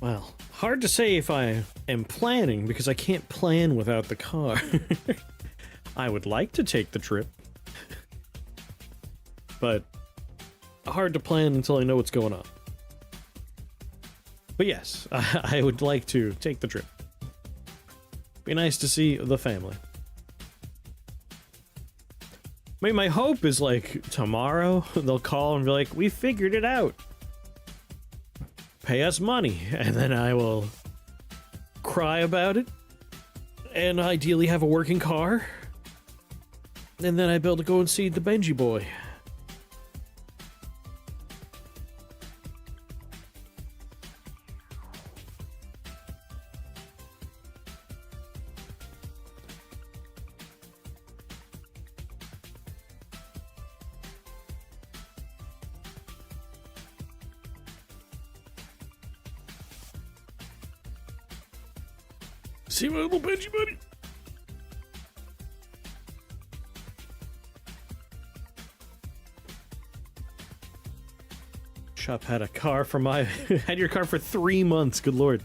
Well, hard to say if I am planning, because I can't plan without the car. I would like to take the trip. But hard to plan until I know what's going on. But yes, I would like to take the trip. Be nice to see the family. I mean, my hope is, like, tomorrow they'll call and be like, we figured it out. Pay us money, and then I will cry about it, and ideally have a working car, and then I'd be able to go and see the Benji boy. See my little Benji buddy? Shop had a car for my... had your car for 3 months, good lord.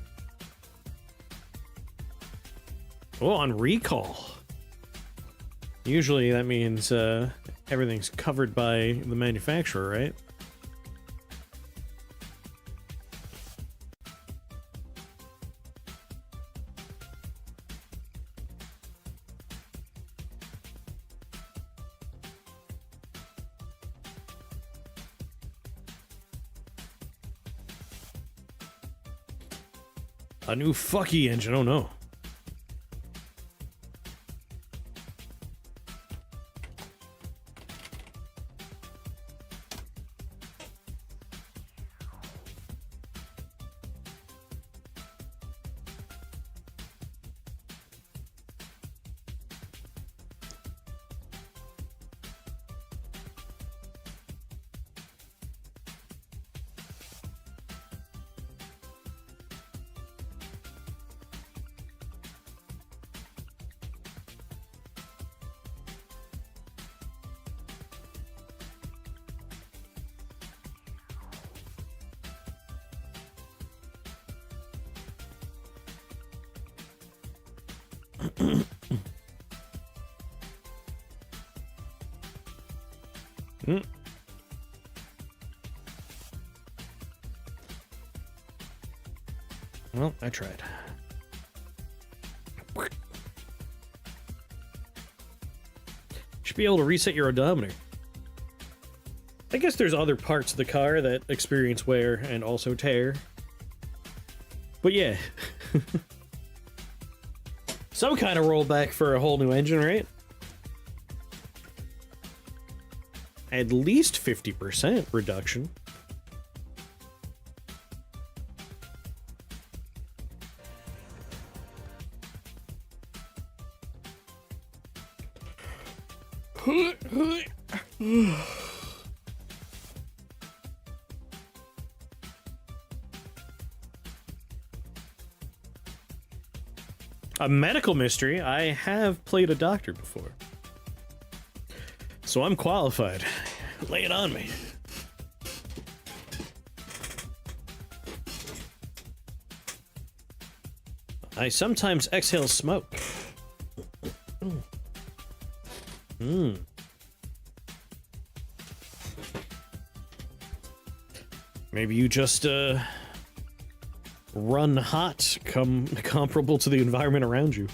Oh, on recall. Usually that means everything's covered by the manufacturer, right? A new fucky engine, oh no. Well, I tried. Should be able to reset your odometer. I guess there's other parts of the car that experience wear and also tear. But yeah. Some kind of rollback for a whole new engine, right? At least 50% reduction. A medical mystery. I have played a doctor before. So I'm qualified. Lay it on me. I sometimes exhale smoke. Maybe you just, run hot, comparable to the environment around you.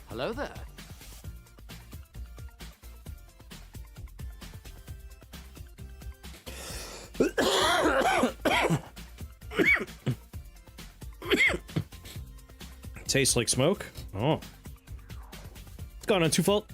Hello there. Tastes like smoke? Oh. It's gone on two-fault.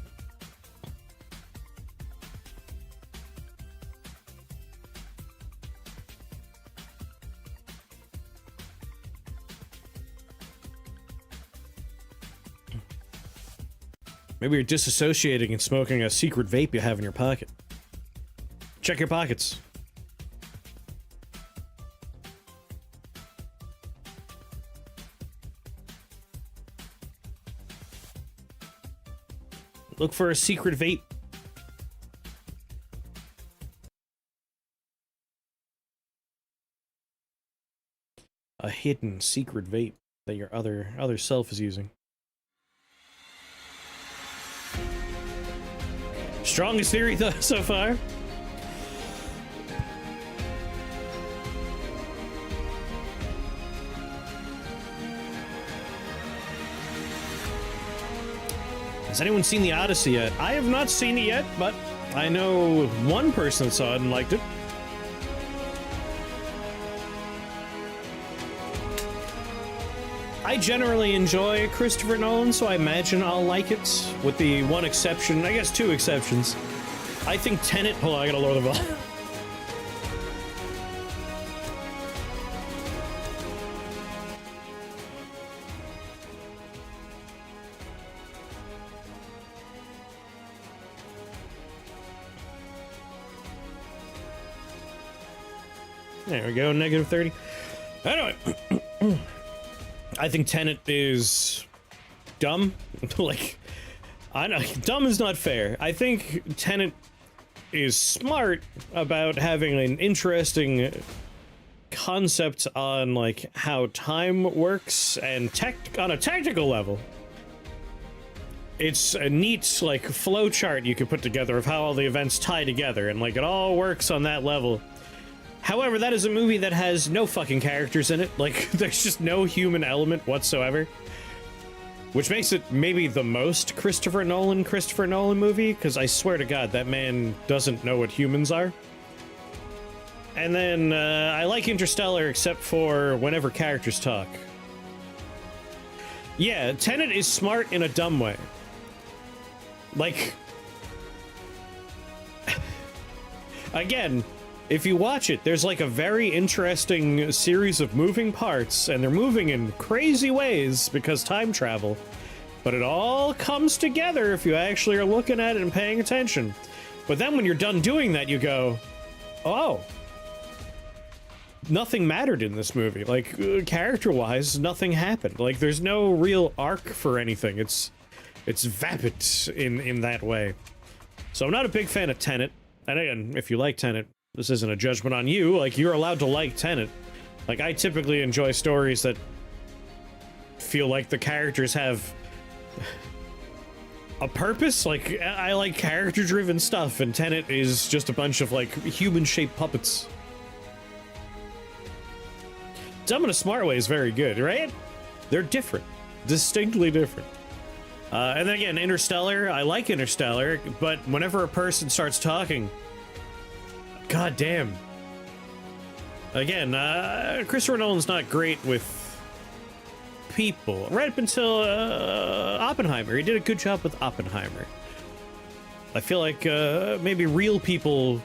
Maybe you're disassociating and smoking a secret vape you have in your pocket. Check your pockets. Look for a secret vape. A hidden secret vape that your other self is using. Strongest theory so far. Has anyone seen The Odyssey yet? I have not seen it yet, but I know one person saw it and liked it. I generally enjoy Christopher Nolan, so I imagine I'll like it, with the one exception, I guess two exceptions. I think Tenet... Hold on, I gotta lower the volume. There we go, negative 30. Anyway... I think Tenet is dumb. Like, I know, dumb is not fair. I think Tenet is smart about having an interesting concept on, like, how time works and on a technical level. It's a neat, like, flow chart you could put together of how all the events tie together, and, like, it all works on that level. However, that is a movie that has no fucking characters in it. Like, there's just no human element whatsoever. Which makes it maybe the most Christopher Nolan movie, because I swear to God, that man doesn't know what humans are. And then, I like Interstellar except for whenever characters talk. Yeah, Tenet is smart in a dumb way. Like... Again... If you watch it, there's like a very interesting series of moving parts, and they're moving in crazy ways because time travel. But it all comes together if you actually are looking at it and paying attention. But then when you're done doing that, you go, oh, nothing mattered in this movie. Like, character-wise, nothing happened. Like, there's no real arc for anything. It's vapid in that way. So I'm not a big fan of Tenet. And again, if you like Tenet, this isn't a judgment on you. Like, you're allowed to like Tenet. Like, I typically enjoy stories that feel like the characters have a purpose. Like, I like character-driven stuff, and Tenet is just a bunch of, like, human-shaped puppets. Dumb in a smart way is very good, right? They're different. Distinctly different. And then again, Interstellar, I like Interstellar, but whenever a person starts talking... God damn. Again, Christopher Nolan's not great with people. Right up until Oppenheimer. He did a good job with Oppenheimer. I feel like maybe real people,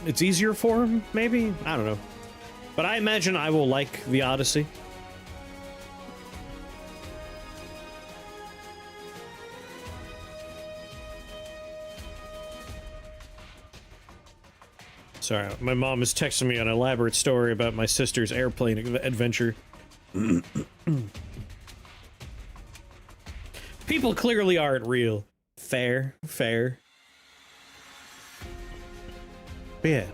it's easier for him, maybe? I don't know. But I imagine I will like The Odyssey. Sorry, my mom is texting me an elaborate story about my sister's airplane adventure. People clearly aren't real. Fair, fair. But yeah,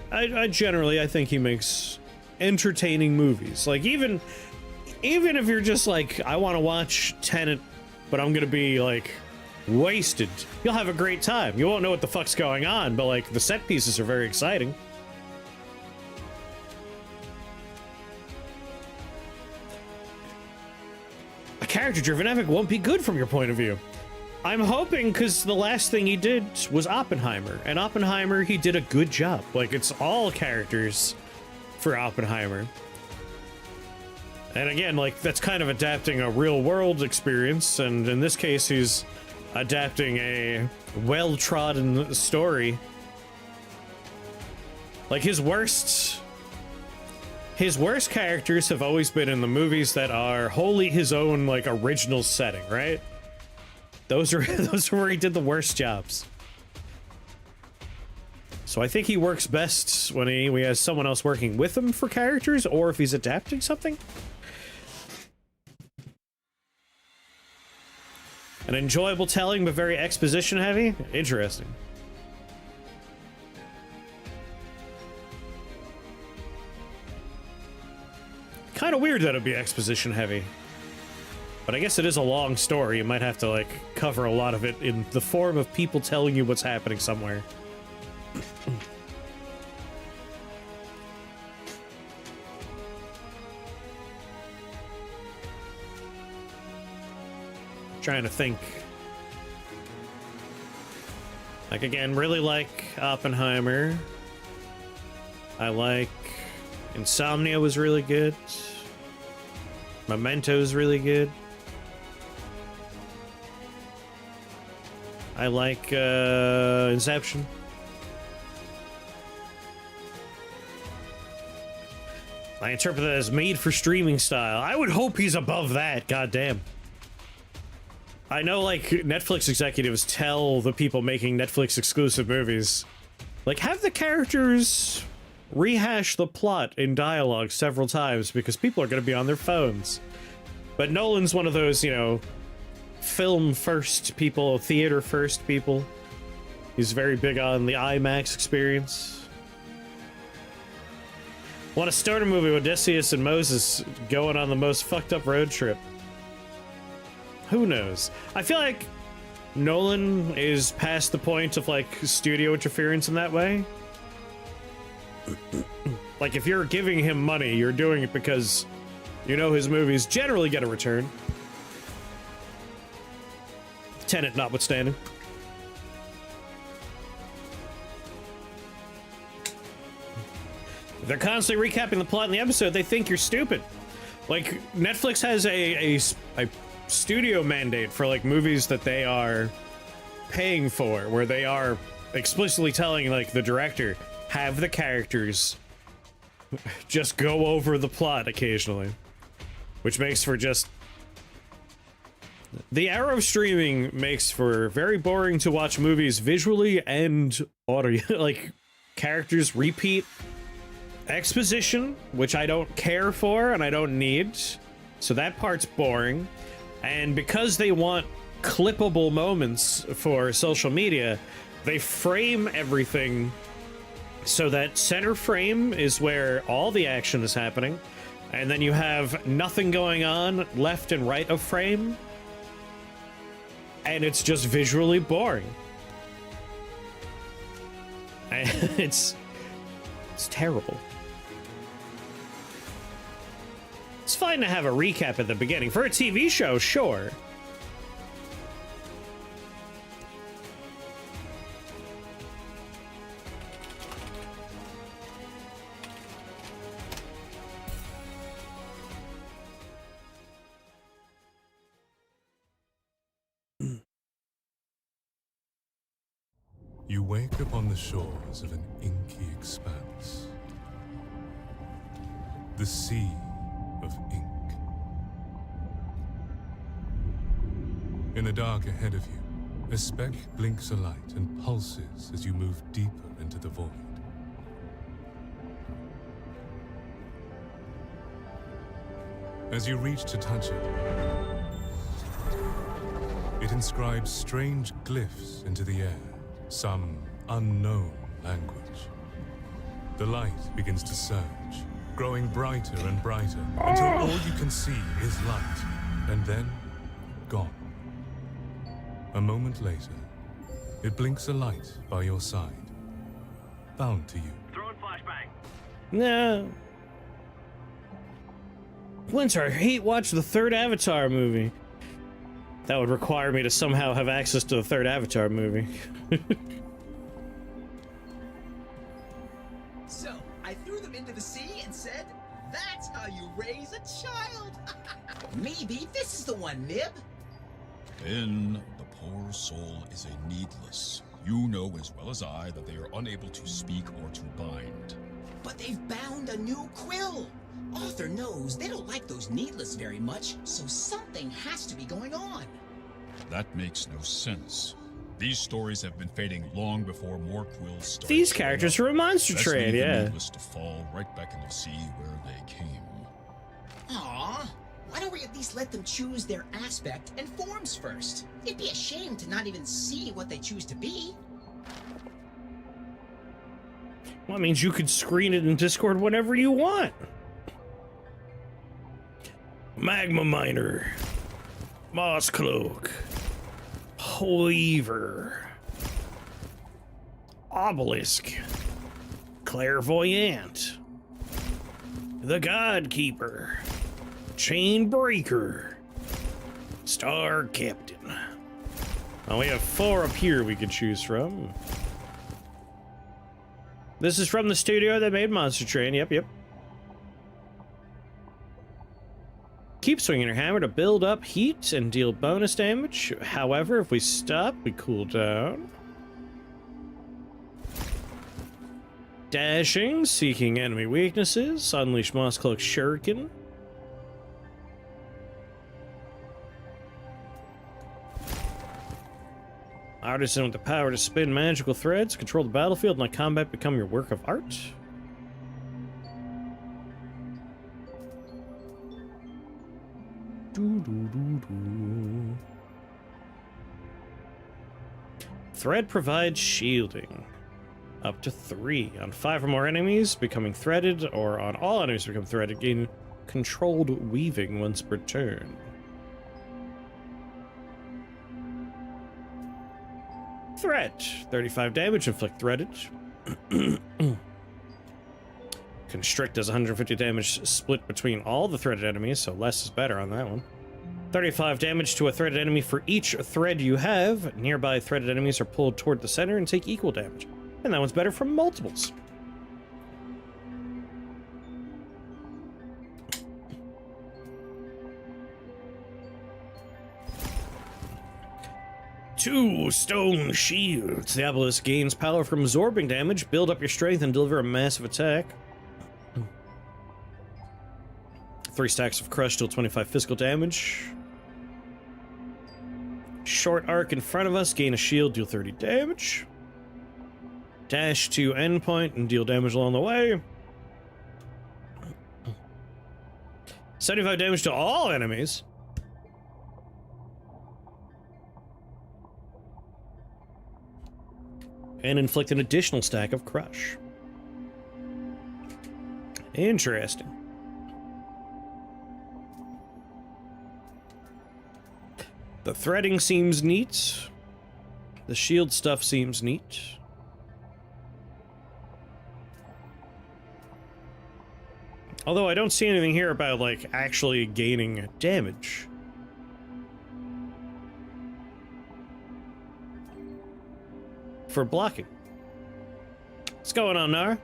I generally, I think he makes entertaining movies. Like, even if you're just like, I want to watch Tenet, but I'm gonna be like wasted, you'll have a great time. You won't know what the fuck's going on, but like the set pieces are very exciting. A character-driven epic won't be good from your point of view. I'm hoping, because the last thing he did was Oppenheimer, and Oppenheimer, he did a good job. Like, it's all characters for Oppenheimer. And again, like, that's kind of adapting a real-world experience, and in this case, he's adapting a well-trodden story. Like, his worst characters have always been in the movies that are wholly his own, like, original setting, right? Those are where he did the worst jobs. So I think he works best when he has someone else working with him for characters, or if he's adapting something. An enjoyable telling, but very exposition heavy? Interesting. Kind of weird that it'd be exposition heavy. But I guess it is a long story. You might have to, like, cover a lot of it in the form of people telling you what's happening somewhere. Trying to think. Like, again, really like Oppenheimer. I like Insomnia was really good. Memento's really good. I like Inception. I interpret that as made for streaming style. I would hope he's above that, goddamn. I know, like, Netflix executives tell the people making Netflix exclusive movies, like, have the characters rehash the plot in dialogue several times because people are going to be on their phones. But Nolan's one of those, you know, film first people, theater first people. He's very big on the IMAX experience. Want to start a movie with Odysseus and Moses going on the most fucked up road trip? Who knows? I feel like Nolan is past the point of, like, studio interference in that way. Like, if you're giving him money, you're doing it because you know his movies generally get a return. Tenet notwithstanding. If they're constantly recapping the plot in the episode, they think you're stupid. Like, Netflix has a studio mandate for, like, movies that they are paying for, where they are explicitly telling, like, the director, have the characters just go over the plot occasionally, which makes for just... The era of streaming makes for very boring to watch movies visually and audio. Like, characters repeat exposition, which I don't care for and I don't need, so that part's boring. And because they want clippable moments for social media, they frame everything so that center frame is where all the action is happening, and then you have nothing going on left and right of frame, and it's just visually boring. And it's terrible. It's fine to have a recap at the beginning. For a TV show, sure. You wake upon the shores of an inky expanse. The sea of ink. In the dark ahead of you, a speck blinks a light and pulses as you move deeper into the void. As you reach to touch it, it inscribes strange glyphs into the air, some unknown language. The light begins to surge, growing brighter and brighter, until all you can see is light, and then gone. A moment later, it blinks a light by your side, bound to you. Throwing flashbang. No. Splinter, I hate watch the third Avatar movie. That would require me to somehow have access to the third Avatar movie. So, I threw them into the sea and said, that's how you raise a child. Maybe this is the one, Nib. In the poor soul is a needless. You know as well as I that they are unable to speak or to bind. But they've bound a new quill. Arthur knows they don't like those needless very much, so something has to be going on. That makes no sense. These stories have been fading long before more quills started. These showing characters up. from a monster Let's trade, leave the yeah. needless to fall right back into the sea where they came. Aw, why don't we at least let them choose their aspect and forms first? It'd be a shame to not even see what they choose to be. Well, that means you could screen it in Discord whenever you want. Magma Miner, Moss Cloak, Weaver, Obelisk, Clairvoyant, the God Keeper, Chain Breaker, Star Captain. Oh, we have 4 up here we could choose from. This is from the studio that made Monster Train. Yep. Keep swinging your hammer to build up heat and deal bonus damage. However, if we stop, we cool down. Dashing, seeking enemy weaknesses. Unleash Moss Cloak Shuriken. Artisan with the power to spin magical threads, control the battlefield, and let combat become your work of art. Thread provides shielding. Up to 3. On 5 or more enemies becoming threaded, or on all enemies become threaded, gain controlled weaving once per turn. Threat. 35 damage, inflict threaded. Constrict does 150 damage split between all the threaded enemies, so less is better on that one. 35 damage to a threaded enemy for each thread you have. Nearby threaded enemies are pulled toward the center and take equal damage. And that one's better for multiples. Two stone shields. The obelisk gains power from absorbing damage. Build up your strength and deliver a massive attack. 3 stacks of crush deal 25 physical damage. Short arc in front of us. Gain a shield, deal 30 damage. Dash to endpoint and deal damage along the way. 75 damage to all enemies. And inflict an additional stack of crush. Interesting. The threading seems neat. The shield stuff seems neat. Although I don't see anything here about, like, actually gaining damage. For blocking. What's going on, Nara?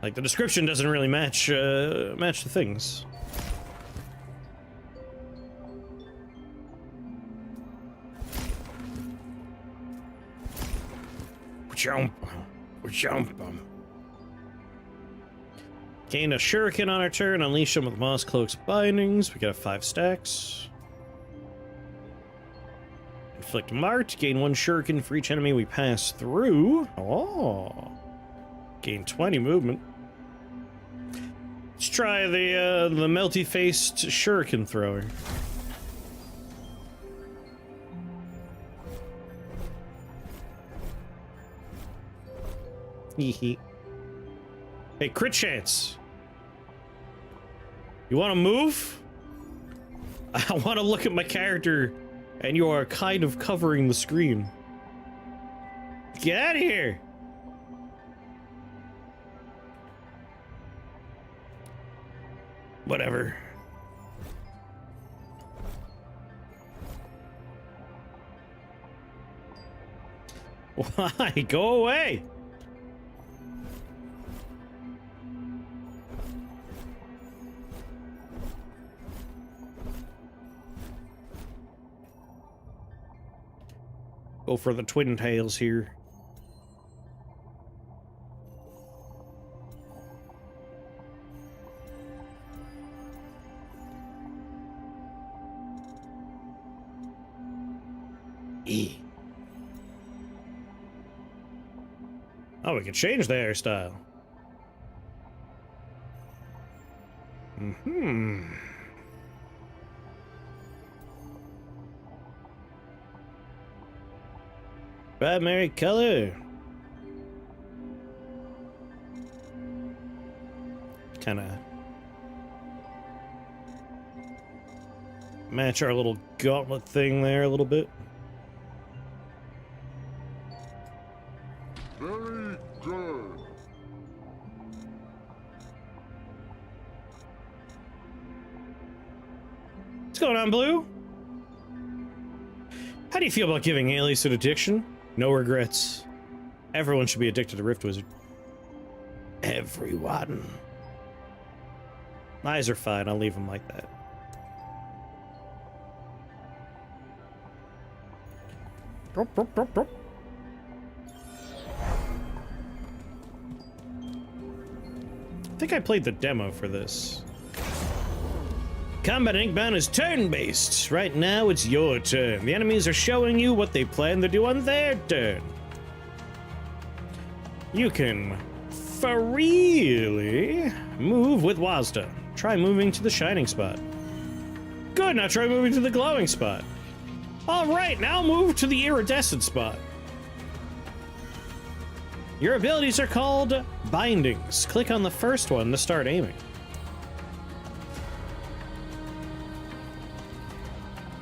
Like, the description doesn't really match the things. Jump. Gain a shuriken on our turn, unleash them with Moss Cloak's bindings. We got 5 stacks. Inflict Mart, gain 1 shuriken for each enemy we pass through. Oh. Gain 20 movement. Let's try the melty-faced shuriken thrower. Hey, crit chance. You want to move? I want to look at my character, and you are kind of covering the screen. Get out of here! Whatever. Why? Go away! Go for the twin tails here. E. Oh, we can change the hairstyle. Mm-hmm. Primary color. Kind of match our little gauntlet thing there a little bit. Very good. What's going on, Blue? How do you feel about giving Alias an addiction? No regrets. Everyone should be addicted to Rift Wizard. Everyone. Eyes are fine, I'll leave them like that. I think I played the demo for this. Combat Inkbound is turn-based. Right now, it's your turn. The enemies are showing you what they plan to do on their turn. You can freely move with Wazda. Try moving to the shining spot. Good, now try moving to the glowing spot. Alright, now move to the iridescent spot. Your abilities are called bindings. Click on the first one to start aiming.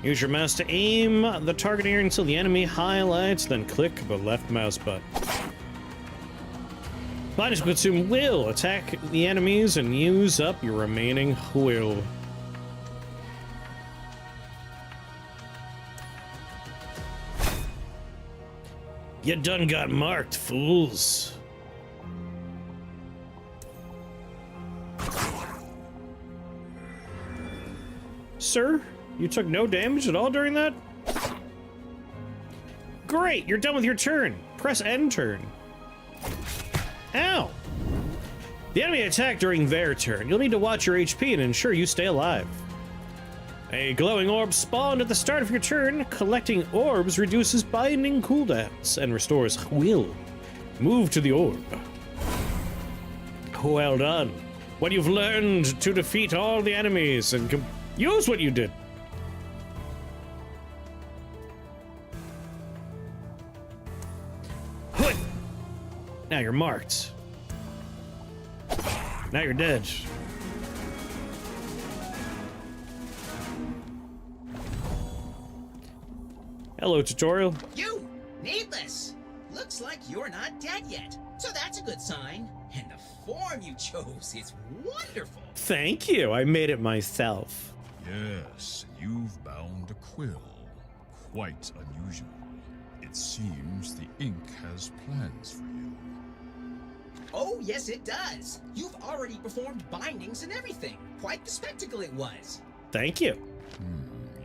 Use your mouse to aim the target area until the enemy highlights, then click the left mouse button. Bindings will consume will. Attack the enemies and use up your remaining will. You done got marked, fools. Sir, you took no damage at all during that? Great, you're done with your turn. Press end turn. Ow! The enemy attacked during their turn. You'll need to watch your HP and ensure you stay alive. A glowing orb spawned at the start of your turn. Collecting orbs reduces binding cooldowns and restores will. Move to the orb. Well done. When you've learned to defeat all the enemies and use what you did. Hood. Now you're marked. Now you're dead. Hello, tutorial. You! Needless! Looks like you're not dead yet, so that's a good sign. And the form you chose is wonderful! Thank you, I made it myself. Yes, you've bound a quill. Quite unusual. It seems the ink has plans for you. Oh, yes, it does. You've already performed bindings and everything. Quite the spectacle it was. Thank you.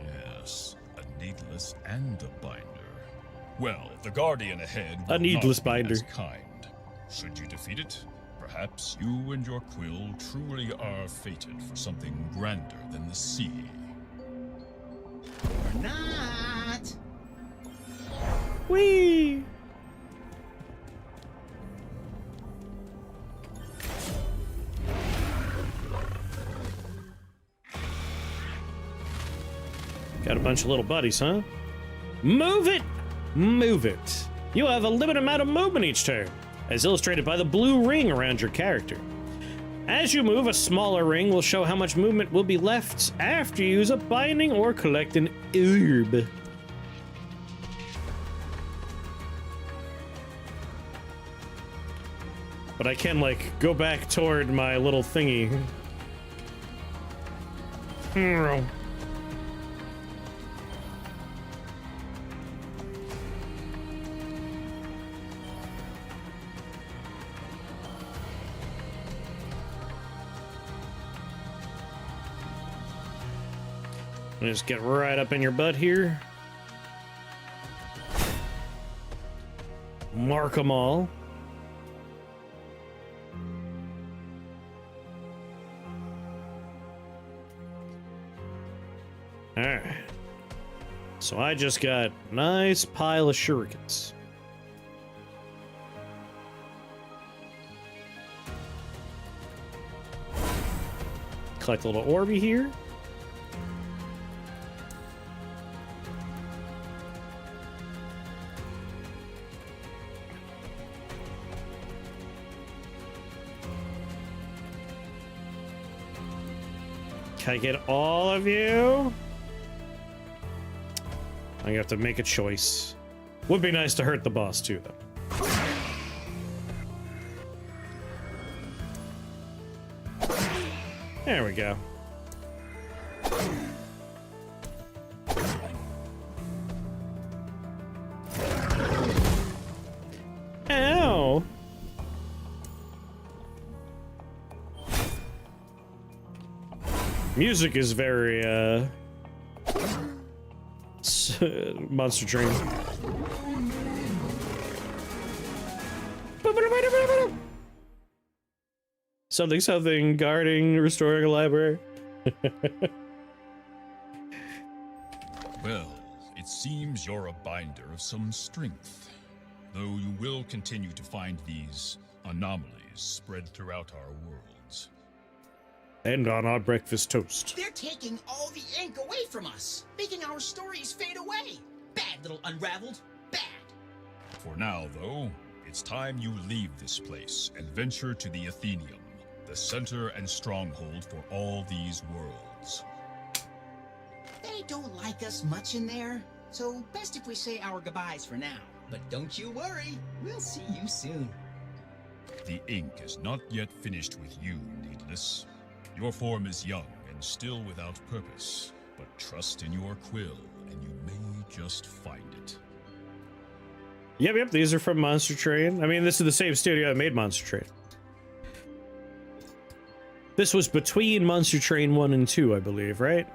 Yes, a needless and a binder. Well, the guardian ahead will A needless not be binder. as kind. Should you defeat it, perhaps you and your quill truly are fated for something grander than the sea. Or not. Whee! Got a bunch of little buddies, huh? Move it! Move it. You have a limited amount of movement each turn, as illustrated by the blue ring around your character. As you move, a smaller ring will show how much movement will be left after you use a binding or collect an orb. But I can, like, go back toward my little thingy. Just get right up in your butt here. Mark them all. Alright. So I just got a nice pile of shurikens. Collect a little Orby here. Can I get all of you? I'm gonna have to make a choice. Would be nice to hurt the boss too, though. There we go. Ow! Music is very, Monster Train. Something, guarding, restoring a library. Well, it seems you're a binder of some strength. Though you will continue to find these anomalies spread throughout our worlds. And on our breakfast toast. They're taking all the ink away from us, making our stories fade away. Bad little unraveled. Bad. For now, though, it's time you leave this place and venture to the Athenium, the center and stronghold for all these worlds. They don't like us much in there, so best if we say our goodbyes for now. But don't you worry, we'll see you soon. The ink is not yet finished with you, Needless. Your form is young and still without purpose, but trust in your quill, and you may just find it. Yep, these are from Monster Train. I mean, this is the same studio that made Monster Train. This was between Monster Train 1 and 2, I believe, right?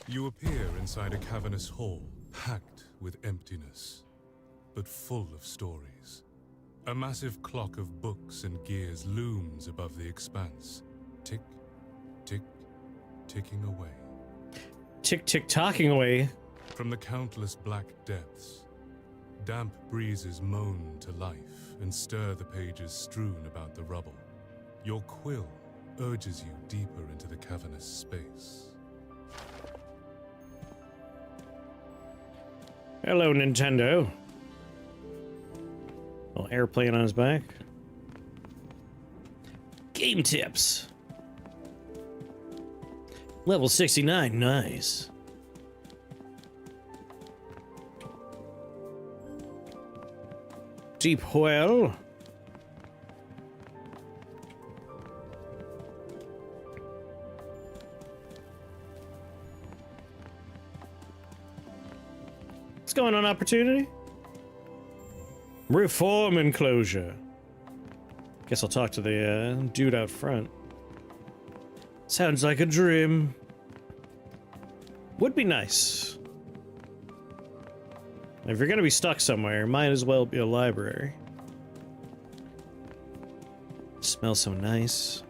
You appear inside a cavernous hall, packed with emptiness, but full of stories. A massive clock of books and gears looms above the expanse. Tick, tick, ticking away. Tick, tick, talking away. From the countless black depths, damp breezes moan to life and stir the pages strewn about the rubble. Your quill urges you deeper into the cavernous space. Hello, Nintendo. Little airplane on his back. Game tips. Level 69, nice. Deep well. What's going on, Opportunity? Reform enclosure. Guess I'll talk to the dude out front. Sounds like a dream. Would be nice. If you're gonna be stuck somewhere, might as well be a library. Smells so nice.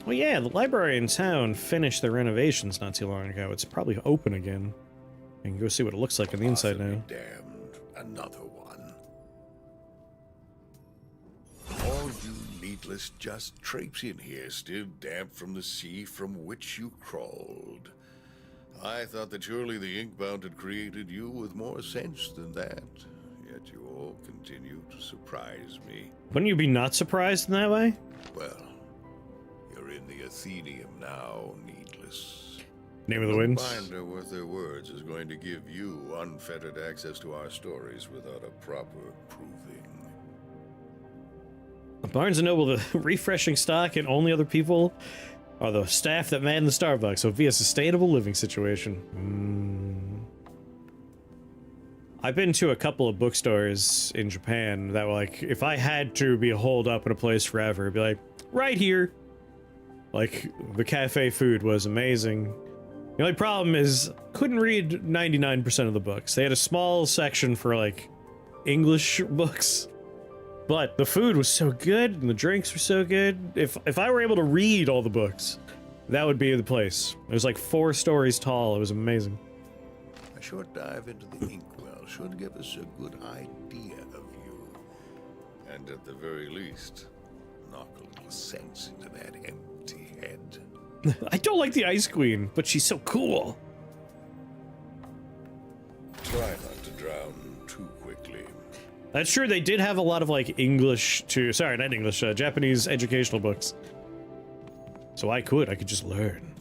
Well, yeah, the library in town finished their renovations not too long ago. It's probably open again. I can go see what it looks like on the inside now. Damned, another one. All you needless just traipsing here, still damp from the sea from which you crawled. I thought that surely the Inkbound had created you with more sense than that. Yet you all continue to surprise me. Wouldn't you be not surprised in that way? Well, you're in the Athenium now, needless. Name of the No Winds. binder worth their words is going to give you unfettered access to our stories without a proper proving. Barnes & Noble, the refreshing stock and only other people are the staff that man the Starbucks, so be a sustainable living situation. I've been to a couple of bookstores in Japan that were like, if I had to be holed up in a place forever, it'd be like, right here. Like, the cafe food was amazing. The only problem is, couldn't read 99% of the books. They had a small section for, like, English books. But the food was so good, and the drinks were so good. If I were able to read all the books, that would be the place. It was like 4 stories tall. It was amazing. A short dive into the inkwell should give us a good idea of you. And at the very least, knock a little sense into that empty head. I don't like the Ice Queen, but she's so cool. Try not to drown too quickly. That's true, they did have a lot of, like, sorry, not English, Japanese educational books. So I could just learn.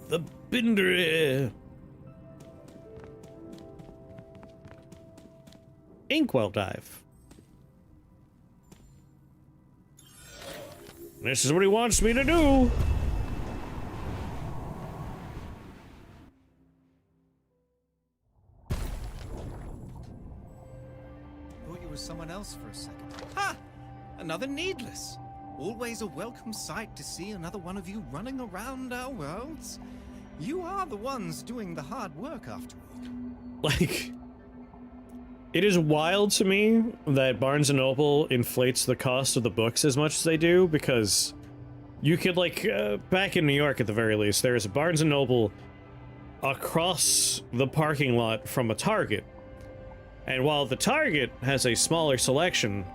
The Binder. Inkwell dive. This is what he wants me to do. Thought you were someone else for a second. Ha! Another needless. Always a welcome sight to see another one of you running around our worlds. You are the ones doing the hard work after all. Like, it is wild to me that Barnes & Noble inflates the cost of the books as much as they do, because you could, like, back in New York at the very least, there is a Barnes & Noble across the parking lot from a Target. And while the Target has a smaller selection,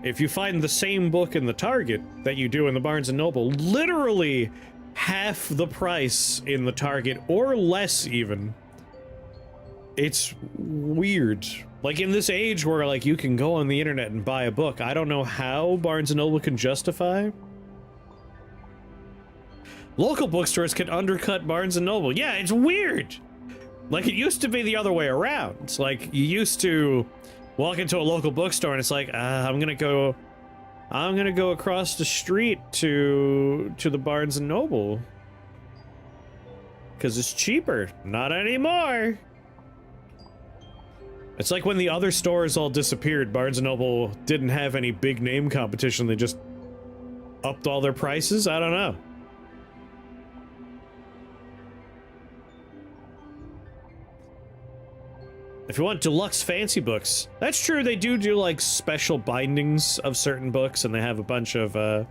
if you find the same book in the Target that you do in the Barnes & Noble, literally half the price in the Target, or less even. It's weird. Like, in this age where, like, you can go on the internet and buy a book, I don't know how Barnes & Noble can justify. Local bookstores can undercut Barnes & Noble. Yeah, it's weird. Like, it used to be the other way around. It's like, you used to walk into a local bookstore and it's like, I'm gonna go across the street to the Barnes & Noble. 'Cause it's cheaper. Not anymore. It's like when the other stores all disappeared, Barnes & Noble didn't have any big name competition, they just upped all their prices? I don't know. If you want deluxe fancy books, that's true, they do like special bindings of certain books, and they have a bunch of,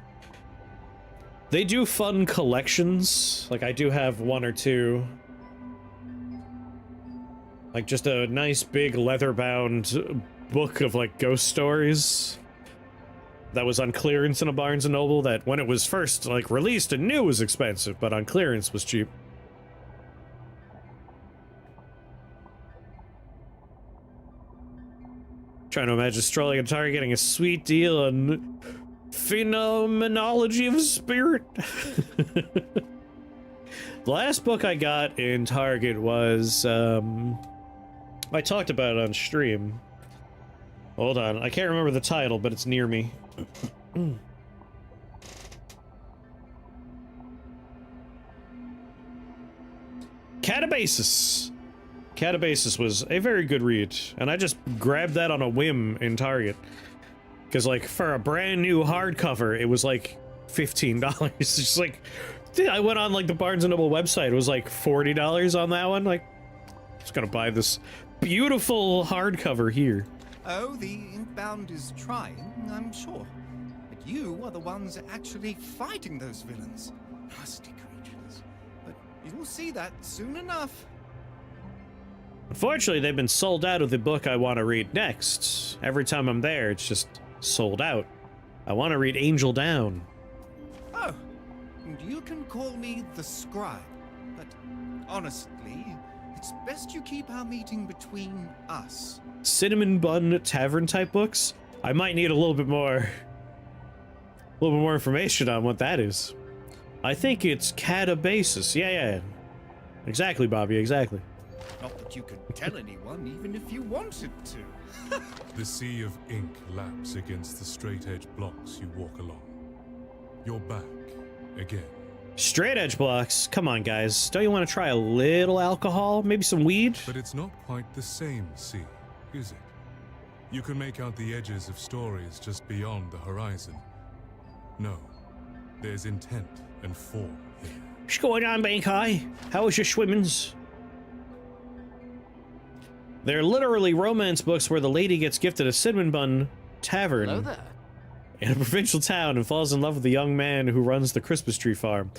they do fun collections. Like, I do have 1 or 2. Like, just a nice big leather-bound book of, like, ghost stories that was on clearance in a Barnes & Noble that, when it was first, like, released and new, was expensive, but on clearance was cheap. Trying to imagine strolling at Target getting a sweet deal on Phenomenology of Spirit. The last book I got in Target was, I talked about it on stream. Hold on, I can't remember the title, but it's near me. Catabasis. Catabasis was a very good read, and I just grabbed that on a whim in Target. Because, like, for a brand new hardcover, it was like $15. It's just like, I went on, like, the Barnes & Noble website, it was like $40 on that one. Like, just gonna buy this beautiful hardcover here. Oh, the Inkbound is trying, I'm sure. But you are the ones actually fighting those villains. Nasty creatures. But you'll see that soon enough. Unfortunately, they've been sold out of the book I want to read next. Every time I'm there, it's just sold out. I want to read Angel Down. Oh, and you can call me the scribe. But honestly, it's best you keep our meeting between us. Cinnamon Bun Tavern type books? I might need a little bit more information on what that is. I think it's Catabasis. Yeah. Exactly, Bobby, exactly. Not that you could tell anyone, even if you wanted to. The sea of ink laps against the straight-edge blocks you walk along. You're back again. Straight edge blocks? Come on, guys. Don't you want to try a little alcohol? Maybe some weed? But it's not quite the same sea, is it? You can make out the edges of stories just beyond the horizon. No, There's intent and form here. What's going on, Bankai? How was your swimmings? They're literally romance books where the lady gets gifted a cinnamon bun tavern Hello there. in a provincial town and falls in love with the young man who runs the Christmas tree farm.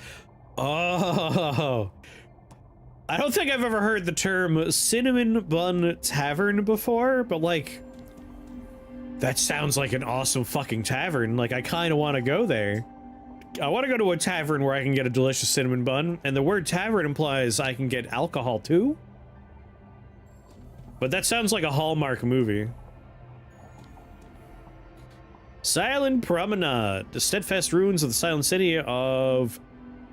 Oh, I don't think I've ever heard the term cinnamon bun tavern before, but like, that sounds like an awesome fucking tavern. Like, I kind of want to go there. I want to go to a tavern where I can get a delicious cinnamon bun, and the word tavern implies I can get alcohol too. But that sounds like a Hallmark movie. Silent Promenade, the steadfast ruins of the silent city of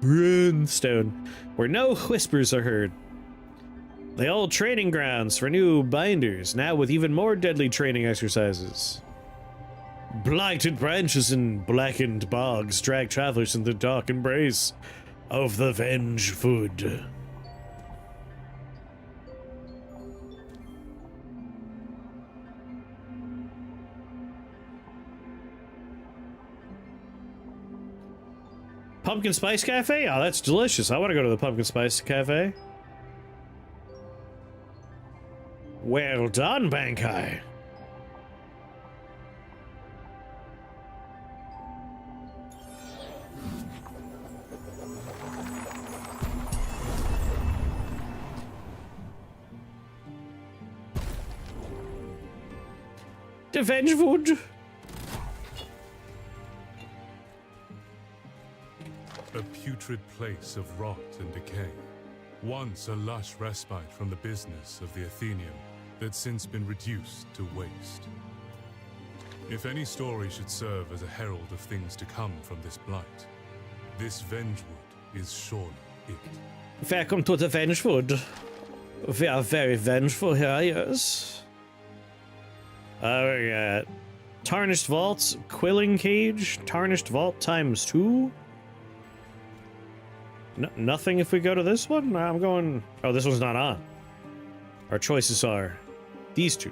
Runestone, where no whispers are heard. The old training grounds for new binders, now with even more deadly training exercises. Blighted branches and blackened bogs drag travelers in the dark embrace of the Vengeful. Pumpkin Spice Cafe? Oh, that's delicious. I want to go to the Pumpkin Spice Cafe. Well done, Bankai. The Vengeful. A putrid place of rot and decay. Once a lush respite from the business of the Athenium that's since been reduced to waste. If any story should serve as a herald of things to come from this blight, this Vengewood is surely it. Welcome to the Vengewood. We are very vengeful here, yes. We got Tarnished Vaults, Quilling Cage, Tarnished Vault times 2. Nothing if we go to this one? I'm going... Oh, this one's not on. Our choices are these two.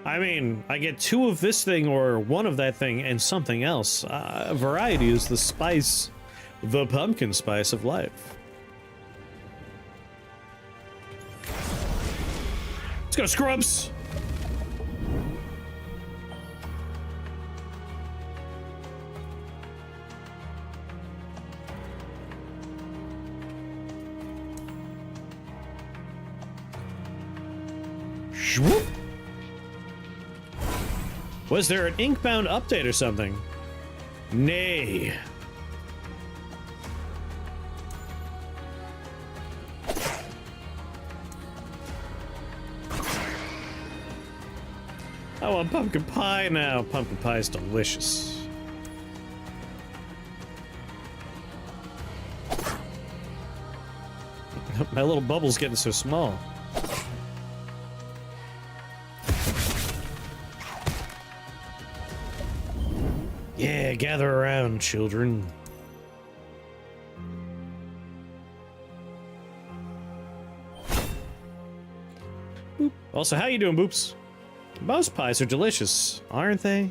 I mean, I get 2 of this thing or 1 of that thing and something else. Variety is the spice, the pumpkin spice of life. Let's go, Scrubs! Whoop. Was there an Inkbound update or something? Nay. I want pumpkin pie now. Pumpkin pie is delicious. My little bubble's getting so small. Yeah, gather around, children. Boop. Also, how you doing, Boops? Most pies are delicious, aren't they?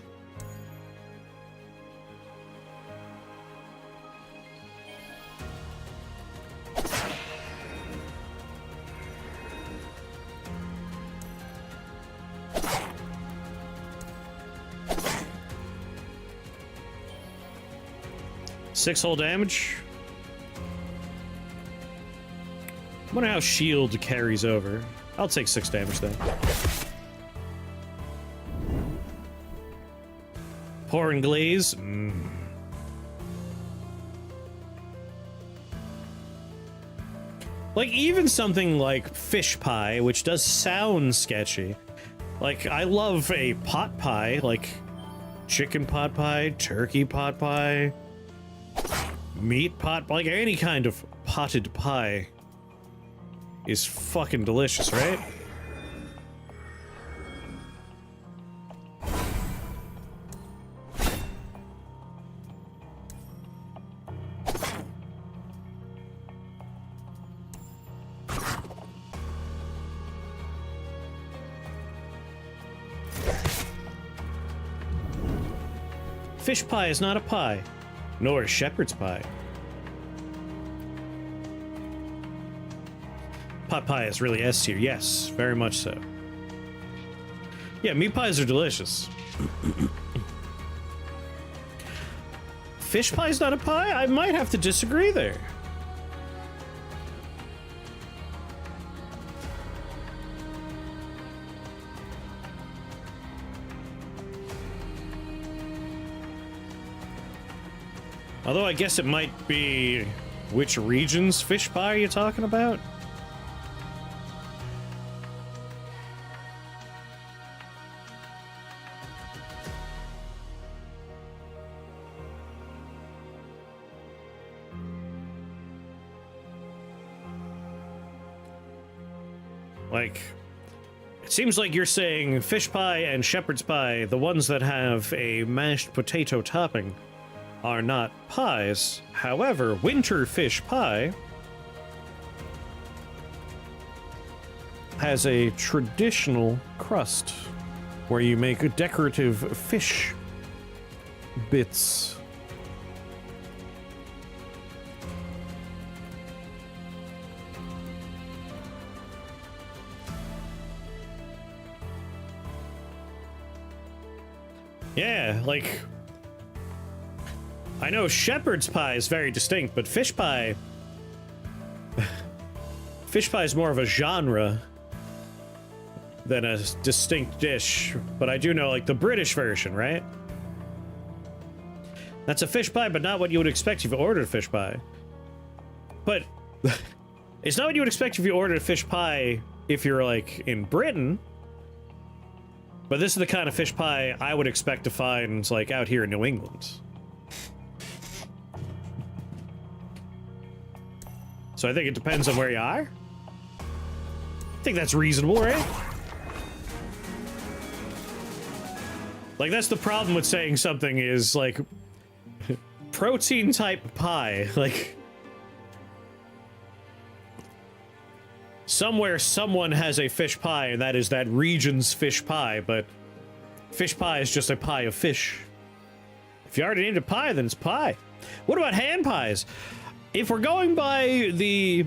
Six whole damage. I wonder how shield carries over. I'll take 6 damage then. Pouring glaze. Like, even something like fish pie, which does sound sketchy. Like, I love a pot pie, like chicken pot pie, turkey pot pie, meat pot, like any kind of potted pie is fucking delicious, right? Fish pie is not a pie. Nor shepherd's pie. Pot pie is really S tier. Yes, very much so. Yeah, meat pies are delicious. Fish pie's not a pie? I might have to disagree there. Although I guess it might be which region's fish pie you're talking about? Like, it seems like you're saying fish pie and shepherd's pie, the ones that have a mashed potato topping, are not pies. However, winter fish pie has a traditional crust where you make decorative fish bits. Yeah, like, I know shepherd's pie is very distinct, but fish pie is more of a genre than a distinct dish. But I do know, like, the British version, right? That's a fish pie, but not what you would expect if you ordered a fish pie. But it's not what you would expect if you ordered a fish pie if you're, like, in Britain. But this is the kind of fish pie I would expect to find, like, out here in New England. So I think it depends on where you are. I think that's reasonable, right? Like, that's the problem with saying something is, like, protein type pie. Like, somewhere someone has a fish pie, and that is that region's fish pie, but fish pie is just a pie of fish. If you already named it pie, then it's pie. What about hand pies? If we're going by the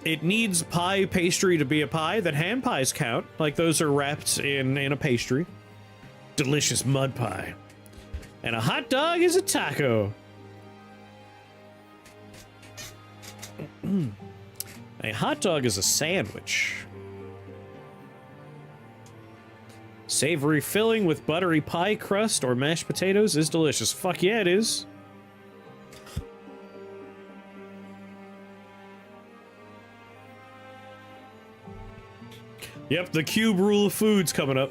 it needs pie pastry to be a pie, then hand pies count. Like, those are wrapped in a pastry. Delicious mud pie. And a hot dog is a taco. A hot dog is a sandwich. Savory filling with buttery pie crust or mashed potatoes is delicious. Fuck yeah, it is. Yep, the cube rule of food's coming up.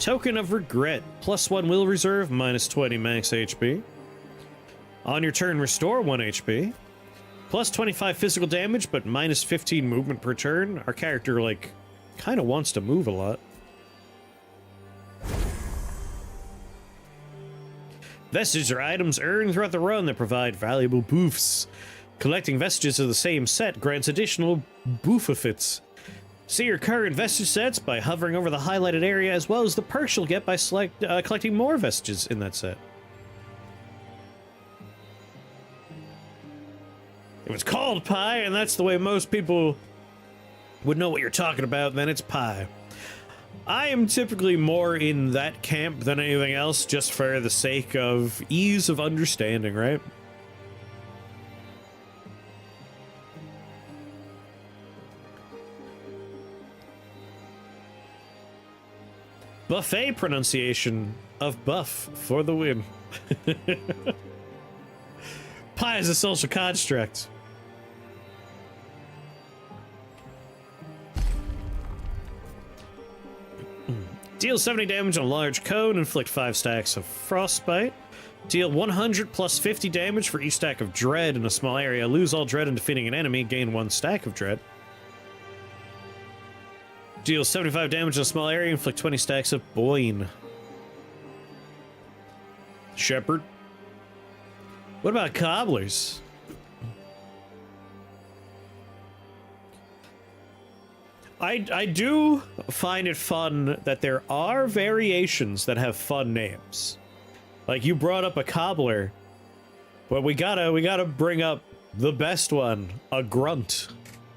Token of regret. +1 will reserve, -20 max HP. On your turn, restore 1 HP. +25 physical damage, but -15 movement per turn. Our character, like, kind of wants to move a lot. Vestiges are items earned throughout the run that provide valuable boofs. Collecting vestiges of the same set grants additional boofafits. See your current vestige sets by hovering over the highlighted area, as well as the perks you'll get by collecting more vestiges in that set. If it's called pie, and that's the way most people would know what you're talking about, then it's pie. I am typically more in that camp than anything else, just for the sake of ease of understanding, right? Buffet pronunciation of buff for the win. Pie is a social construct. Deal 70 damage on a large cone, inflict 5 stacks of frostbite. Deal 100 plus 50 damage for each stack of dread in a small area. Lose all dread in defeating an enemy, gain 1 stack of dread. Deal 75 damage in a small area, inflict 20 stacks of boin. Shepherd. What about cobblers? I do find it fun that there are variations that have fun names. Like you brought up a cobbler, but we gotta bring up the best one, a grunt.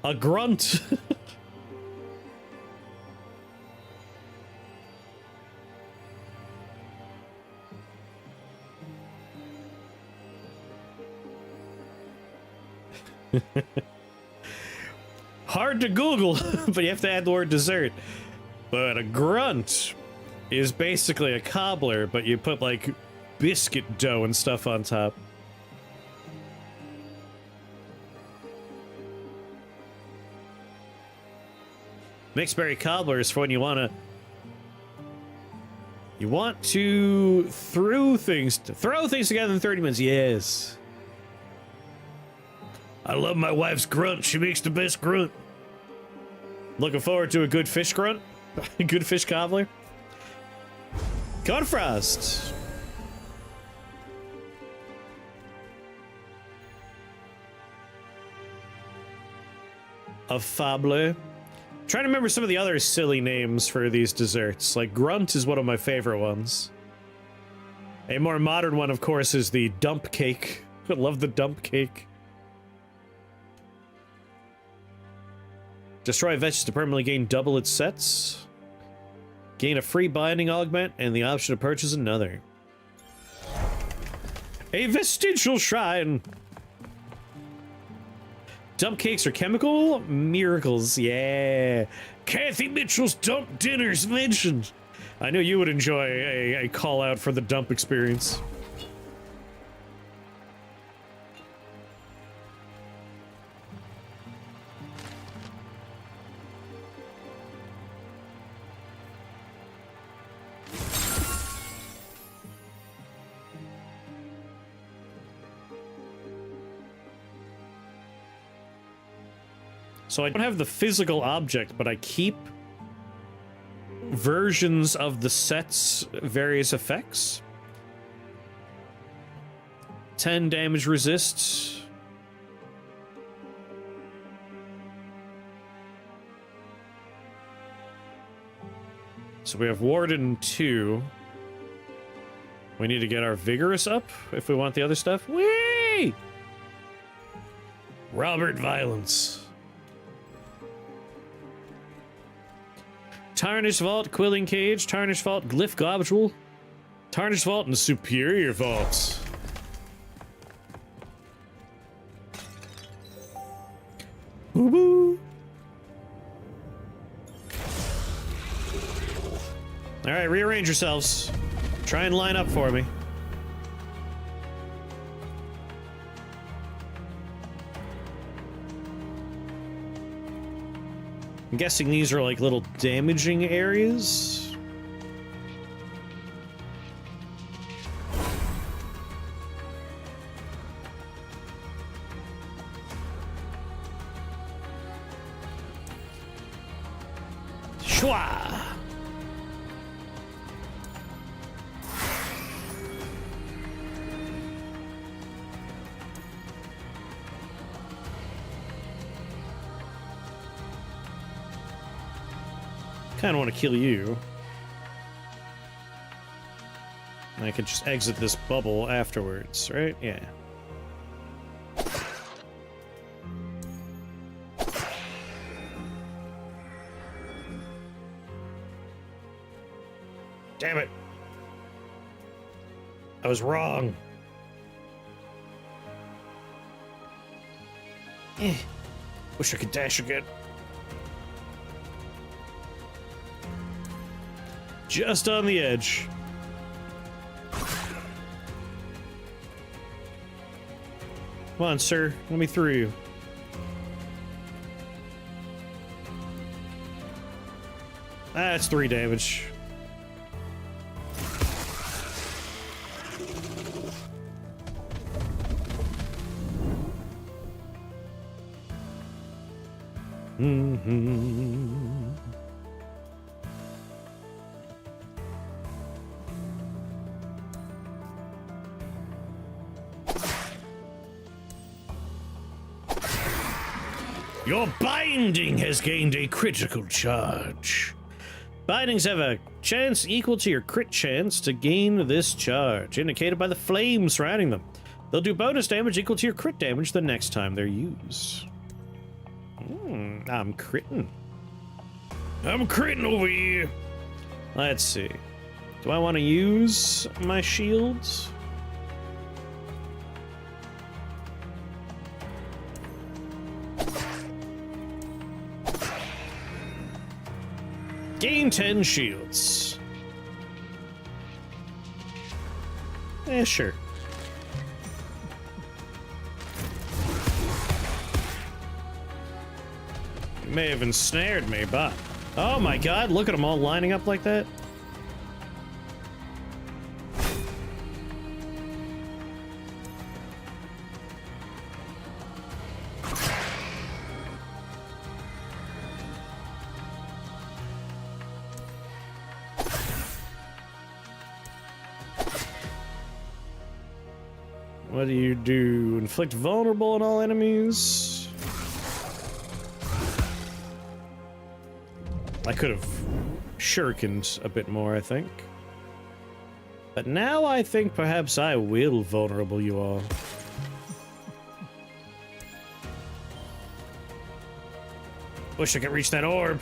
A grunt. Hard to Google, but you have to add the word dessert. But a grunt is basically a cobbler, but you put like biscuit dough and stuff on top. Mixed berry cobbler is for when you want to throw things together in 30 minutes. Yes. I love my wife's grunt. She makes the best grunt. Looking forward to a good fish grunt. A good fish cobbler. Confrost. A fable. Trying to remember some of the other silly names for these desserts. Like grunt is one of my favorite ones. A more modern one, of course, is the dump cake. I love the dump cake. Destroy vegetables to permanently gain double its sets. Gain a free binding augment and the option to purchase another. A vestigial shrine. Dump cakes are chemical miracles. Yeah. Kathy Mitchell's dump dinners mentioned. I knew you would enjoy a call out for the dump experience. So I don't have the physical object, but I keep versions of the set's various effects. 10 damage resist. So we have Warden 2. We need to get our Vigorous up if we want the other stuff. Whee! Robert Violence. Tarnished Vault, Quilling Cage, Tarnished Vault, Glyph Globule, Tarnished Vault, and Superior Vault. Boo-boo. Alright, rearrange yourselves. Try and line up for me. I'm guessing these are like little damaging areas. Shwa! Kind of want to kill you. I could just exit this bubble afterwards, right? Yeah. Damn it. I was wrong. Wish I could dash again. Just on the edge. Come on, sir. Let me through you. That's 3 damage. Your binding has gained a critical charge. Bindings have a chance equal to your crit chance to gain this charge, indicated by the flames surrounding them. They'll do bonus damage equal to your crit damage the next time they're used. I'm critting. I'm critting over here. Let's see. Do I want to use my shields? Gain 10 shields. Sure. You may have ensnared me, but... Oh my god, look at them all lining up like that. What do you do? Inflict vulnerable on all enemies? I could have shurikened a bit more, I think. But now I think perhaps I will vulnerable you all. Wish I could reach that orb.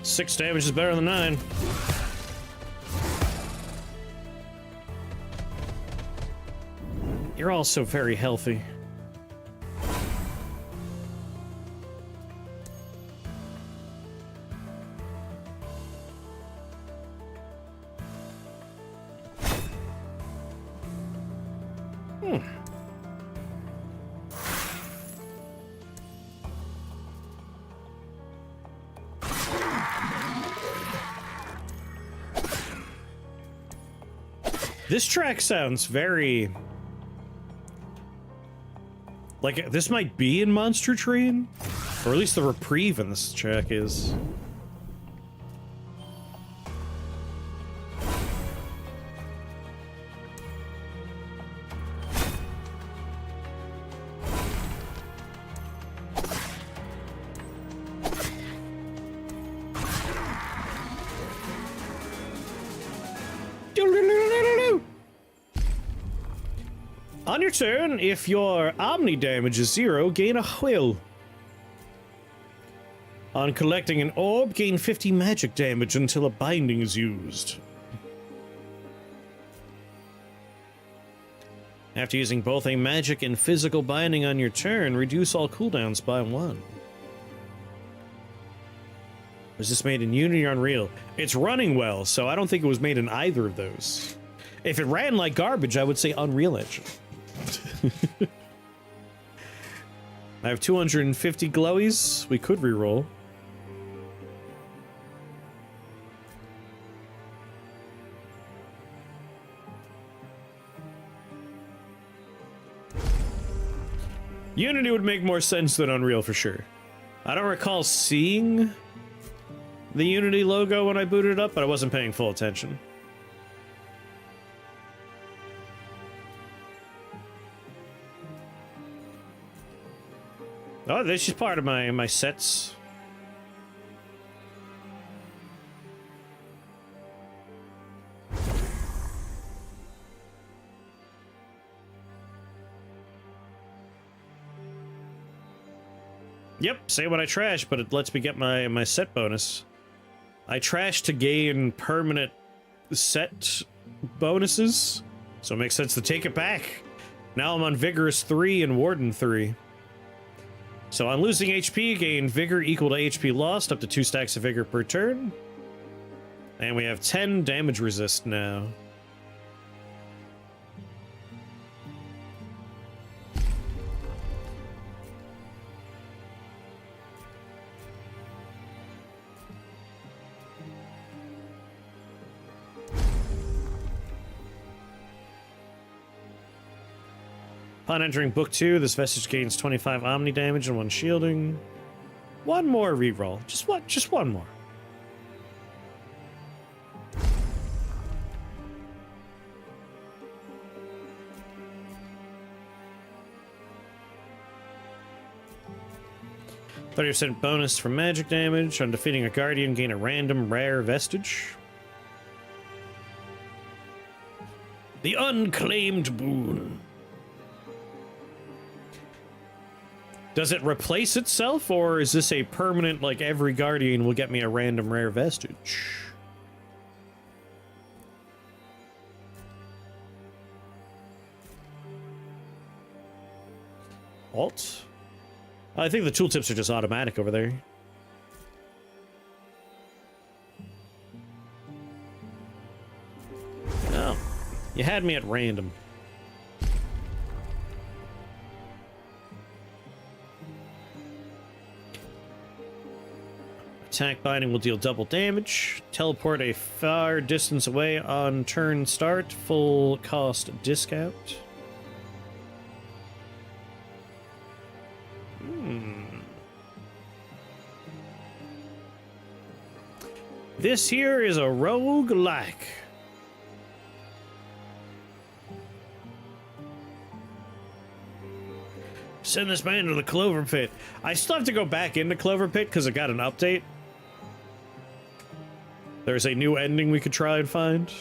Six damage is better than 9. You're also very healthy. This track sounds very... like, this might be in Monster Train? Or at least the reprieve in this track is. On your turn, if your Omni damage is 0, gain a Will. On collecting an orb, gain 50 magic damage until a binding is used. After using both a magic and physical binding on your turn, reduce all cooldowns by 1. Was this made in Unity or Unreal? It's running well, so I don't think it was made in either of those. If it ran like garbage, I would say Unreal Engine. I have 250 glowies. We could reroll. Unity would make more sense than Unreal for sure. I don't recall seeing the Unity logo when I booted it up, but I wasn't paying full attention. Oh, this is part of my sets. Yep, say what I trash, but it lets me get my set bonus. I trash to gain permanent set bonuses, so it makes sense to take it back. Now I'm on Vigorous 3 and Warden 3. So on losing HP, gain Vigor equal to HP lost, up to 2 stacks of Vigor per turn. And we have 10 damage resist now. Upon entering Book 2, this vestige gains 25 Omni damage and 1 shielding. One more reroll. Just one more. %30 bonus from magic damage. On defeating a guardian, gain a random rare vestige. The unclaimed boon. Does it replace itself, or is this a permanent, like every guardian will get me a random rare vestige? Alt? I think the tooltips are just automatic over there. Oh, you had me at random. Attack binding will deal double damage. Teleport a far distance away on turn start. Full cost discount. This here is a roguelike. Send this man to the Clover Pit. I still have to go back into Clover Pit because I got an update. There's a new ending we could try and find.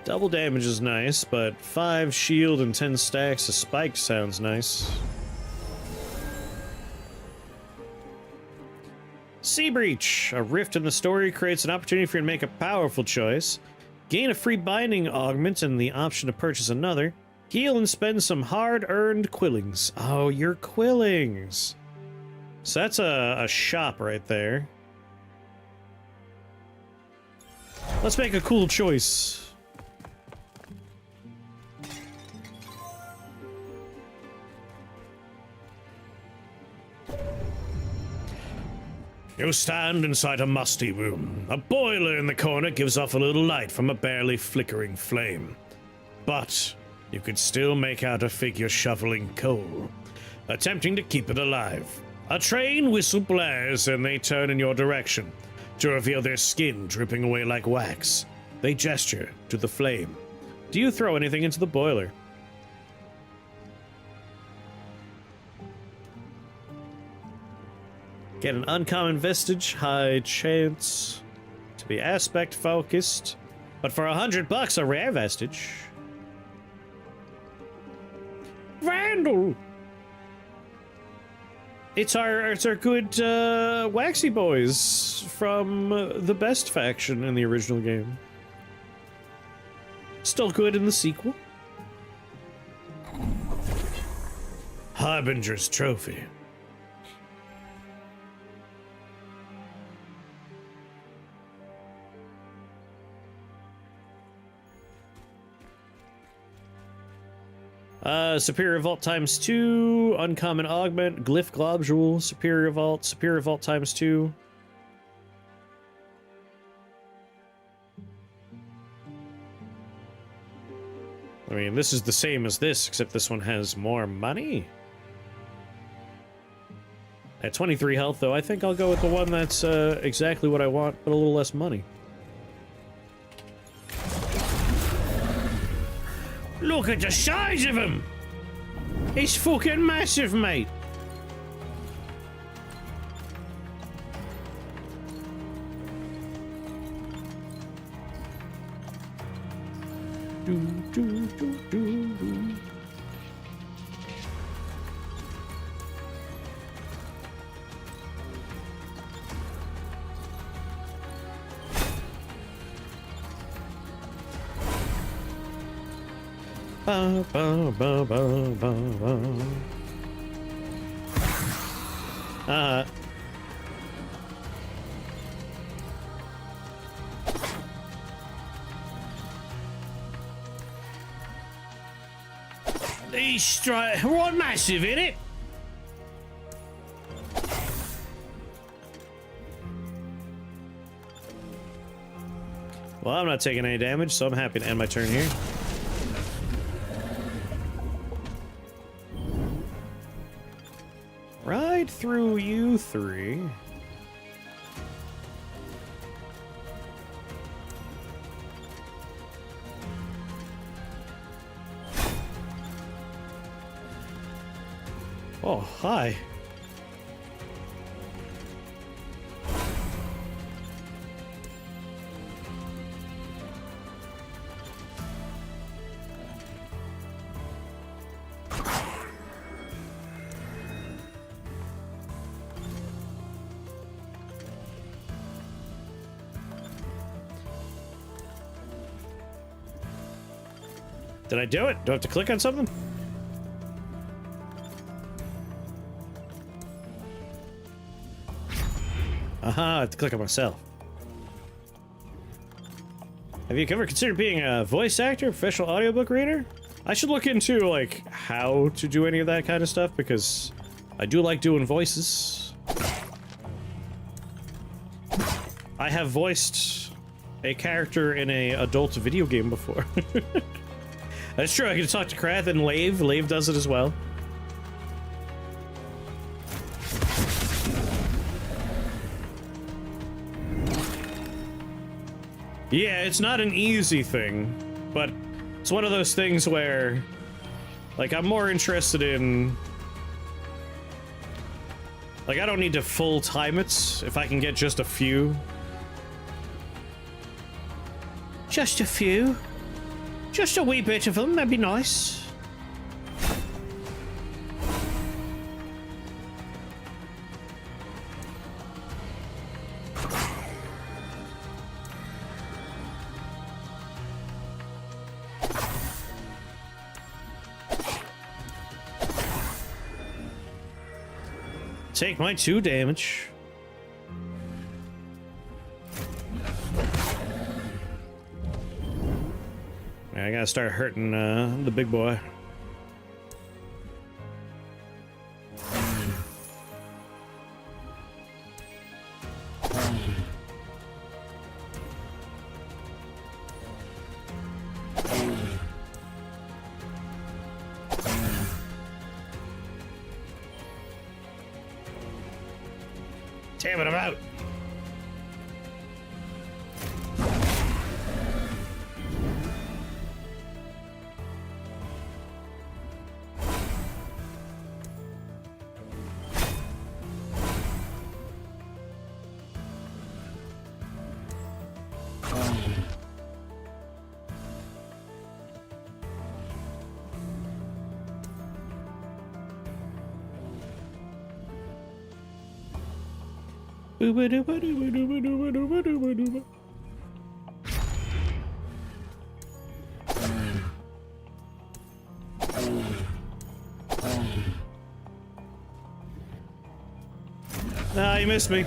Double damage is nice, but 5 shield and 10 stacks of spike sounds nice. Sea Breach. A rift in the story creates an opportunity for you to make a powerful choice. Gain a free binding augment and the option to purchase another. Heal and spend some hard-earned quillings. Oh, your quillings. So that's a shop right there. Let's make a cool choice. You stand inside a musty room. A boiler in the corner gives off a little light from a barely flickering flame. But you could still make out a figure shoveling coal, attempting to keep it alive. A train whistle blares and they turn in your direction to reveal their skin dripping away like wax. They gesture to the flame. Do you throw anything into the boiler? Get an uncommon vestige, high chance to be aspect focused, but for $100 a rare vestige. Vandal! It's our good waxy boys from the best faction in the original game. Still good in the sequel. Harbinger's Trophy. Superior Vault ×2, Uncommon Augment, Glyph Globule, Superior Vault ×2. I mean, this is the same as this, except this one has more money. At 23 health, though, I think I'll go with the one that's exactly what I want, but a little less money. Look at the size of him! He's fucking massive, mate! Ba, ba, ba, ba, ba, ba. He's straight. What massive, innit? Well, I'm not taking any damage, so I'm happy to end my turn here. Right through you three. Oh, hi. Did I do it? Do I have to click on something? Aha, I have to click on myself. Have you ever considered being a voice actor, professional audiobook reader? I should look into, like, how to do any of that kind of stuff, because I do like doing voices. I have voiced a character in a adult video game before. That's true, I can talk to Krath and Lave. Lave does it as well. Yeah, it's not an easy thing, but it's one of those things where, like, I'm more interested in... Like, I don't need to full time it if I can get just a few. Just a few? Just a wee bit of them, that'd be nice. Take my 2 damage. I gotta start hurting the big boy. Damn it, I'm out. Ah, you missed me.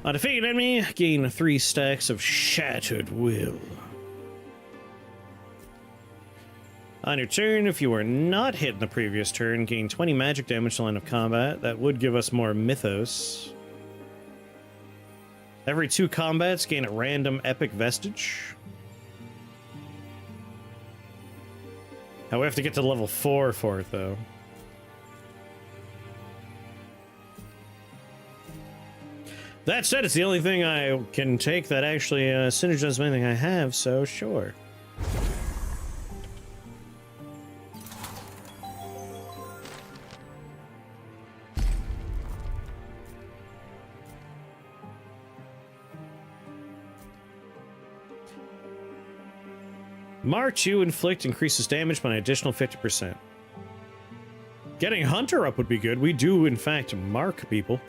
On defeat an enemy, gain 3 stacks of Shattered Will. On your turn, if you were not hit in the previous turn, gain 20 magic damage to line of combat. That would give us more Mythos. Every 2 combats, gain a random epic vestige. Now we have to get to level 4 for it, though. That said, it's the only thing I can take that actually synergizes with anything I have, so sure. Mark 2 inflict increases damage by an additional 50%. Getting Hunter up would be good. We do, in fact, mark people.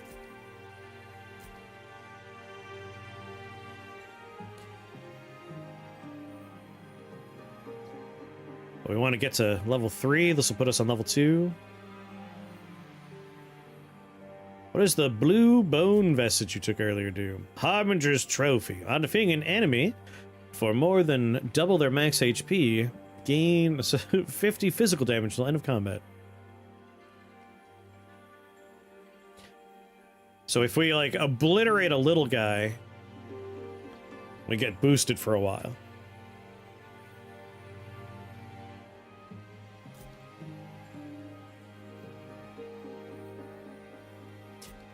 We want to get to level 3. This will put us on level 2. What does the blue bone vest that you took earlier do? Harbinger's Trophy. On defeating an enemy for more than double their max HP, gain 50 physical damage till end of combat. So if we, like, obliterate a little guy, we get boosted for a while.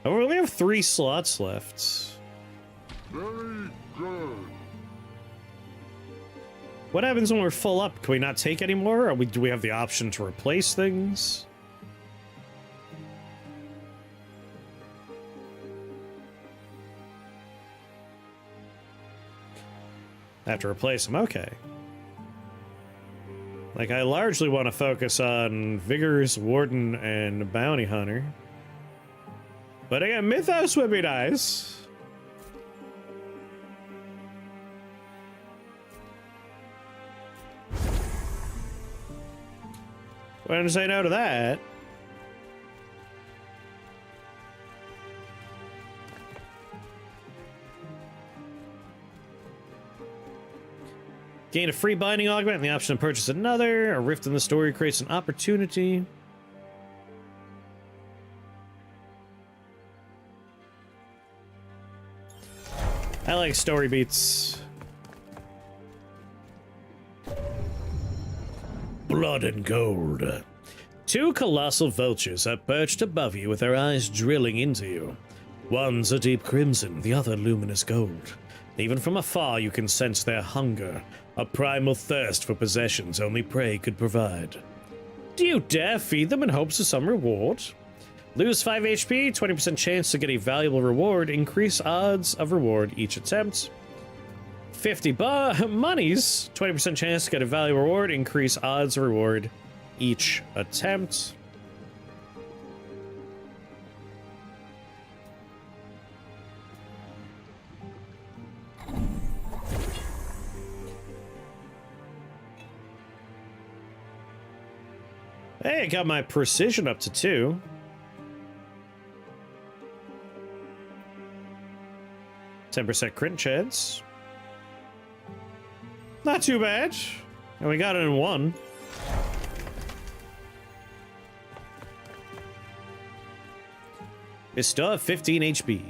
Oh, we only have 3 slots left. Very good. What happens when we're full up? Can we not take any more? Or do we have the option to replace things? I have to replace them. Okay. Like, I largely want to focus on Vigorous Warden and Bounty Hunter. But again, Mythos would be nice. Wouldn't say no to that. Gain a free binding augment and the option to purchase another. A rift in the story creates an opportunity. I like story beats. Blood and gold. 2 colossal vultures are perched above you with their eyes drilling into you. One's a deep crimson, the other luminous gold. Even from afar you can sense their hunger, a primal thirst for possessions only prey could provide. Do you dare feed them in hopes of some reward? Lose 5 HP, 20% chance to get a valuable reward, increase odds of reward each attempt. 50 monies, 20% chance to get a valuable reward, increase odds of reward each attempt. Hey, I got my precision up to 2. %% crit chance. Not too bad. And we got it in 1. We still have 15 HP.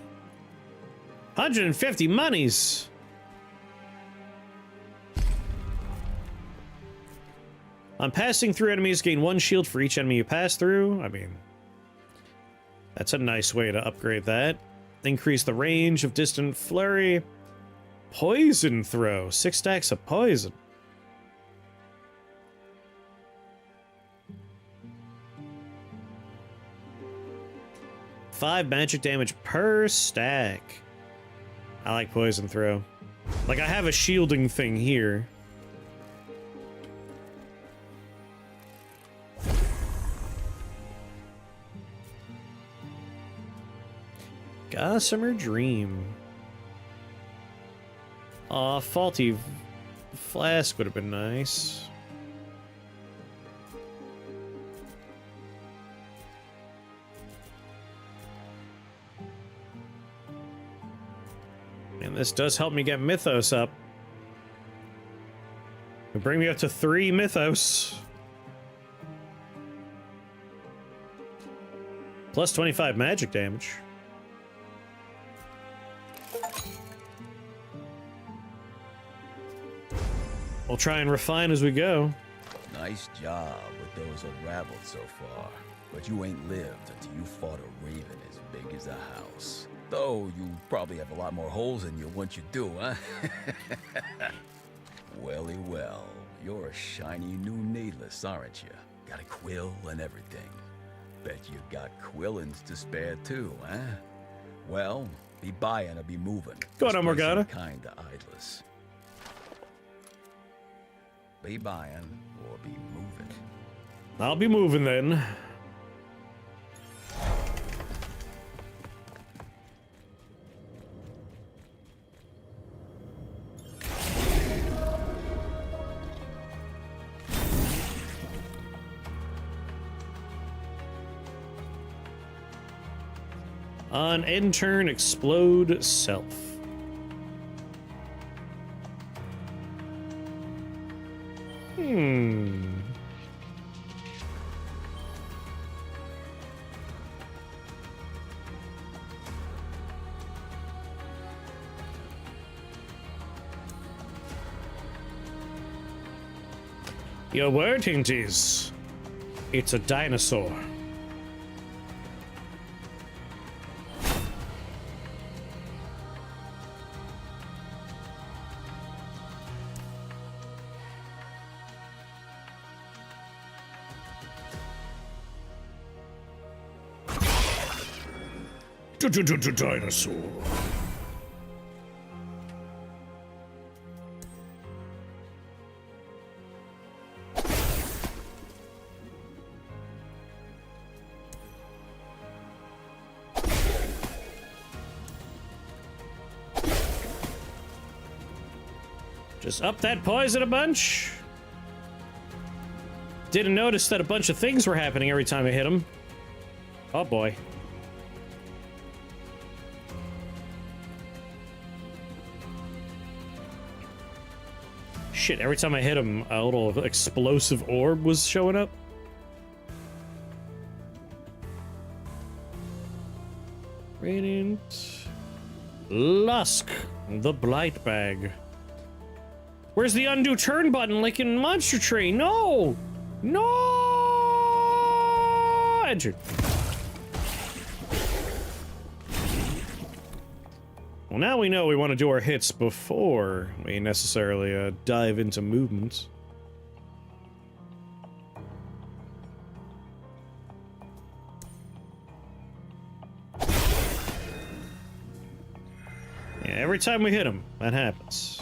150 monies. On passing through enemies, gain 1 shield for each enemy you pass through. I mean, that's a nice way to upgrade that. Increase the range of distant flurry. Poison throw. 6 stacks of poison. Five magic damage per stack. I like poison throw. Like, I have a shielding thing here. Gossamer Dream. Aw, Faulty Flask would have been nice. And this does help me get Mythos up. It'll bring me up to 3 Mythos. Plus 25 magic damage. We'll try and refine as we go. Nice job with those unraveled so far. But you ain't lived until you fought a raven as big as a house. Though you probably have a lot more holes in you once you do, huh? Welly well, you're a shiny new needless, aren't you? Got a quill and everything. Bet you got quillins to spare too, huh? Well, be buying or be moving. Go on, Morgana. Kinda idless. Be buying or be moving. I'll be moving then. On end turn, explode self. Your wording is, it's a dinosaur. Dinosaur. Just up that poison a bunch. Didn't notice that a bunch of things were happening every time I hit him. Oh boy. Shit, every time I hit him, a little explosive orb was showing up. Radiant. Lusk, the Blight Bag. Where's the undo turn button like in Monster Tree? No! No! Enter. Well, now we know we want to do our hits before we necessarily dive into movements. Yeah, every time we hit him, that happens.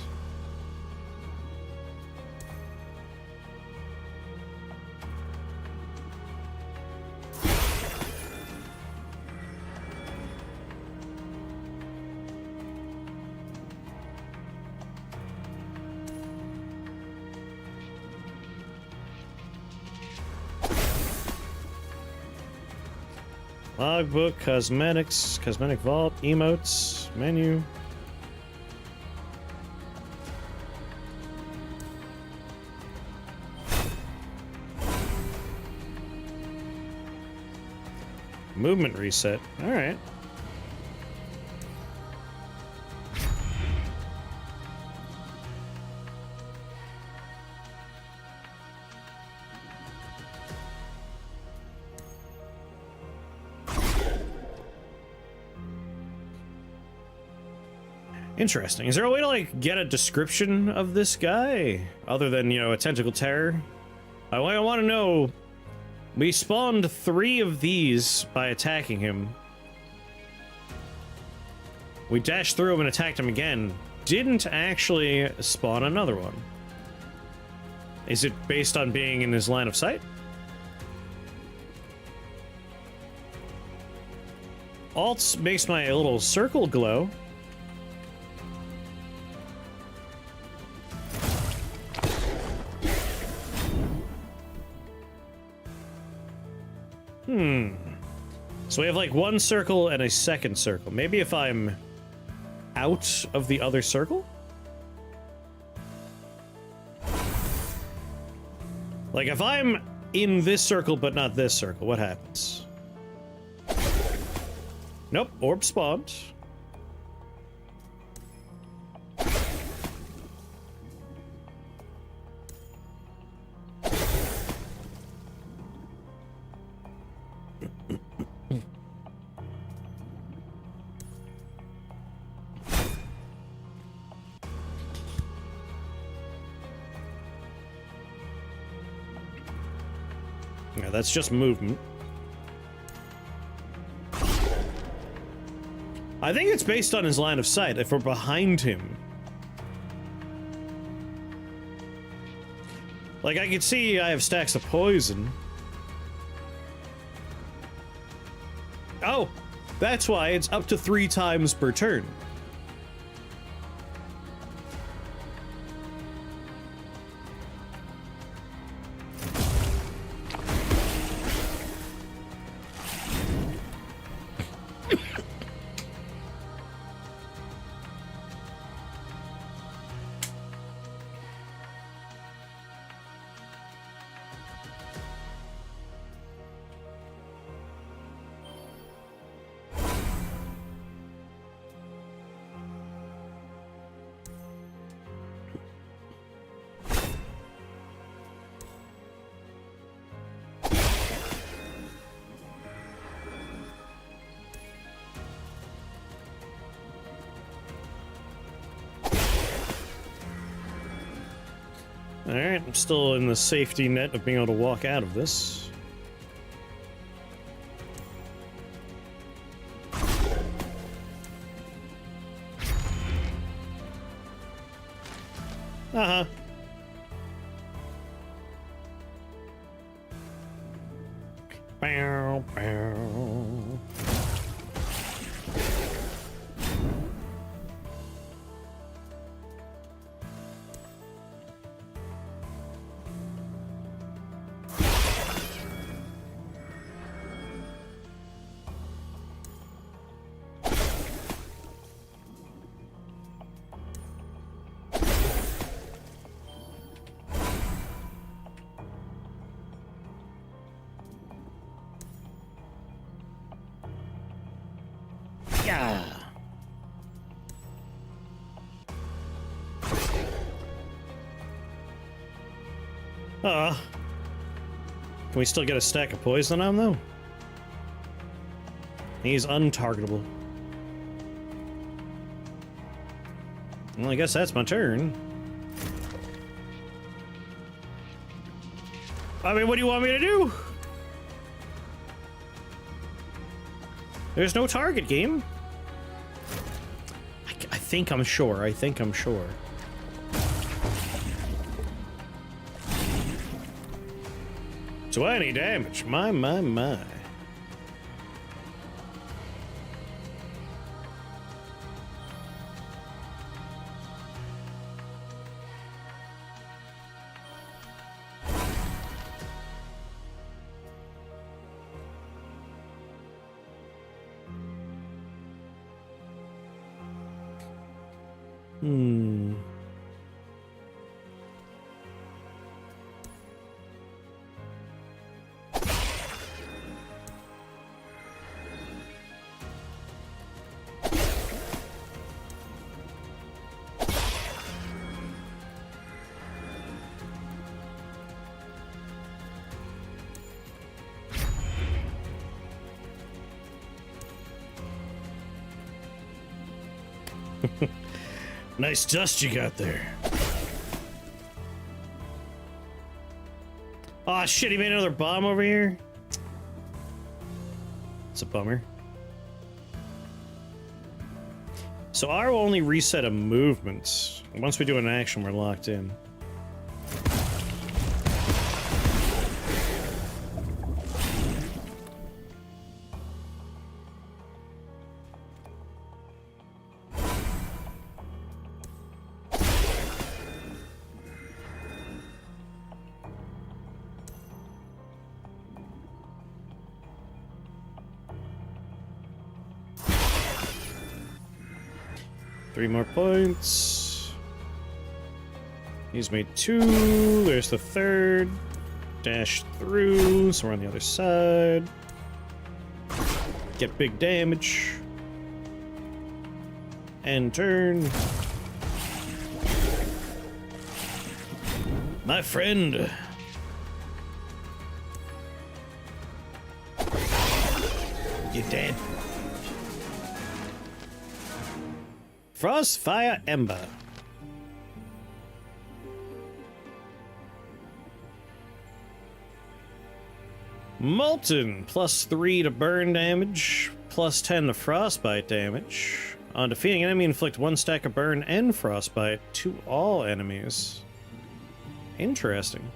Logbook, cosmetics, cosmetic vault, emotes, menu. Movement reset. All right. Interesting. Is there a way to, like, get a description of this guy? Other than, you know, a tentacle terror? I want to know... We spawned 3 of these by attacking him. We dashed through him and attacked him again. Didn't actually spawn another one. Is it based on being in his line of sight? Alt makes my little circle glow. So we have like one circle and a second circle. Maybe if I'm out of the other circle? Like if I'm in this circle but not this circle, what happens? Nope, orb spawned. Yeah, that's just movement. I think it's based on his line of sight, if we're behind him. Like, I can see I have stacks of poison. Oh! That's why it's up to 3 times per turn. Alright, I'm still in the safety net of being able to walk out of this. Uh-huh. Bow, bow. Yeah. Can we still get a stack of poison on him, though? He's untargetable. Well, I guess that's my turn. I mean, what do you want me to do? There's no target, game. I think I'm sure. I think I'm sure. 20 damage. My. Nice dust you got there. Aw, shit, he made another bomb over here? It's a bummer. So R will only reset a movement. Once we do an action, we're locked in. Three more points. He's made two. There's the third. Dash through, so we're on the other side. Get big damage. End turn. My friend. You're dead. Frost, Fire, Ember. Molten, +3 to burn damage, +10 to frostbite damage. On defeating enemy, inflict 1 stack of burn and frostbite to all enemies. Interesting.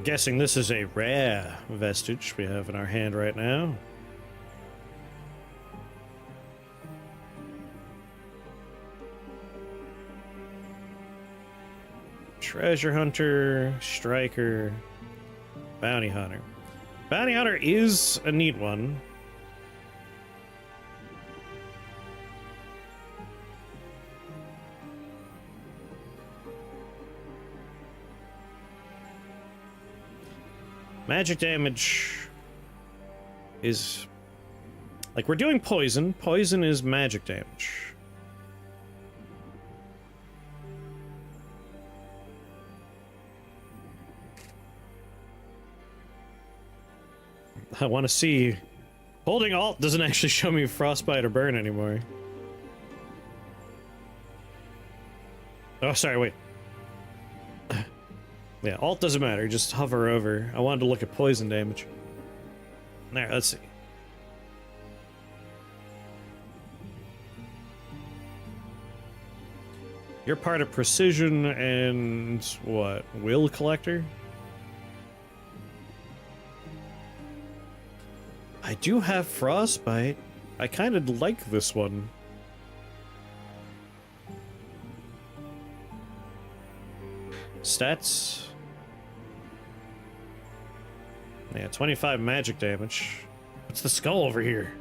Guessing this is a rare vestige we have in our hand right now. Treasure Hunter, Striker, Bounty Hunter. Bounty Hunter is a neat one. Magic damage is... like, we're doing poison. Poison is magic damage. I want to see. Holding Alt doesn't actually show me frostbite or burn anymore. Oh, sorry, wait. Yeah, Alt doesn't matter, just hover over. I wanted to look at poison damage. There, let's see. You're part of Precision and what? Will Collector? I do have Frostbite. I kind of like this one. Stats. Yeah, 25 magic damage. What's the skull over here?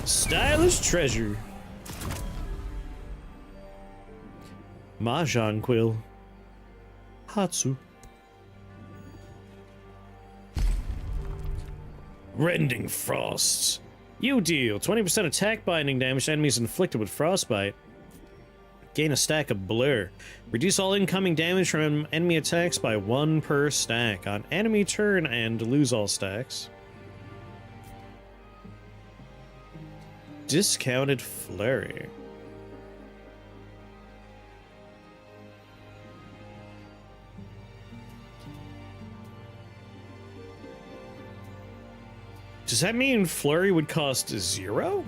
Stylish treasure. Mahjong quill. Hatsu. Rending frosts. You deal 20% attack binding damage to enemies inflicted with frostbite. Gain a stack of blur. Reduce all incoming damage from enemy attacks by 1 per stack on enemy turn and lose all stacks. Discounted flurry. Does that mean flurry would cost 0?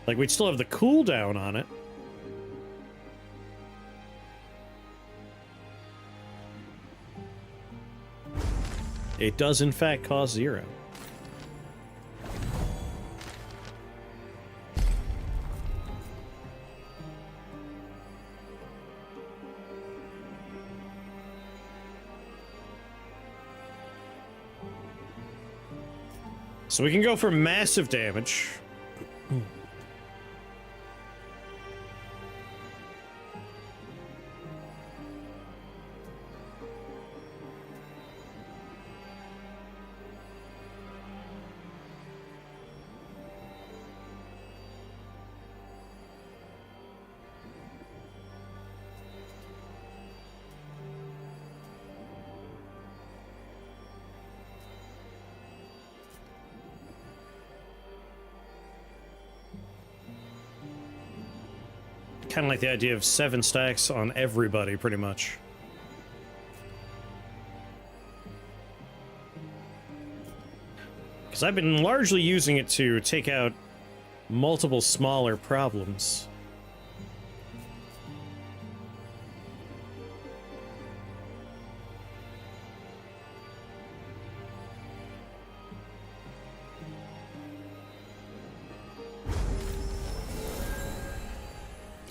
Like, we'd still have the cooldown on it. It does, in fact, cost 0. So we can go for massive damage. Kind of like the idea of 7 stacks on everybody, pretty much. Because I've been largely using it to take out multiple smaller problems.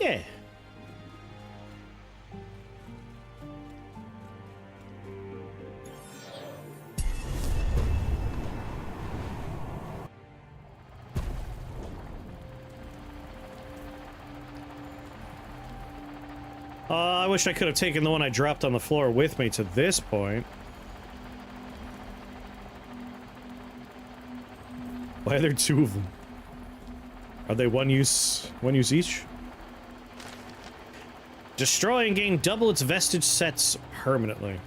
Yeah. I wish I could have taken the one I dropped on the floor with me to this point. Why are there 2 of them? Are they one use each? Destroy and gain double its vestige sets permanently.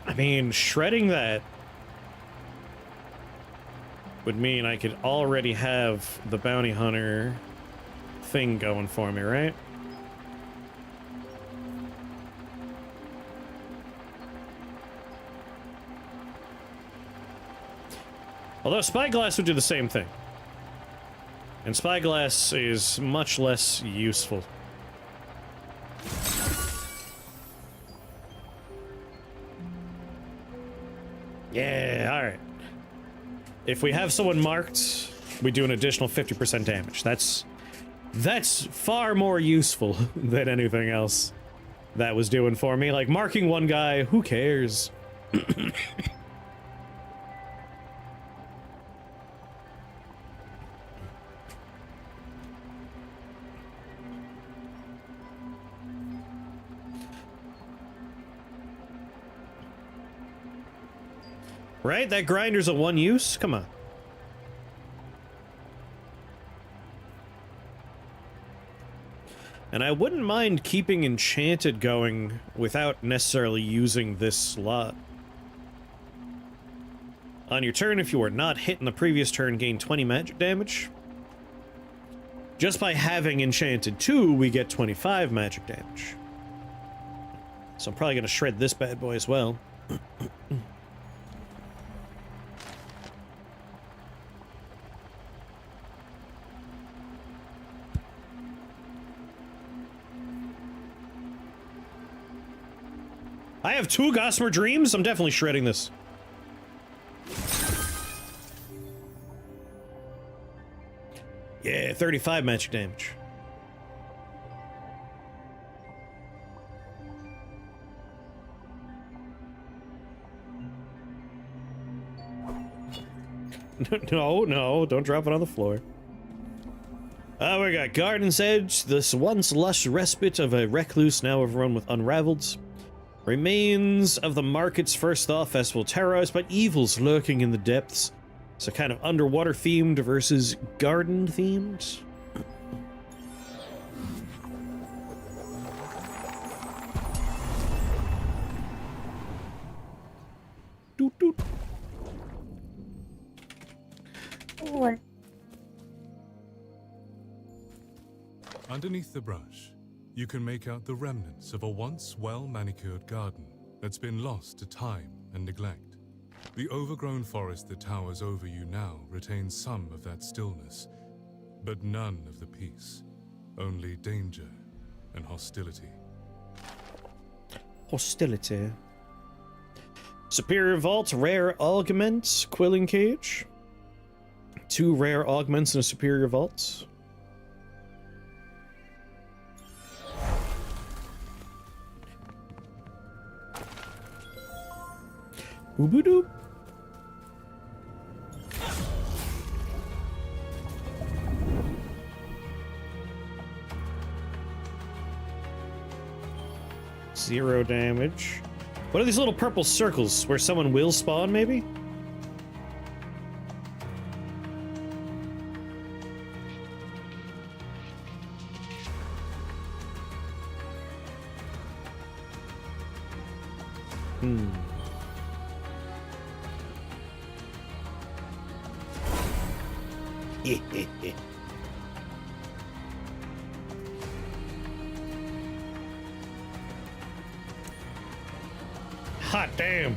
I mean, shredding that would mean I could already have the bounty hunter thing going for me, right? Although Spyglass would do the same thing. And Spyglass is much less useful. Yeah, alright. If we have someone marked, we do an additional 50% damage. That's far more useful than anything else that was doing for me. Like, marking one guy, who cares? Right? That grinder's a one use? Come on. And I wouldn't mind keeping Enchanted going without necessarily using this slot. On your turn, if you are not hit in the previous turn, gain 20 magic damage. Just by having Enchanted 2, we get 25 magic damage. So I'm probably going to shred this bad boy as well. I have 2 Gossamer Dreams? I'm definitely shredding this. Yeah, 35 magic damage. No, don't drop it on the floor. We got Garden's Edge, this once lush respite of a recluse now overrun with unraveled. Remains of the market's first thaw festival, terrorized by evils lurking in the depths. So kind of underwater themed versus garden themed. Doot doot. Underneath the brush, you can make out the remnants of a once well-manicured garden that's been lost to time and neglect. The overgrown forest that towers over you now retains some of that stillness, but none of the peace. Only danger and hostility. Hostility. Superior Vault, rare augment, Quilling Cage. 2 rare augments in a Superior Vault. Ooboodoo. Zero damage. What are these little purple circles where someone will spawn, maybe? Hot damn.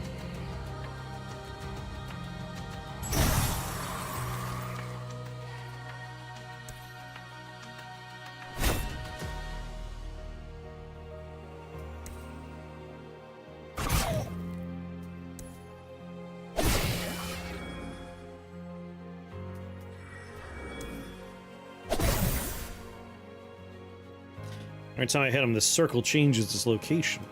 Every time I hit him, the circle changes its location.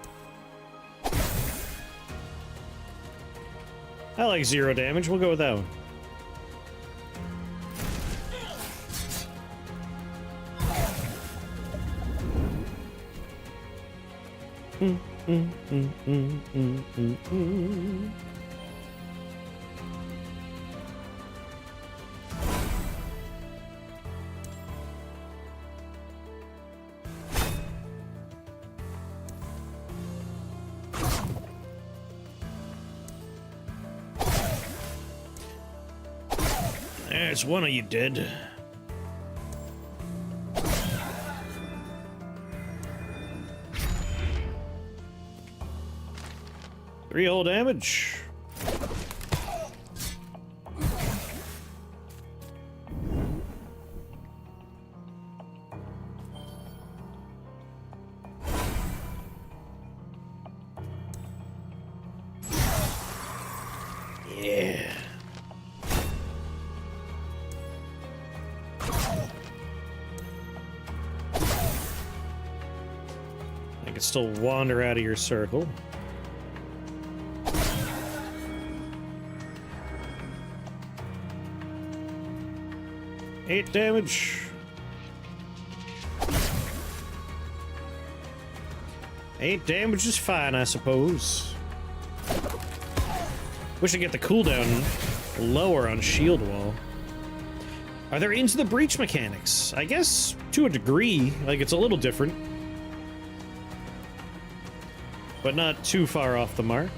I like 0 damage. We'll go with that one. There's one of you dead. Three whole damage. Yeah. I can still wander out of your circle. Eight damage. Eight damage is fine, I suppose. Wish I get the cooldown lower on Shield Wall. Are there Into the Breach mechanics? I guess to a degree, like it's a little different. But not too far off the mark.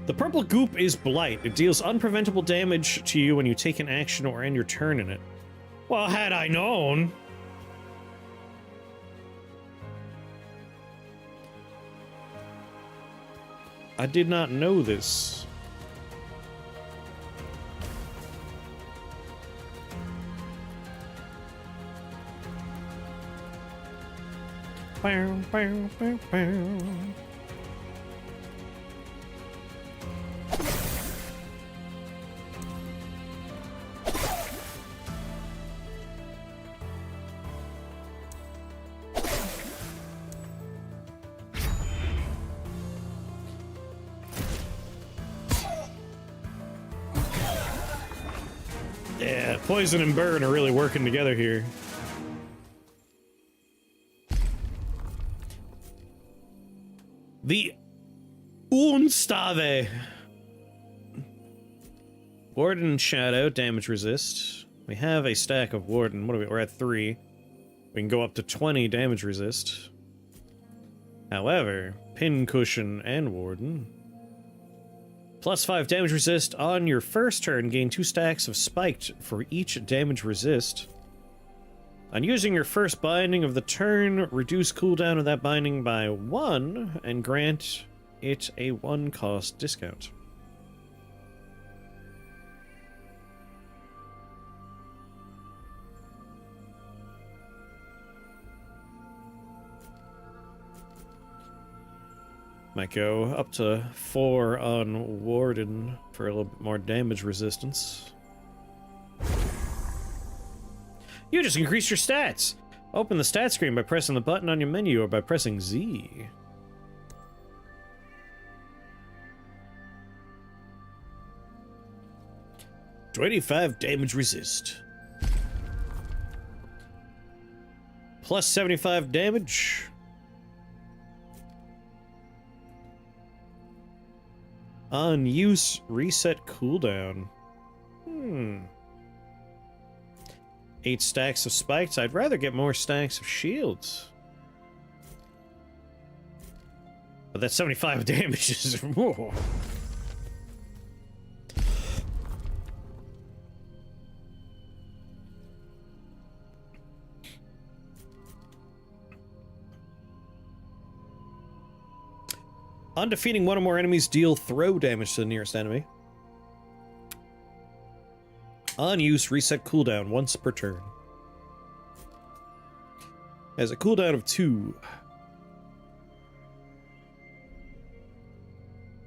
The purple goop is Blight. It deals unpreventable damage to you when you take an action or end your turn in it. Well, had I known. I did not know this. Bow, bow, bow, bow. Yeah, poison and burn are really working together here. The Unstave. Warden Shadow, damage resist. We have a stack of Warden. What are we? We're at 3. We can go up to 20 damage resist. However, Pincushion and Warden. Plus 5 damage resist on your first turn. Gain 2 stacks of Spiked for each damage resist. On using your first binding of the turn, reduce cooldown of that binding by 1 and grant it a 1-cost discount. Might go up to 4 on Warden for a little bit more damage resistance. You just increased your stats! Open the stat screen by pressing the button on your menu or by pressing Z. "25 damage resist. Plus 75 damage. On use, reset cooldown. 8 stacks of spikes. I'd rather get more stacks of shields. But that 75 damage is... Whoa. On defeating one or more enemies, deal throw damage to the nearest enemy. On use, reset cooldown once per turn. Has a cooldown of 2.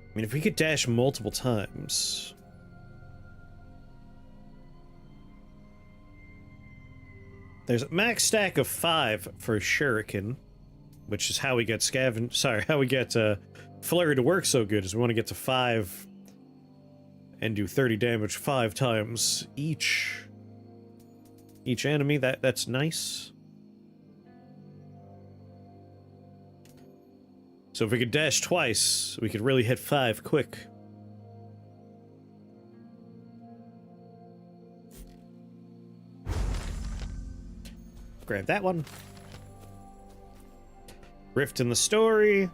I mean, if we could dash multiple times... There's a max stack of 5 for Shuriken, which is how we get how we get Flurry to work so good, is we want to get to 5 and do 30 damage 5 times each enemy. That's nice. So if we could dash twice, we could really hit 5 quick. Grab that one. Rift in the Story.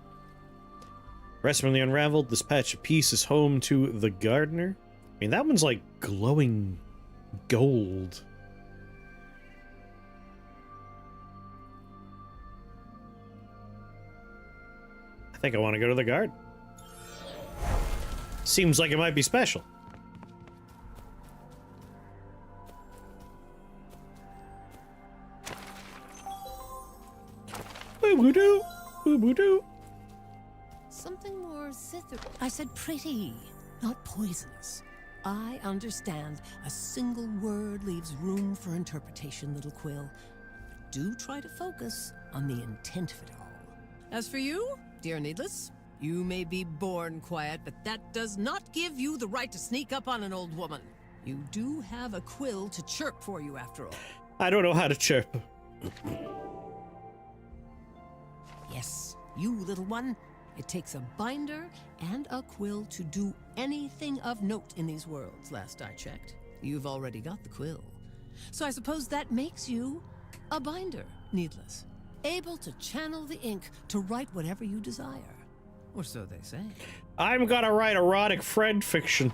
Rest from the Unraveled. This patch of peace is home to the Gardener. I mean, that one's like glowing gold. I think I want to go to the Guard. Seems like it might be special. Boo-boo-doo. Boo-boo-doo. Something more zither. I said pretty, not poisonous. I understand a single word leaves room for interpretation, little Quill. But do try to focus on the intent of it all. As for you, dear Needless, you may be born quiet, but that does not give you the right to sneak up on an old woman. You do have a quill to chirp for you, after all. I don't know how to chirp. Yes, you little one. It takes a binder and a quill to do anything of note in these worlds, last I checked. You've already got the quill. So I suppose that makes you a binder, Needless. Able to channel the ink to write whatever you desire. Or so they say. I'm gonna write erotic friend fiction.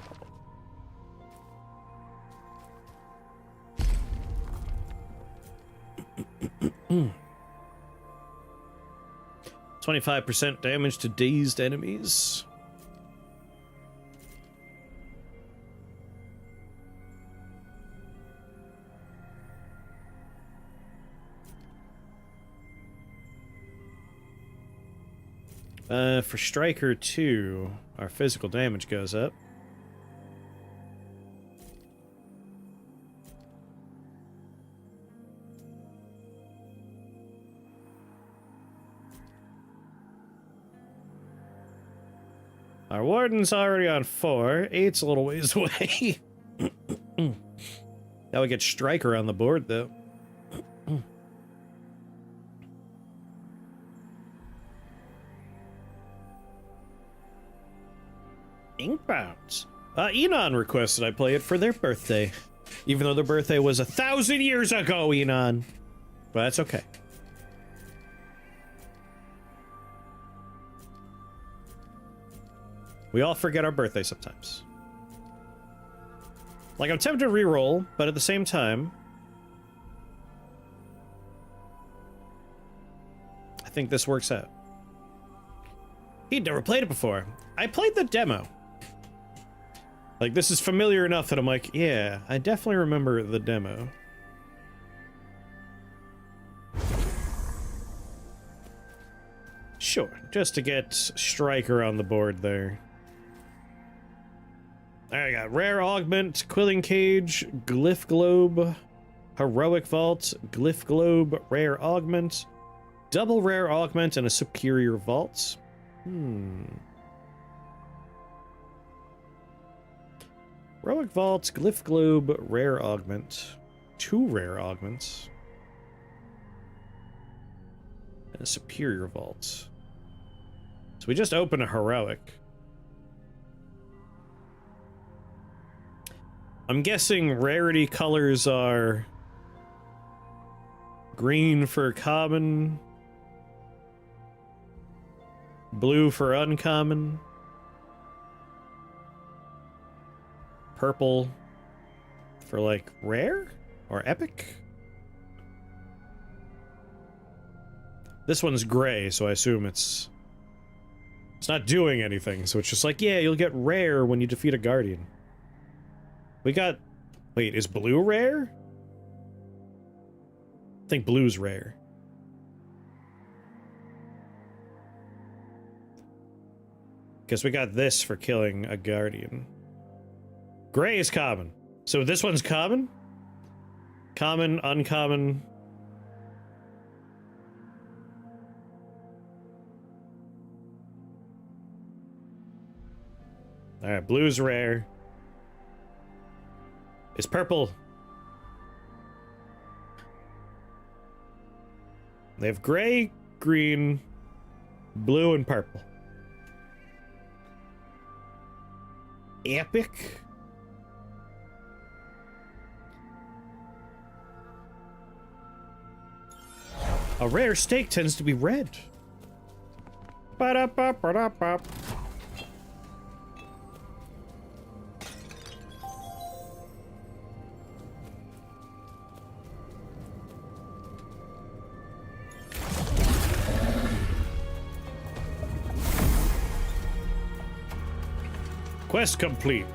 25% damage to dazed enemies. For Striker 2, our physical damage goes up. Our Warden's already on 4. 8's a little ways away. Now we get Striker on the board, though. Inkbound. Enon requested I play it for their birthday. Even though their birthday was 1,000 years ago, Enon. But that's okay. We all forget our birthday sometimes. Like, I'm tempted to reroll, but at the same time, I think this works out. He'd never played it before. I played the demo. Like, this is familiar enough that I'm like, yeah, I definitely remember the demo. Sure, just to get Striker on the board there. I got Rare Augment, Quilling Cage, Glyph Globe, Heroic Vault, Glyph Globe, Rare Augment, Double Rare Augment, and a Superior Vault. Heroic Vault, Glyph Globe, Rare Augment, 2 Rare Augments, and a Superior Vault. So we just opened a Heroic. I'm guessing rarity colors are green for common, blue for uncommon, purple for like rare or epic. This one's gray, so I assume it's not doing anything, so it's just like, yeah, you'll get rare when you defeat a guardian. We got... Wait, is blue rare? I think blue's rare. Because we got this for killing a guardian. Gray is common. So this one's common? Common, uncommon... Alright, blue's rare. Is purple. They have gray, green, blue, and purple. Epic. A rare steak tends to be red. Ba-da-ba-ba-da-ba. Quest complete.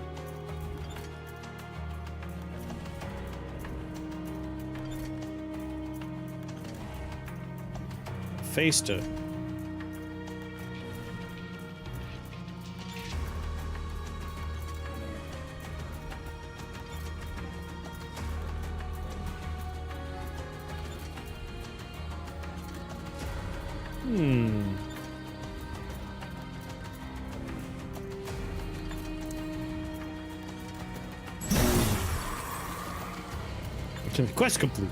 Faced it. Quest complete.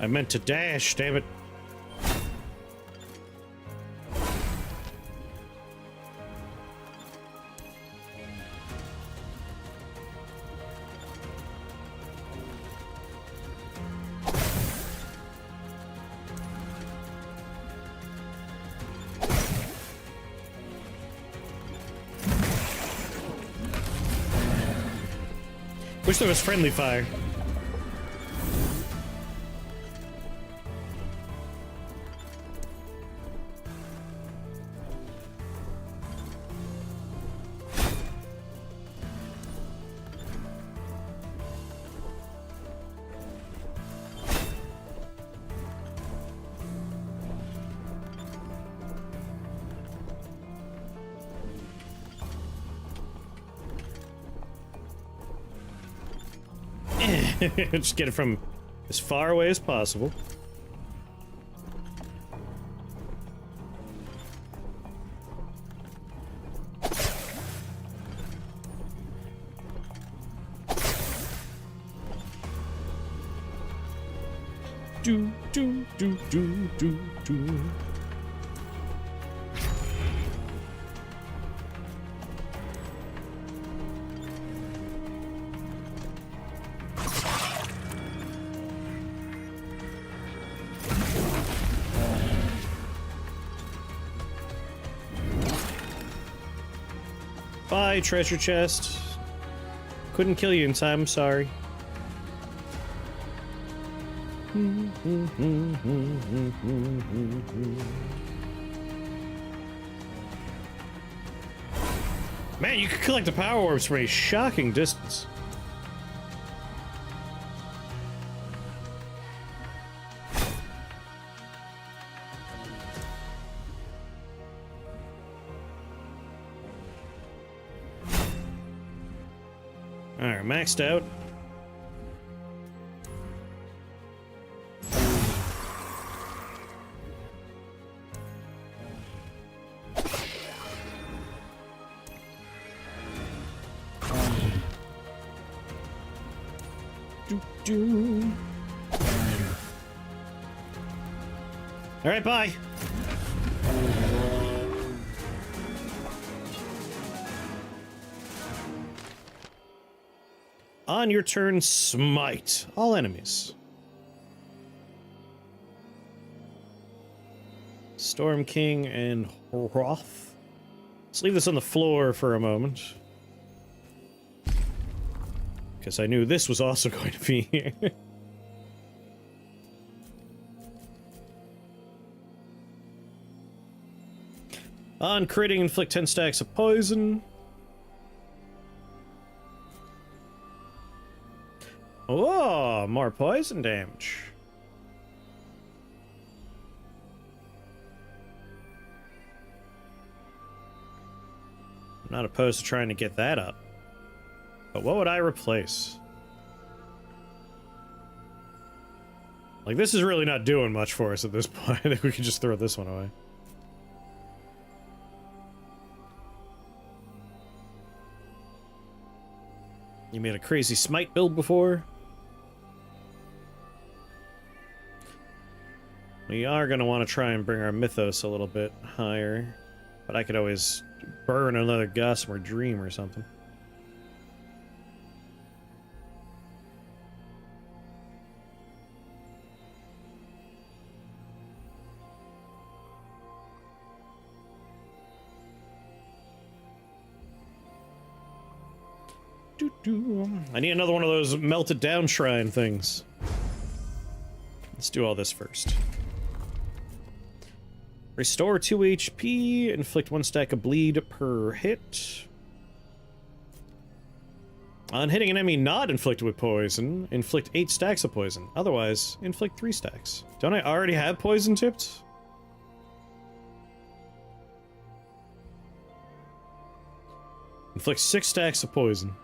I meant to dash, damn it. Wish there was friendly fire. Just get it from as far away as possible. Do do do do do do. Bye, treasure chest. Couldn't kill you in time, I'm sorry. Man, you can collect the power orbs from a shocking distance. Alright, maxed out. Alright, bye. On your turn, smite all enemies. Storm King and Hroth. Let's leave this on the floor for a moment. Because I knew this was also going to be here. On critting, inflict 10 stacks of poison. Oh, more poison damage. I'm not opposed to trying to get that up. But what would I replace? Like, this is really not doing much for us at this point. I think we could just throw this one away. You made a crazy smite build before? We are going to want to try and bring our mythos a little bit higher. But I could always burn another Gossamer Dream or something. I need another one of those melted down shrine things. Let's do all this first. Restore 2 HP, inflict 1 stack of bleed per hit. On hitting an enemy not inflicted with poison, inflict 8 stacks of poison. Otherwise, inflict 3 stacks. Don't I already have poison tipped? Inflict 6 stacks of poison.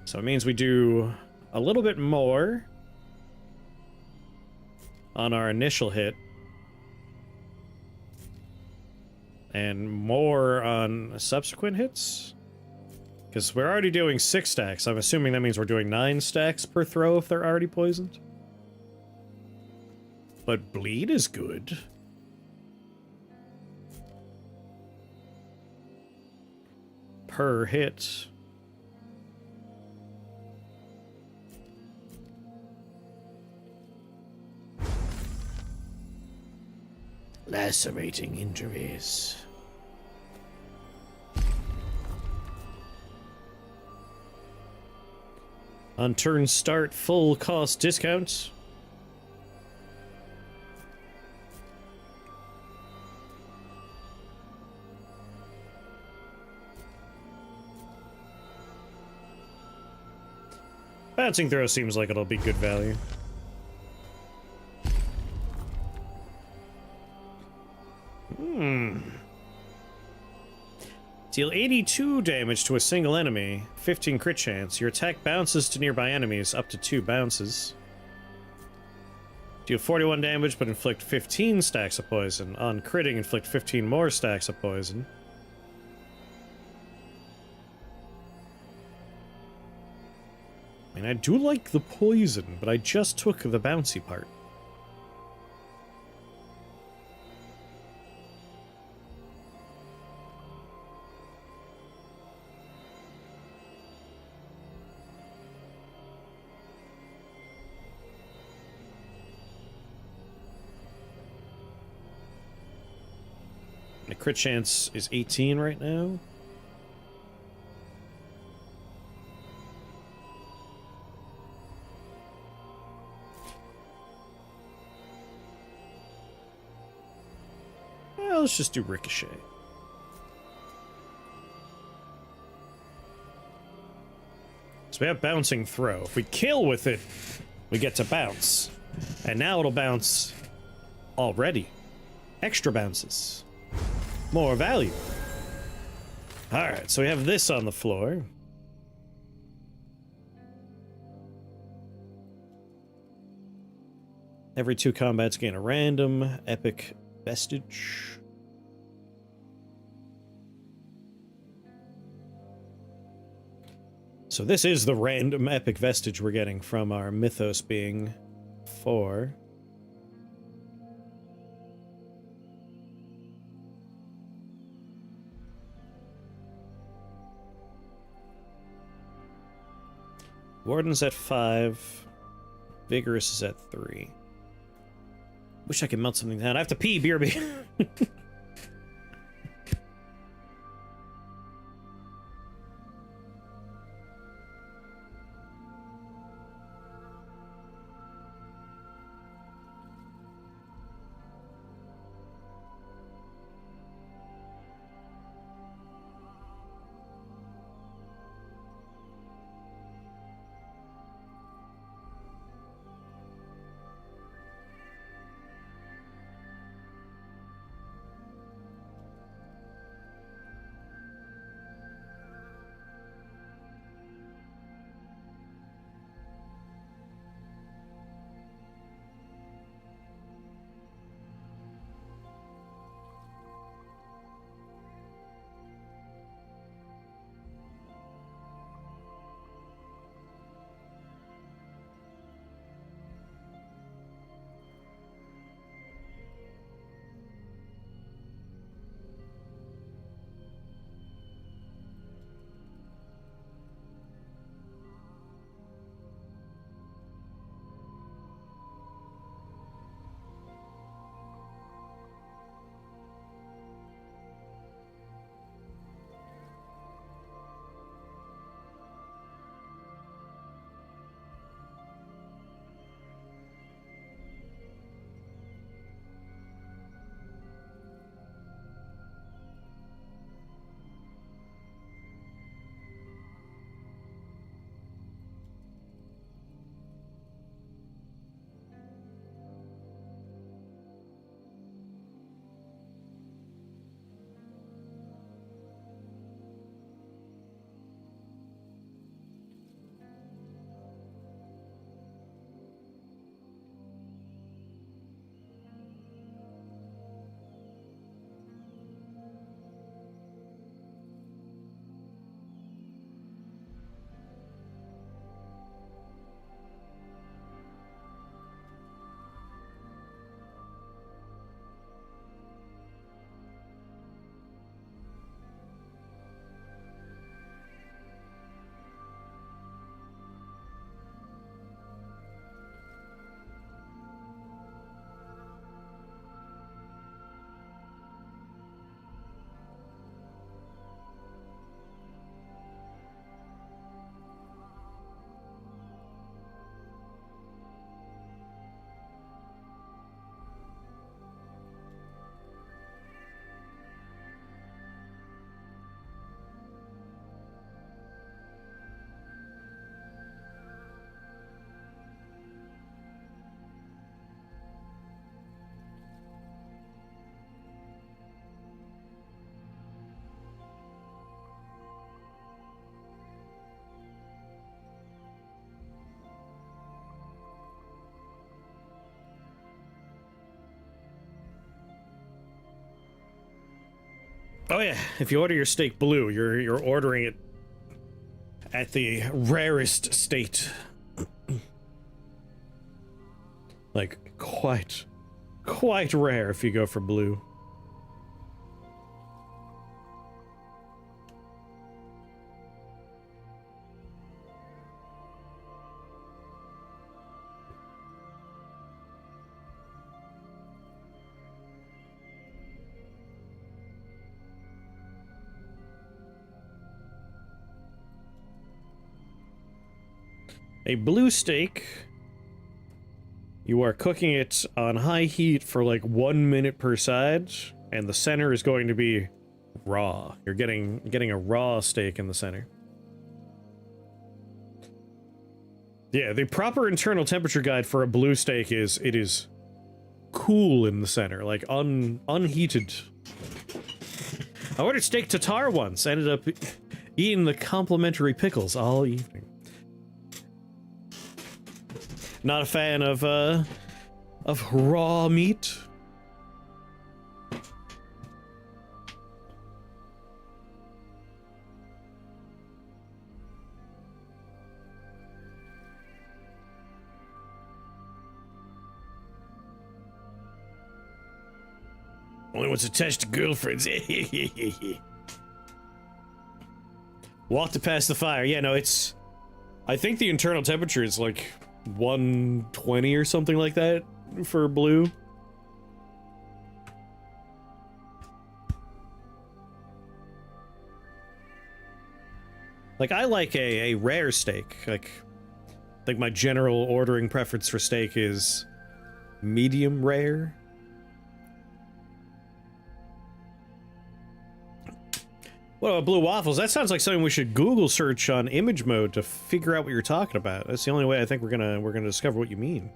So it means we do a little bit more on our initial hit. And more on subsequent hits? Because we're already doing 6 stacks. I'm assuming that means we're doing 9 stacks per throw if they're already poisoned. But bleed is good. Per hit. Lacerating injuries. On turn start, full cost discount. Bouncing throw seems like it'll be good value. Deal 82 damage to a single enemy, 15 crit chance. Your attack bounces to nearby enemies, up to 2 bounces. Deal 41 damage, but inflict 15 stacks of poison. On critting, inflict 15 more stacks of poison. I mean, I do like the poison, but I just took the bouncy part. My crit chance is 18 right now. Well, let's just do ricochet. So we have bouncing throw. If we kill with it, we get to bounce. And now it'll bounce already. Extra bounces. More value. Alright, so we have this on the floor. Every 2 combats gain a random epic vestige. So this is the random epic vestige we're getting from our mythos being 4. Warden's at 5. Vigorous is at 3. Wish I could melt something down. I have to pee, BRB. Oh yeah, if you order your steak blue, you're ordering it at the rarest state. Like quite rare if you go for blue. A blue steak, you are cooking it on high heat for like 1 minute per side, and the center is going to be raw. You're getting a raw steak in the center. Yeah, the proper internal temperature guide for a blue steak is it is cool in the center, like unheated. I ordered steak tartare once, ended up eating the complimentary pickles all evening. Not a fan of raw meat. Only wants to touch the girlfriends. Walk to pass the fire. Yeah, no, it's... I think the internal temperature is like 120 or something like that for blue. Like, I like a rare steak. Like, I think my general ordering preference for steak is medium rare. What about blue waffles? That sounds like something we should Google search on image mode to figure out what you're talking about. That's the only way I think we're gonna discover what you mean.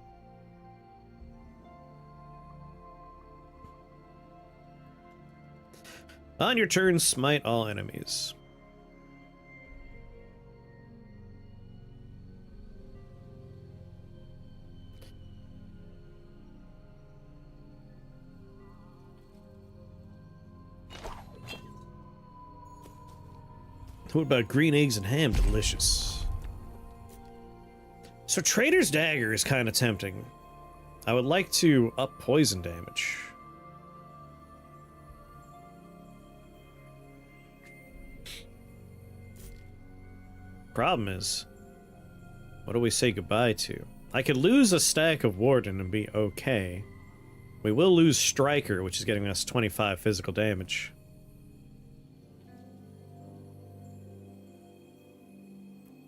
On your turn, smite all enemies. What about green eggs and ham? Delicious. So Trader's Dagger is kind of tempting. I would like to up poison damage. Problem is, what do we say goodbye to? I could lose a stack of Warden and be okay. We will lose Striker, which is getting us 25 physical damage.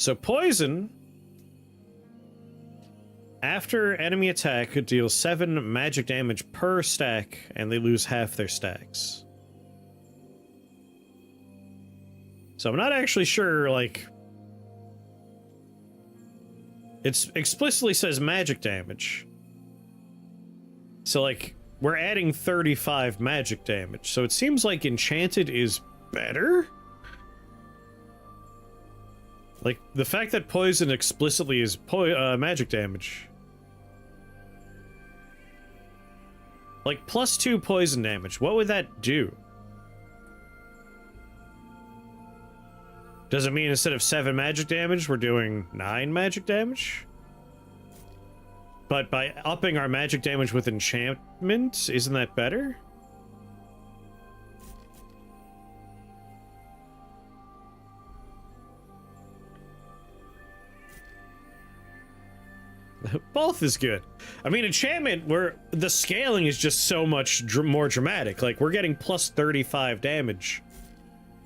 So poison, after enemy attack, could deal 7 magic damage per stack, and they lose half their stacks. So I'm not actually sure, like... It explicitly says magic damage. So, like, we're adding 35 magic damage. So it seems like Enchanted is better? Like, the fact that poison explicitly is magic damage. Like, +2 poison damage. What would that do? Does it mean instead of 7 magic damage, we're doing 9 magic damage? But by upping our magic damage with enchantment, isn't that better? Both is good. I mean, enchantment, the scaling is just so much more dramatic. Like, we're getting plus 35 damage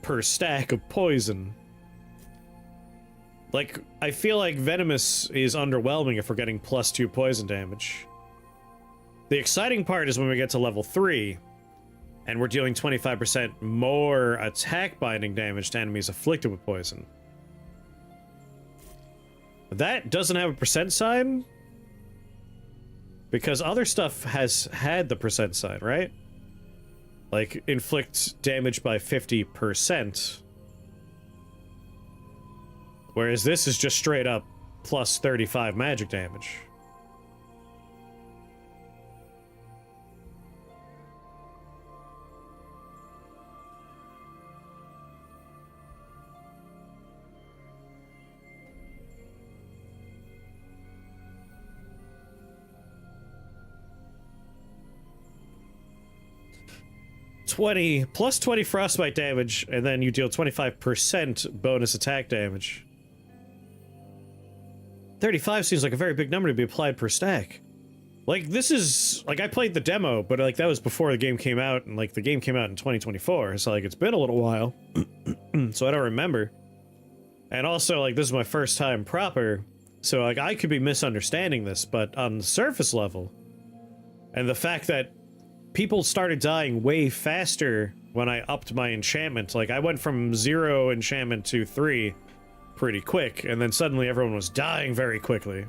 per stack of poison. Like, I feel like Venomous is underwhelming if we're getting +2 poison damage. The exciting part is when we get to level 3, and we're dealing 25% more attack binding damage to enemies afflicted with poison. That doesn't have a percent sign? Because other stuff has had the percent sign, right? Like, inflict damage by 50%. Whereas this is just straight up plus 35 magic damage. 20 plus 20 frostbite damage, and then you deal 25% bonus attack damage. 35 seems like a very big number to be applied per stack. Like, this is, like, I played the demo, but, like, that was before the game came out, and, like, the game came out in 2024, so, like, it's been a little while, so I don't remember. And also, like, this is my first time proper, so, like, I could be misunderstanding this, but on the surface level, and the fact that people started dying way faster when I upped my enchantment, like, I went from 0 enchantment to 3 pretty quick, and then suddenly everyone was dying very quickly.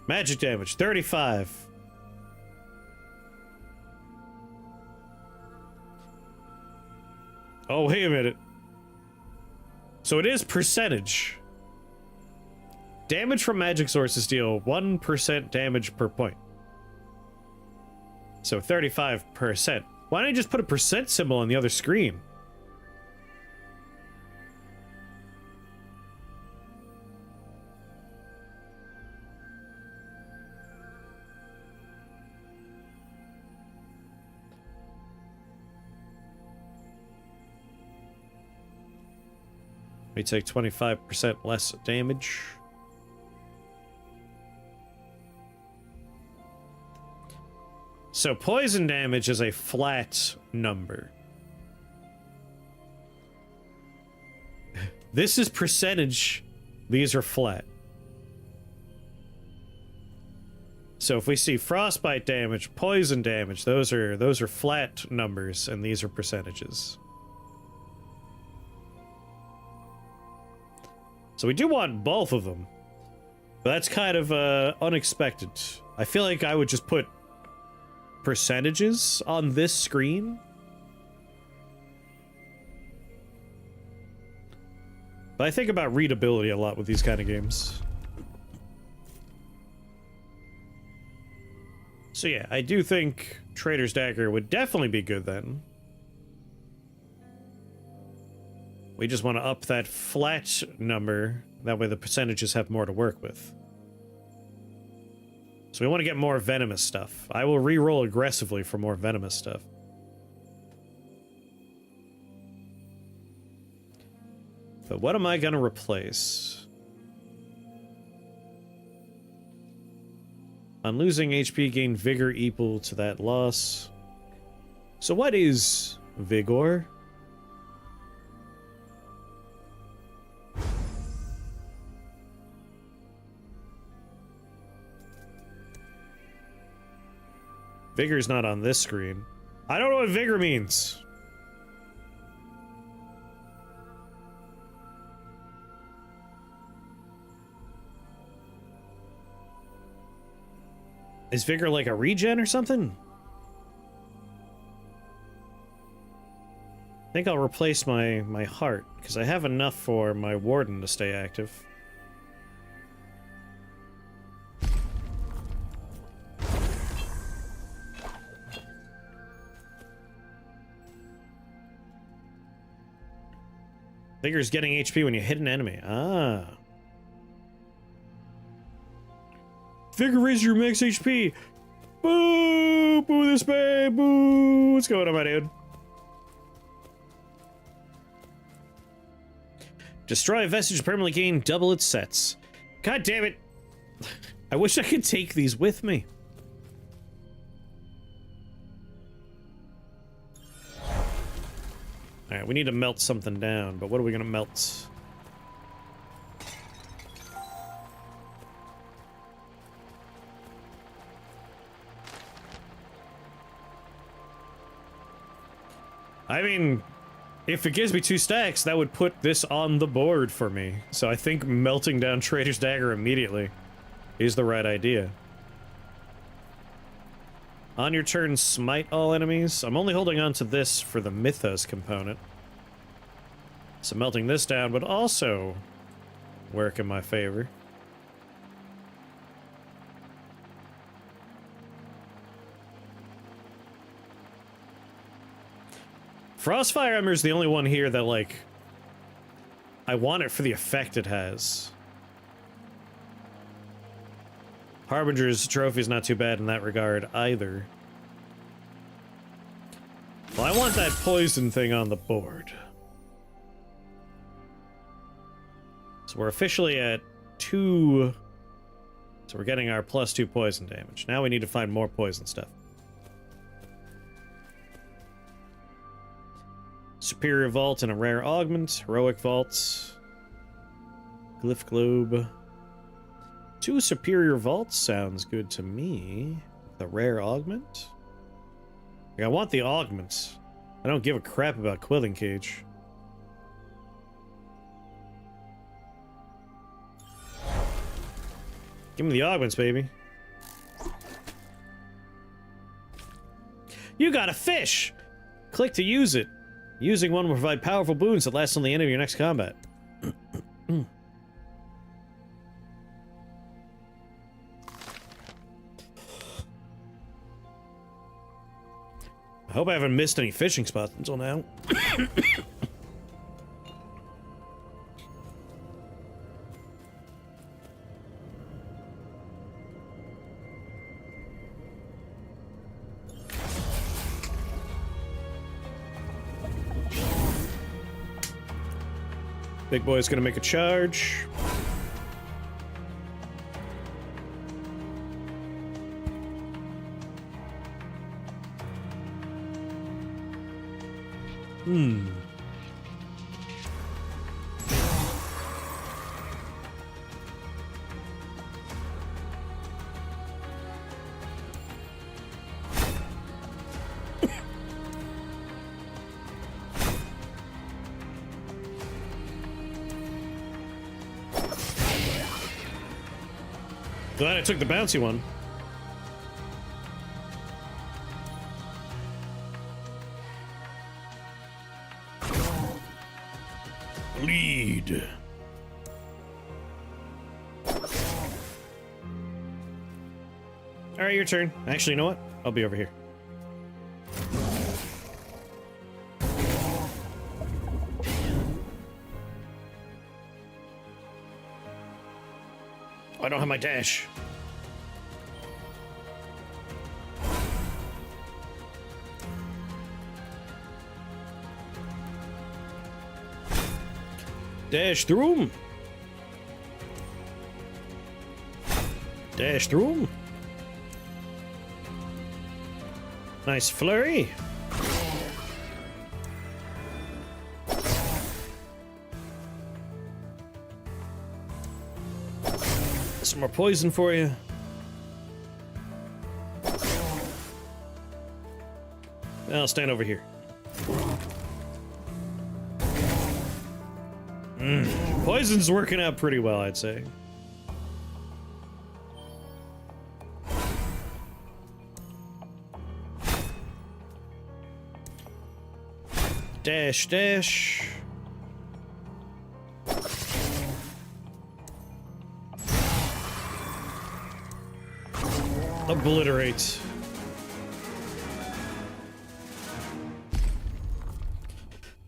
Magic damage, 35. Oh, wait a minute. So it is percentage. Damage from magic sources deal 1% damage per point. So 35%. Why don't you just put a percent symbol on the other screen? We take 25% less damage. So poison damage is a flat number. This is percentage. These are flat. So if we see frostbite damage, poison damage, those are flat numbers, and these are percentages. So we do want both of them. But that's kind of unexpected. I feel like I would just put percentages on this screen. But I think about readability a lot with these kind of games. So yeah, I do think Trader's Dagger would definitely be good then. We just want to up that flat number, that way the percentages have more to work with. So we want to get more venomous stuff. I will re-roll aggressively for more venomous stuff. But what am I going to replace? On losing HP, gain Vigor equal to that loss. So what is Vigor? Vigor's not on this screen. I don't know what Vigor means. Is Vigor like a regen or something? I think I'll replace my heart, because I have enough for my warden to stay active. Vigor's getting HP when you hit an enemy. Ah. Vigor raises your max HP. Boo! Boo this babe! Boo! What's going on, my dude? Destroy a vestige, permanently gain double its sets. God damn it! I wish I could take these with me. Alright, we need to melt something down, but what are we gonna melt? I mean, if it gives me 2 stacks, that would put this on the board for me. So I think melting down Trader's Dagger immediately is the right idea. On your turn, smite all enemies. I'm only holding on to this for the Mythos component. So melting this down would also work in my favor. Frostfire Ember is the only one here that, like, I want it for the effect it has. Harbinger's trophy is not too bad in that regard either. Well, I want that poison thing on the board. So we're officially at 2. So we're getting our +2 poison damage. Now we need to find more poison stuff. Superior Vault and a rare augment. Heroic Vaults. Glyph Globe. 2 Superior Vaults sounds good to me. The rare augment? Like, I want the augment. I don't give a crap about Quilling Cage. Give me the augments, baby. You got a fish! Click to use it. Using one will provide powerful boons that last on the end of your next combat. I hope I haven't missed any fishing spots until now. Big boy's gonna make a charge. Glad I took the bouncy one. Lead. All right, your turn. Actually, you know what? I'll be over here. Oh, I don't have my dash. Dash through him. Dash through him. Nice flurry. Some more poison for you. I'll stand over here. Poison's working out pretty well, I'd say. Dash, dash. Obliterate.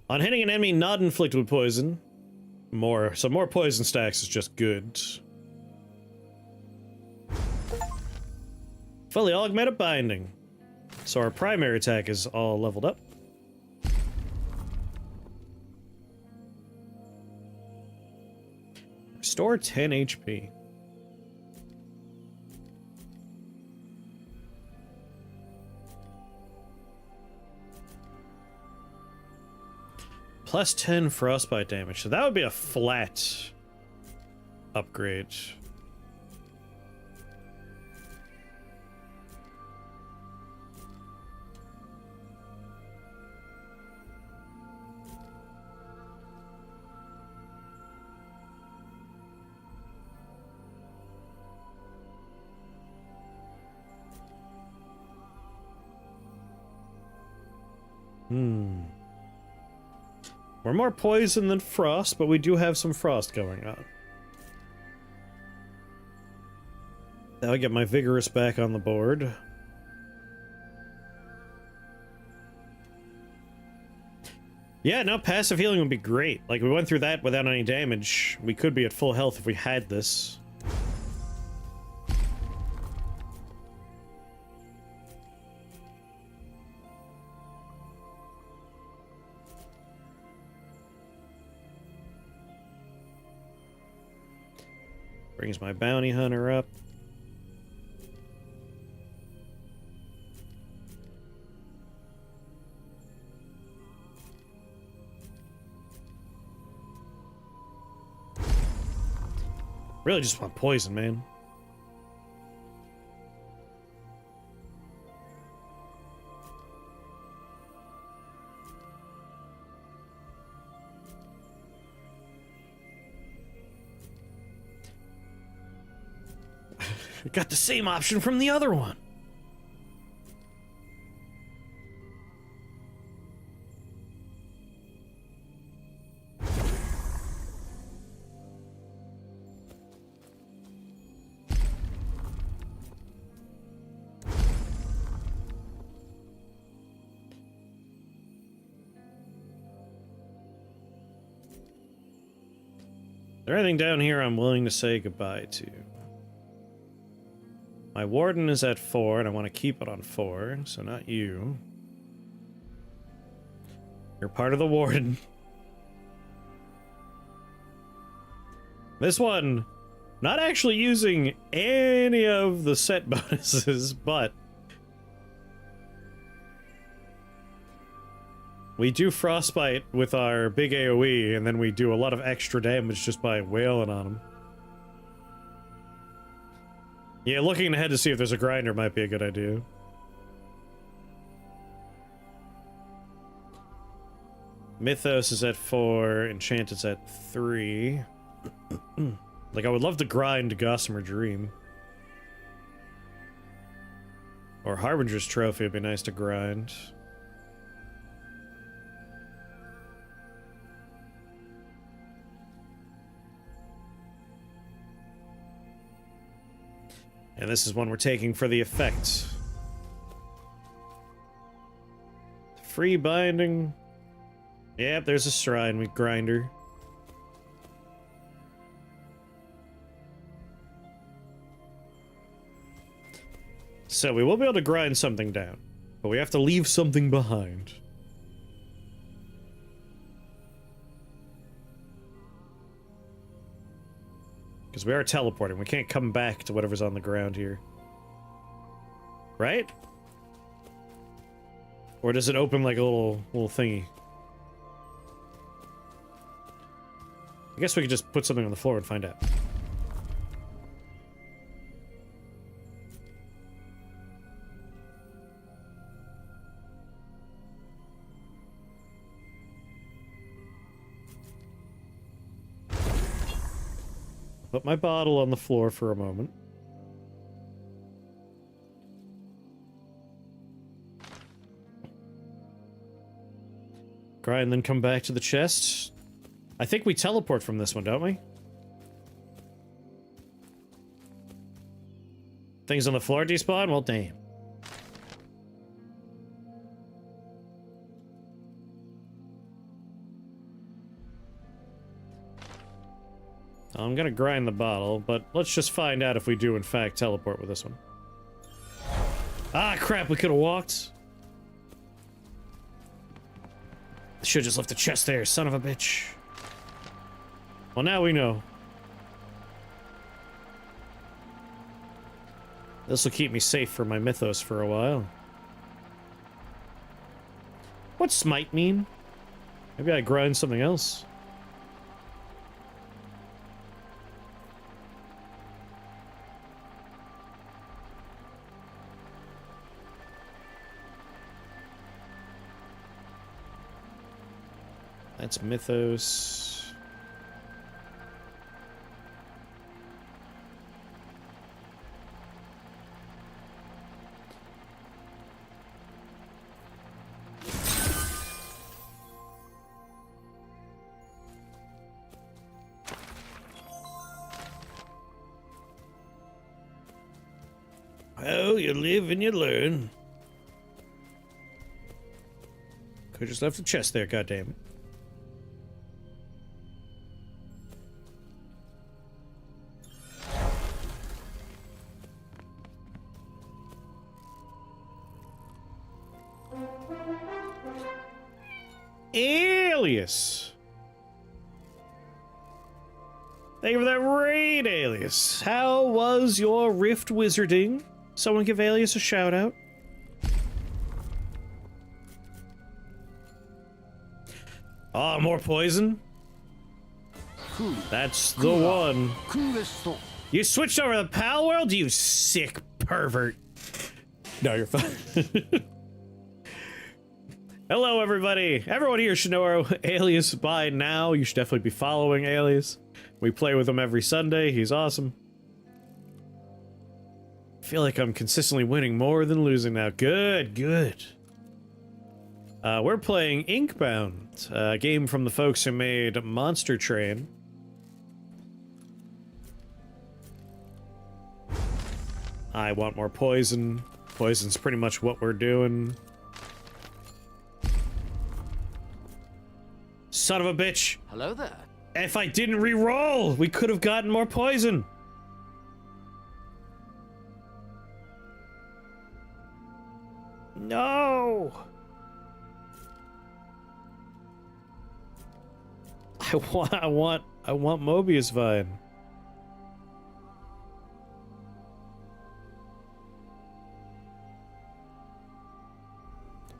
On hitting an enemy not inflicted with poison, more poison stacks is just good. Fully augmented binding. So our primary attack is all leveled up. Restore 10 HP. Plus 10 frostbite damage. So that would be a flat upgrade. We're more poison than frost, but we do have some frost going on. Now I get my vigorous back on the board. Yeah, no, passive healing would be great. Like, we went through that without any damage. We could be at full health if we had this. Brings my bounty hunter up. Really just want poison, man. Got the same option from the other one. Is there anything down here I'm willing to say goodbye to? My warden is at 4, and I want to keep it on 4, so not you. You're part of the warden. This one, not actually using any of the set bonuses, but we do frostbite with our big AoE, and then we do a lot of extra damage just by wailing on them. Yeah, looking ahead to see if there's a grinder might be a good idea. Mythos is at 4, Enchanted's at 3. Like, I would love to grind Gossamer Dream. Or Harbinger's Trophy would be nice to grind. And this is one we're taking for the effect. Free binding. Yep, there's a shrine with grinder. So we will be able to grind something down, but we have to leave something behind. Because we are teleporting. We can't come back to whatever's on the ground here. Right? Or does it open like a little thingy? I guess we could just put something on the floor and find out. Put my bottle on the floor for a moment. Grind, then come back to the chest. I think we teleport from this one, don't we? Things on the floor despawn? Well, damn. I'm gonna grind the bottle, but let's just find out if we do in fact teleport with this one. Ah, crap, we could have walked. Should've just left the chest there, son of a bitch. Well, now we know. This will keep me safe for my mythos for a while. What's smite mean? Maybe I grind something else. That's mythos. Well, you live and you learn. Could've just left the chest there, goddammit. Alias. Thank you for that raid, Alias. How was your rift wizarding? Someone give Alias a shout out. Oh, more poison? That's the one. You switched over to the PAL world, you sick pervert. No, you're fine. Hello, everybody. Everyone here should know Alias by now. You should definitely be following Alias. We play with him every Sunday. He's awesome. I feel like I'm consistently winning more than losing now. Good, good. We're playing Inkbound, a game from the folks who made Monster Train. I want more poison. Poison's pretty much what we're doing. Son of a bitch! Hello there. If I didn't re-roll, we could have gotten more poison. No! I want Mobius Vine.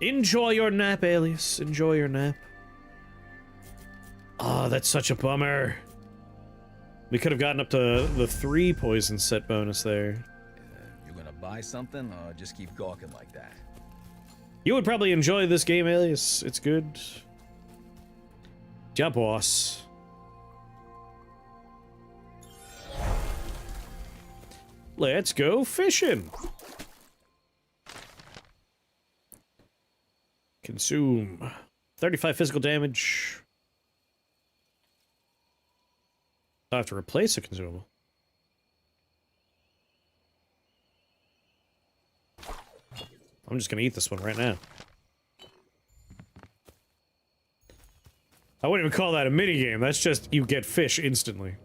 Enjoy your nap, Alias. Enjoy your nap. Oh, that's such a bummer. We could have gotten up to the 3 poison set bonus there. You gonna buy something, or just keep gawking like that? You would probably enjoy this game, Alias. It's good. Ja, boss. Let's go fishing. Consume 35 physical damage. I have to replace a consumable. I'm just gonna eat this one right now. I wouldn't even call that a minigame, that's just you get fish instantly.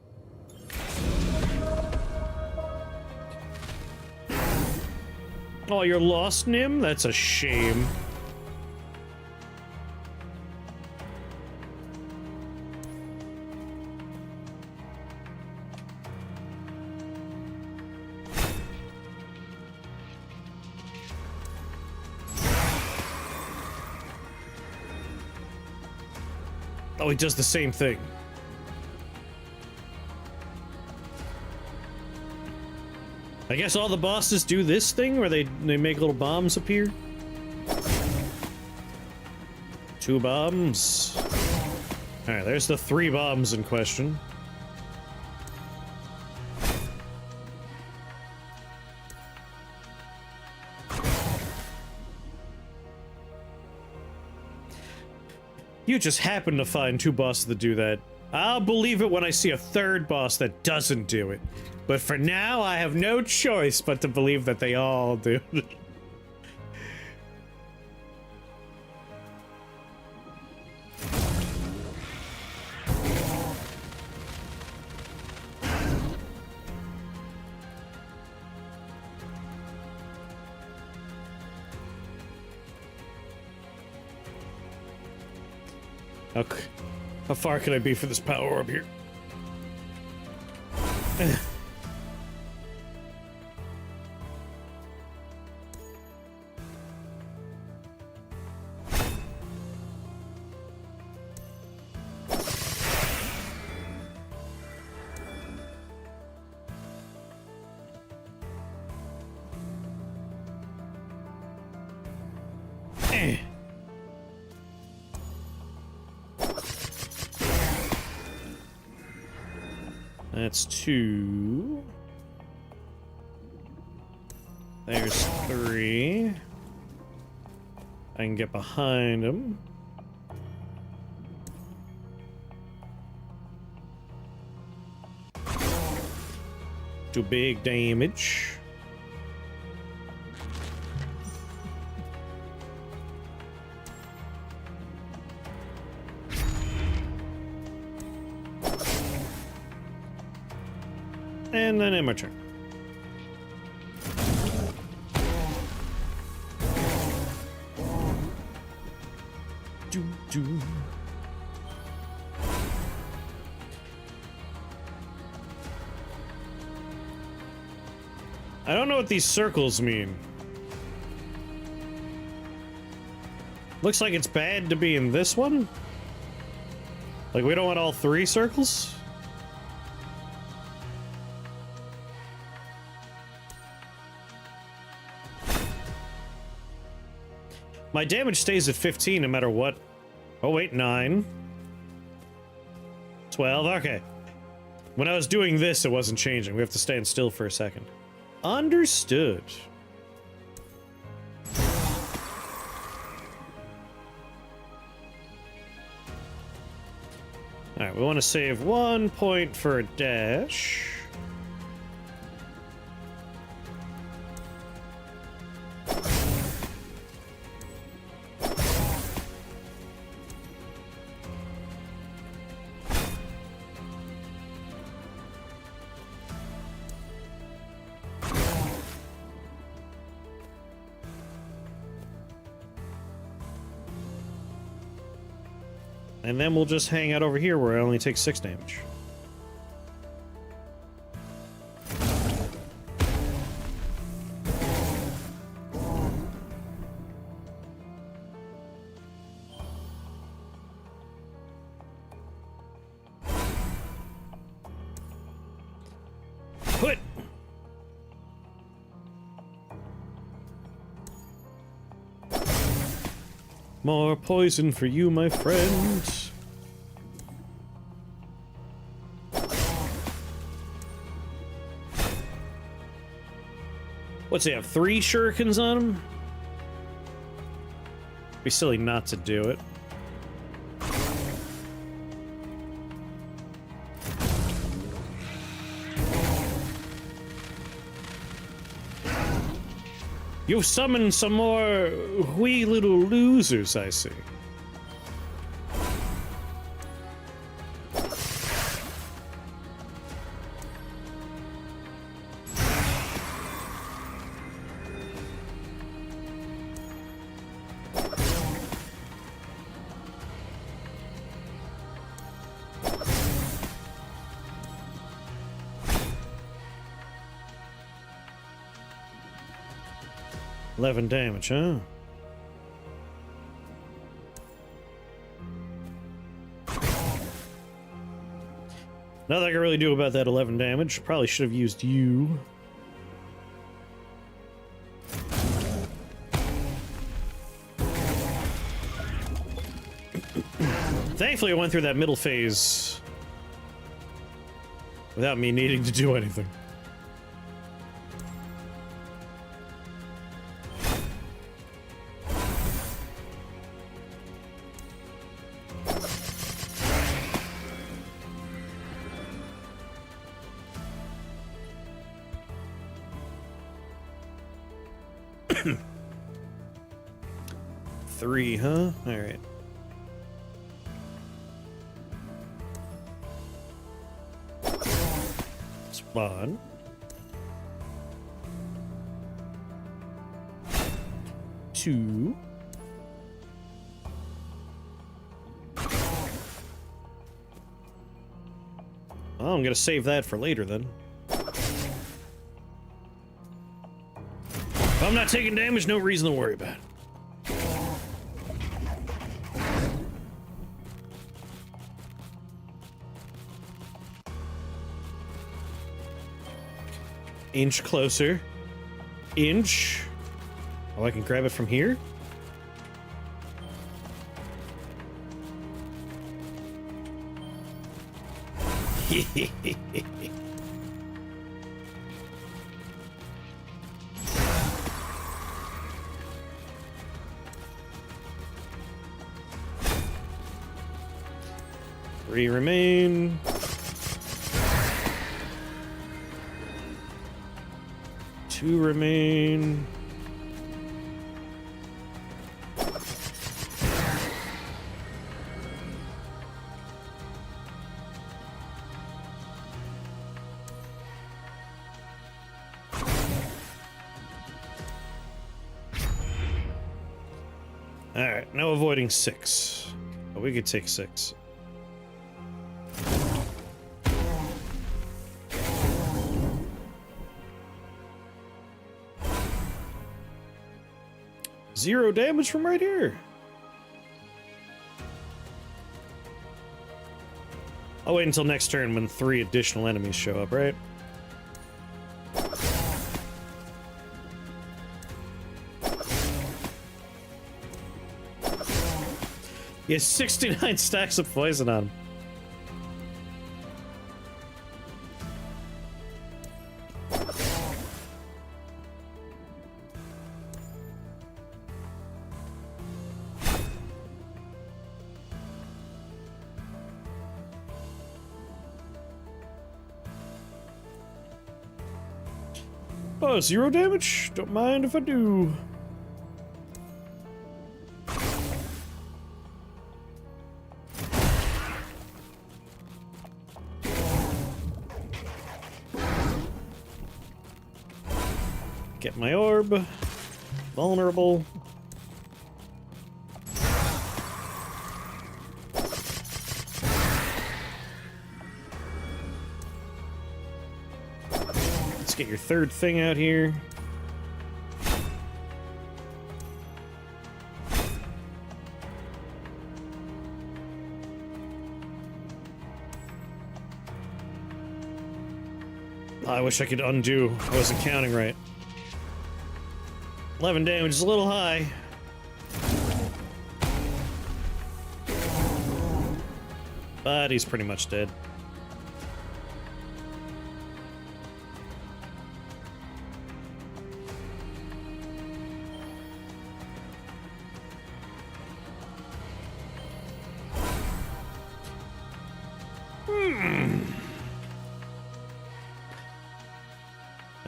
Oh, you're lost, Nim? That's a shame. Oh, he does the same thing. I guess all the bosses do this thing where they make little bombs appear. 2 bombs. Alright, there's the 3 bombs in question. You just happen to find 2 bosses that do that. I'll believe it when I see a 3rd boss that doesn't do it. But for now, I have no choice but to believe that they all do. Okay. How far can I be for this power orb here? That's 2. There's 3. I can get behind him. Do big damage. And then in my turn. I don't know what these circles mean. Looks like it's bad to be in this one. Like, we don't want all 3 circles? My damage stays at 15 no matter what. Oh, wait, 9. 12, okay. When I was doing this, it wasn't changing. We have to stand still for a second. Understood. Alright, we want to save 1 point for a dash. And then we'll just hang out over here where I only take 6 damage. Put! More poison for you, my friend. What's he have? 3 shurikens on him? Be silly not to do it. You've summoned some more wee little losers, I see. $11 damage, huh? Nothing I can really do about that 11 damage. Probably should have used you. Thankfully, I went through that middle phase without me needing to do anything. Three, huh? All right. Spawn. Two. Oh, I'm gonna save that for later then. If I'm not taking damage, no reason to worry about it. Inch closer. Inch. Oh, I can grab it from here? Three remain. Two remain. Alright, now avoiding 6. But we could take 6. 0 damage from right here. I'll wait until next turn when 3 additional enemies show up, right? He has 69 stacks of poison on him. Oh, 0 damage? Don't mind if I do. Get my orb. Vulnerable. Let's get your 3rd thing out here. I wish I could undo. I wasn't counting right. 11 damage is a little high. But he's pretty much dead.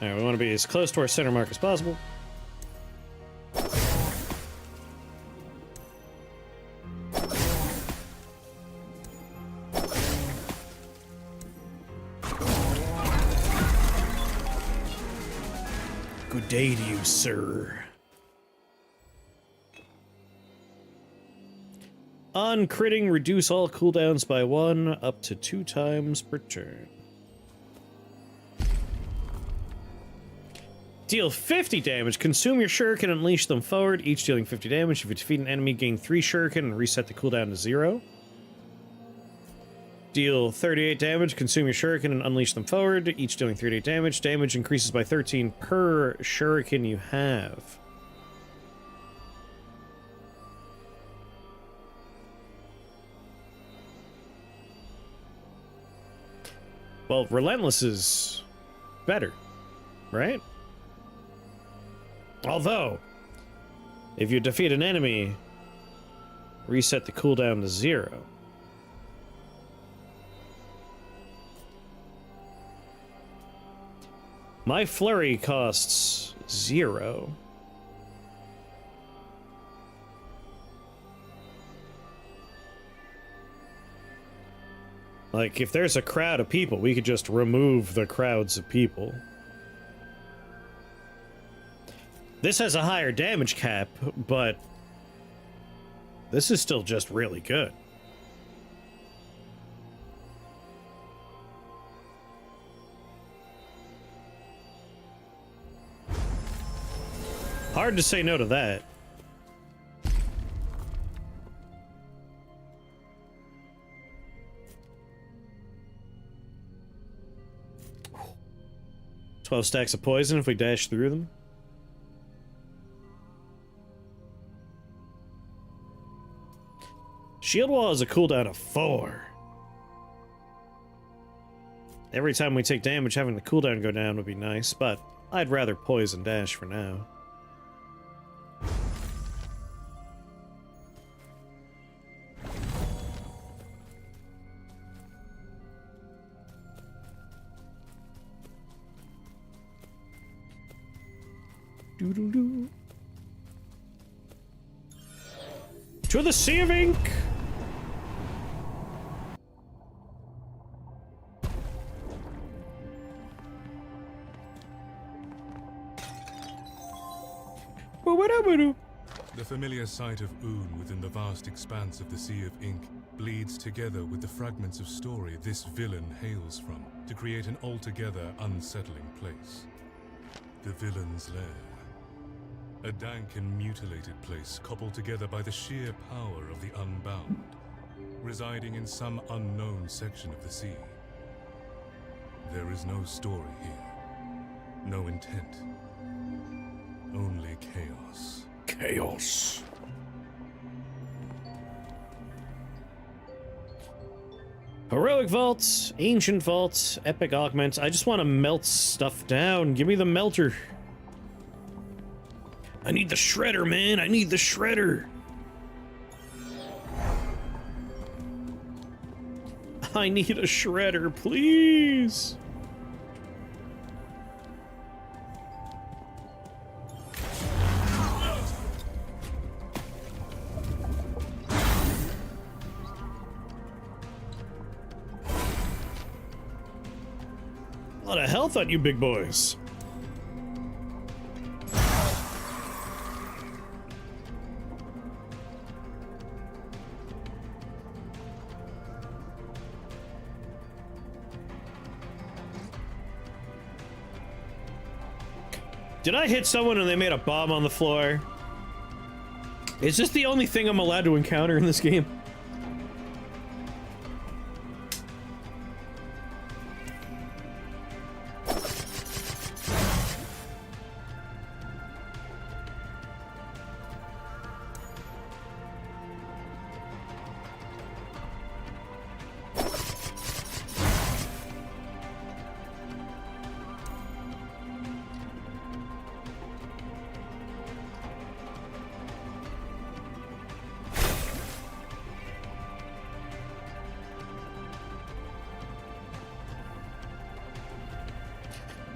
Alright, we want to be as close to our center mark as possible. Good day to you, sir. On critting, reduce all cooldowns by 1 up to 2 times per turn. Deal 50 damage. Consume your shuriken and unleash them forward, each dealing 50 damage. If you defeat an enemy, gain 3 shuriken and reset the cooldown to 0. Deal 38 damage. Consume your shuriken and unleash them forward, each dealing 38 damage. Damage increases by 13 per shuriken you have. Well, Relentless is better, right? Although, if you defeat an enemy, reset the cooldown to 0. My flurry costs 0. Like, if there's a crowd of people, we could just remove the crowds of people. This has a higher damage cap, but this is still just really good. Hard to say no to that. "12 stacks of poison if we dash through them." Shield wall has a cooldown of 4. Every time we take damage, having the cooldown go down would be nice, but I'd rather poison dash for now. Doo-doo-doo. To the Sea of Ink! The familiar sight of Oon within the vast expanse of the Sea of Ink bleeds together with the fragments of story this villain hails from to create an altogether unsettling place. The villain's lair. A dank and mutilated place coupled together by the sheer power of the unbound, residing in some unknown section of the sea. There is no story here, no intent, only chaos. Chaos. Heroic vaults, ancient vaults, epic augments. I just want to melt stuff down. Give me the melter. I need the shredder, man. I need the shredder. I need a shredder, please. A lot of health on you big boys. Did I hit someone and they made a bomb on the floor? Is this the only thing I'm allowed to encounter in this game?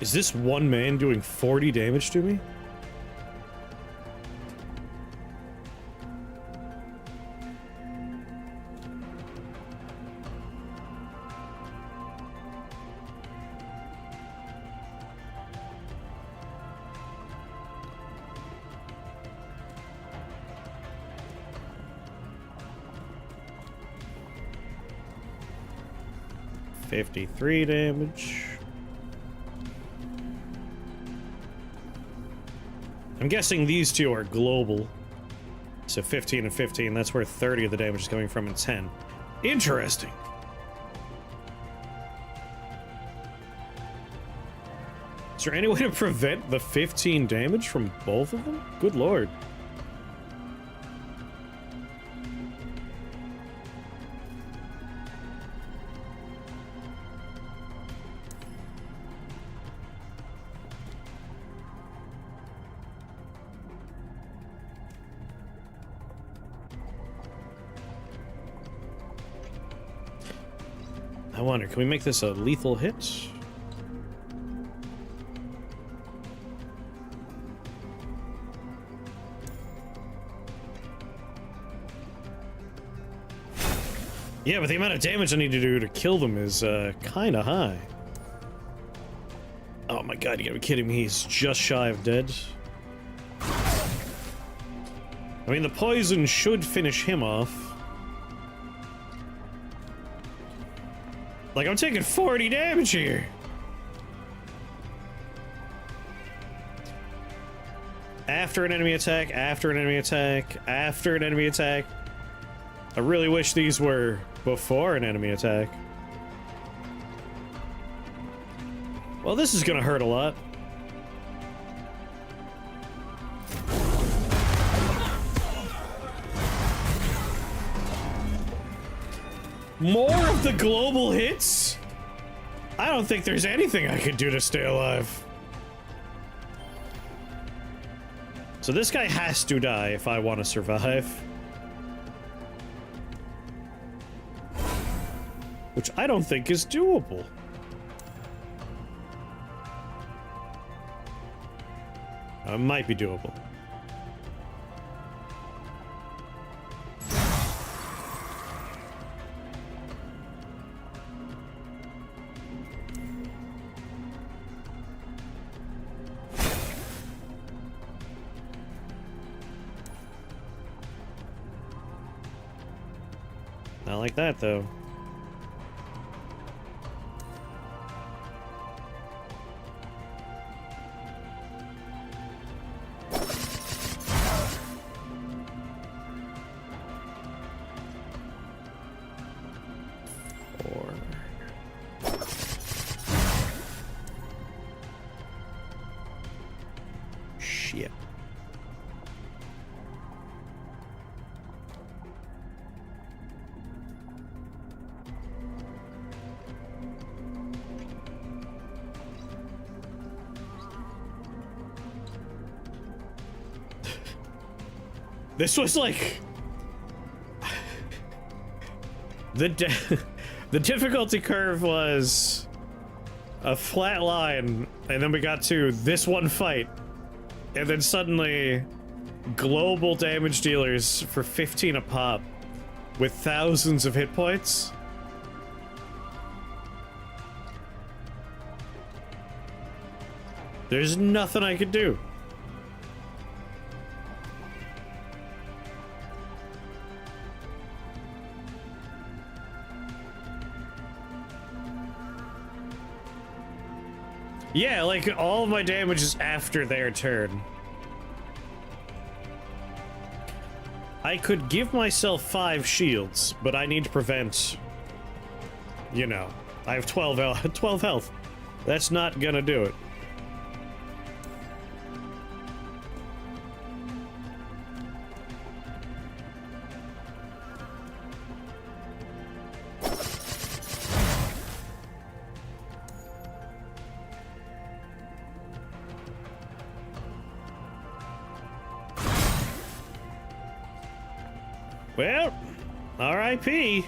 Is this one man doing 40 damage to me? $53 damage. I'm guessing these two are global. So 15 and 15, that's where 30 of the damage is coming from and 10. Interesting. Is there any way to prevent the 15 damage from both of them? Good lord. I wonder, can we make this a lethal hit? Yeah, but the amount of damage I need to do to kill them is kind of high. Oh my god, you gotta be kidding me, he's just shy of dead. I mean, the poison should finish him off. Like, I'm taking 40 damage here. After an enemy attack, after an enemy attack, after an enemy attack. I really wish these were before an enemy attack. Well, this is gonna hurt a lot. More of the global hits? I don't think there's anything I could do to stay alive. So this guy has to die if I want to survive. Which I don't think is doable. It might be doable. Not like that, though. 4. Shit. This was like the difficulty curve was a flat line, and then we got to this one fight, and then suddenly global damage dealers for 15 a pop with thousands of hit points. There's nothing I could do. Yeah, like, all of my damage is after their turn. I could give myself 5 shields, but I need to prevent... You know, I have 12 health. That's not gonna do it. Well, R.I.P.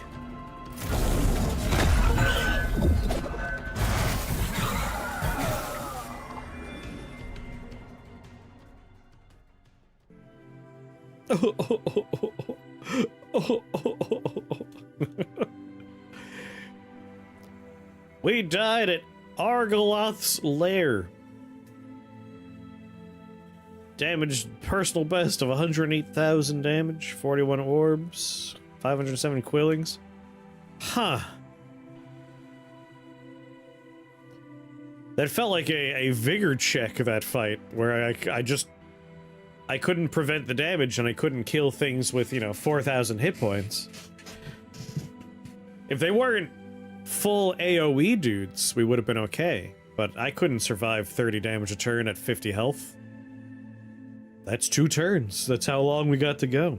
We died at Argoloth's lair. Damage personal best of 108,000 damage, 41 orbs, 570 quillings. Huh. That felt like a vigor check, that fight, where I couldn't prevent the damage and I couldn't kill things with, you know, 4,000 hit points. If they weren't full AoE dudes, we would have been okay. But I couldn't survive 30 damage a turn at 50 health. That's 2 turns. That's how long we got to go.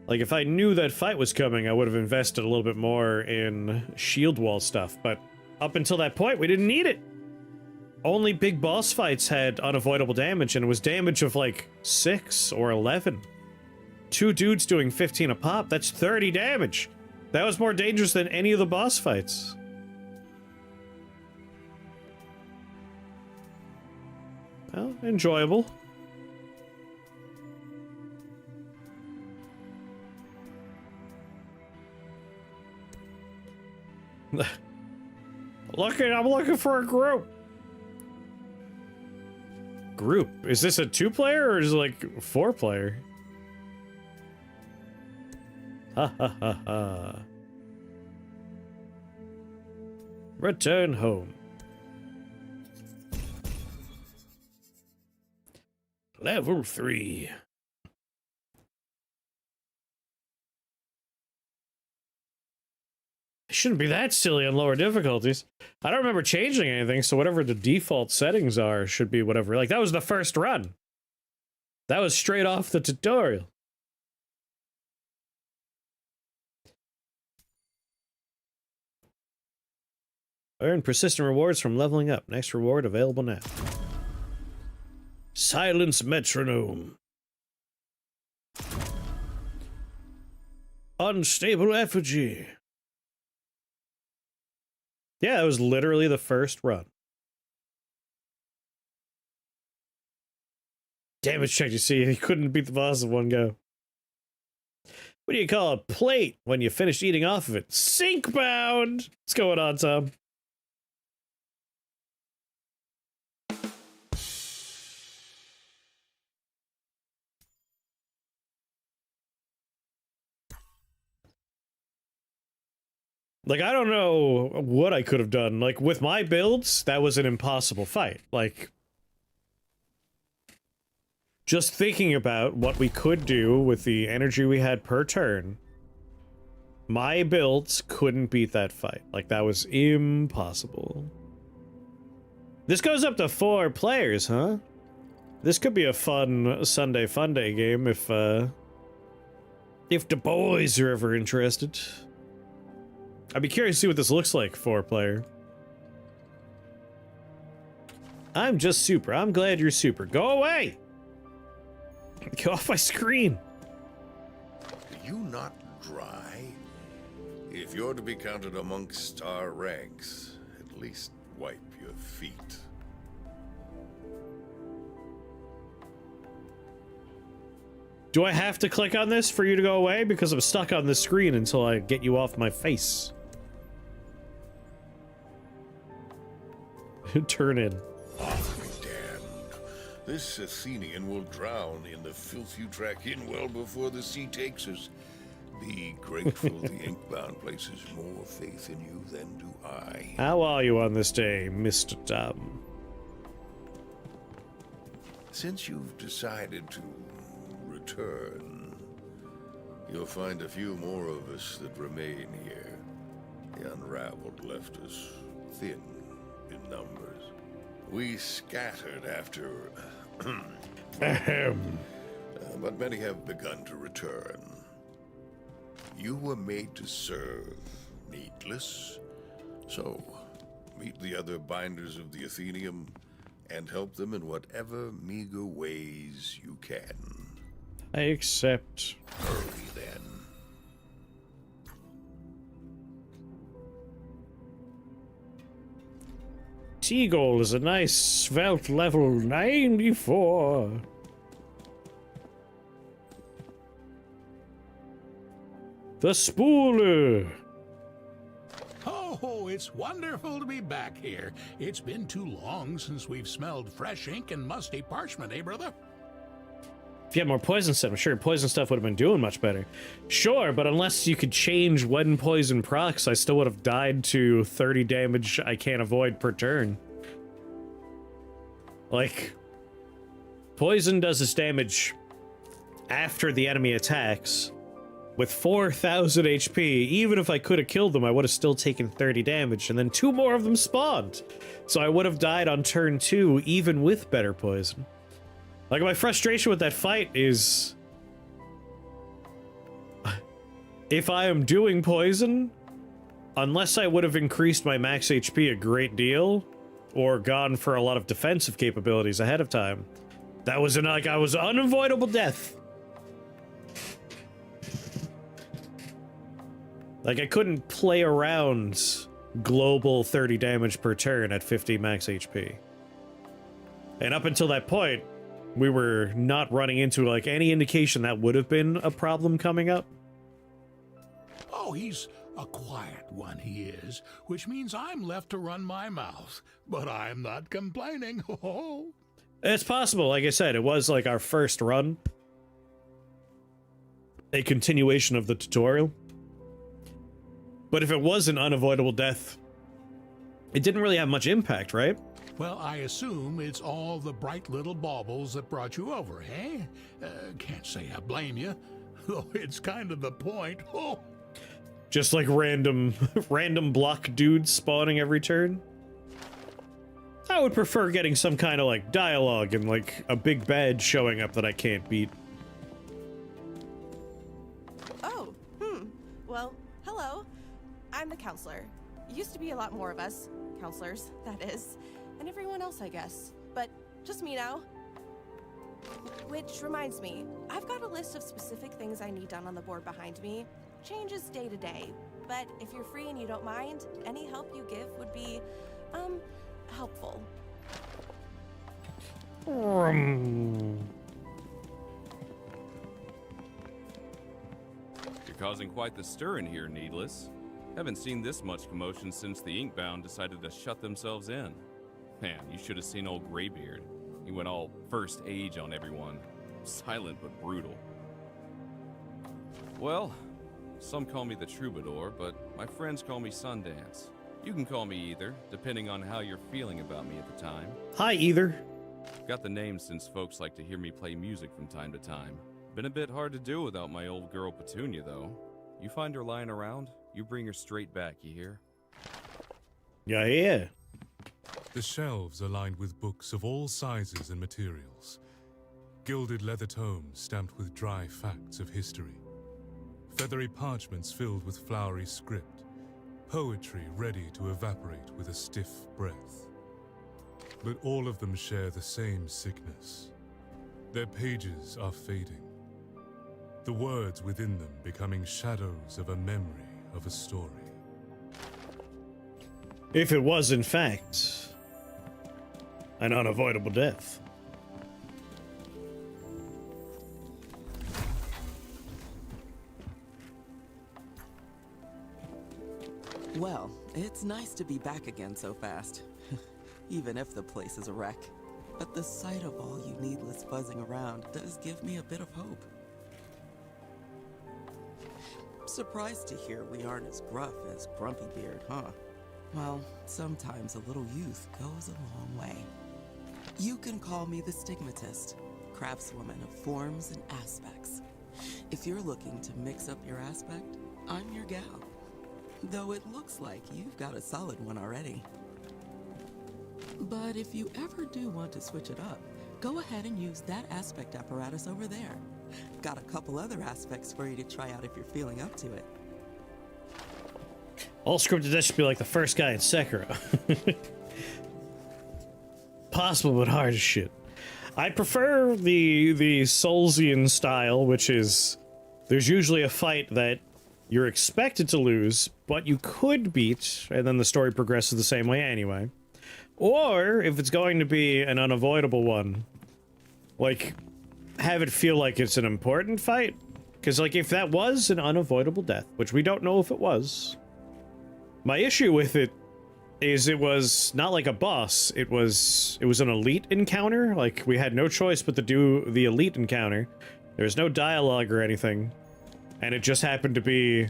Like, if I knew that fight was coming, I would have invested a little bit more in shield wall stuff, but up until that point, we didn't need it. Only big boss fights had unavoidable damage, and it was damage of, like, 6 or 11. 2 dudes doing 15 a pop, that's 30 damage. That was more dangerous than any of the boss fights. Well, enjoyable. I'm looking for a group. Group? Is this a 2-player or is it like 4-player? Ha ha ha ha. Return home. Level 3. It shouldn't be that silly on lower difficulties. I don't remember changing anything, so whatever the default settings are should be whatever. Like, that was the first run. That was straight off the tutorial. Earn persistent rewards from leveling up. Next reward available now. Silence metronome. Unstable effigy. Yeah, that was literally the first run. Damage check, you see, he couldn't beat the boss in one go. What do you call a plate when you finish eating off of it? Inkbound! What's going on, Tom? Like, I don't know what I could have done. Like, with my builds, that was an impossible fight. Like, just thinking about what we could do with the energy we had per turn, my builds couldn't beat that fight. Like, that was impossible. This goes up to 4 players, huh? This could be a fun Sunday Funday game if the boys are ever interested. I'd be curious to see what this looks like, 4-player. I'm just super. I'm glad you're super. Go away! Get off my screen! Are you not dry? If you're to be counted amongst our ranks, at least wipe your feet. Do I have to click on this for you to go away? Because I'm stuck on the screen until I get you off my face. Turn in. Oh, be damned. This Athenian will drown in the filth you track in well before the sea takes us. Be grateful the Inkbound places more faith in you than do I. How are you on this day, Mr. Dumb? Since you've decided to return, you'll find a few more of us that remain here. The unraveled left us thin in numbers. We scattered after... but many have begun to return. You were made to serve, needless. So, meet the other binders of the Athenium and help them in whatever meager ways you can. I accept. Hurry, then. Seagull is a nice svelte level 94. The Spooler. Oh, it's wonderful to be back here. It's been too long since we've smelled fresh ink and musty parchment, eh, brother? If you had more poison stuff, I'm sure poison stuff would have been doing much better. Sure, but unless you could change when poison procs, I still would have died to 30 damage I can't avoid per turn. Like, poison does its damage after the enemy attacks. With 4,000 HP, even if I could have killed them, I would have still taken 30 damage, and then 2 more of them spawned. So I would have died on turn 2, even with better poison. Like, my frustration with that fight is... if I am doing poison, unless I would have increased my max HP a great deal, or gone for a lot of defensive capabilities ahead of time, that was I was unavoidable death. Like, I couldn't play around global 30 damage per turn at 50 max HP. And up until that point, we were not running into, like, any indication that would have been a problem coming up. Oh, he's a quiet one, he is, which means I'm left to run my mouth. But I'm not complaining. Oh. It's possible. Like I said, it was, like, our first run. A continuation of the tutorial. But if it was an unavoidable death, it didn't really have much impact, right? Well, I assume it's all the bright little baubles that brought you over, eh? Can't say I blame you, though it's kind of the point. Oh. Just like random block dudes spawning every turn? I would prefer getting some kind of, like, dialogue and, like, a big bad showing up that I can't beat. Oh, well, hello. I'm the counselor. Used to be a lot more of us. Counselors, that is. And everyone else, I guess. But just me now. Which reminds me, I've got a list of specific things I need done on the board behind me. Changes day to day. But if you're free and you don't mind, any help you give would be, helpful. You're causing quite the stir in here, Needless. Haven't seen this much commotion since the Inkbound decided to shut themselves in. Man, you should have seen old Graybeard. He went all first age on everyone. Silent but brutal. Well, some call me the Troubadour, but my friends call me Sundance. You can call me either, depending on how you're feeling about me at the time. Hi, either. Got the name since folks like to hear me play music from time to time. Been a bit hard to do without my old girl Petunia, though. You find her lying around, you bring her straight back, you hear? Yeah. The shelves are lined with books of all sizes and materials. Gilded leather tomes stamped with dry facts of history. Feathery parchments filled with flowery script. Poetry ready to evaporate with a stiff breath. But all of them share the same sickness. Their pages are fading. The words within them becoming shadows of a memory of a story. If it was, in fact, an unavoidable death. Well, it's nice to be back again so fast. Even if the place is a wreck. But the sight of all you needless buzzing around does give me a bit of hope. Surprised to hear we aren't as gruff as Grumpy Beard, huh? Well, sometimes a little youth goes a long way. You can call me the Stigmatist, craftswoman of forms and aspects. If you're looking to mix up your aspect, I'm your gal. Though it looks like you've got a solid one already. But if you ever do want to switch it up, go ahead and use that aspect apparatus over there. Got a couple other aspects for you to try out if you're feeling up to it. All scripted death should be like the first guy in Sekiro. Possible, but hard as shit. I prefer the Soulsian style, which is there's usually a fight that you're expected to lose, but you could beat, and then the story progresses the same way anyway. Or, if it's going to be an unavoidable one, like, have it feel like it's an important fight. Because, like, if that was an unavoidable death, which we don't know if it was, my issue with it is it was not like a boss, it was an elite encounter. Like, we had no choice but to do the elite encounter. There was no dialogue or anything. And it just happened to be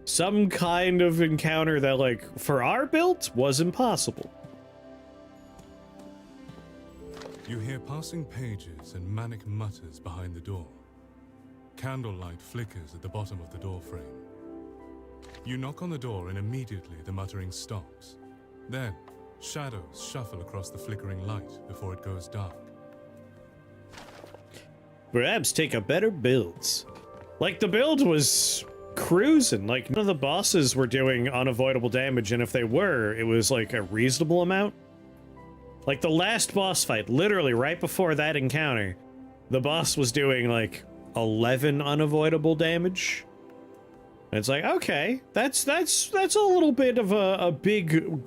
some kind of encounter that, like, for our build, was impossible. You hear passing pages and manic mutters behind the door. Candlelight flickers at the bottom of the door frame. You knock on the door and immediately the muttering stops. Then, shadows shuffle across the flickering light before it goes dark. Perhaps take a better build. Like, the build was cruising. Like, none of the bosses were doing unavoidable damage, and if they were, it was like a reasonable amount. Like, the last boss fight, literally right before that encounter, the boss was doing, like, 11 unavoidable damage. And it's like, okay, that's a little bit of a big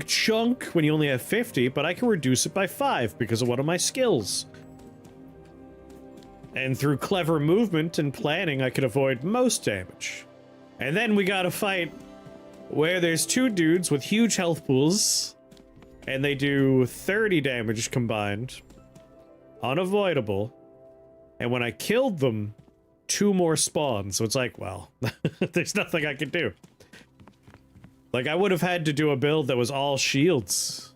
chunk when you only have 50, but I can reduce it by 5 because of one of my skills. And through clever movement and planning, I could avoid most damage. And then we got a fight where there's two dudes with huge health pools, and they do 30 damage combined. Unavoidable. And when I killed them, 2 more spawned. So it's like, well, there's nothing I can do. Like, I would have had to do a build that was all shields.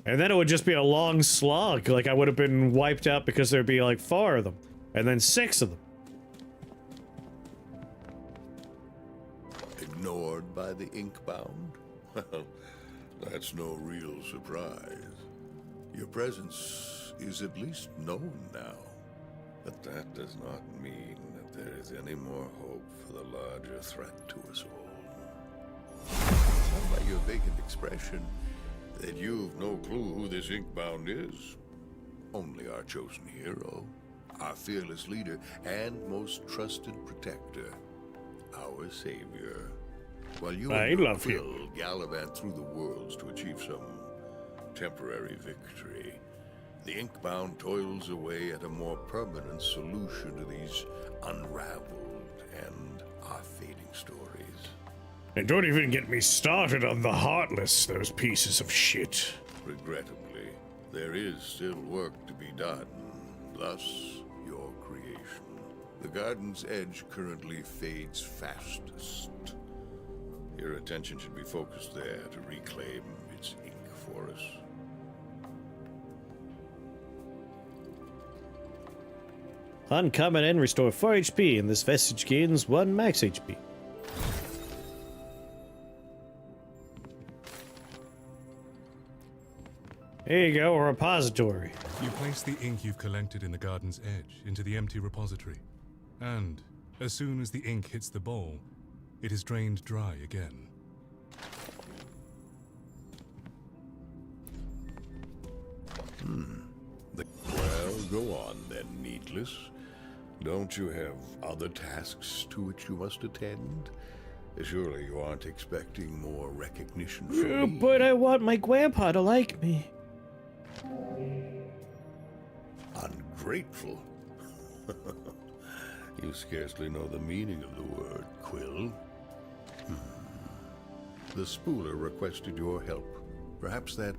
And then it would just be a long slog. Like, I would have been wiped out because there'd be like 4 of them. And then 6 of them. Ignored by the Inkbound? Well, that's no real surprise. Your presence is at least known now. But that does not mean that there is any more hope for the larger threat to us all. Tell by your vacant expression that you've no clue who this Inkbound is. Only our chosen hero, our fearless leader, and most trusted protector, our savior. While you and your Quill gallivant through the worlds to achieve some temporary victory, the Inkbound toils away at a more permanent solution to these unraveled and our fading stories. And don't even get me started on the Heartless, those pieces of shit. Regrettably, there is still work to be done, thus your creation. The Garden's edge currently fades fastest. Your attention should be focused there to reclaim its ink for us. Upon coming in, restore 4 HP, and this vestige gains 1 max HP. Here you go, a repository. You place the ink you've collected in the garden's edge into the empty repository. And as soon as the ink hits the bowl, it is drained dry again. Well, go on then, Needless. Don't you have other tasks to which you must attend? Surely you aren't expecting more recognition from me. But I want my grandpa to like me. Ungrateful. You scarcely know the meaning of the word, Quill. The Spooler requested your help. Perhaps that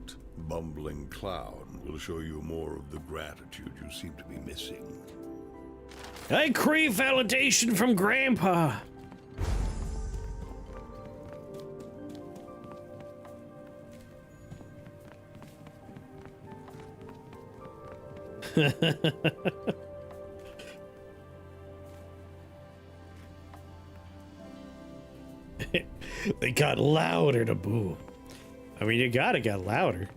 bumbling clown will show you more of the gratitude you seem to be missing. I crave validation from Grandpa. They got louder to boo. I mean, you gotta get louder.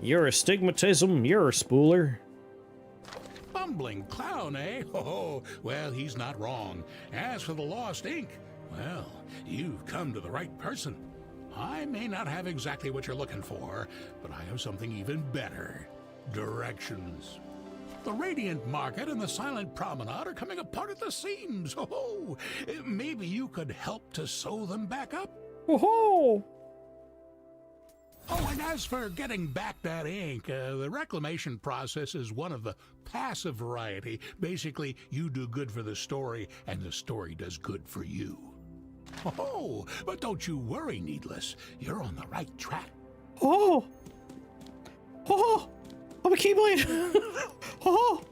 You're a stigmatism, you're a spooler. Bumbling clown, eh? Oh, well, he's not wrong. As for the lost ink, well, you've come to the right person. I may not have exactly what you're looking for, but I have something even better. Directions. The Radiant Market and the Silent Promenade are coming apart at the seams. Oh, maybe you could help to sew them back up? Oh, Oh, and as for getting back that ink, the reclamation process is one of the passive variety. Basically, you do good for the story, and the story does good for you. Oh, but don't you worry, Needless. You're on the right track. oh, I'm a Keyblade. Oh.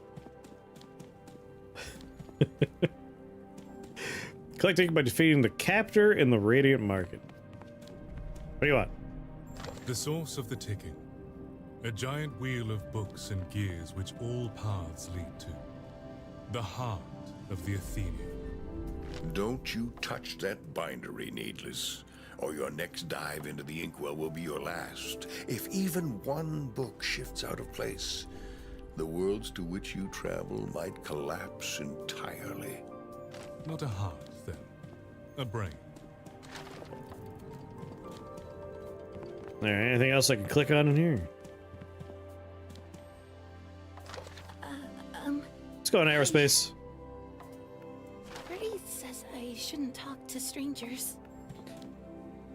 Collecting by defeating the captor in the Radiant Market. What do you want? The source of the ticking. A giant wheel of books and gears which all paths lead to. The heart of the Athenian. Don't you touch that bindery, Needless, or your next dive into the inkwell will be your last. If even one book shifts out of place, the worlds to which you travel might collapse entirely. Not a heart, then. A brain. Alright, anything else I can click on in here? Let's go in aerospace. Bertie says I shouldn't talk to strangers.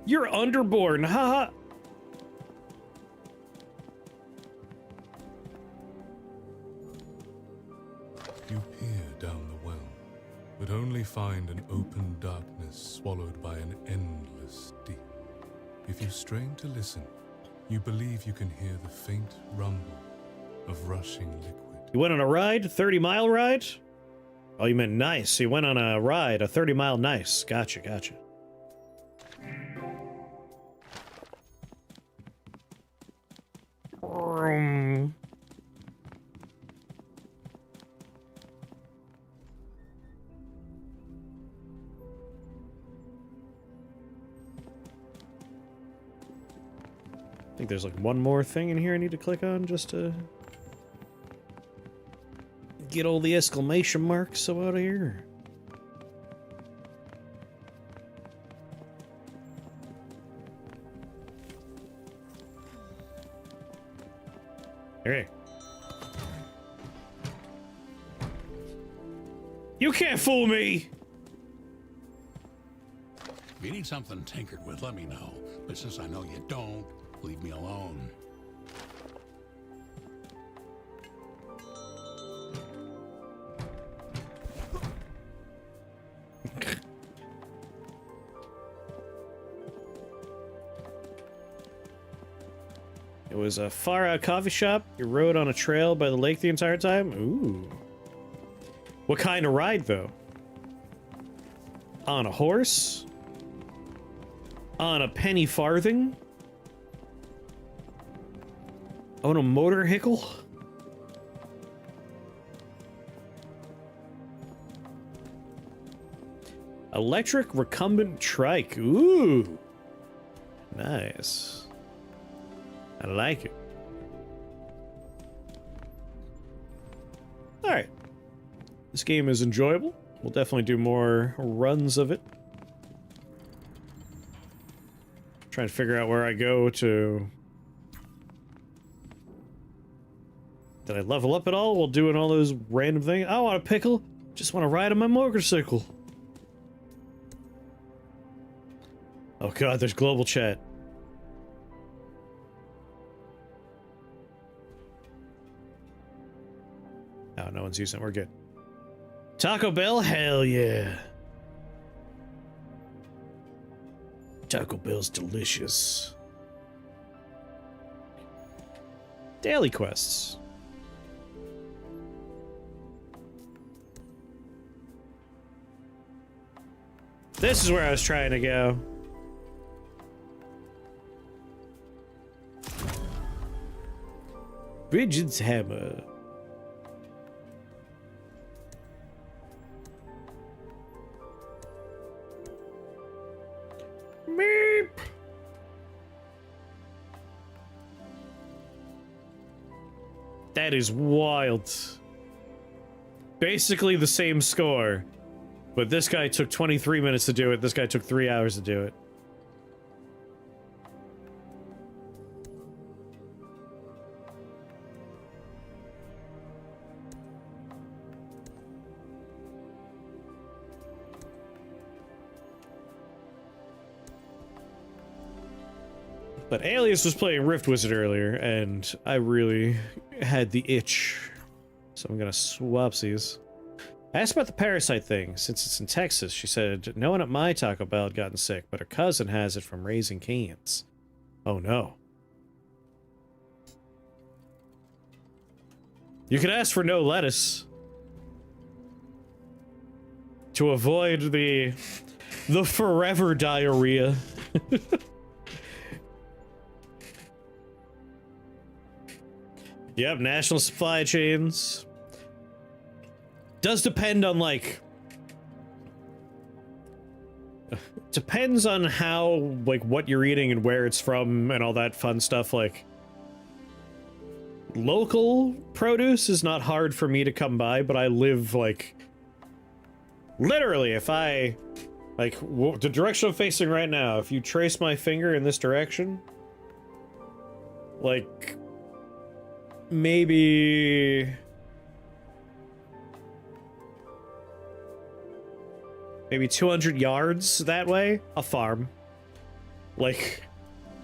You're underborn, haha. You peer down the well, but only find an open darkness swallowed by an endless deep. If you strain to listen, you believe you can hear the faint rumble of rushing liquid. You went on a ride? 30-mile ride? Oh, you meant nice. You went on a ride, a 30-mile nice. Gotcha, gotcha. I think there's like one more thing in here I need to click on just to get all the exclamation marks out of here. Okay. You can't fool me! If you need something tinkered with, let me know. But since I know you don't, leave me alone. It was a far-out coffee shop. You rode on a trail by the lake the entire time? Ooh. What kind of ride, though? On a horse? On a penny farthing? On a motorhickle? Electric recumbent trike. Ooh. Nice. I like it. Alright. This game is enjoyable. We'll definitely do more runs of it. Trying to figure out where I go to... Did I level up at all while doing all those random things? I want a pickle. Just want to ride on my motorcycle. Oh god, there's global chat. Oh, no one's using it. We're good. Taco Bell? Hell yeah. Taco Bell's delicious. Daily quests. This is where I was trying to go. Bridget's hammer. Meep. That is wild. Basically the same score. But this guy took 23 minutes to do it, this guy took 3 hours to do it. But Alias was playing Rift Wizard earlier, and I really had the itch. So I'm gonna swapsies. I asked about the parasite thing. Since it's in Texas, she said no one at my Taco Bell had gotten sick, but her cousin has it from Raising Cane's. Oh no. You could ask for no lettuce. To avoid the forever diarrhea. Yep, national supply chains. Does depend on, like... Depends on how, like, what you're eating and where it's from and all that fun stuff, like... Local produce is not hard for me to come by, but I live, like... Literally, if I... Like, the direction I'm facing right now, if you trace my finger in this direction... Like... Maybe 200 yards that way, a farm. Like,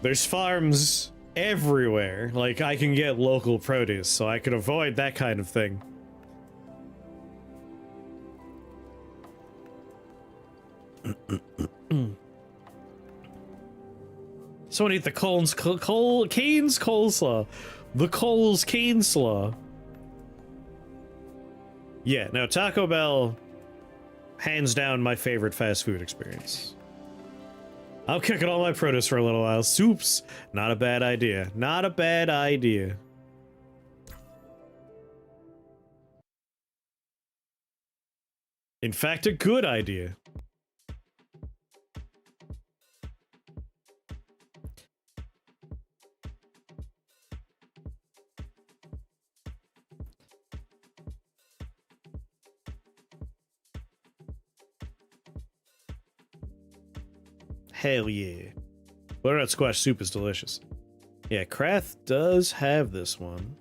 there's farms everywhere. Like, I can get local produce, so I could avoid that kind of thing. Someone eat the Cane's coleslaw. The Cole's Cane Slaw. Yeah, no, Taco Bell, hands down my favorite fast food experience. I'm cooking all my produce for a little while. Soups, not a bad idea. Not a bad idea. In fact, a good idea. Hell yeah. Butternut squash soup is delicious. Yeah, Krath does have this one.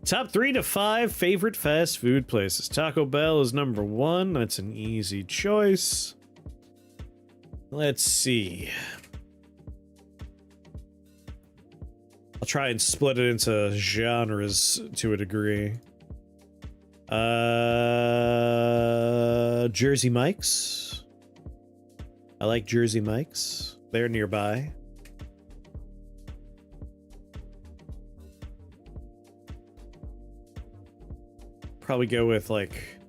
Top 3 to 5 favorite fast food places. Taco Bell is number 1. That's an easy choice. Let's see. I'll try and split it into genres to a degree. Jersey Mike's. I like Jersey Mike's. They're nearby. Probably go with, like,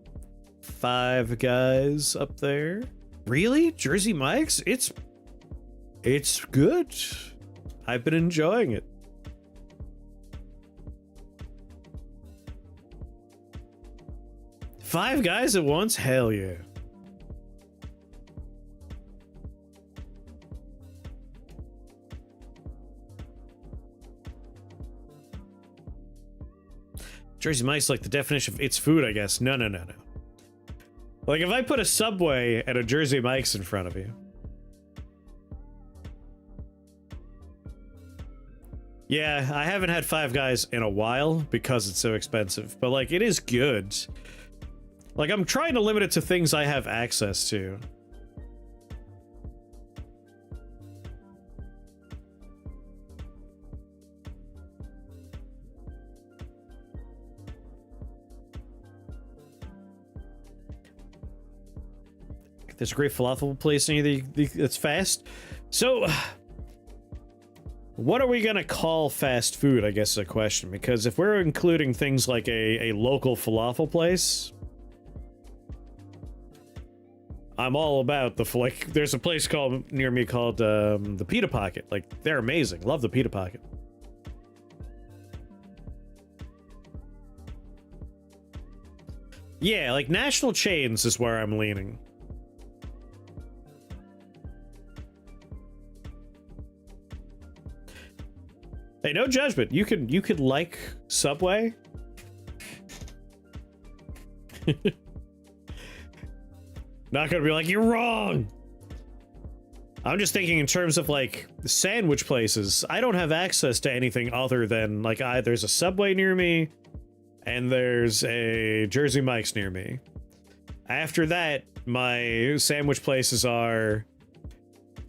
Five Guys up there. Really? Jersey Mike's? It's good. I've been enjoying it. Five Guys at once? Hell yeah. Jersey Mike's like the definition of it's food, I guess. No, no, no, no. Like, if I put a Subway and a Jersey Mike's in front of you. Yeah, I haven't had Five Guys in a while because it's so expensive, but like, it is good. Like, I'm trying to limit it to things I have access to. There's a great falafel place near that's fast. So, what are we gonna call fast food, I guess is a question. Because if we're including things like a local falafel place, I'm all about like, there's a place near me called the Pita Pocket. Like, they're amazing. Love the Pita Pocket. Yeah, like national chains is where I'm leaning. Hey, no judgment. You could like Subway. Not gonna be like, you're wrong. I'm just thinking in terms of like sandwich places. I don't have access to anything other than like there's a Subway near me and there's a Jersey Mike's near me. After that, my sandwich places are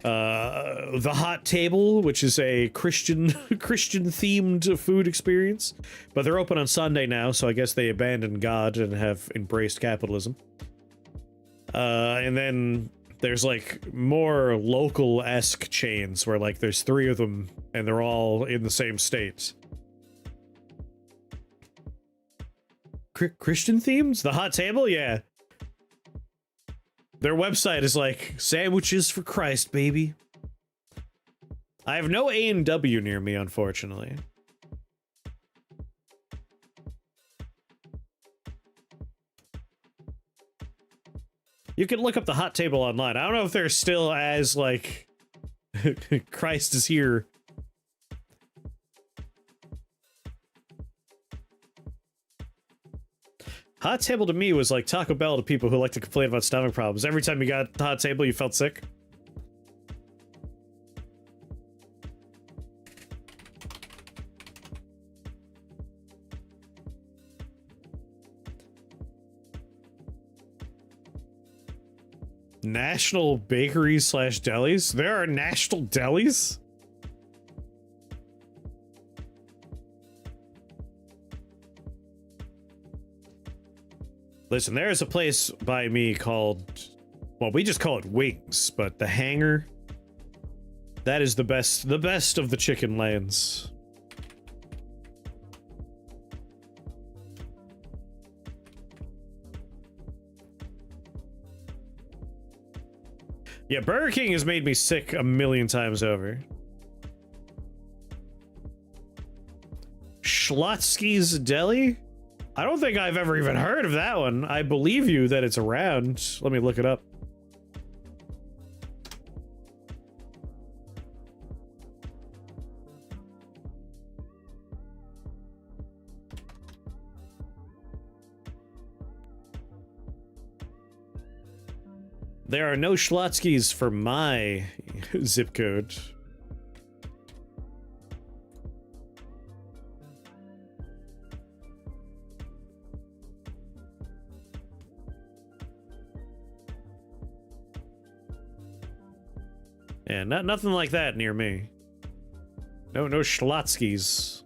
the Hot Table, which is a Christian themed food experience, but they're open on Sunday now, so I guess they abandoned God and have embraced capitalism. And then there's like more local-esque chains where like there's 3 of them and they're all in the same state. Christian themes? The Hot Table? Yeah. Their website is like, sandwiches for Christ, baby. I have no A&W near me, unfortunately. You can look up the Hot Table online. I don't know if they're still as, like, Christ is here. Hot Table to me was like Taco Bell to people who like to complain about stomach problems. Every time you got Hot Table, you felt sick. National bakeries / delis? There are national delis? Listen, there's a place by me called, well, we just call it Wings, but the Hangar, that is the best of the chicken lanes. Yeah, Burger King has made me sick a million times over. Schlotsky's Deli? I don't think I've ever even heard of that one. I believe you that it's around. Let me look it up. There are no Schlotsky's for my zip code. Yeah, nothing like that near me. No Schlotsky's.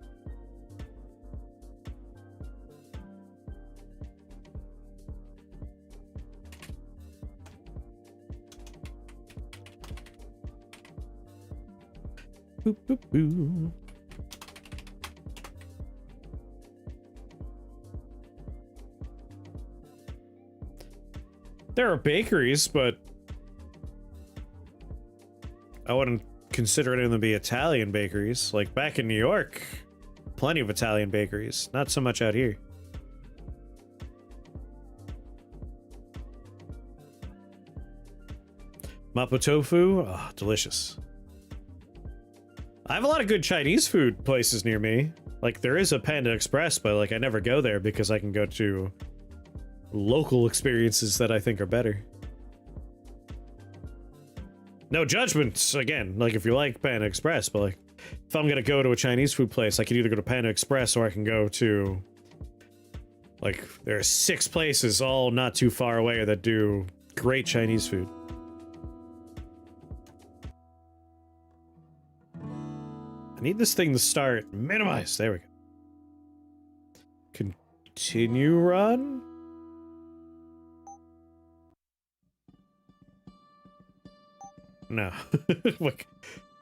Boop, boop, boo. There are bakeries, but I wouldn't consider them to be Italian bakeries. Like back in New York, plenty of Italian bakeries. Not so much out here. Mapo tofu, oh, delicious. I have a lot of good Chinese food places near me. Like, there is a Panda Express, but like I never go there because I can go to local experiences that I think are better. No judgments, again, like if you like Panda Express, but like if I'm gonna go to a Chinese food place, I can either go to Panda Express or I can go to, like, there are 6 places all not too far away that do great Chinese food. I need this thing to start. Minimize. There we go. Continue run? No. Like,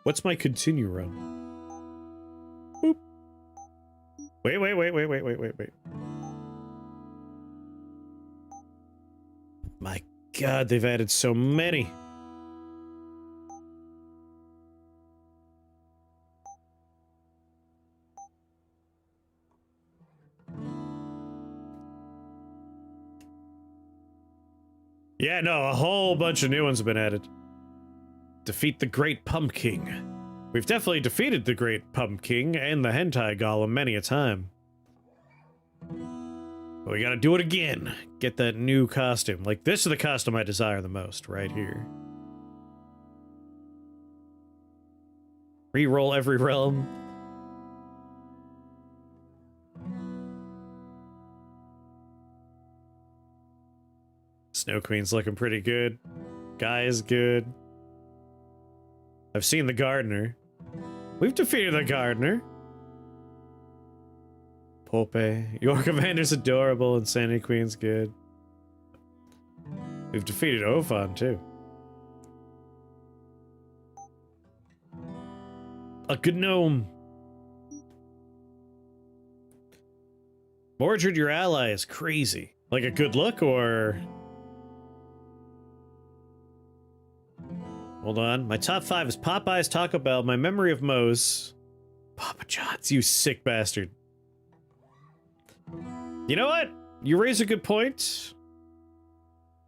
what's my continue run? Boop. Wait. My God, they've added so many. Yeah, no, a whole bunch of new ones have been added. Defeat the Great Pumpkin. We've definitely defeated the Great Pumpkin and the Hentai Golem many a time. But we gotta do it again. Get that new costume. Like, this is the costume I desire the most, right here. Reroll every realm. Snow Queen's looking pretty good. Guy is good. I've seen the Gardener. We've defeated the Gardener. Pope. Your commander's adorable and Sandy Queen's good. We've defeated Ophon too. A gnome. Mordred, your ally, is crazy. Like a good look or... Hold on. My top 5 is Popeyes, Taco Bell, My Memory of Moe's, Papa John's, you sick bastard. You know what? You raise a good point.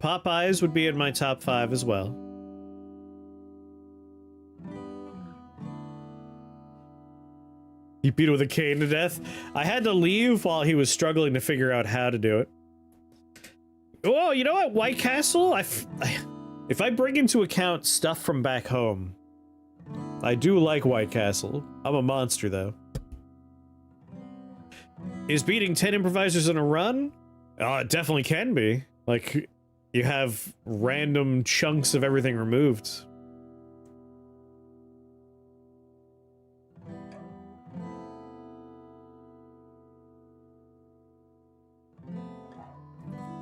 Popeyes would be in my top 5 as well. He beat it with a cane to death. I had to leave while he was struggling to figure out how to do it. Oh, you know what? White Castle? If I bring into account stuff from back home, I do like White Castle. I'm a monster, though. Is beating 10 improvisers in a run? Oh, it definitely can be. Like, you have random chunks of everything removed.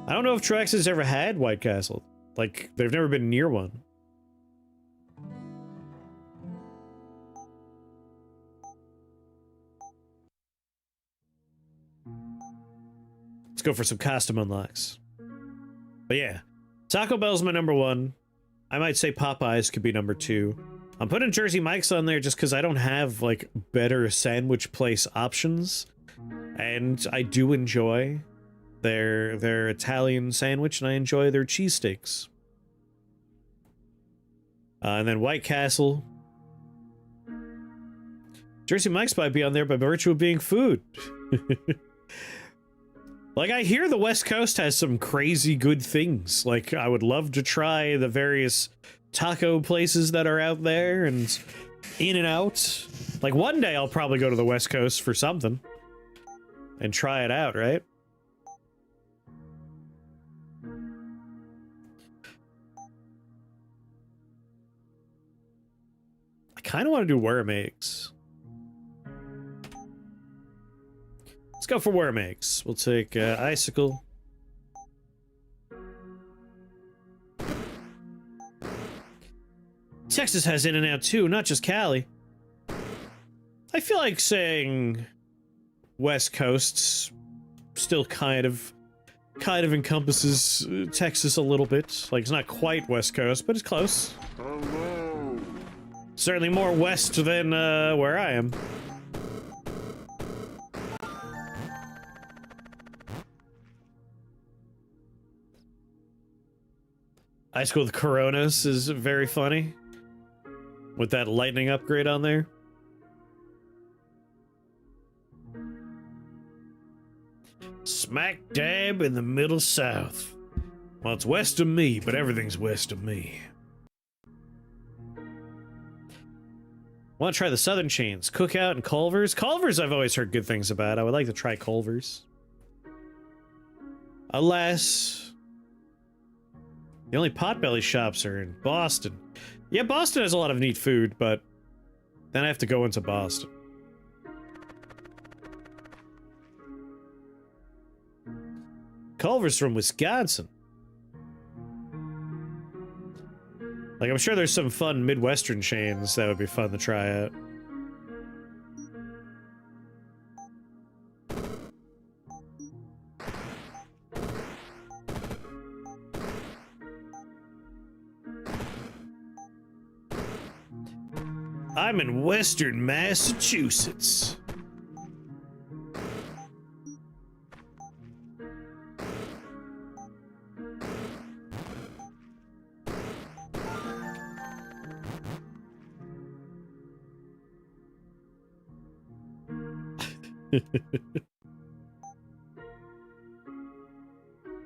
I don't know if Trax has ever had White Castle. Like, they've never been near one. Let's go for some costume unlocks. But yeah, Taco Bell's my number 1. I might say Popeyes could be number 2. I'm putting Jersey Mike's on there just because I don't have, like, better sandwich place options. And I do enjoy their Italian sandwich, and I enjoy their cheesesteaks. And then White Castle. Jersey Mike's might be on there by virtue of being food. Like, I hear the West Coast has some crazy good things. Like, I would love to try the various taco places that are out there and in and out. Like, one day I'll probably go to the West Coast for something and try it out, right? I kind of want to do worm eggs. Let's go for worm eggs. We'll take icicle. Texas has In-N-Out too, not just Cali. I feel like saying West Coast still kind of encompasses Texas a little bit. Like, it's not quite West Coast, but it's close. Oh no. Certainly more west than where I am. Icicle with Coronas is very funny. With that lightning upgrade on there. Smack dab in the middle south. Well, it's west of me, but everything's west of me. Want to try the Southern Chains, Cookout, and Culver's? Culver's I've always heard good things about. I would like to try Culver's. Alas, the only Potbelly shops are in Boston. Yeah, Boston has a lot of neat food, but then I have to go into Boston. Culver's from Wisconsin. Like, I'm sure there's some fun Midwestern chains that would be fun to try out. I'm in Western Massachusetts.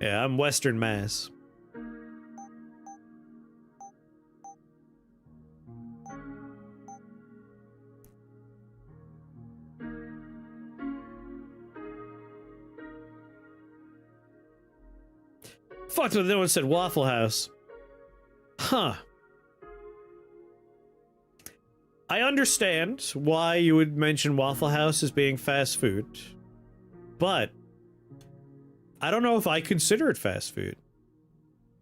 Yeah, I'm Western Mass. Fuck, no one said Waffle House. Huh. I understand why you would mention Waffle House as being fast food, but I don't know if I consider it fast food.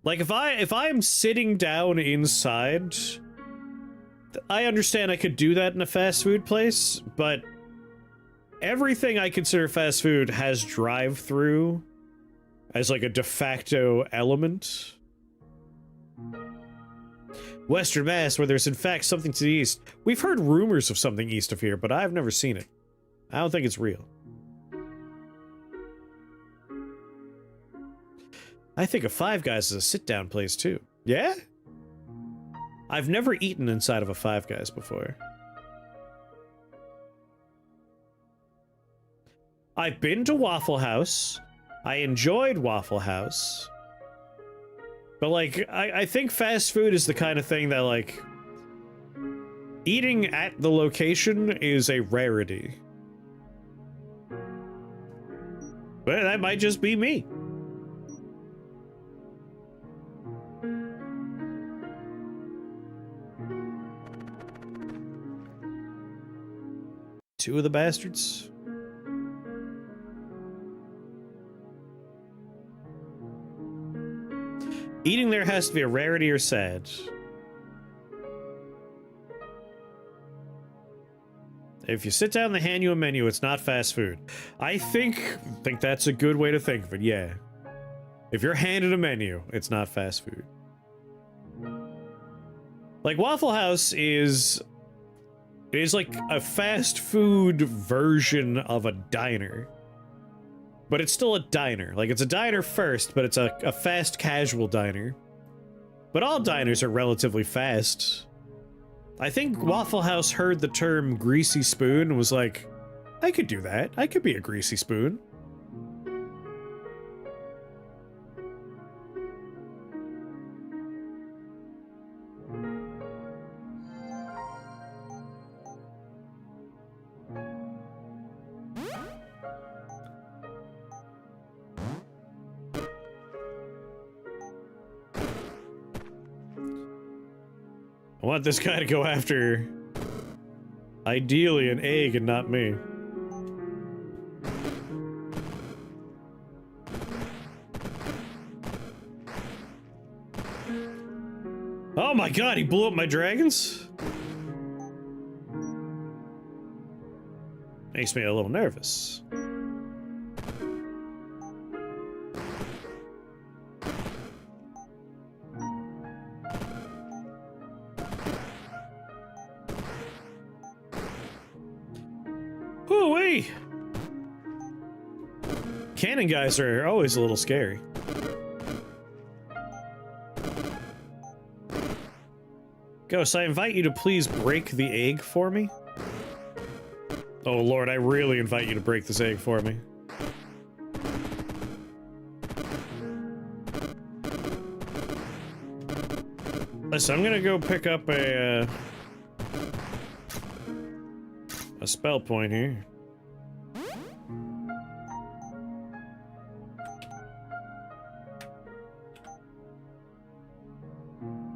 Like, if I'm sitting down inside, I understand I could do that in a fast food place, but everything I consider fast food has drive-through as like a de facto element. Western Mass, where there's in fact something to the east. We've heard rumors of something east of here, but I've never seen it. I don't think it's real. I think of Five Guys as a sit-down place, too. Yeah? I've never eaten inside of a Five Guys before. I've been to Waffle House. I enjoyed Waffle House. But, like, I think fast food is the kind of thing that, like, eating at the location is a rarity. But that might just be me. Two of the bastards. Eating there has to be a rarity or sad. If you sit down and they hand you a menu, it's not fast food. I think that's a good way to think of it, yeah. If you're handed a menu, it's not fast food. Like, Waffle House is like a fast food version of a diner. But it's still a diner. Like, it's a diner first, but it's a fast casual diner. But all diners are relatively fast. I think Waffle House heard the term greasy spoon and was like, I could do that. I could be a greasy spoon. I want this guy to go after, ideally, an egg and not me. Oh my god, he blew up my dragons? Makes me a little nervous. Hoo-wee! Cannon guys are always a little scary. Ghost, I invite you to please break the egg for me. Oh lord, I really invite you to break this egg for me. Listen, I'm gonna go pick up a spell point here.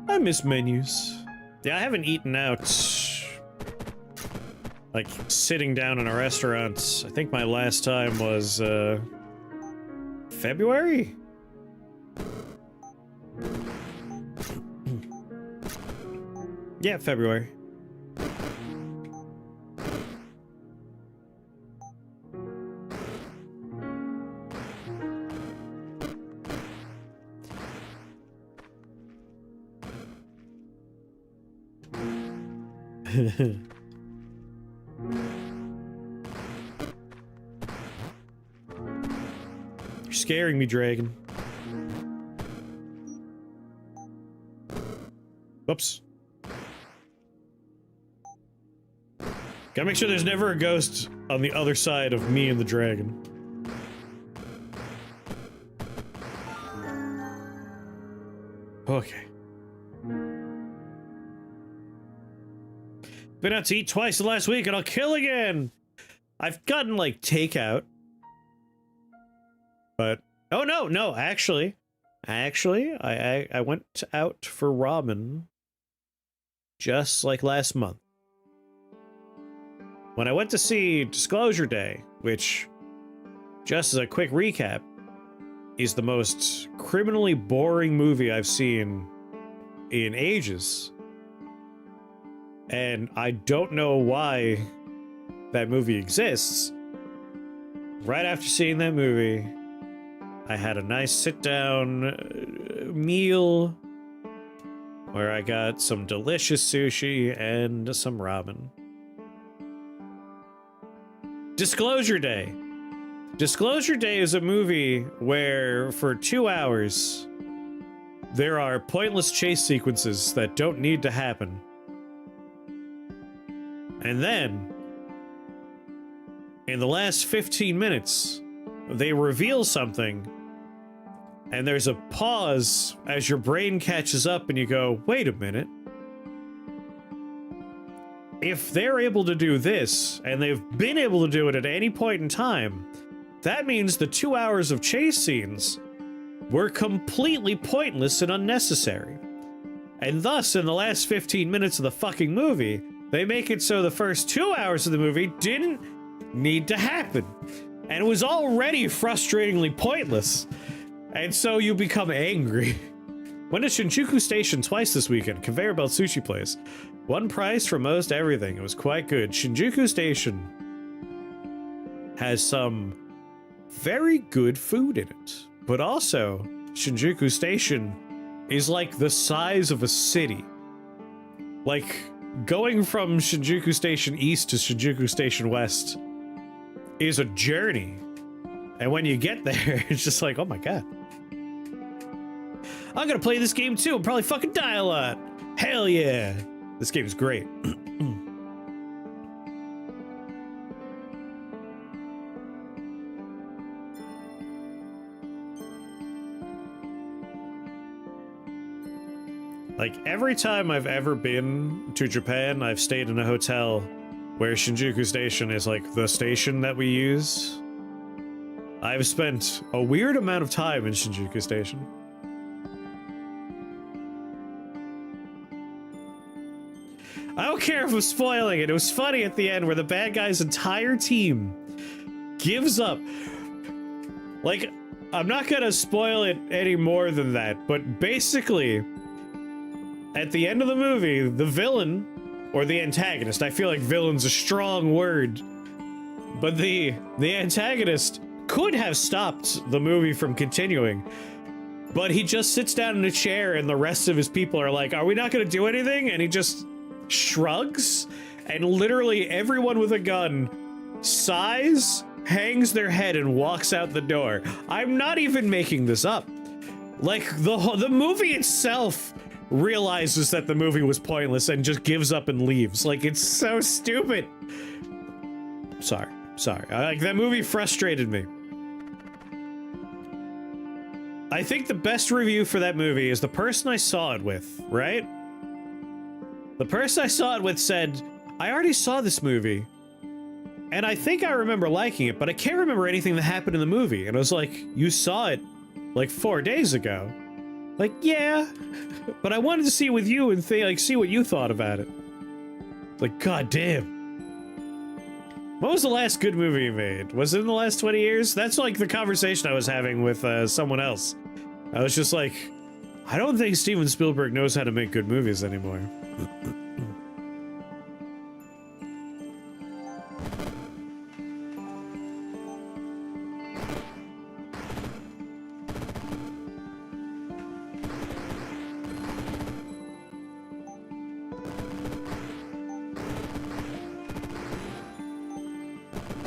I miss menus. Yeah, I haven't eaten out, like, sitting down in a restaurant. I think my last time was, February? Yeah, February. You're scaring me, dragon. Whoops. Gotta make sure there's never a ghost on the other side of me and the dragon. Okay. Been out to eat twice the last week and I'll kill again! I've gotten, like, takeout. But, oh no, actually, I went out for ramen just like last month. When I went to see Disclosure Day, which, just as a quick recap, is the most criminally boring movie I've seen in ages. And I don't know why that movie exists. Right after seeing that movie, I had a nice sit-down meal where I got some delicious sushi and some ramen. Disclosure Day. Disclosure Day is a movie where, for 2 hours, there are pointless chase sequences that don't need to happen. And then, in the last 15 minutes, they reveal something, and there's a pause as your brain catches up and you go, wait a minute. If they're able to do this, and they've been able to do it at any point in time, that means the 2 hours of chase scenes were completely pointless and unnecessary. And thus, in the last 15 minutes of the fucking movie, they make it so the first 2 hours of the movie didn't need to happen. And it was already frustratingly pointless. And so you become angry. Went to Shinjuku Station twice this weekend, conveyor belt sushi place. One price for most everything. It was quite good. Shinjuku Station has some very good food in it. But also, Shinjuku Station is like the size of a city. Like, going from Shinjuku Station East to Shinjuku Station West is a journey. And when you get there, it's just like, oh my god. I'm gonna play this game too and probably fucking die a lot. Hell yeah. This game is great. Like, every time I've ever been to Japan, I've stayed in a hotel where Shinjuku Station is like the station that we use. I've spent a weird amount of time in Shinjuku Station. I don't care if I'm spoiling it. It was funny at the end where the bad guy's entire team gives up. Like, I'm not gonna spoil it any more than that, but basically, at the end of the movie, the villain, or the antagonist, I feel like villain's a strong word, but the antagonist could have stopped the movie from continuing, but he just sits down in a chair and the rest of his people are like, are we not gonna do anything? And he just shrugs, and literally everyone with a gun sighs, hangs their head, and walks out the door. I'm not even making this up. Like, the movie itself realizes that the movie was pointless and just gives up and leaves. Like, it's so stupid. Sorry. Like, that movie frustrated me. I think the best review for that movie is the person I saw it with, right? The person I saw it with said, I already saw this movie. And I think I remember liking it, but I can't remember anything that happened in the movie. And I was like, you saw it like 4 days ago. Like, yeah, but I wanted to see it with you and see what you thought about it. Like, god damn. What was the last good movie you made? Was it in the last 20 years? That's like the conversation I was having with someone else. I was just like, I don't think Steven Spielberg knows how to make good movies anymore.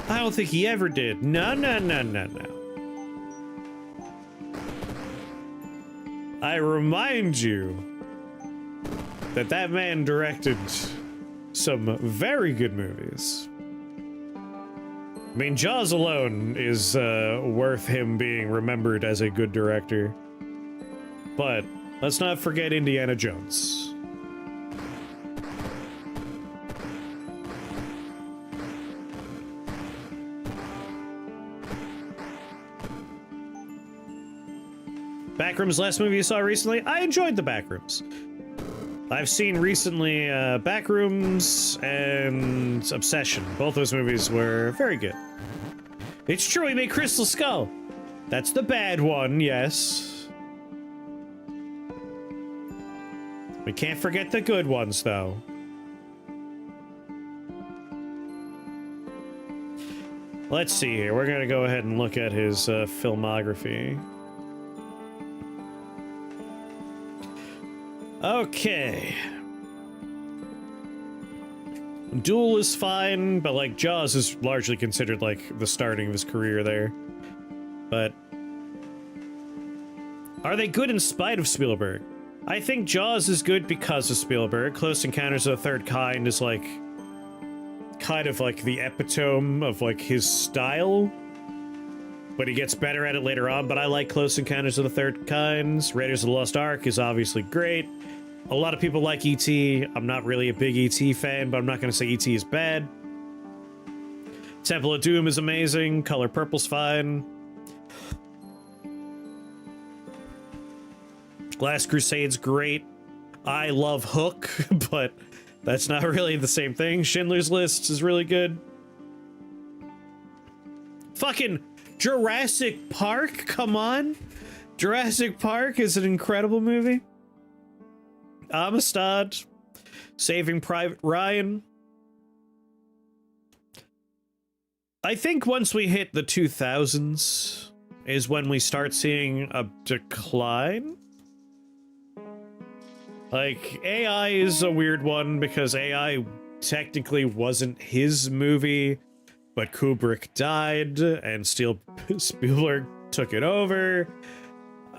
I don't think he ever did. No. I remind you that that man directed some very good movies. I mean, Jaws alone is worth him being remembered as a good director. But let's not forget Indiana Jones. Backrooms, last movie you saw recently? I enjoyed the Backrooms. I've seen recently Backrooms and Obsession. Both those movies were very good. It's true, he made Crystal Skull. That's the bad one, yes. We can't forget the good ones, though. Let's see here. We're gonna go ahead and look at his filmography. Okay. Duel is fine, but like Jaws is largely considered like the starting of his career there. But are they good in spite of Spielberg? I think Jaws is good because of Spielberg. Close Encounters of the Third Kind is like kind of like the epitome of like his style. But he gets better at it later on. But I like Close Encounters of the Third Kind. Raiders of the Lost Ark is obviously great. A lot of people like E.T. I'm not really a big E.T. fan, but I'm not going to say E.T. is bad. Temple of Doom is amazing. Color Purple's fine. Last Crusade's great. I love Hook, but that's not really the same thing. Schindler's List is really good. Fucking Jurassic Park, come on. Jurassic Park is an incredible movie. Amistad, Saving Private Ryan. I think once we hit the 2000s is when we start seeing a decline. Like, AI is a weird one because AI technically wasn't his movie, but Kubrick died and Spielberg took it over.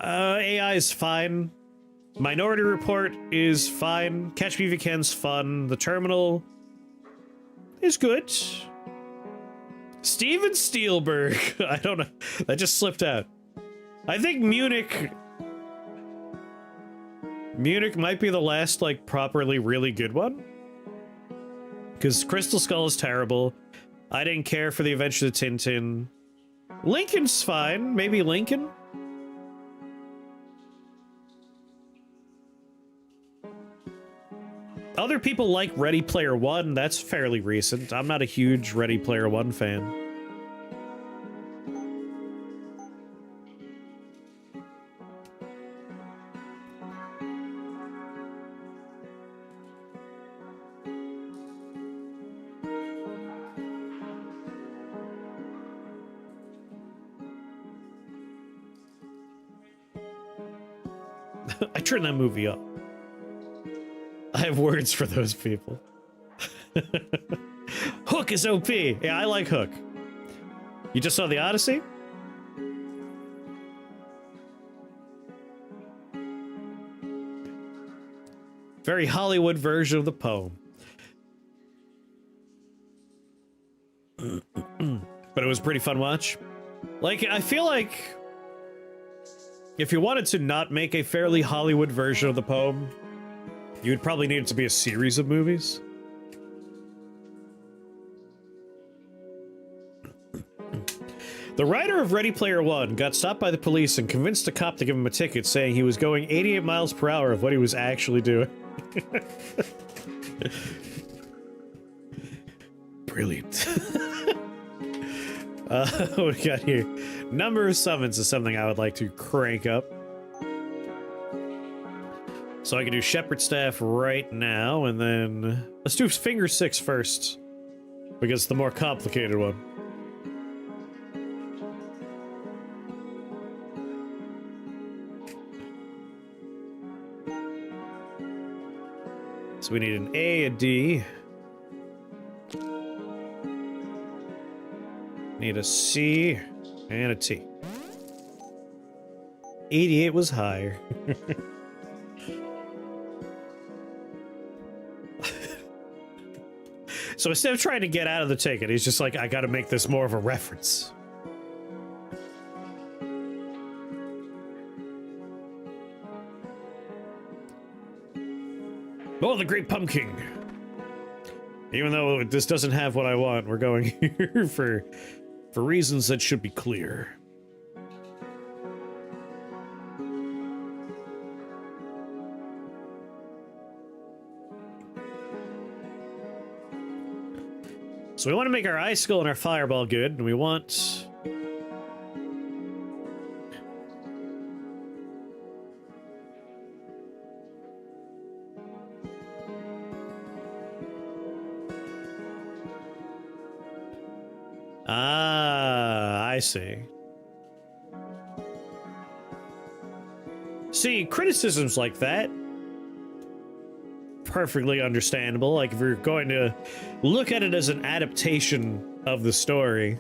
AI is fine. Minority Report is fine. Catch Me If You Can's fun. The Terminal is good. Steven Spielberg. I don't know. That just slipped out. I think Munich might be the last, like, properly really good one. Because Crystal Skull is terrible. I didn't care for The Adventure of Tintin. Lincoln's fine. Maybe Lincoln? Other people like Ready Player One. That's fairly recent. I'm not a huge Ready Player One fan. I turned that movie up. I have words for those people. Hook is OP. Yeah, I like Hook. You just saw The Odyssey? Very Hollywood version of the poem. But it was a pretty fun watch. Like, I feel like if you wanted to not make a fairly Hollywood version of the poem, You would probably need it to be a series of movies. The writer of Ready Player One got stopped by the police and convinced a cop to give him a ticket, saying he was going 88 miles per hour of what he was actually doing. Brilliant. What do we got here? Number of summons is something I would like to crank up. So I can do Shepherd Staff right now, and then let's do Finger 6 first, because it's the more complicated one. So we need an A, a D. Need a C and a T. 88 was higher. So instead of trying to get out of the ticket, he's just like, I gotta make this more of a reference. Oh, the Great Pumpkin. Even though this doesn't have what I want, we're going here for reasons that should be clear. So we want to make our Icicle and our Fireball good, and we want... Ah, I see. See, criticisms like that, perfectly understandable. Like, if you're going to look at it as an adaptation of the story,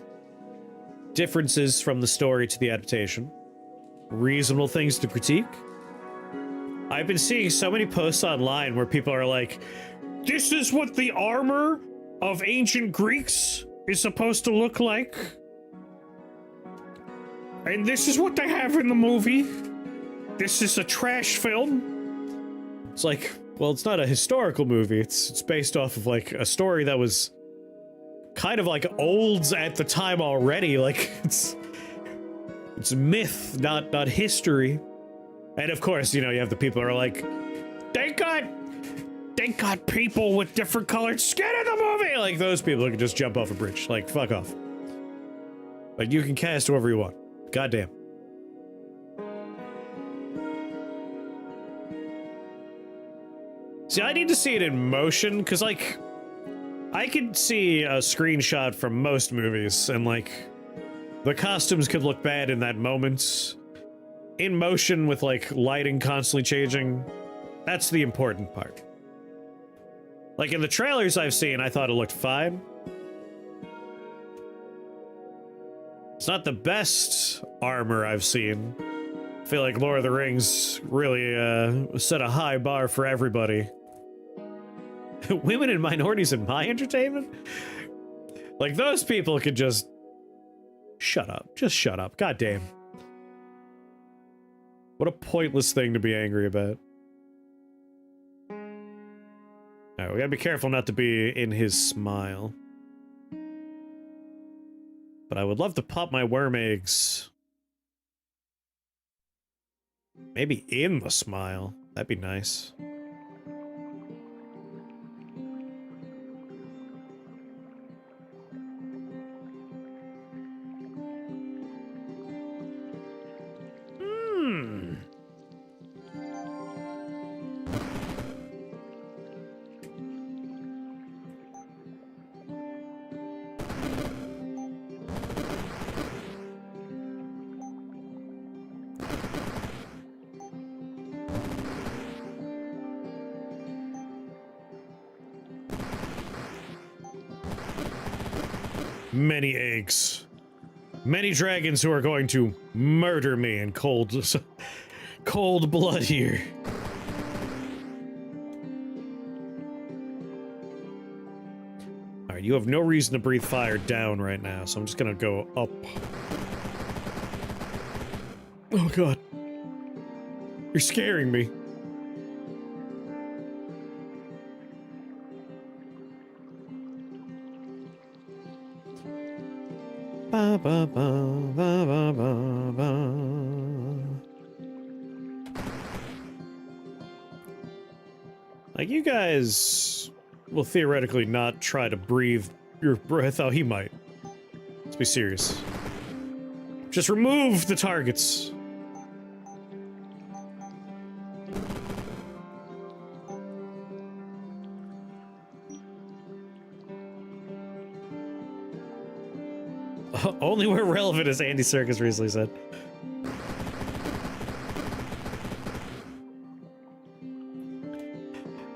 differences from the story to the adaptation, reasonable things to critique. I've been seeing so many posts online where people are like, this is what the armor of ancient Greeks is supposed to look like, and this is what they have in the movie. This is a trash film. It's like, well, it's not a historical movie. It's based off of like a story that was kind of like old at the time already. Like it's myth, not history. And of course, you know, you have the people who are like, they got people with different colored skin in the movie. Like those people who can just jump off a bridge. Like, fuck off. Like, you can cast whoever you want. Goddamn. See, I need to see it in motion, because, like, I could see a screenshot from most movies, and, like, the costumes could look bad in that moment. In motion with, like, lighting constantly changing, that's the important part. Like, in the trailers I've seen, I thought it looked fine. It's not the best armor I've seen. I feel like Lord of the Rings really set a high bar for everybody. Women and minorities in my entertainment? Like, those people could just... shut up. Just shut up. God damn. What a pointless thing to be angry about. Alright, we gotta be careful not to be in his smile. But I would love to pop my worm eggs. Maybe in the smile. That'd be nice. Many eggs. Many dragons who are going to murder me in cold blood here. Alright, you have no reason to breathe fire down right now, so I'm just gonna go up. Oh god. You're scaring me. Ba, ba, ba, ba, ba, ba, ba. Like, you guys will theoretically not try to breathe your breath. Oh, he might. Let's be serious. Just remove the targets. Only where relevant, as Andy Serkis recently said.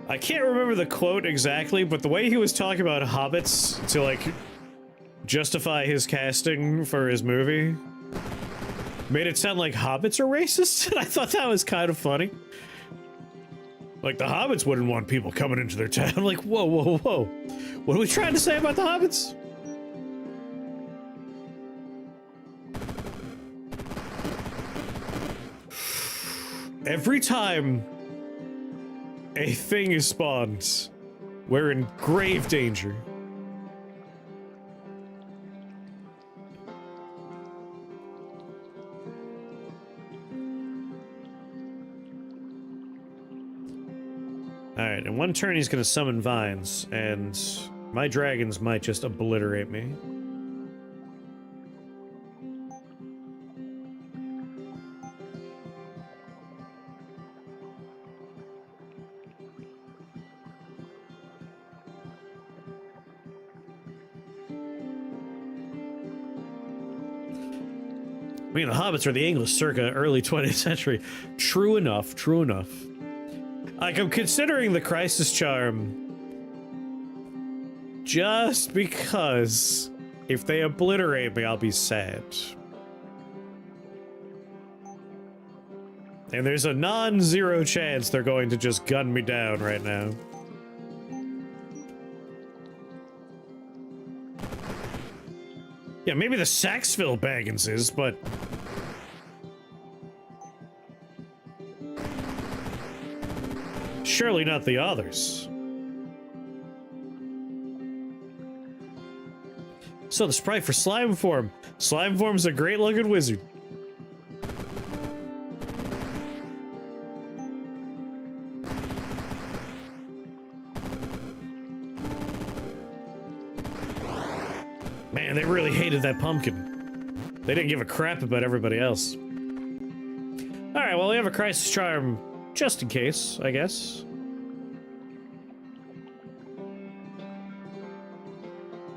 I can't remember the quote exactly, but the way he was talking about hobbits to, like, justify his casting for his movie made it sound like hobbits are racist, and I thought that was kind of funny. Like, the hobbits wouldn't want people coming into their town. Like, whoa, whoa, whoa. What are we trying to say about the hobbits? Every time a thing is spawned, we're in grave danger. Alright, in one turn he's gonna summon vines, and my dragons might just obliterate me. I mean, the hobbits are the English circa early 20th century. True enough, true enough. Like, I'm considering the Crisis Charm just because if they obliterate me, I'll be sad. And there's a non-zero chance they're going to just gun me down right now. Yeah, maybe the Saxville Baggins is, but... surely not the others. So the sprite for Slime Form. Slime Form's a great looking wizard. Man, they really hated that pumpkin. They didn't give a crap about everybody else. Alright, well, we have a Crisis Charm just in case, I guess.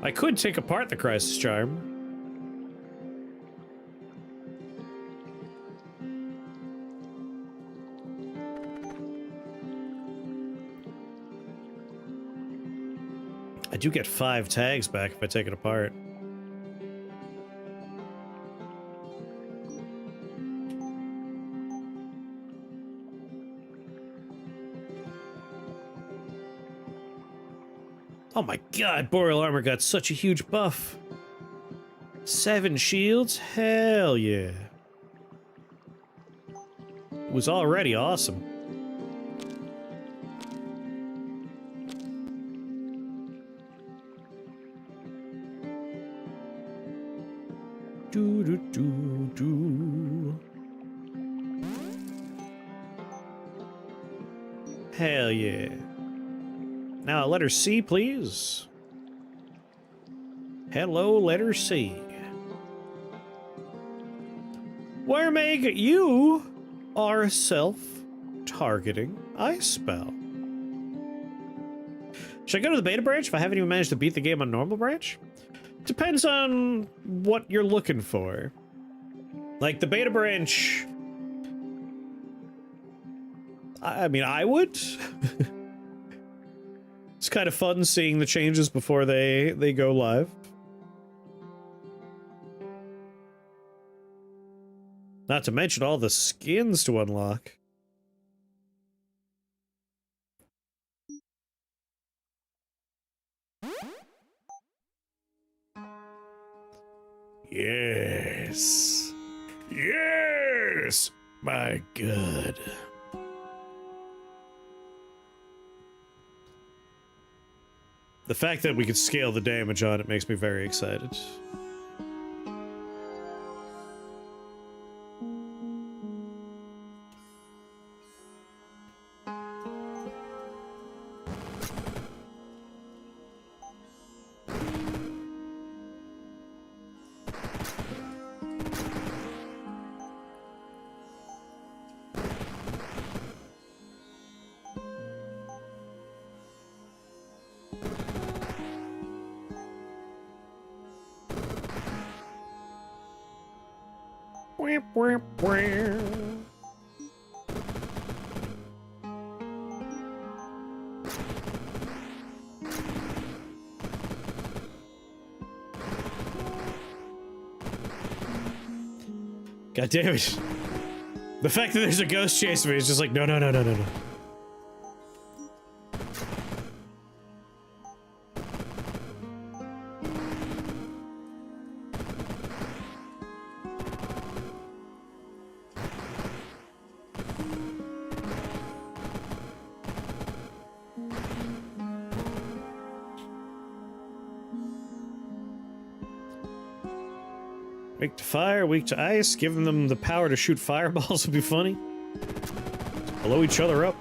I could take apart the Crisis Charm. I do get 5 tags back if I take it apart. Oh my god, Boreal Armor got such a huge buff. 7 shields? Hell yeah. It was already awesome. Do do do do. Hell yeah. Now, letter C, please. Hello, letter C. Wormegg, you are a self-targeting ice spell. Should I go to the beta branch if I haven't even managed to beat the game on normal branch? Depends on what you're looking for. Like, the beta branch... I mean, I would. It's kind of fun seeing the changes before they go live. Not to mention all the skins to unlock. Yes. Yes! My God. The fact that we could scale the damage on it makes me very excited. God damn it. The fact that there's a ghost chasing me is just like, no, no, no, no, no, no. Weak to fire, weak to ice. Giving them the power to shoot fireballs would be funny. Blow each other up.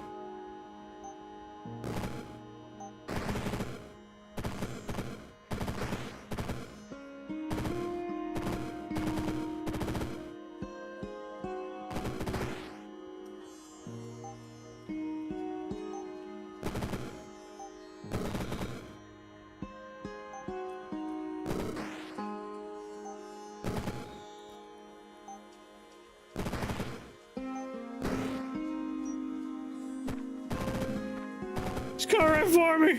It's coming right for me.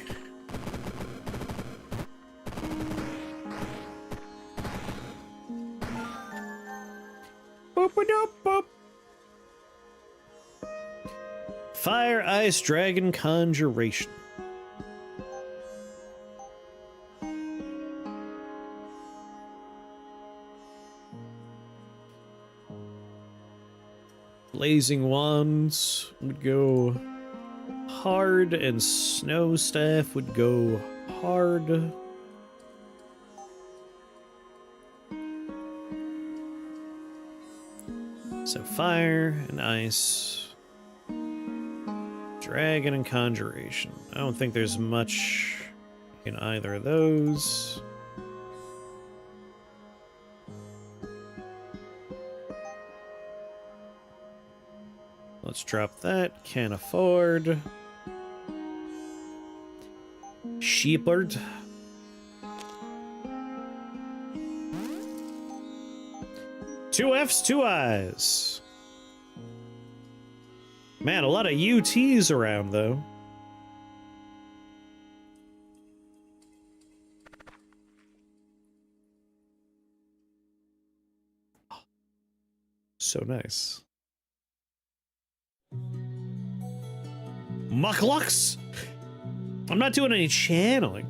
Boop-a-doop-boop. Fire, ice, dragon, conjuration. Blazing wands would go hard, and snow staff would go hard. So fire and ice, dragon and conjuration. I don't think there's much in either of those. Let's drop that. Can't afford. Shepherd. Two F's, two I's. Man, a lot of UTs around, though. So nice. Mucklux? I'm not doing any channeling.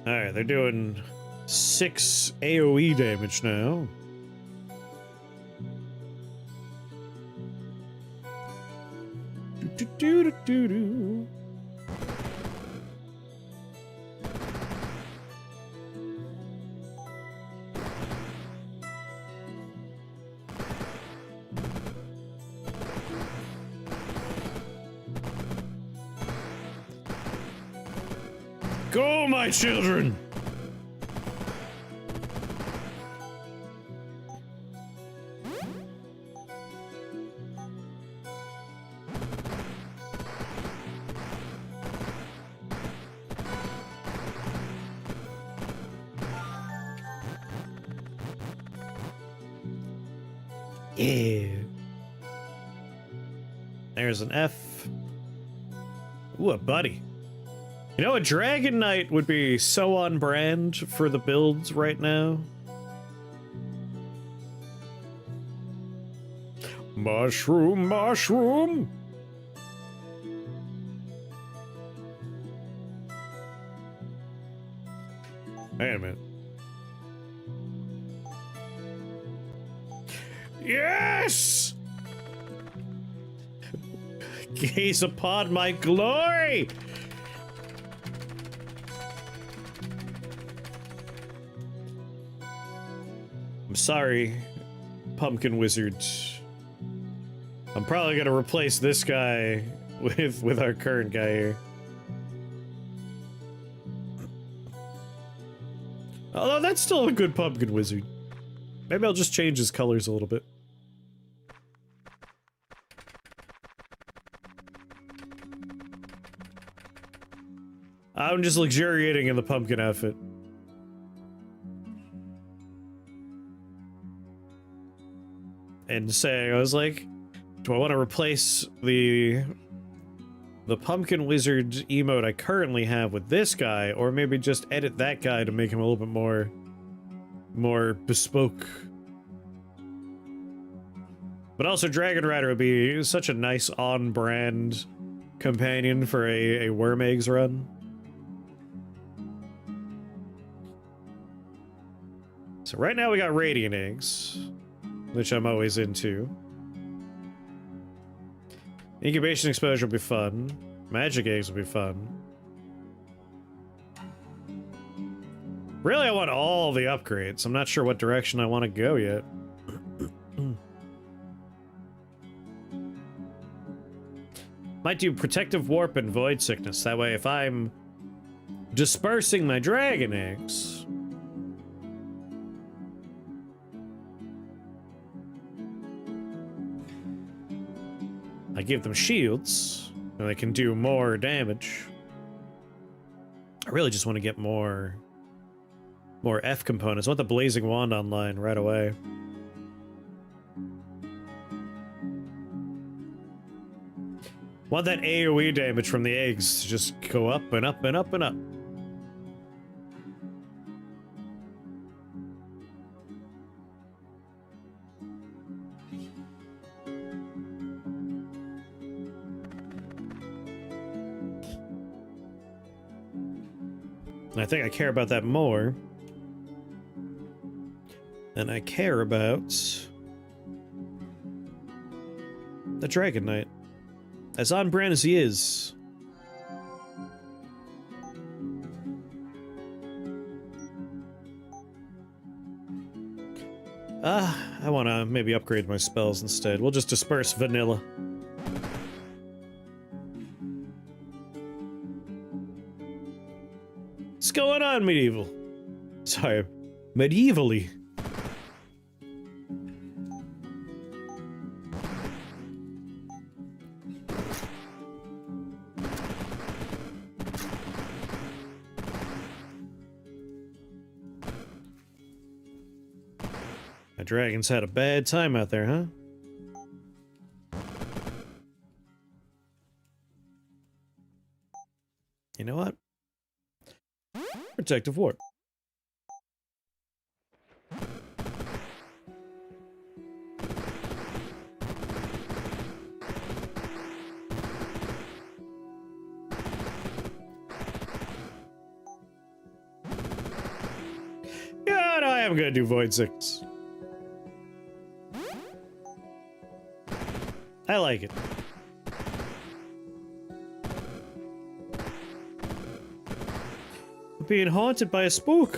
Alright, they're doing 6 AoE damage now. Do-do-do-do-do. Go, my children! Yeah. There's an F. Ooh, a buddy. You know, a Dragon Knight would be so on brand for the builds right now. Mushroom, mushroom! Wait a minute. Yes! Gaze upon my glory! I'm sorry, Pumpkin Wizard. I'm probably gonna replace this guy with our current guy here. Although that's still a good Pumpkin Wizard. Maybe I'll just change his colors a little bit. I'm just luxuriating in the pumpkin outfit. And saying, I was like, do I want to replace the pumpkin wizard emote I currently have with this guy, or maybe just edit that guy to make him a little bit more bespoke? But also Dragon Rider would be such a nice on-brand companion for a worm eggs run. So right now we got radiant eggs, which I'm always into. Incubation exposure will be fun. Magic eggs will be fun. Really, I want all the upgrades. I'm not sure what direction I want to go yet. Might do Protective Warp and Void Sickness. That way, if I'm dispersing my dragon eggs, I give them shields, and they can do more damage. I really just want to get more F components. I want the Blazing Wand online right away. Want that AoE damage from the eggs to just go up and up and up and up. And I think I care about that more than I care about the Dragon Knight. As on brand as he is. I want to maybe upgrade my spells instead. We'll just disperse vanilla. What's going on, medieval? Sorry, medievally. My dragons had a bad time out there, huh? You know what? Protective Warp. Yeah, no, I am gonna do Void Six. I like it. Being haunted by a spook.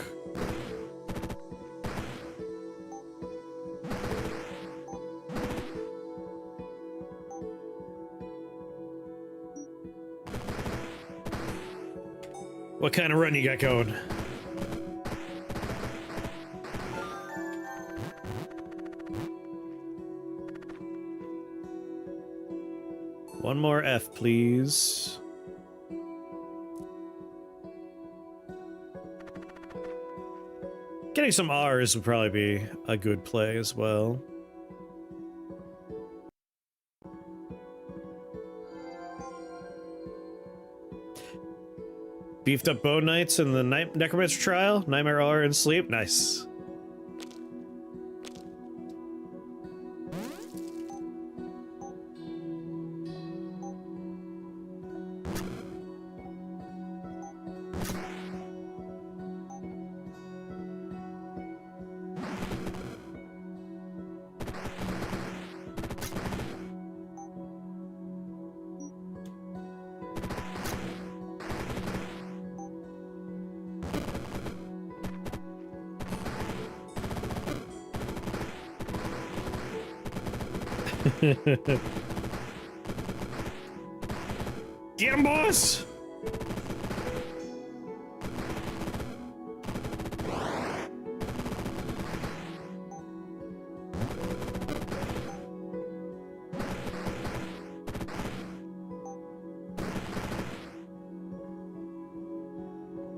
What kind of run you got going? One more F, please. Getting some R's would probably be a good play as well. Beefed up Bone Knights in the Necromancer trial. Nightmare R and Sleep. Nice. Get him, boss!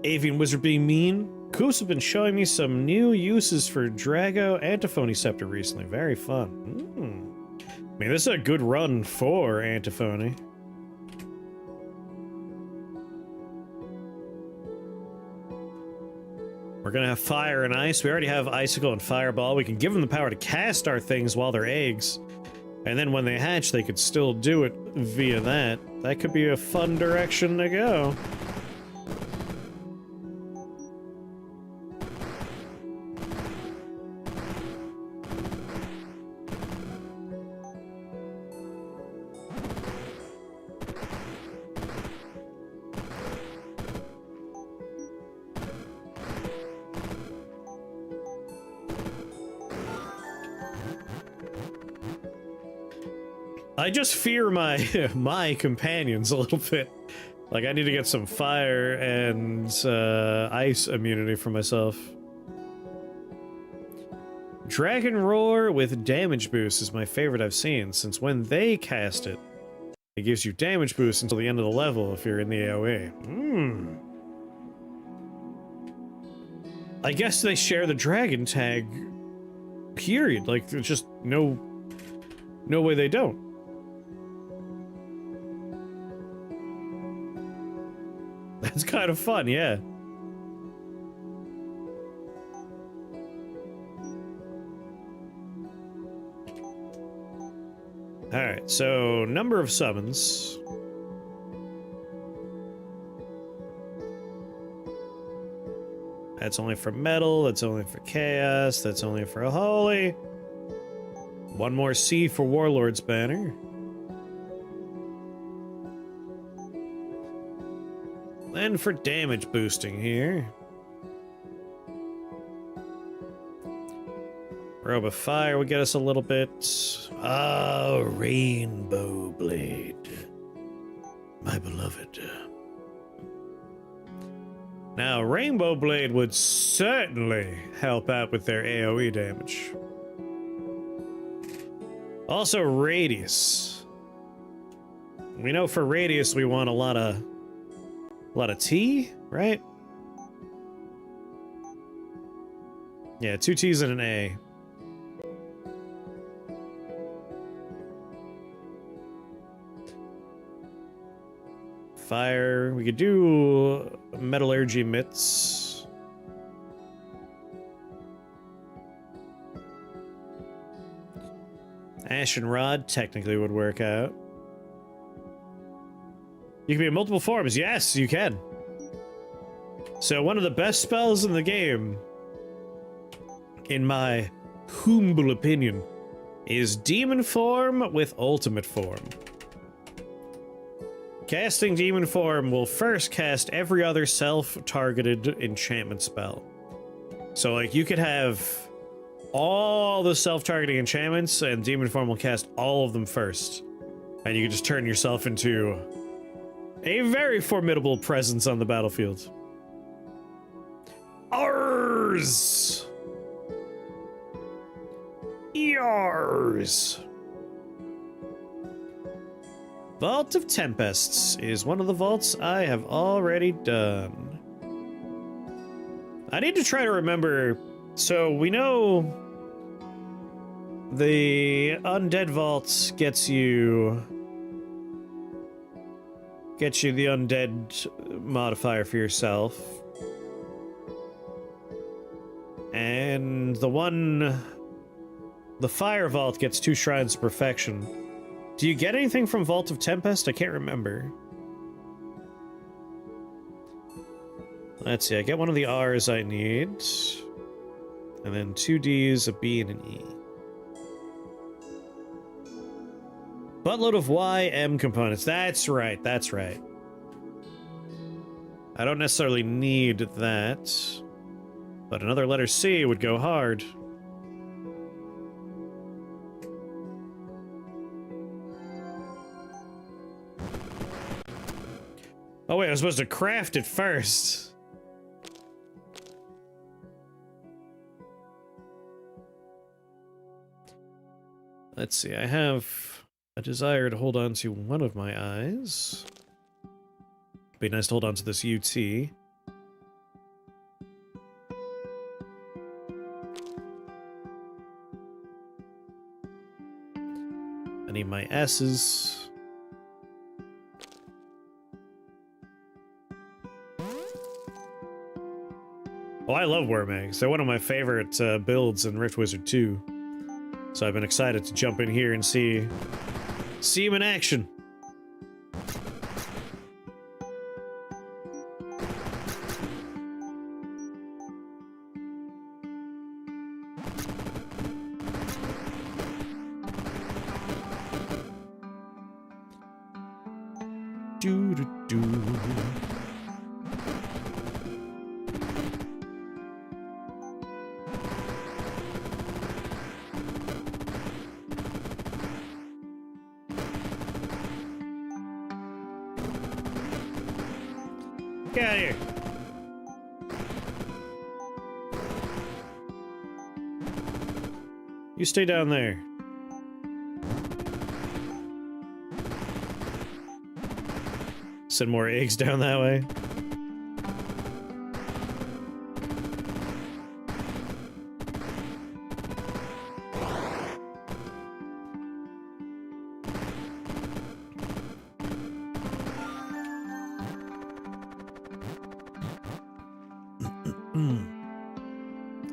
Avian Wizard being mean. Coops have been showing me some new uses for Drago Antiphony Scepter recently. Very fun. I mean, this is a good run for Antiphony. We're gonna have fire and ice. We already have icicle and fireball. We can give them the power to cast our things while they're eggs. And then when they hatch, they could still do it via that. That could be a fun direction to go. I just fear my my companions a little bit. Like, I need to get some fire and ice immunity for myself. Dragon Roar with damage boost is my favorite I've seen, since when they cast it, it gives you damage boost until the end of the level if you're in the AoE. I guess they share the dragon tag, period. Like, there's just no way they don't. That's kind of fun, yeah. Alright, so number of summons. That's only for metal, that's only for chaos, that's only for a holy. One more C for Warlord's Banner. Then for damage boosting here. Robe of Fire would get us a little bit. Ah, Rainbow Blade. My beloved. Now, Rainbow Blade would certainly help out with their AoE damage. Also, Radius. We know for Radius we want a lot of T, right? Yeah, 2 T's and an A. Fire. We could do Metallurgy Mitts. Ashen Rod technically would work out. You can be in multiple forms. Yes, you can. So one of the best spells in the game, in my humble opinion, is Demon Form with Ultimate Form. Casting Demon Form will first cast every other self-targeted enchantment spell. So, like, you could have all the self-targeting enchantments, and Demon Form will cast all of them first. And you can just turn yourself into a very formidable presence on the battlefield. Arrs! Yars! Vault of Tempests is one of the vaults I have already done. I need to try to remember. So we know the Undead Vault gets you the Undead modifier for yourself. And the Fire Vault gets 2 Shrines of Perfection. Do you get anything from Vault of Tempest? I can't remember. Let's see, I get one of the R's I need. And then 2 D's, a B, and an E. Buttload of Y, M components. That's right, that's right. I don't necessarily need that. But another letter C would go hard. Oh wait, I was supposed to craft it first. Let's see, I have a desire to hold on to one of my eyes. Be nice to hold on to this UT. I need my S's. Oh, I love worm eggs. They're one of my favorite builds in Rift Wizard 2. So I've been excited to jump in here and see him in action. Do-do-do. Get out of here. You stay down there. Send more eggs down that way.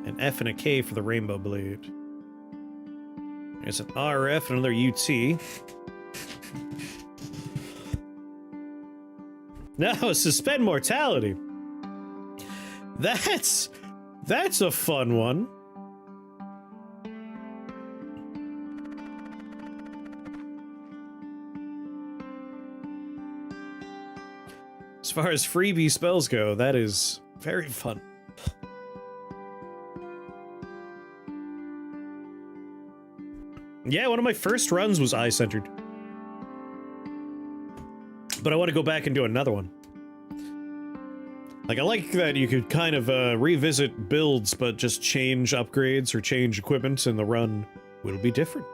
An F and a K for the rainbow blade. There's an RF and another UT. No, suspend mortality. That's a fun one. As far as freebie spells go, that is very fun. Yeah, one of my first runs was eye-centered. But I want to go back and do another one. Like, I like that you could kind of revisit builds, but just change upgrades or change equipment, and the run will be different.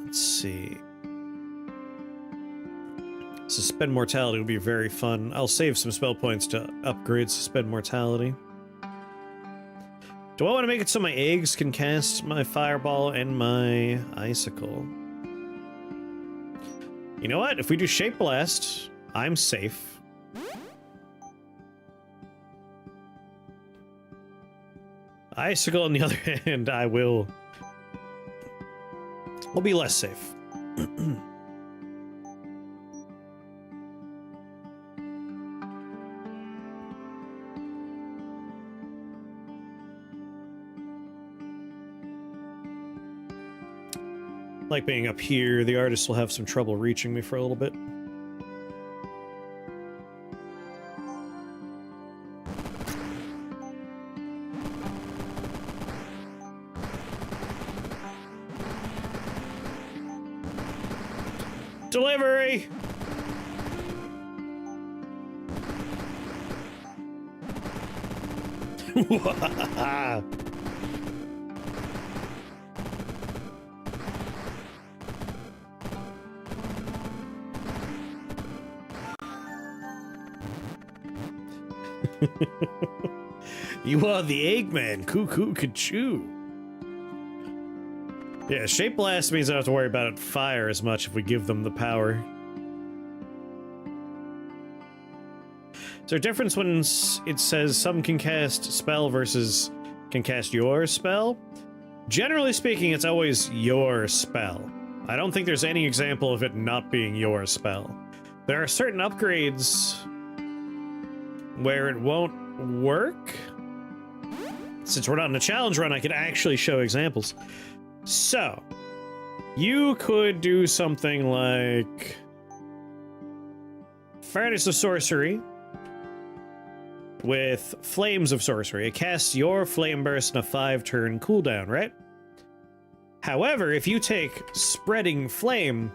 Let's see. Suspend mortality will be very fun. I'll save some spell points to upgrade suspend mortality. Do I want to make it so my eggs can cast my fireball and my icicle? You know what? If we do Shape Blast, I'm safe. Icicle, on the other hand, I'll be less safe. Like being up here, the artist will have some trouble reaching me for a little bit. Delivery! You are the Eggman, cuckoo ka-choo. Yeah, Shape Blast means I don't have to worry about fire as much if we give them the power. Is there a difference when it says some can cast spell versus can cast your spell? Generally speaking, it's always your spell. I don't think there's any example of it not being your spell. There are certain upgrades where it won't work. Since we're not in a challenge run, I can actually show examples. So, you could do something like Furnace of Sorcery with Flames of Sorcery. It casts your Flame Burst in a 5-turn cooldown, right? However, if you take Spreading Flame,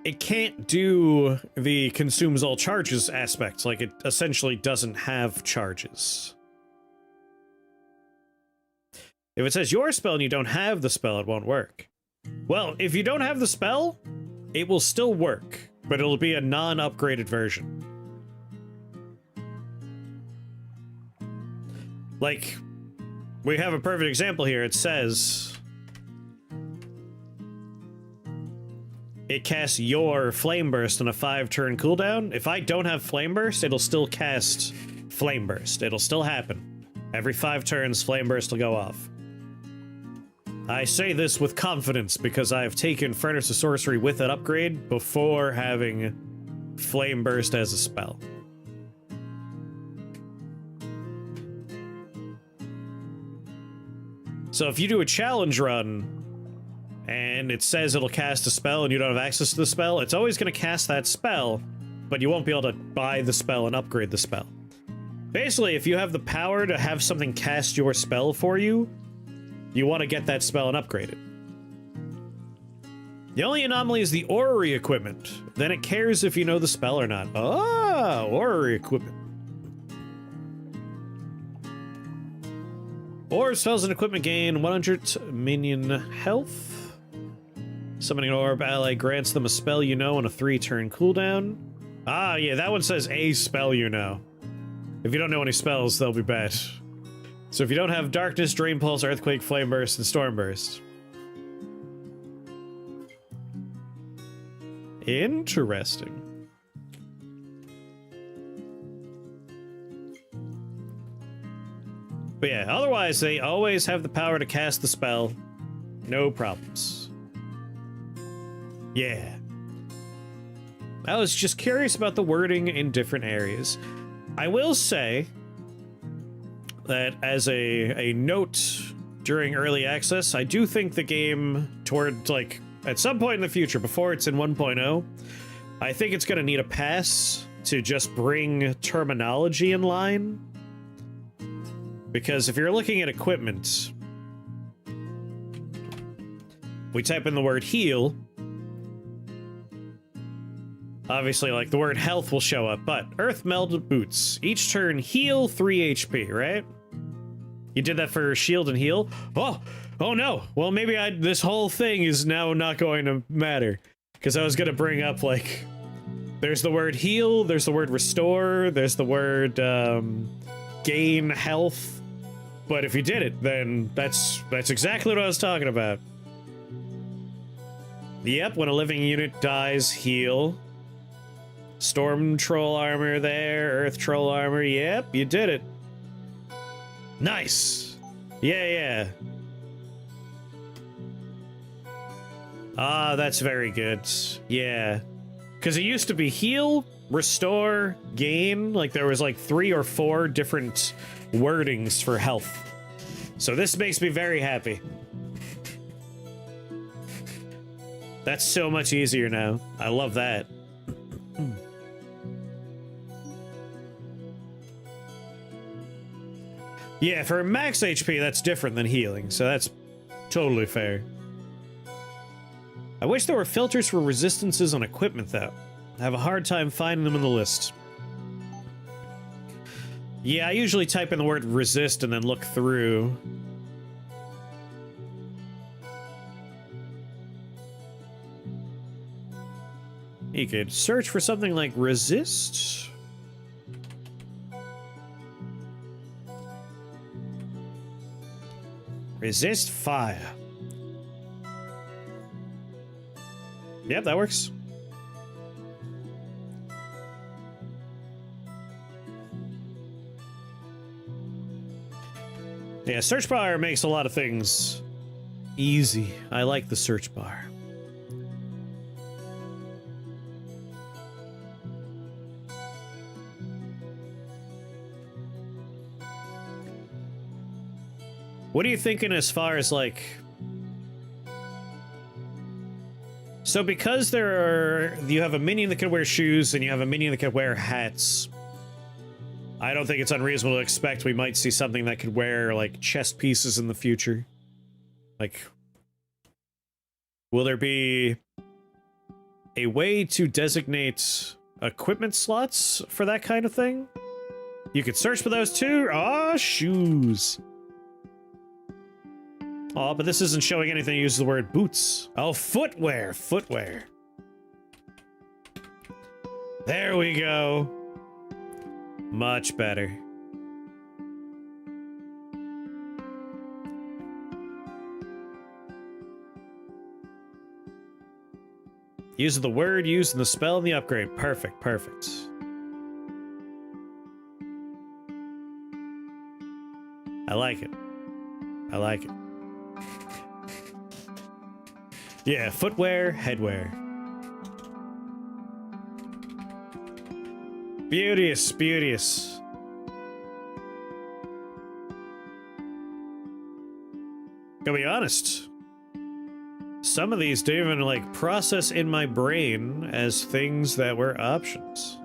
it can't do the consumes all charges aspect. Like, it essentially doesn't have charges. If it says your spell and you don't have the spell, it won't work. Well, if you don't have the spell, it will still work, but it'll be a non-upgraded version. Like, we have a perfect example here. It says it casts your Flame Burst on a 5-turn cooldown. If I don't have Flame Burst, it'll still cast Flame Burst. It'll still happen. Every 5 turns, Flame Burst will go off. I say this with confidence because I have taken Furnace of Sorcery with an upgrade before having Flame Burst as a spell. So if you do a challenge run and it says it'll cast a spell and you don't have access to the spell, it's always going to cast that spell, but you won't be able to buy the spell and upgrade the spell. Basically, if you have the power to have something cast your spell for you, you want to get that spell and upgrade it. The only anomaly is the orrery equipment. Then it cares if you know the spell or not. Ah, orrery equipment. Orb spells and equipment gain 100 minion health. Summoning an orb ally grants them a spell you know on a 3-turn cooldown. Ah, yeah, that one says a spell you know. If you don't know any spells, they'll be bad. So if you don't have Darkness, Drain Pulse, Earthquake, Flame Burst, and Storm Burst. Interesting. But yeah, otherwise they always have the power to cast the spell. No problems. Yeah. I was just curious about the wording in different areas. I will say that as a note during early access, I do think the game toward, like, at some point in the future, before it's in 1.0, I think it's going to need a pass to just bring terminology in line. Because if you're looking at equipment, we type in the word heal. Obviously, like, the word health will show up, but Earth Meld Boots. Each turn heal 3 HP, right? You did that for shield and heal? Oh no. Well, maybe this whole thing is now not going to matter. Because I was going to bring up, like, there's the word heal, there's the word restore, there's the word gain health. But if you did it, then that's exactly what I was talking about. Yep, when a living unit dies, heal. Storm Troll armor there, Earth Troll armor, yep, you did it. Nice! Yeah. Ah, that's very good. Yeah. Because it used to be heal, restore, gain. Like, there was like 3 or 4 different wordings for health. So this makes me very happy. That's so much easier now. I love that. Yeah, for max HP, that's different than healing, so that's totally fair. I wish there were filters for resistances on equipment, though. I have a hard time finding them in the list. Yeah, I usually type in the word resist and then look through. You could search for something like resist. Resist fire. Yep, that works. Yeah, search bar makes a lot of things easy. I like the search bar. What are you thinking as far as, like... So because you have a minion that can wear shoes and you have a minion that can wear hats, I don't think it's unreasonable to expect we might see something that could wear, like, chest pieces in the future. Like, will there be a way to designate equipment slots for that kind of thing? You could search for those too? Ah, shoes. Oh, but this isn't showing anything that uses the word boots. Oh, footwear. Footwear. There we go. Much better. Use the word used in the spell and the upgrade. Perfect, perfect. I like it. I like it. Yeah, footwear, headwear. Beauteous, beauteous. Gotta be honest. Some of these didn't even, like, process in my brain as things that were options.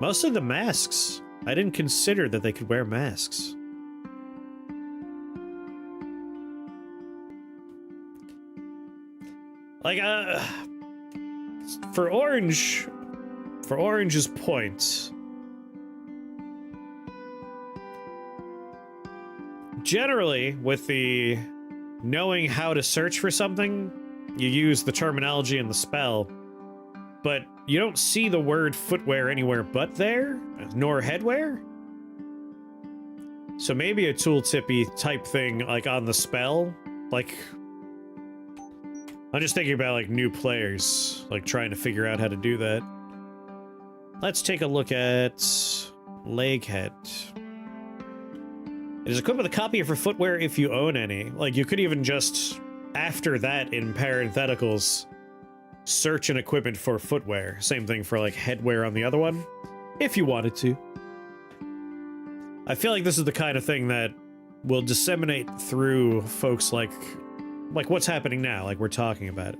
Mostly the masks. I didn't consider that they could wear masks. Like, for Orange's point, generally, with the knowing how to search for something, you use the terminology in the spell, but you don't see the word footwear anywhere but there, nor headwear. So maybe a tooltippy type thing, like, on the spell, like... I'm just thinking about, like, new players, like, trying to figure out how to do that. Let's take a look at Leghead. It is equipped with a copy for footwear if you own any. Like, you could even just, after that in parentheticals, search an equipment for footwear. Same thing for, like, headwear on the other one, if you wanted to. I feel like this is the kind of thing that will disseminate through folks like what's happening now, like we're talking about it.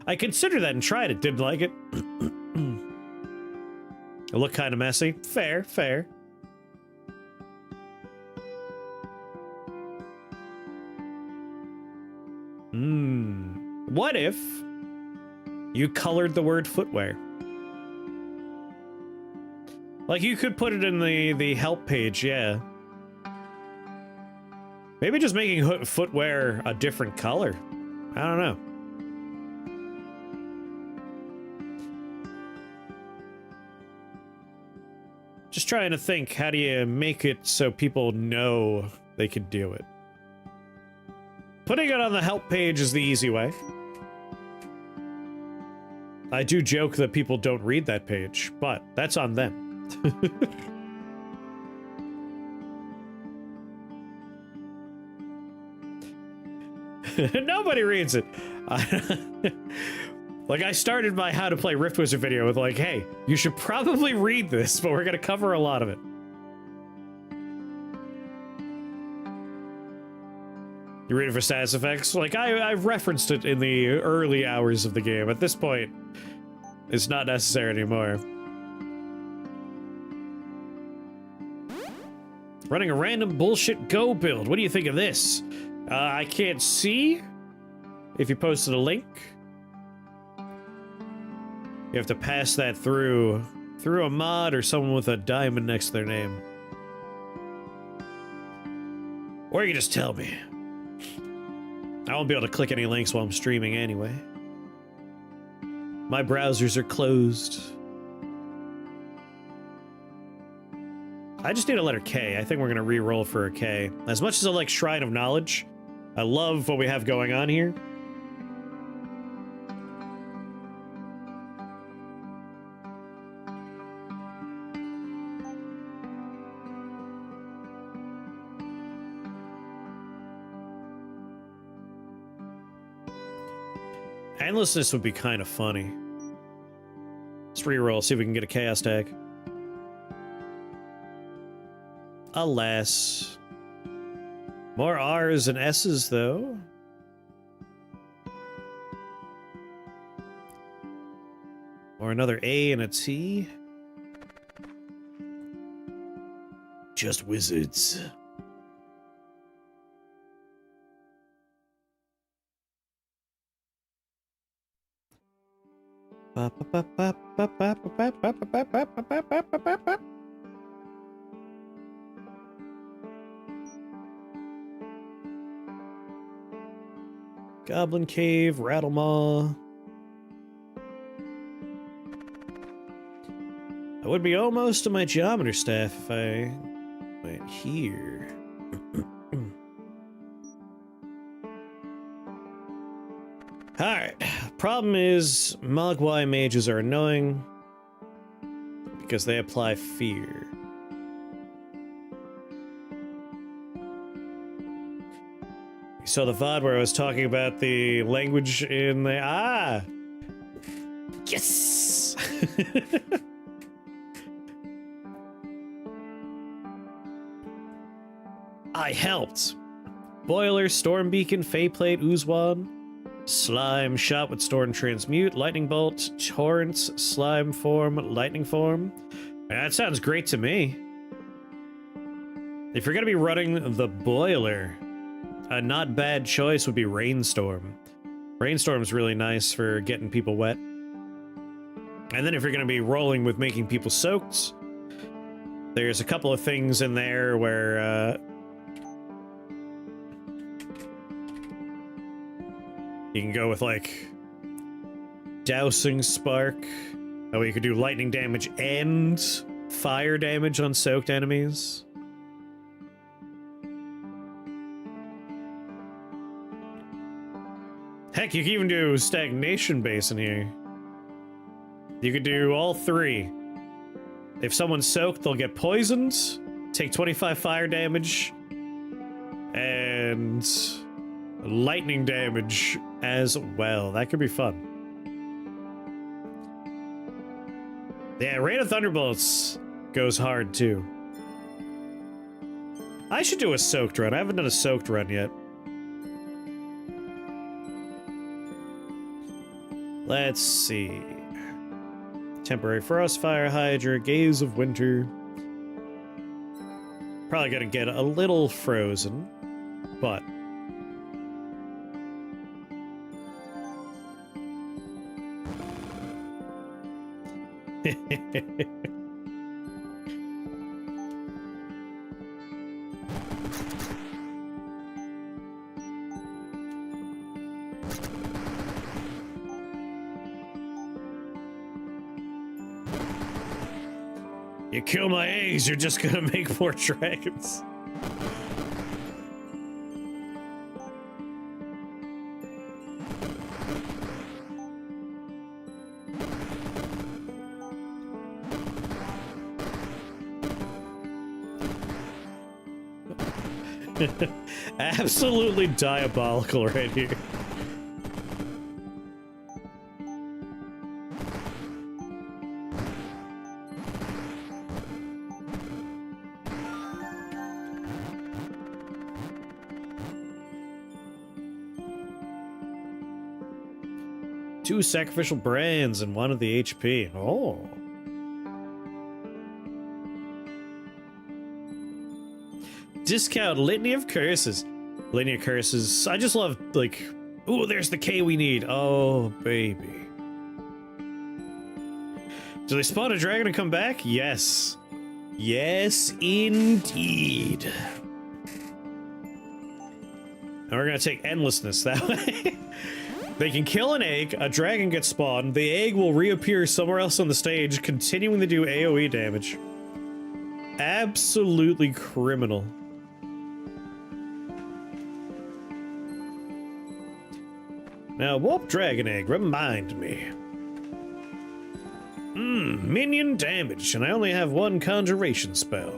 I considered that and tried it, didn't like it. It looked kind of messy. Fair, fair. What if you colored the word footwear? Like, you could put it in the help page, yeah. Maybe just making footwear a different color. I don't know. Just trying to think, how do you make it so people know they could do it? Putting it on the help page is the easy way. I do joke that people don't read that page, but that's on them. Nobody reads it. Like, I started my How to Play Rift Wizard video with, like, hey, you should probably read this, but we're gonna cover a lot of it. You read it for status effects? Like, I've referenced it in the early hours of the game. At this point, it's not necessary anymore. Running a random bullshit Go build. What do you think of this? I can't see if you posted a link. You have to pass that through a mod or someone with a diamond next to their name. Or you can just tell me. I won't be able to click any links while I'm streaming anyway. My browsers are closed. I just need a letter K. I think we're gonna re-roll for a K. As much as I like Shrine of Knowledge, I love what we have going on here. Endlessness would be kind of funny. Let's re-roll, see if we can get a chaos tag. Alas. More R's and S's, though. Or another A and a T. Just wizards. Goblin Cave, Rattlemaw. I would be almost to my geometer staff if I went here. Alright, problem is Mogwai mages are annoying because they apply fear. You saw the VOD where I was talking about the language in the... Ah! Yes! I helped. Boiler, Storm Beacon, Faeplate, Oozwan, Slime, Shot with Storm Transmute, Lightning Bolt, Torrents, Slime Form, Lightning Form. That sounds great to me. If you're gonna be running the Boiler, a not bad choice would be Rainstorm. Rainstorm's really nice for getting people wet. And then if you're gonna be rolling with making people soaked, there's a couple of things in there where, you can go with, like, Dousing Spark. Oh, you could do lightning damage and fire damage on soaked enemies. Heck, you can even do Stagnation Base in here. You could do all three. If someone's soaked, they'll get poisoned, take 25 fire damage, and lightning damage as well. That could be fun. Yeah, Rain of Thunderbolts goes hard too. I should do a soaked run. I haven't done a soaked run yet. Let's see. Temporary Frostfire Hydra, Gaze of Winter. Probably gonna get a little frozen, but you kill my eggs, you're just gonna make more dragons. Absolutely diabolical right here. Two sacrificial brands and one of the HP. Oh. Discount Litany of Curses. Litany of Curses. I just love, like, ooh, there's the K we need. Oh, baby. Do they spawn a dragon and come back? Yes. Yes, indeed. And we're gonna take endlessness that way. They can kill an egg, a dragon gets spawned, the egg will reappear somewhere else on the stage, continuing to do AoE damage. Absolutely criminal. Now, Warp Dragon Egg, remind me. Minion damage, and I only have one conjuration spell.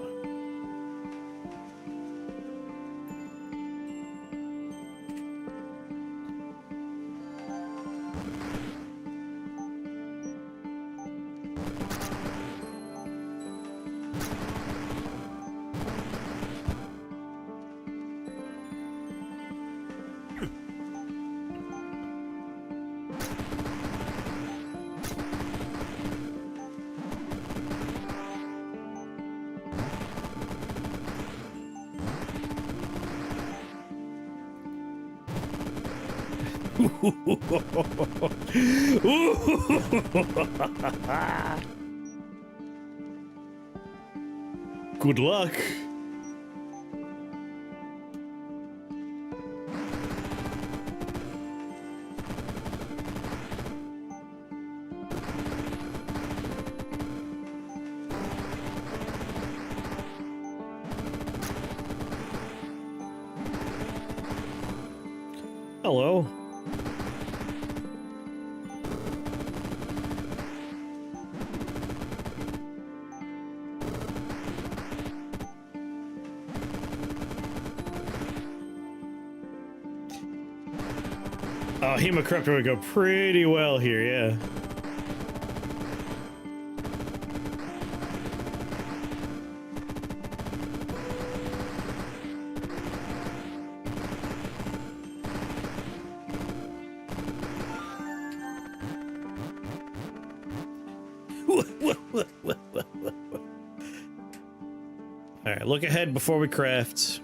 Good luck. Hello. Oh, Hemocryptor would go pretty well here, yeah. Alright, look ahead before we craft.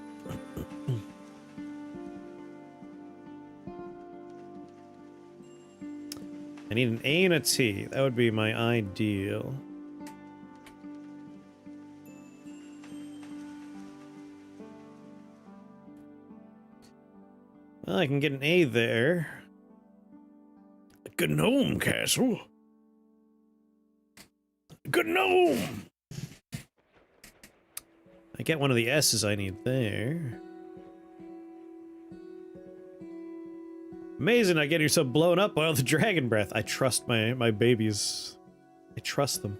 I need an A and a T. That would be my ideal. Well, I can get an A there. A gnome castle. Gnome! I get one of the S's I need there. Amazing, I get yourself blown up by all the dragon breath. I trust my babies. I trust them.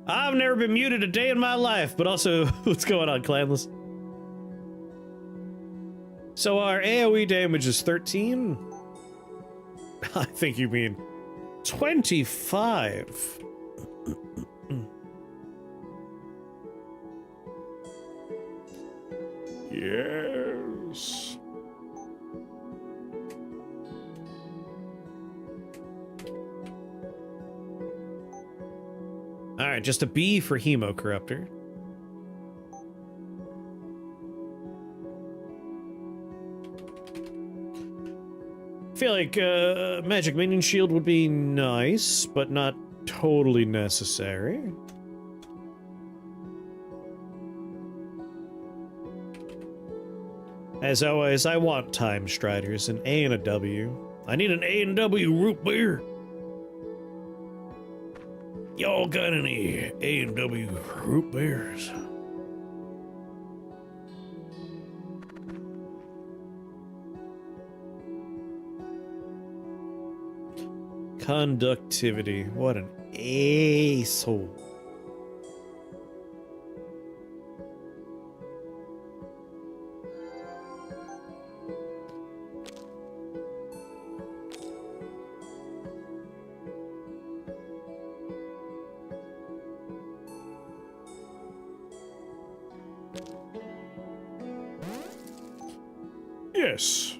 I've never been muted a day in my life, but also, what's going on, Clanless? So our AoE damage is 13? I think you mean 25. Yes. Alright, just a B for Hemocryptor. I feel like Magic Minion Shield would be nice, but not totally necessary. As always, I want Time Striders, an A and a W. I need an A and W root beer. Y'all got any A and W root beers? Conductivity. What an asshole. Yes.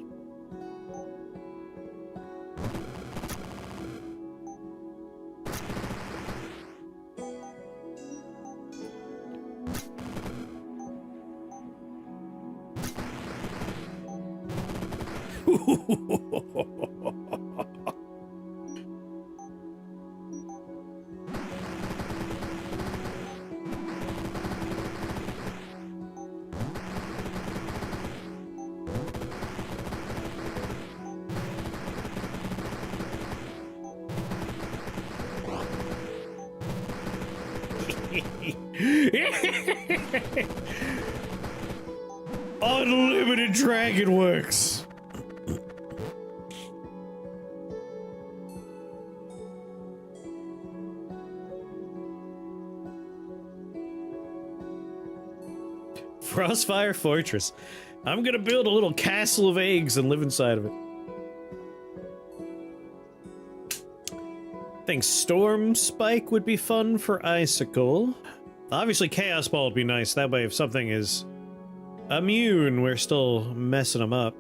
Unlimited Dragon Works. Frostfire Fortress. I'm gonna build a little castle of eggs and live inside of it. I think Storm Spike would be fun for Icicle. Obviously Chaos Ball would be nice. That way if something is immune, we're still messing them up.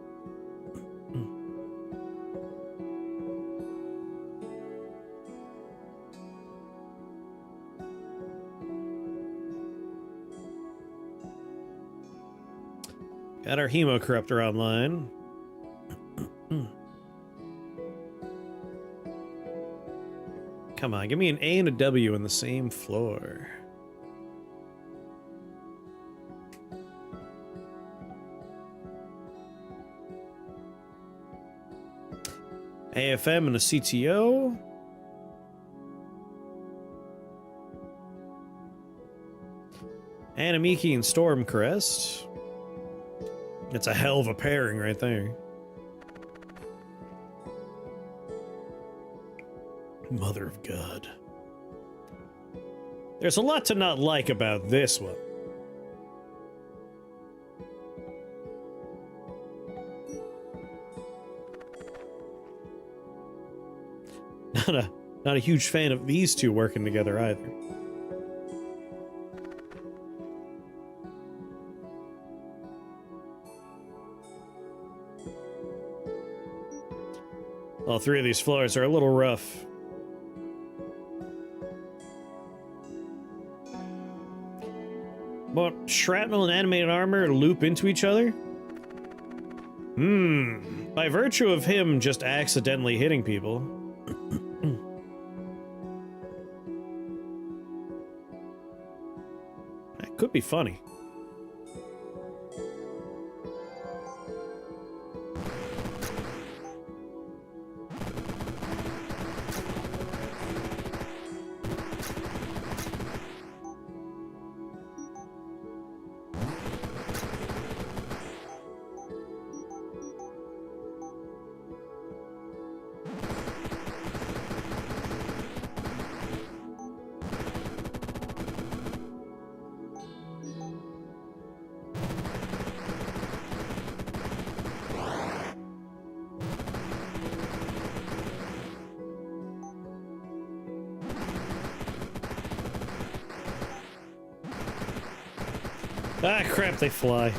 Got our Hemo Corruptor online. Come on, give me an A and a W in the same floor. AFM and a CTO. Anamiki and Stormcrest. It's a hell of a pairing right there. Mother of God. There's a lot to not like about this one. Not a huge fan of these two working together either. All three of these floors are a little rough. But shrapnel and animated armor loop into each other? By virtue of him just accidentally hitting people. That could be funny. Ah, crap, they fly.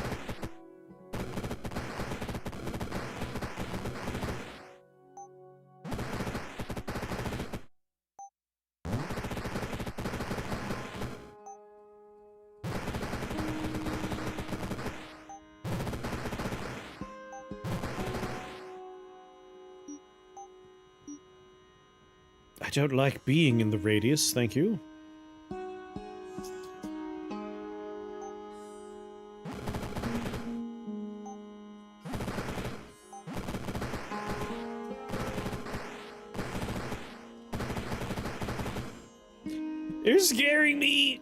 I don't like being in the radius, thank you. You're scaring me!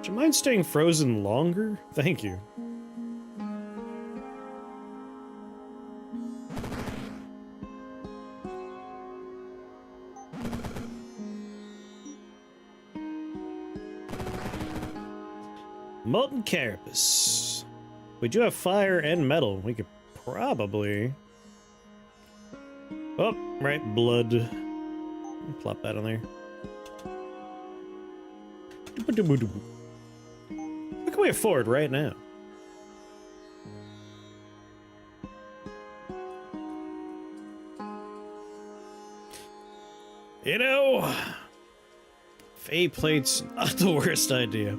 Do you mind staying frozen longer? Thank you. Molten carapace. We do have fire and metal. We could probably... Oh, right, blood. Plop that on there. What can we afford right now? You know, Fey plate's not the worst idea.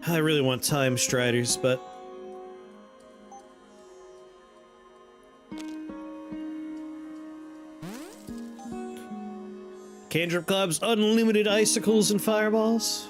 I really want time striders, but cantrip clubs, unlimited icicles and fireballs.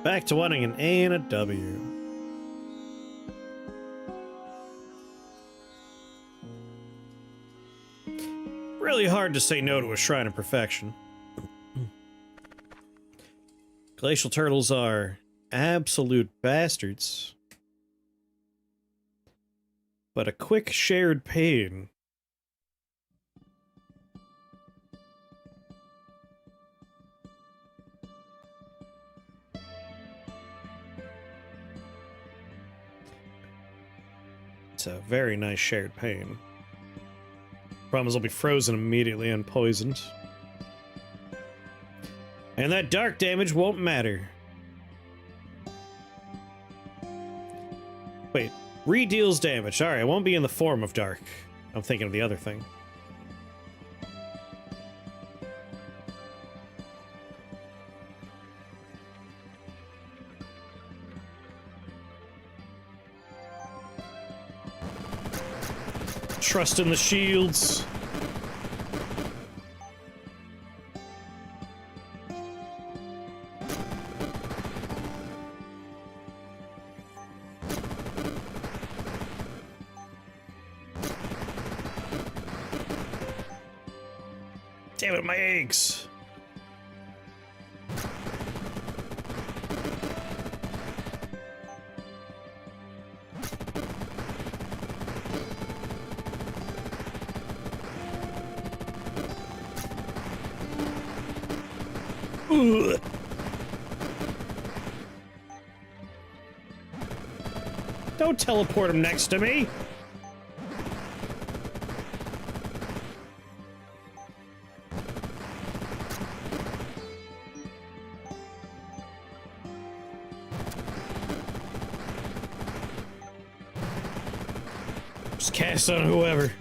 Back to wanting an A and a W. Really hard to say no to a shrine of perfection. Glacial turtles are absolute bastards. But a quick shared pain. It's a very nice shared pain. Problem is I'll be frozen immediately and poisoned. And that dark damage won't matter. Wait, redeals damage. Alright, it won't be in the form of dark. I'm thinking of the other thing. Trust in the shields. Damn it, my eggs. Ugh. Don't teleport him next to me. Just cast on whoever.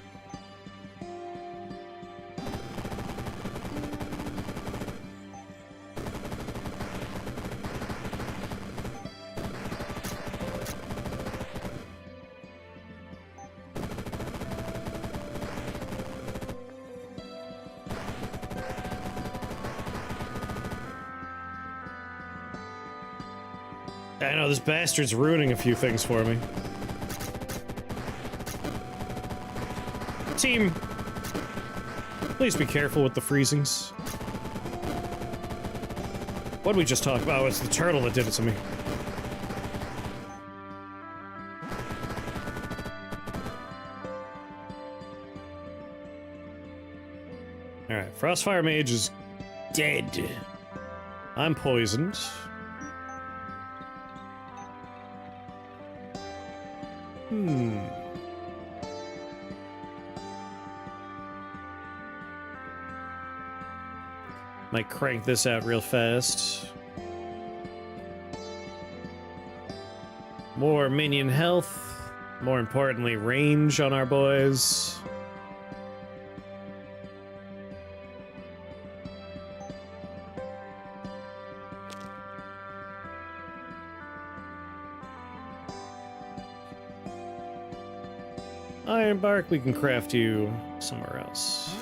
I know, this bastard's ruining a few things for me. Team, please be careful with the freezings. What did we just talk about? It's the turtle that did it to me. Alright, Frostfire Mage is dead. I'm poisoned. Might crank this out real fast. More minion health. More importantly, range on our boys. Iron Bark, we can craft you somewhere else.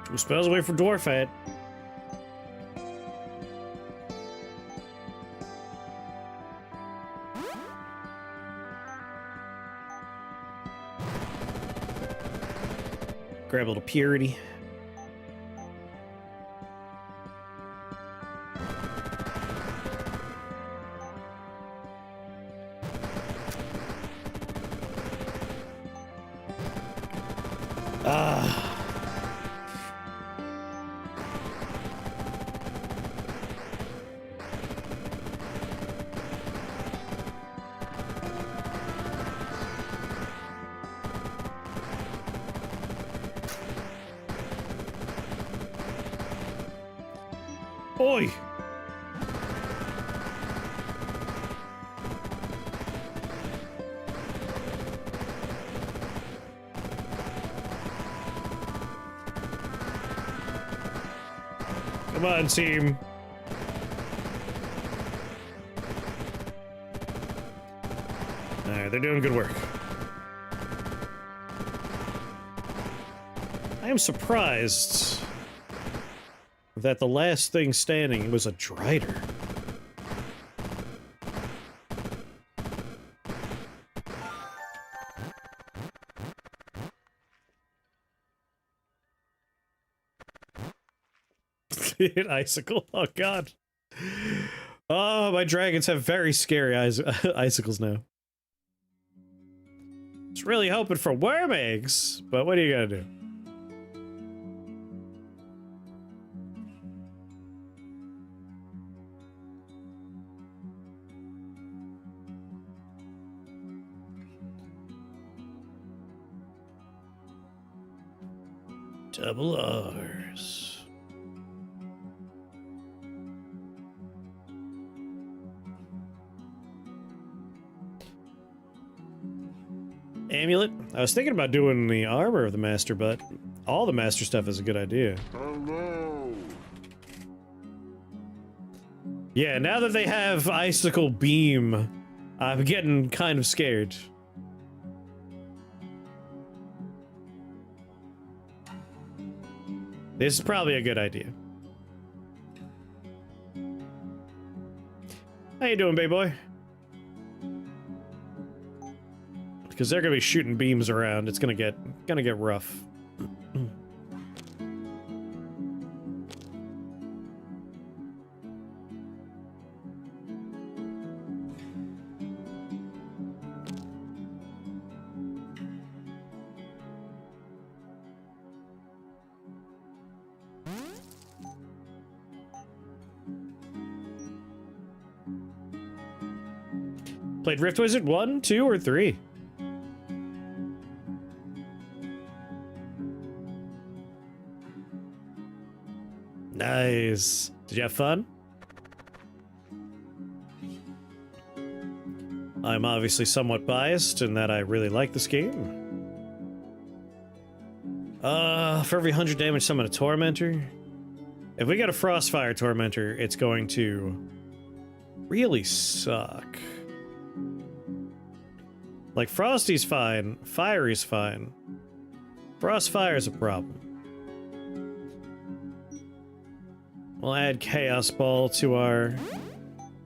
2 spells away for Dwarf Hat. Grab a little purity. Oi! Come on, team. Alright, they're doing good work. I am surprised that the last thing standing was a Drider. An icicle. Oh god. Oh, my dragons have very scary icicles now. It's really hoping for worm eggs, but what are you gonna do? Double R's. Amulet? I was thinking about doing the armor of the master, but all the master stuff is a good idea. Hello. Yeah, now that they have Icicle Beam, I'm getting kind of scared. This is probably a good idea. How you doing, baby boy? Because they're gonna be shooting beams around. It's gonna get rough. Played Rift Wizard 1, 2, or 3? Nice. Did you have fun? I'm obviously somewhat biased in that I really like this game. For every 100 damage, summon a Tormentor. If we get a Frostfire Tormentor, it's going to really suck. Like, Frosty's fine, Fiery's fine. Frostfire's a problem. We'll add Chaos Ball to our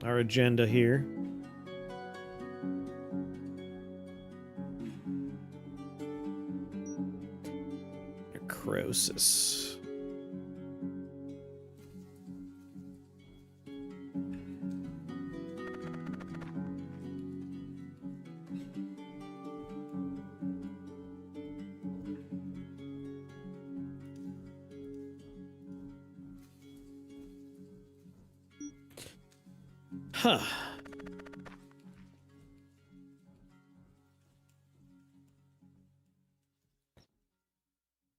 agenda here. Necrosis. Huh.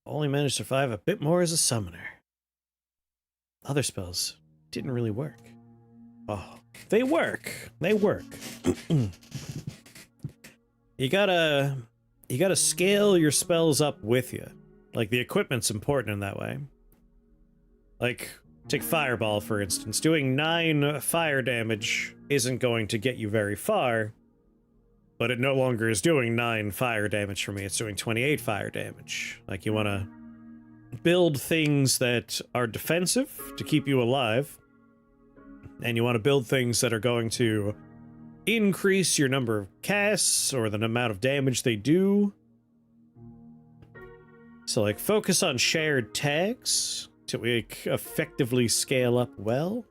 Only managed to survive a bit more as a summoner. Other spells didn't really work. Oh, they work. They work. You gotta scale your spells up with you. Like, the equipment's important in that way. Like, take Fireball, for instance. Doing 9 fire damage isn't going to get you very far, but it no longer is doing 9 fire damage for me. It's doing 28 fire damage. Like, you want to build things that are defensive to keep you alive, and you want to build things that are going to increase your number of casts or the amount of damage they do. So, like, focus on shared tags to like, effectively scale up well.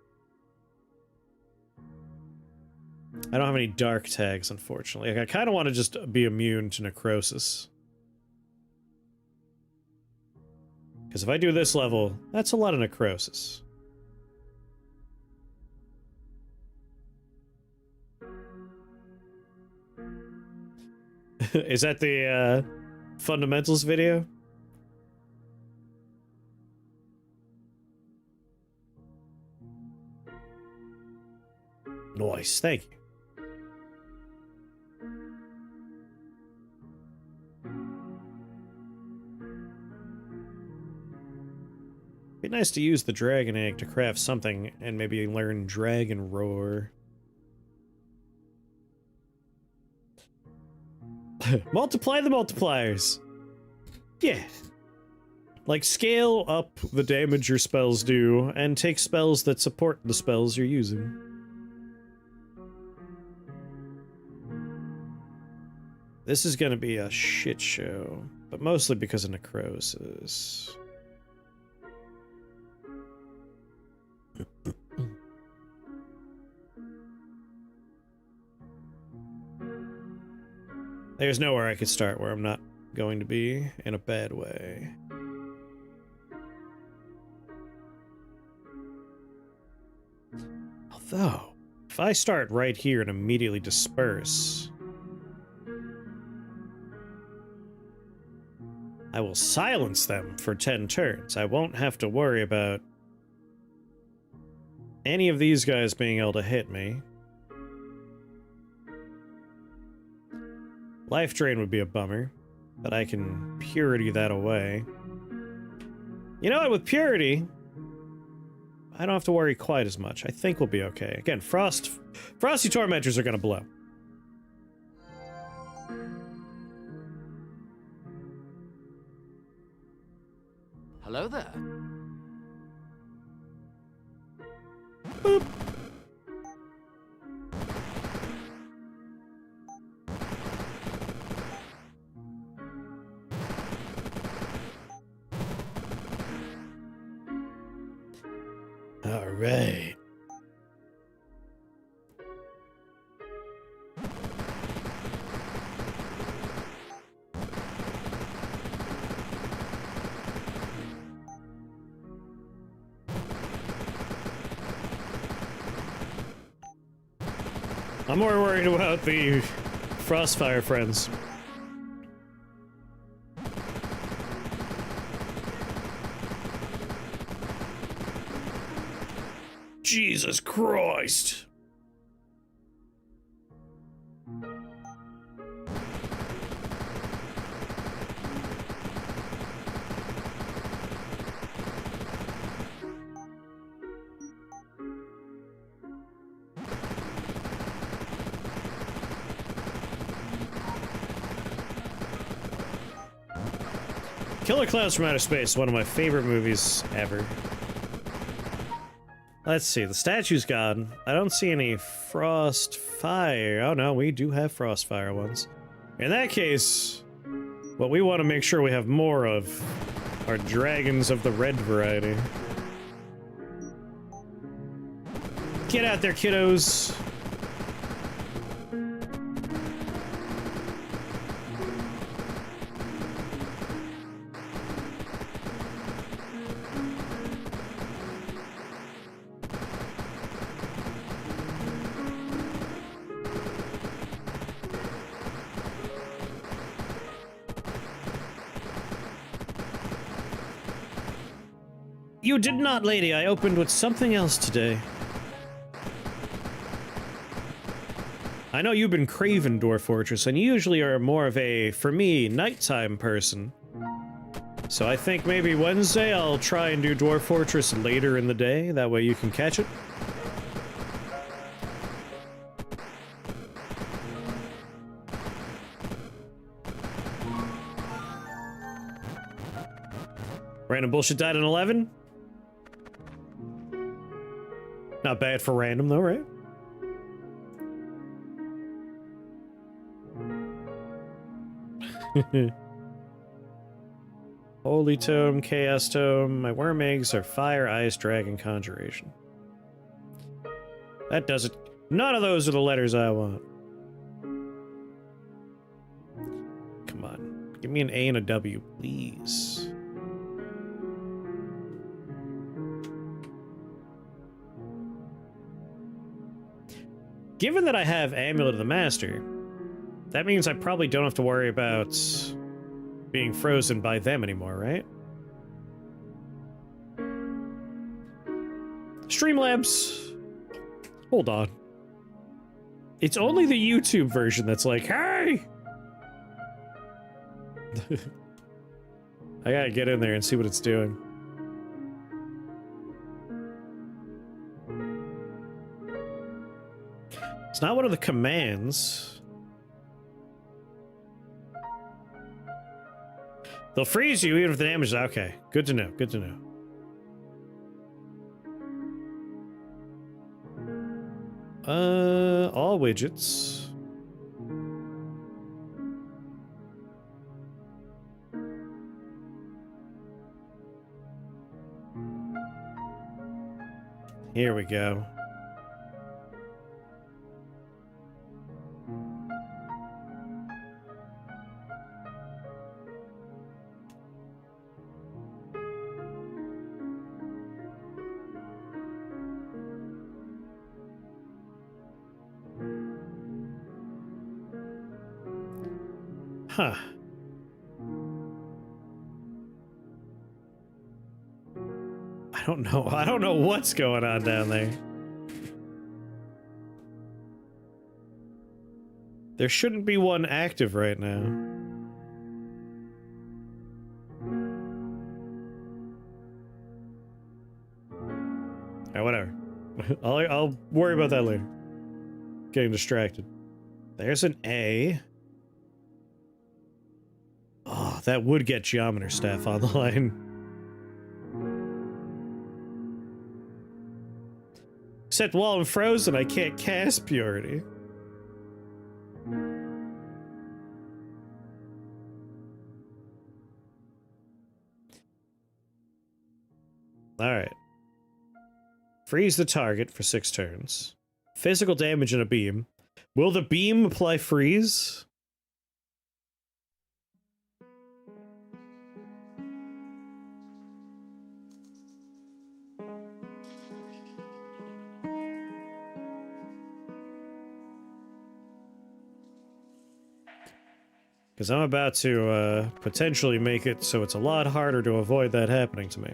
I don't have any dark tags, unfortunately. Like, I kind of want to just be immune to necrosis. Because if I do this level, that's a lot of necrosis. Is that the fundamentals video? Nice, thank you. Be nice to use the dragon egg to craft something and maybe learn dragon roar. Multiply the multipliers. Yeah. Like, scale up the damage your spells do and take spells that support the spells you're using. This is gonna be a shit show, but mostly because of necrosis. There's nowhere I could start where I'm not going to be in a bad way. Although, if I start right here and immediately disperse, I will silence them for 10 turns. I won't have to worry about any of these guys being able to hit me. Life Drain would be a bummer, but I can Purity that away. You know what, with Purity, I don't have to worry quite as much. I think we'll be okay. Again, Frosty Tormentors are gonna blow. Hello there. Boop. All right. I'm more worried about the Frostfire friends. Jesus Christ. Killer Clowns from Outer Space, one of my favorite movies ever. Let's see, the statue's gone. I don't see any frost fire. Oh no, we do have frost fire ones. In that case, what we want to make sure we have more of are dragons of the red variety. Get out there, kiddos. You did not, lady. I opened with something else today. I know you've been craving Dwarf Fortress, and you usually are more of a, for me, nighttime person. So I think maybe Wednesday I'll try and do Dwarf Fortress later in the day. That way you can catch it. Random bullshit died in 11. Not bad for random though, right? Holy Tome, Chaos Tome. My worm eggs are Fire, Ice, Dragon, Conjuration. That does it. None of those are the letters I want. Come on. Give me an A and a W, please. Given that I have Amulet of the Master, that means I probably don't have to worry about being frozen by them anymore, right? Streamlabs. Hold on. It's only the YouTube version that's like, hey! I gotta get in there and see what it's doing. It's not one of the commands. They'll freeze you even if the damage is okay. Good to know, good to know. All widgets. Here we go. Huh. I don't know what's going on down there. There shouldn't be one active right now. Alright, whatever. I'll worry about that later. Getting distracted. There's an A. Oh, that would get Geometer Staff on the line. Except while I'm frozen, I can't cast Purity. Alright. Freeze the target for 6 turns. Physical damage and a beam. Will the beam apply freeze? Because I'm about to potentially make it so it's a lot harder to avoid that happening to me.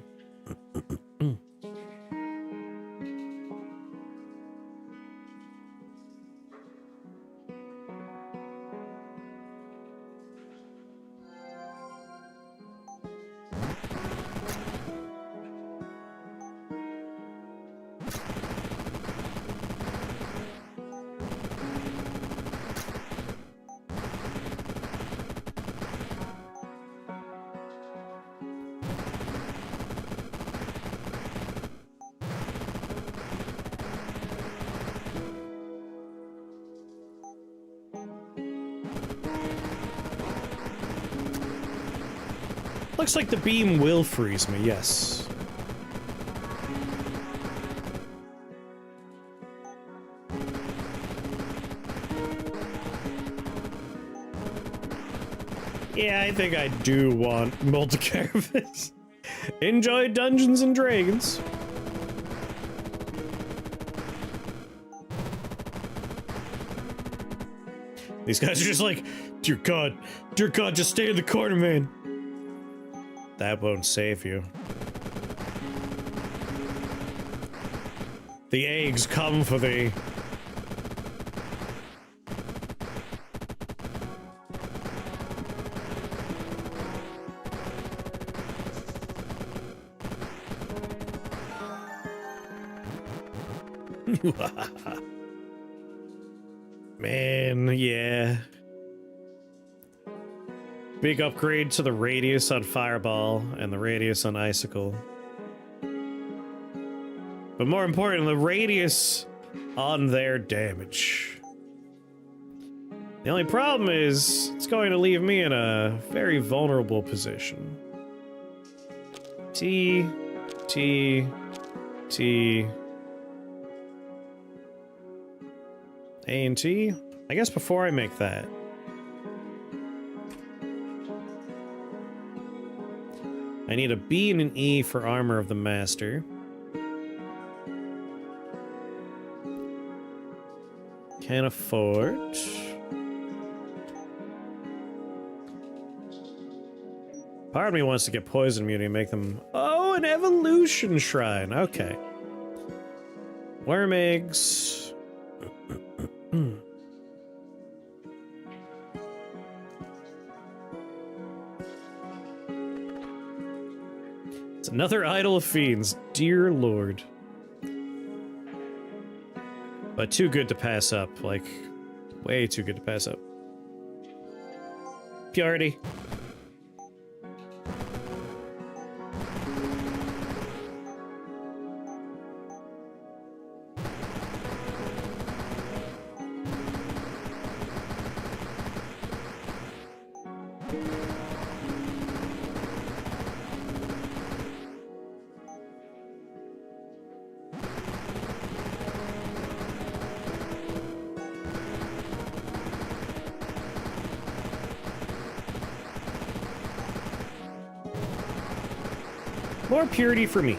Looks like the beam will freeze me, yes. Yeah, I think I do want multi-carapace. Enjoy Dungeons and Dragons. These guys are just like, dear God, just stay in the corner, man. That won't save you. The eggs come for thee. Man, yeah. Big upgrade to the radius on Fireball and the radius on Icicle. But more important, the radius on their damage. The only problem is, it's going to leave me in a very vulnerable position. T, T, T, A and T? I guess before I make that. I need a B and an E for Armor of the Master. Can't afford. Part of me wants to get poison immunity and make them... Oh, an evolution shrine. Okay. Worm eggs. It's another idol of fiends. Dear Lord. But too good to pass up. Like, way too good to pass up. Purity. More purity for me.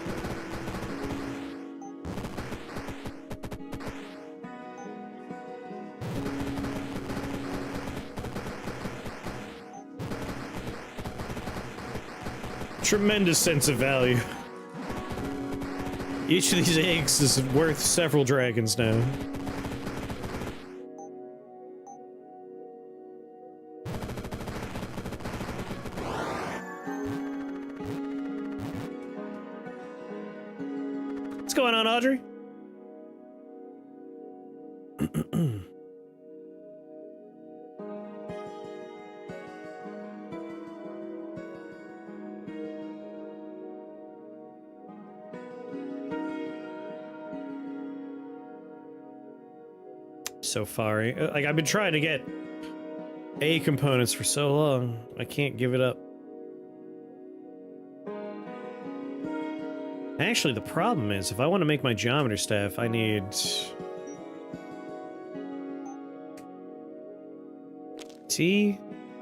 Tremendous sense of value. Each of these eggs is worth several dragons now. What's going on, Audrey? So far, like, I've been trying to get A components for so long, I can't give it up. Actually, the problem is, if I want to make my geometer staff, I need... T,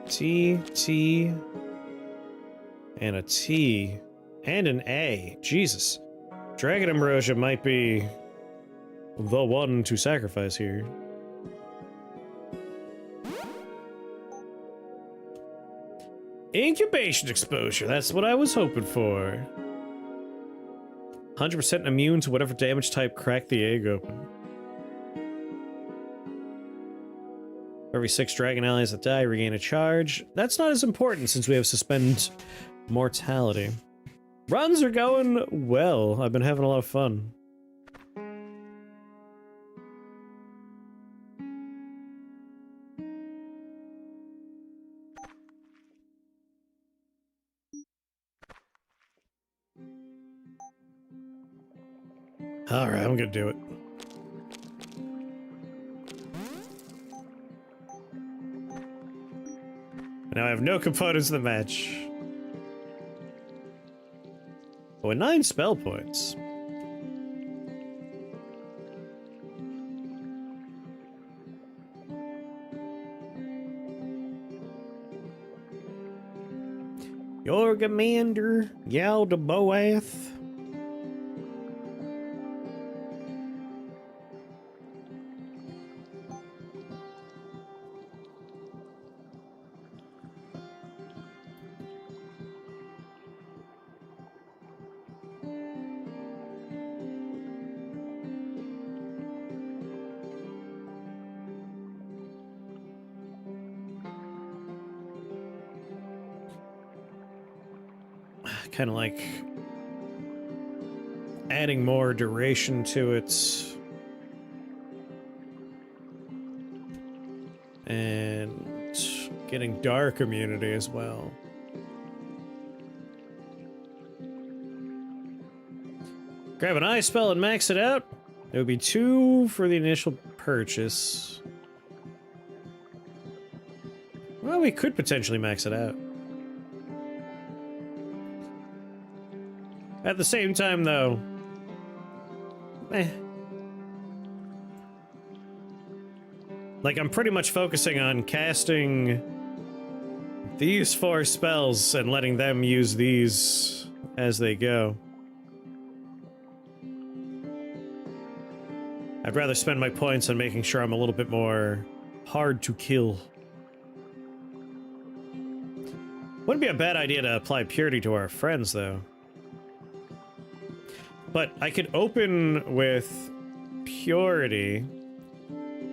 T, T, and a T, and an A. Jesus. Dragon Ambrosia might be the one to sacrifice here. Incubation exposure, that's what I was hoping for. 100% immune to whatever damage type cracked the egg open. Every 6 dragon allies that die regain a charge. That's not as important since we have suspend mortality. Runs are going well. I've been having a lot of fun. Alright, I'm gonna do it. Now I have no components in the match. Oh, and 9 spell points. Your commander, Yaldabaoth. Kind of like adding more duration to it and getting dark immunity as well. Grab an ice spell and max it out. It would be 2 for the initial purchase. Well, we could potentially max it out. At the same time, though, like, I'm pretty much focusing on casting these 4 spells and letting them use these as they go. I'd rather spend my points on making sure I'm a little bit more hard to kill. Wouldn't be a bad idea to apply purity to our friends, though. But I could open with purity,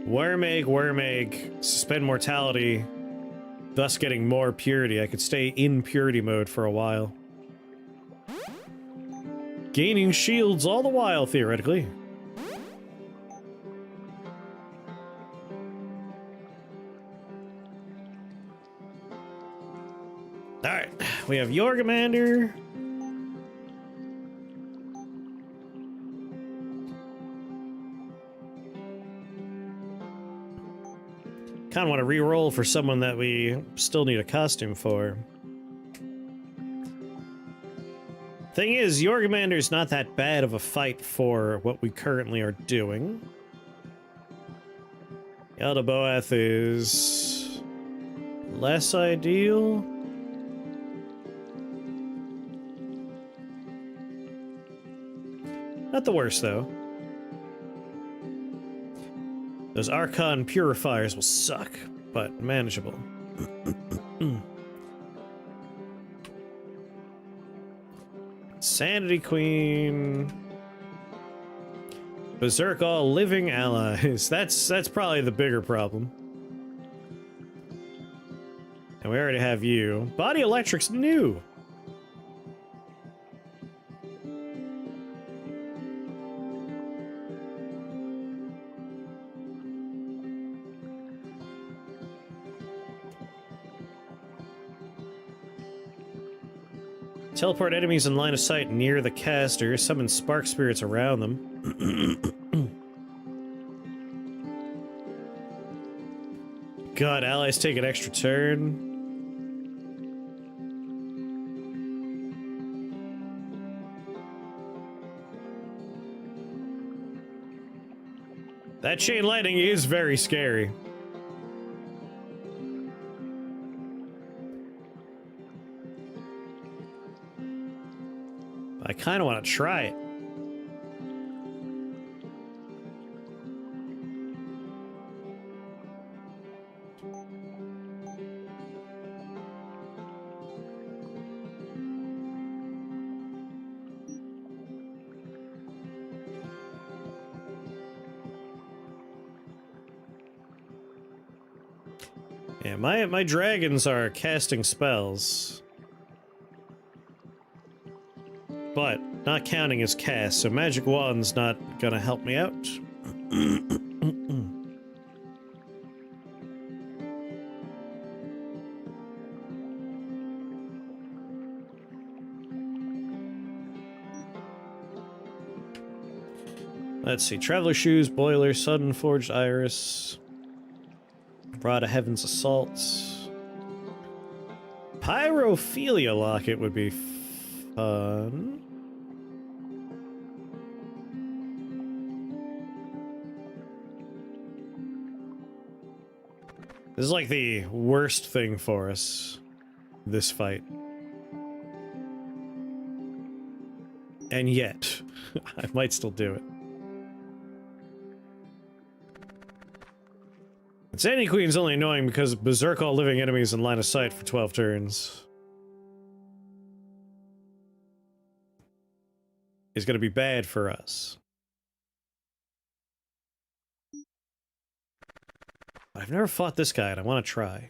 worm egg, suspend mortality, thus getting more purity. I could stay in purity mode for a while. Gaining shields all the while, theoretically. Alright, we have Yorgamander. Kind of want to re-roll for someone that we still need a costume for. Thing is, Yorgamander's not that bad of a fight for what we currently are doing. Eldaboath is less ideal. Not the worst, though. Those Archon Purifiers will suck, but manageable. Sanity Queen. Berserk all living allies. That's probably the bigger problem. And we already have you. Body Electric's new. Teleport enemies in line of sight near the caster. Summon spark spirits around them. God, allies take an extra turn. That chain lightning is very scary. I kind of want to try it. Yeah, my dragons are casting spells. But not counting as cast, so magic wand's not gonna help me out. Let's see, Traveler Shoes, Boiler, Sudden Forged Iris, Rod of Heaven's Assault. Pyrophilia Locket would be fun. This is like the worst thing for us, this fight. And yet, I might still do it. Sandy Queen's only annoying because berserk all living enemies in line of sight for 12 turns. Is going to be bad for us. I've never fought this guy, and I want to try.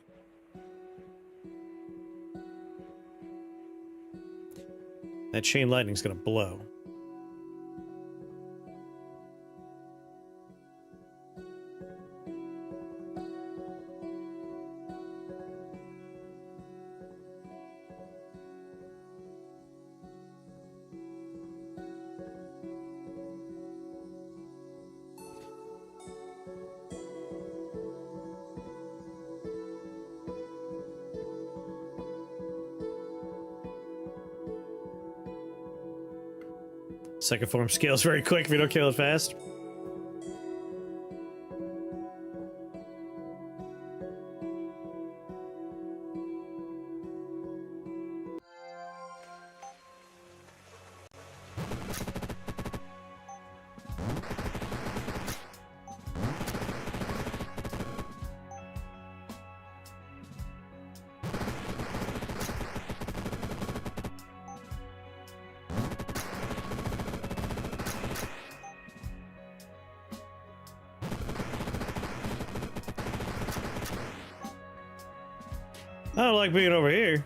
That chain lightning's gonna blow. Second form scales very quick if you don't kill it fast. I don't like being over here.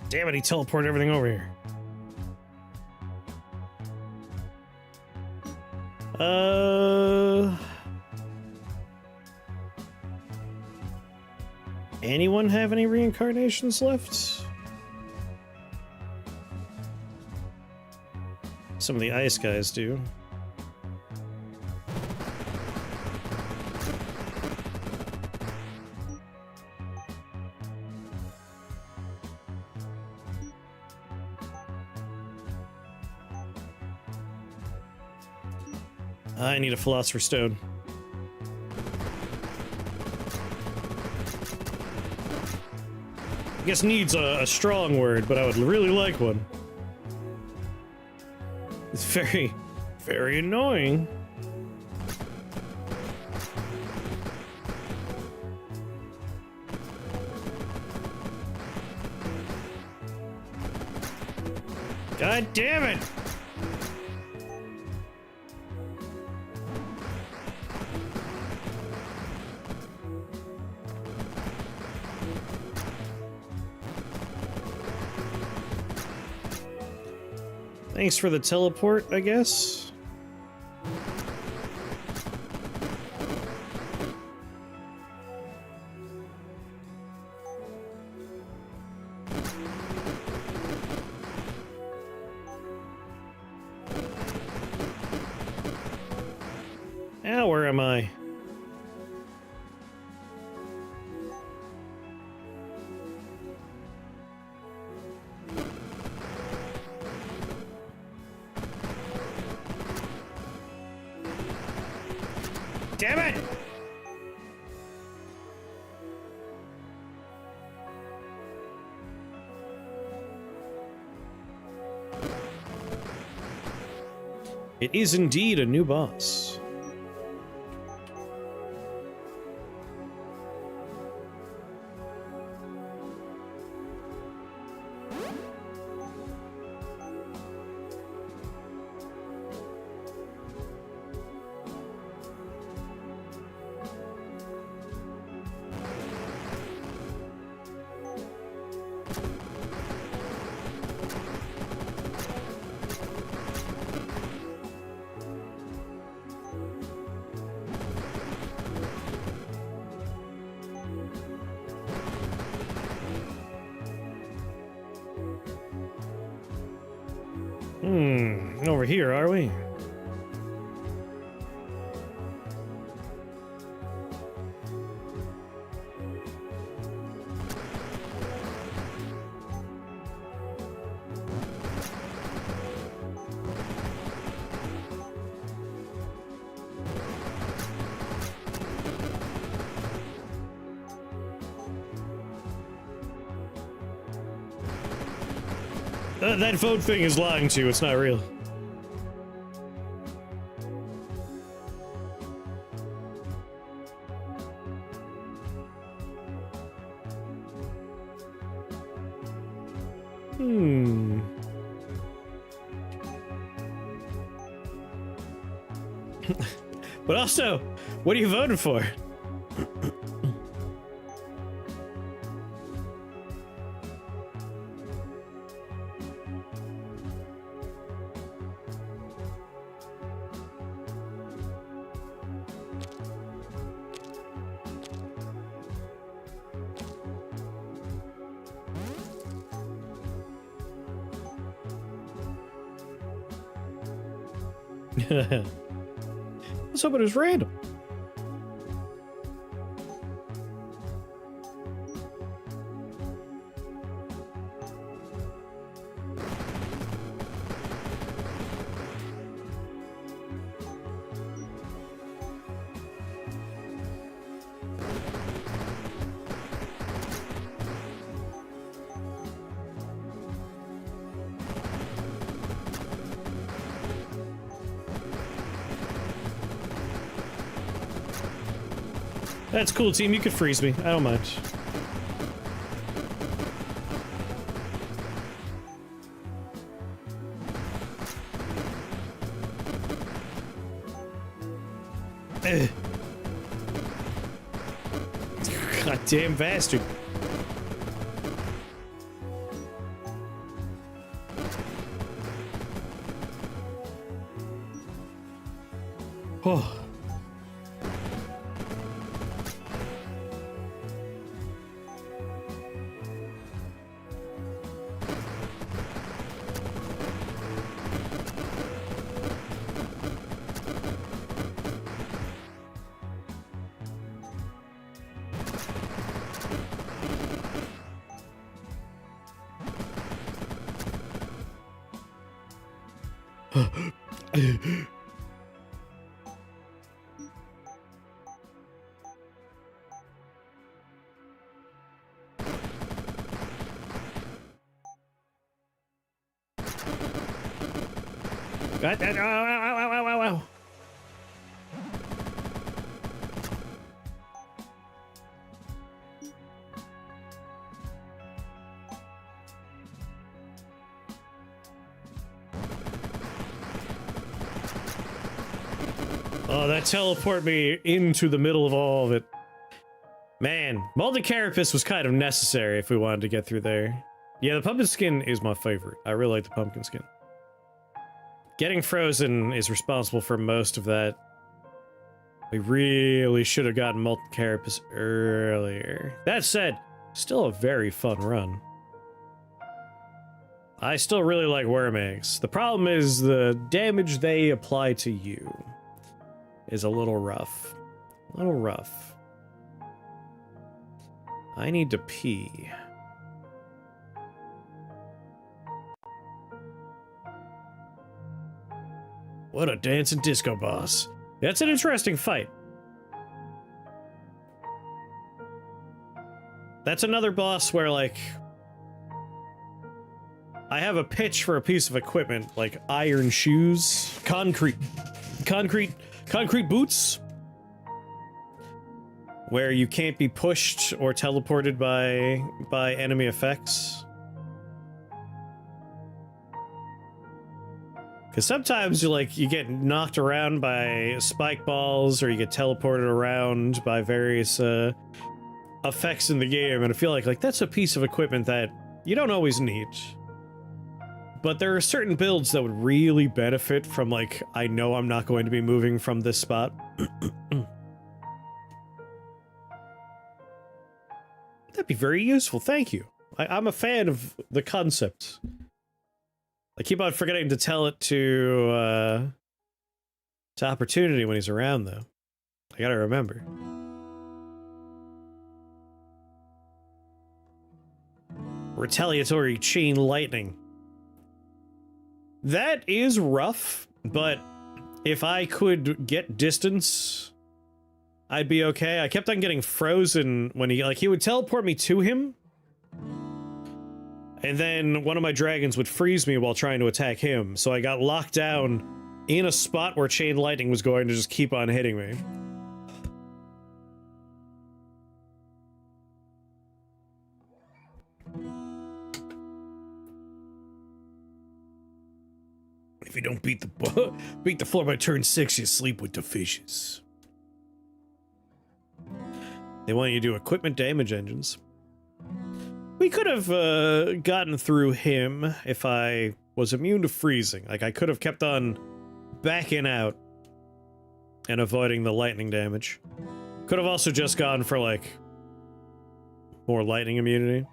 Damn it, he teleported everything over here. Anyone have any reincarnations left? Some of the ice guys do. I need a Philosopher's Stone. I guess needs a strong word, but I would really like one. It's very, very annoying. God damn it! Thanks for the teleport, I guess. Now, where am I? Damn it! It is indeed a new boss. Over here, are we? That vote thing is lying to you, it's not real. But also, what are you voting for? Let's hope it was random. That's cool, team. You could freeze me. I don't mind. Ugh. Goddamn bastard. Oh. God, ow, ow, ow, ow, ow, ow. Oh, that teleported me into the middle of all of it. Man, Molded Carapace was kind of necessary if we wanted to get through there. Yeah, the pumpkin skin is my favorite. I really like the pumpkin skin. Getting frozen is responsible for most of that. We really should have gotten Molten Carapace earlier. That said, still a very fun run. I still really like worm eggs. The problem is the damage they apply to you is a little rough. A little rough. I need to pee. What a dancing disco boss. That's an interesting fight. That's another boss where, like, I have a pitch for a piece of equipment, like iron shoes, concrete boots, where you can't be pushed or teleported by enemy effects. Because sometimes you get knocked around by spike balls, or you get teleported around by various effects in the game, and I feel like that's a piece of equipment that you don't always need. But there are certain builds that would really benefit from, like, I know I'm not going to be moving from this spot. That'd be very useful, thank you. I'm a fan of the concept. I keep on forgetting to tell it to Opportunity when he's around, though. I gotta remember. Retaliatory chain lightning. That is rough, but if I could get distance, I'd be okay. I kept on getting frozen when he would teleport me to him, and then one of my dragons would freeze me while trying to attack him, so I got locked down in a spot where chain lightning was going to just keep on hitting me. If you don't beat the floor by turn 6, you sleep with the fishes. They want you to do equipment damage engines. We could have gotten through him if I was immune to freezing. Like, I could have kept on backing out and avoiding the lightning damage. Could have also just gone for, like, more lightning immunity.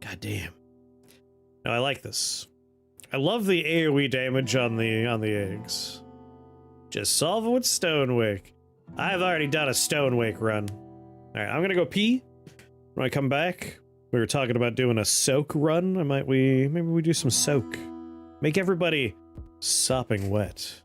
God damn. No, I like this. I love the AoE damage on the eggs. Just solve it with Stonewake. I've already done a Stonewake run. Alright, I'm gonna go pee. When I come back, we were talking about doing a soak run. Maybe we do some soak. Make everybody sopping wet.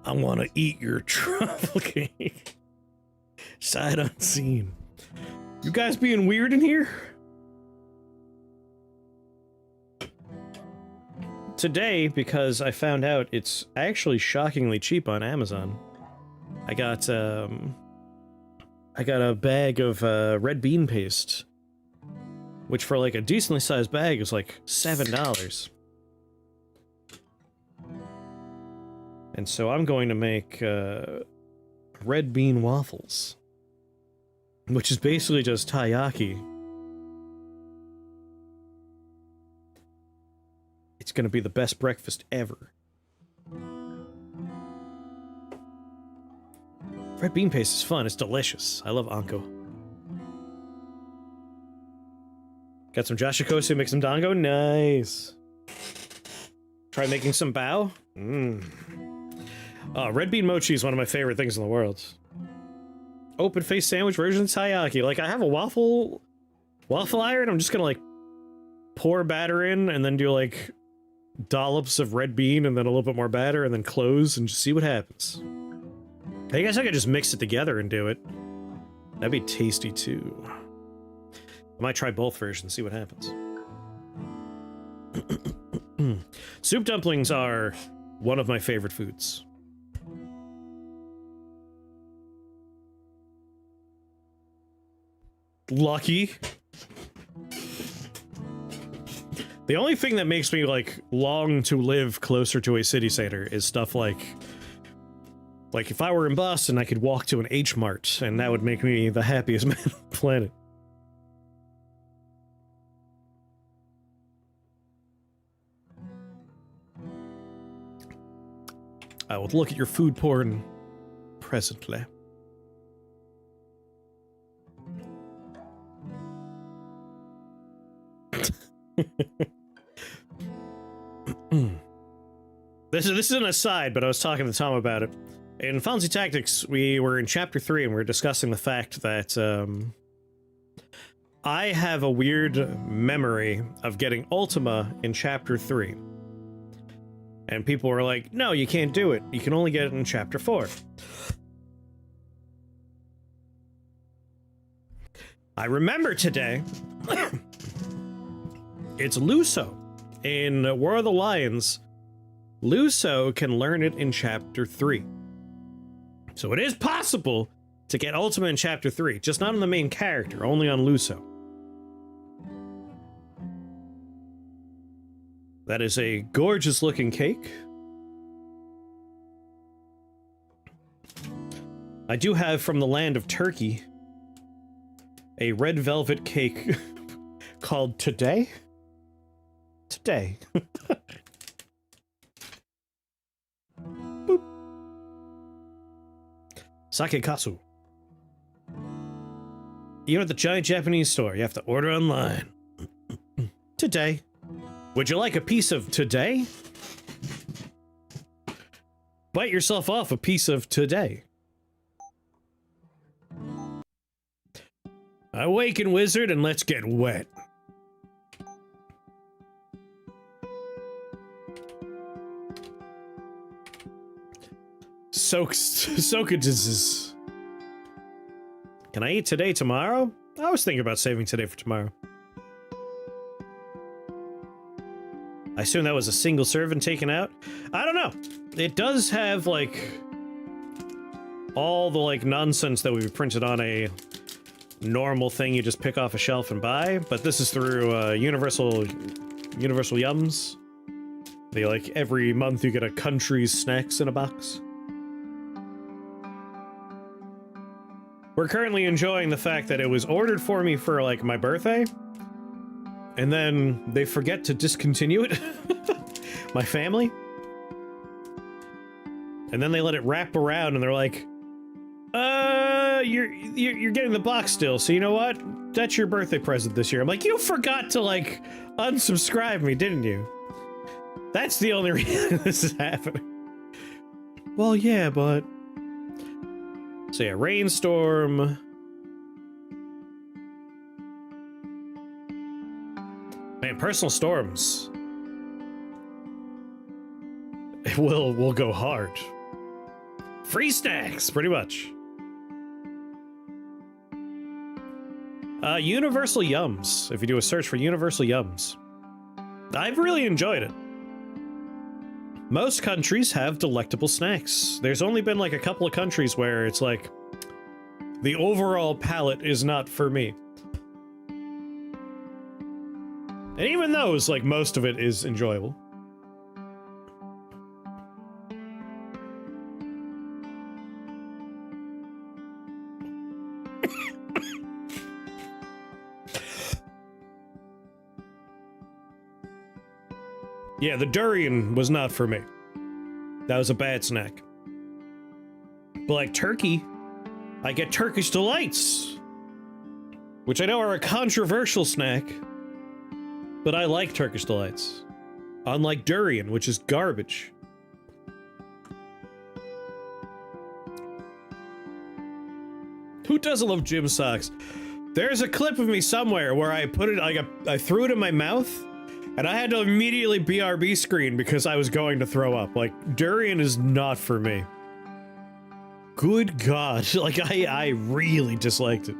I want to eat your truffle cake. Sight unseen. You guys being weird in here? Today, because I found out it's actually shockingly cheap on Amazon, I got a bag of red bean paste, which for like a decently sized bag is like $7. And so I'm going to make red bean waffles, which is basically just taiyaki. It's gonna be the best breakfast ever. Red bean paste is fun, it's delicious. I love anko. Got some jashikosu, make some dango? Nice. Try making some bao? Red bean mochi is one of my favorite things in the world. Open face sandwich version of taiyaki. Like, I have a waffle iron, I'm just gonna like pour batter in and then do like dollops of red bean and then a little bit more batter and then close and just see what happens. I guess I could just mix it together and do it. That'd be tasty too. I might try both versions, see what happens. Soup dumplings are one of my favorite foods. Lucky. The only thing that makes me, like, long to live closer to a city center is stuff like if I were in Boston, I could walk to an H-Mart, and that would make me the happiest man on the planet. I will look at your food porn presently. This is an aside, but I was talking to Tom about it. In Fancy Tactics, we were in Chapter 3, and we were discussing the fact that, I have a weird memory of getting Ultima in Chapter 3. And people were like, no, you can't do it. You can only get it in Chapter 4. I remember today, it's Luso. In War of the Lions, Luso can learn it in Chapter 3. So it is possible to get Ultima in Chapter 3, just not on the main character, only on Luso. That is a gorgeous looking cake. I do have from the land of Turkey a red velvet cake called Today? Today. Boop. Sake katsu. Even at the giant Japanese store, you have to order online. Today. Would you like a piece of today? Bite yourself off a piece of today. Awaken, wizard, and let's get wet. Sokages. Can I eat today tomorrow? I was thinking about saving today for tomorrow. I assume that was a single servant taken out? I don't know. It does have, like, all the, like, nonsense that we've printed on a normal thing you just pick off a shelf and buy, but this is through, Universal Yums. They, like, every month you get a country's snacks in a box. We're currently enjoying the fact that it was ordered for me for, like, my birthday, and then they forget to discontinue it. My family. And then they let it wrap around and they're like, you're getting the box still, so you know what? That's your birthday present this year. I'm like, you forgot to, like, unsubscribe me, didn't you? That's the only reason this is happening. Well, yeah, but... So yeah, rainstorm. Man, personal storms will go hard. Free snacks, pretty much. Universal Yums. If you do a search for Universal Yums. I've really enjoyed it. Most countries have delectable snacks. There's only been like a couple of countries where it's like the overall palate is not for me. And even those, like most of it is enjoyable. Yeah, the durian was not for me. That was a bad snack. But like turkey, I get Turkish Delights, which I know are a controversial snack, but I like Turkish Delights. Unlike durian, which is garbage. Who doesn't love gym socks? There's a clip of me somewhere where I put it, I threw it in my mouth, and I had to immediately BRB screen because I was going to throw up. Like, durian is not for me. Good God. Like, I really disliked it.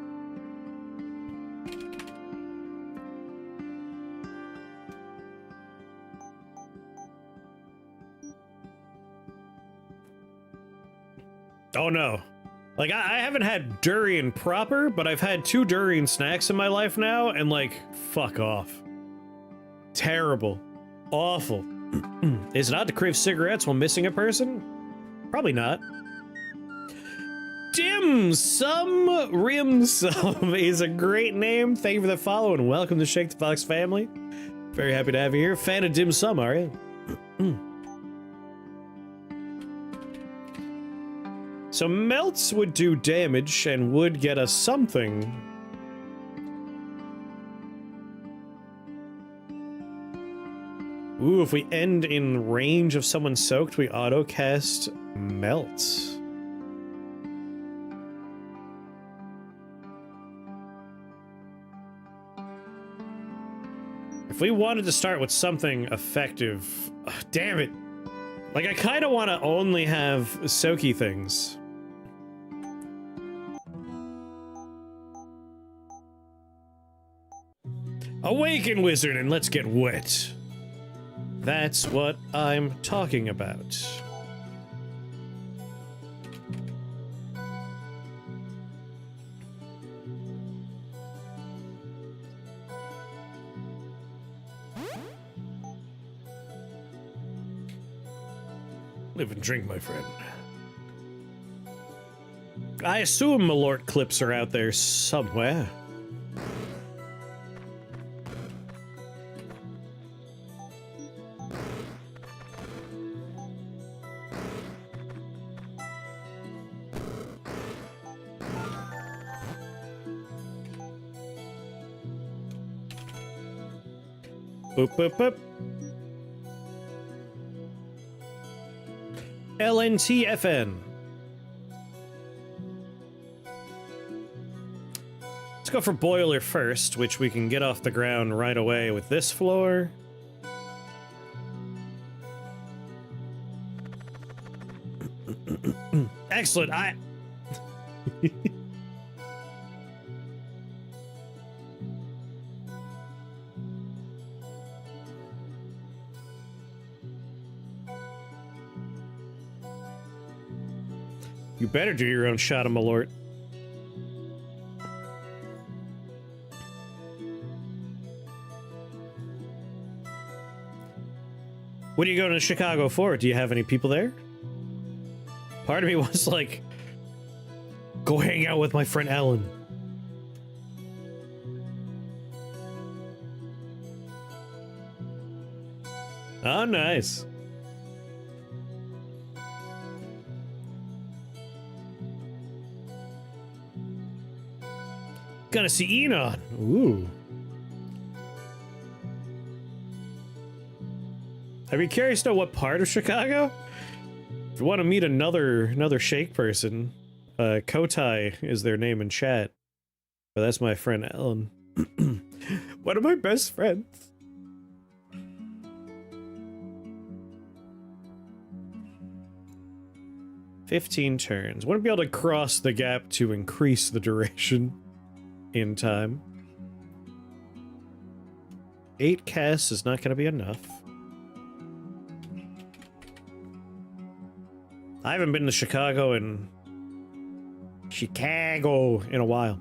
Oh no. Like, I haven't had durian proper, but I've had 2 durian snacks in my life now, and like, fuck off. Terrible. Awful. Is it odd to crave cigarettes while missing a person? Probably not. Dim Sum Rim Sum is a great name. Thank you for the follow and welcome to Shake the Fox family. Very happy to have you here. Fan of Dim Sum, are you? So melts would do damage and would get us something. Ooh, if we end in range of someone soaked, we auto-cast Melt. If we wanted to start with something effective... damn it! Like, I kind of want to only have soaky things. Awaken, wizard, and let's get wet. That's what I'm talking about. Live and drink, my friend. I assume Malort clips are out there somewhere. Boop, boop, boop. LNTFN. Let's go for boiler first, which we can get off the ground right away with this floor. Excellent. You better do your own shot of Malort. What are you going to Chicago for? Do you have any people there? Part of me was like, go hang out with my friend Ellen. Oh, nice. Gonna see Enon. Ooh. I'd be curious to know what part of Chicago. If you want to meet another Shake person, Kotai is their name in chat. But that's my friend Ellen. One of my best friends. 15 turns. Wouldn't be able to cross the gap to increase the duration in time. 8 casts is not going to be enough. I haven't been to Chicago in a while.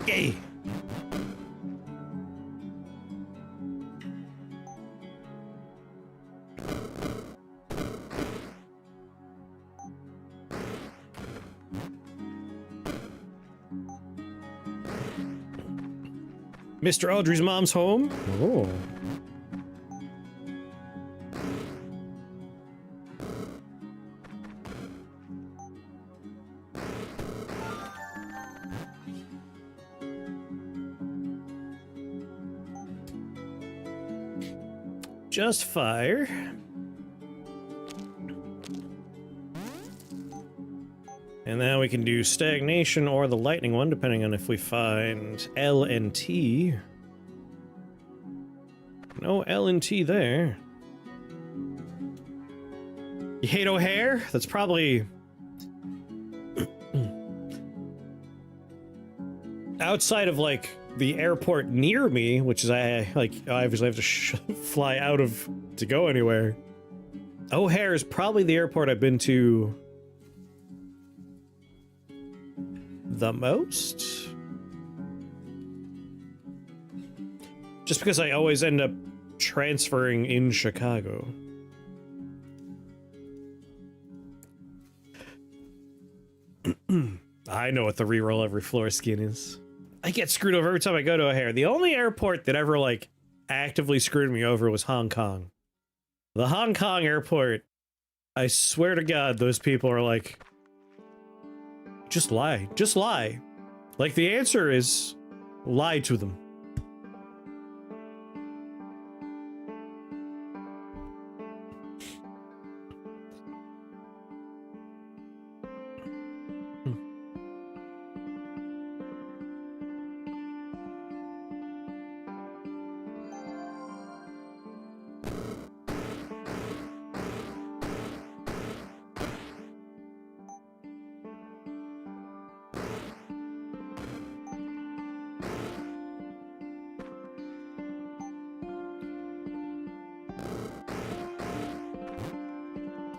Yay! Mr. Audrey's mom's home? Oh. Just fire. And now we can do stagnation or the lightning one, depending on if we find L and T. No L and T there. You hate O'Hare? That's probably outside of like the airport near me, which is I obviously have to fly out of to go anywhere. O'Hare is probably the airport I've been to the most. Just because I always end up transferring in Chicago. I know what the reroll every floor skin is. I get screwed over every time I go to O'Hare. The only airport that ever, like, actively screwed me over was Hong Kong. The Hong Kong airport, I swear to God, those people are like, just lie. Just lie. Like, the answer is, lie to them.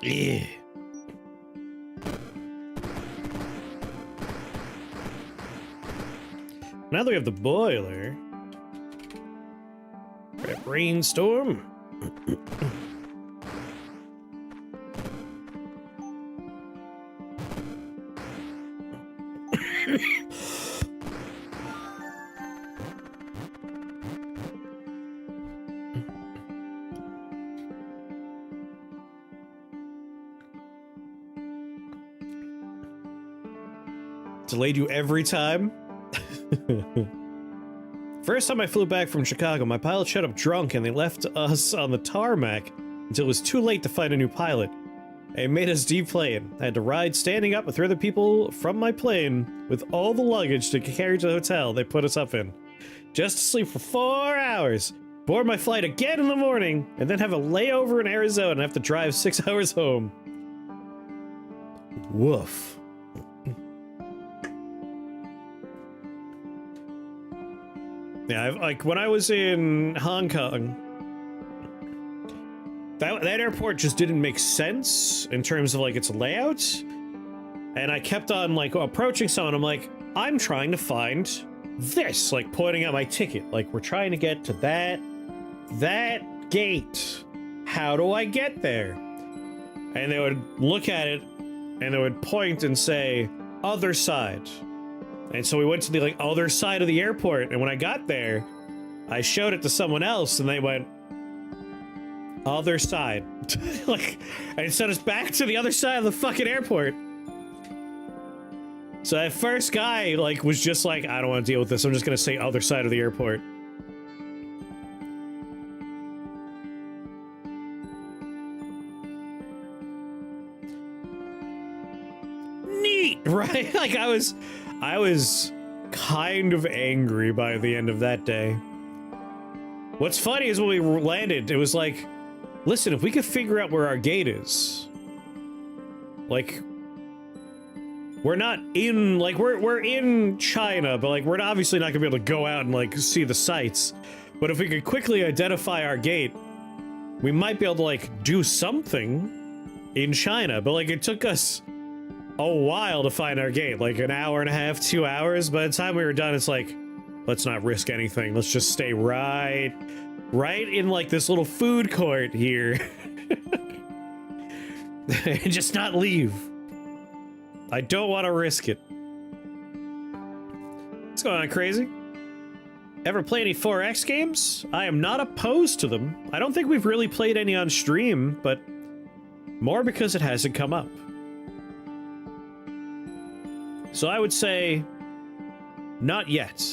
Yeah. Now that we have the boiler. Prep rainstorm. Delayed you every time? First time I flew back from Chicago, my pilot showed up drunk and they left us on the tarmac until it was too late to find a new pilot. They made us deplane. I had to ride standing up with 3 other people from my plane with all the luggage to carry to the hotel they put us up in. Just to sleep for 4 hours, board my flight again in the morning, and then have a layover in Arizona and have to drive 6 hours home. Woof. Yeah, like when I was in Hong Kong, that airport just didn't make sense in terms of like its layout. And I kept on like approaching someone. I'm like, I'm trying to find this, like pointing at my ticket. Like we're trying to get to that gate. How do I get there? And they would look at it and they would point and say, other side. And so we went to the like other side of the airport, and when I got there, I showed it to someone else, and they went, other side. Like, and sent us back to the other side of the fucking airport. So that first guy, like, was just like, I don't want to deal with this. I'm just gonna say other side of the airport. Neat, right? Like, I was kind of angry by the end of that day. What's funny is when we landed, it was like, listen, if we could figure out where our gate is, like, we're not in, like, we're in China, but, like, we're obviously not gonna be able to go out and, like, see the sights. But if we could quickly identify our gate, we might be able to, like, do something in China. But, like, it took us a while to find our gate, like an hour and a half, 2 hours. By the time we were done, it's like, let's not risk anything. Let's just stay right in, like, this little food court here. And just not leave. I don't want to risk it. What's going on, Crazy? Ever play any 4X games? I am not opposed to them. I don't think we've really played any on stream, but more because it hasn't come up. So I would say, not yet.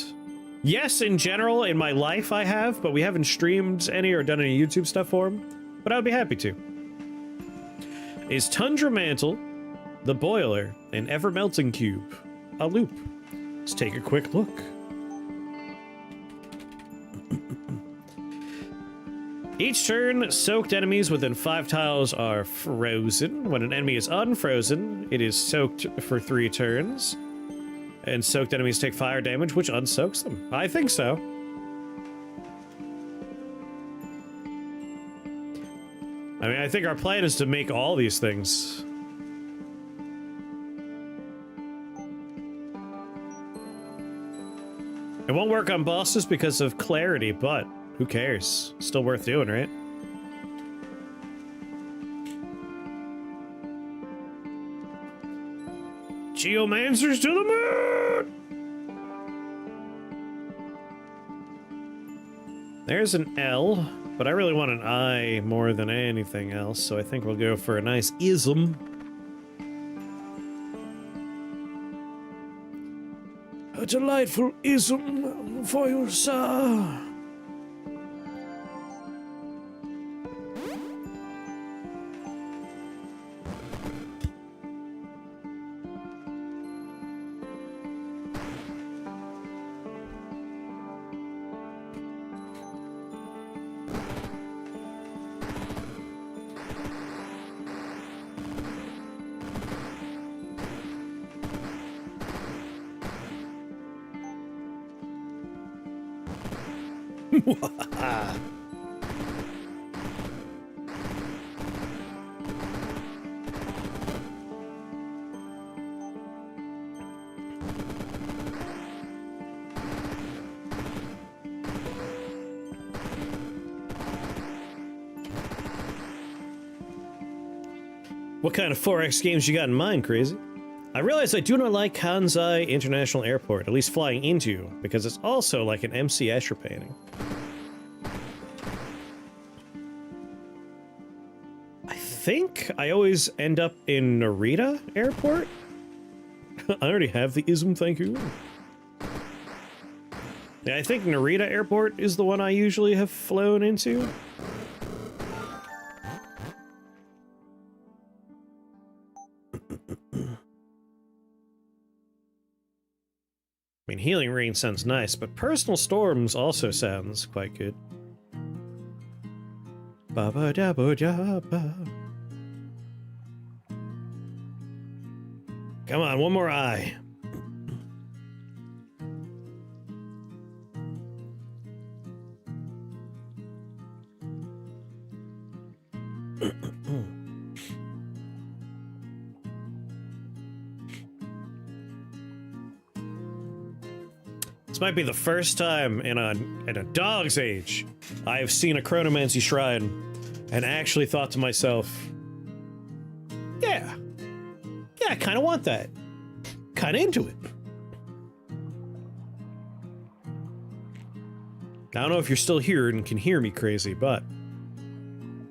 Yes, in general, in my life I have, but we haven't streamed any or done any YouTube stuff for them. But I would be happy to. Is Tundra Mantle, the Boiler, an Ever-Melting Cube a loop? Let's take a quick look. Each turn, soaked enemies within 5 tiles are frozen. When an enemy is unfrozen, it is soaked for 3 turns. And soaked enemies take fire damage, which unsoaks them. I think so. I mean, I think our plan is to make all these things. It won't work on bosses because of clarity, but who cares? Still worth doing, right? Geomancers to the moon! There's an L, but I really want an I more than anything else, so I think we'll go for a nice ism. A delightful ism for you, sir. What kind of 4X games you got in mind, Crazy? I realize I do not like Kansai International Airport, at least flying into, because it's also like an MC Escher painting. I think I always end up in Narita Airport. I already have the ism, thank you. Yeah, I think Narita Airport is the one I usually have flown into. I mean, Healing Rain sounds nice, but Personal Storms also sounds quite good. Ba-ba-da-ba-da-ba. Come on, one more eye. This might be the first time in a dog's age I have seen a Chronomancy Shrine and actually thought to myself, yeah, I kind of want that. kind of into it. I don't know if you're still here and can hear me crazy, but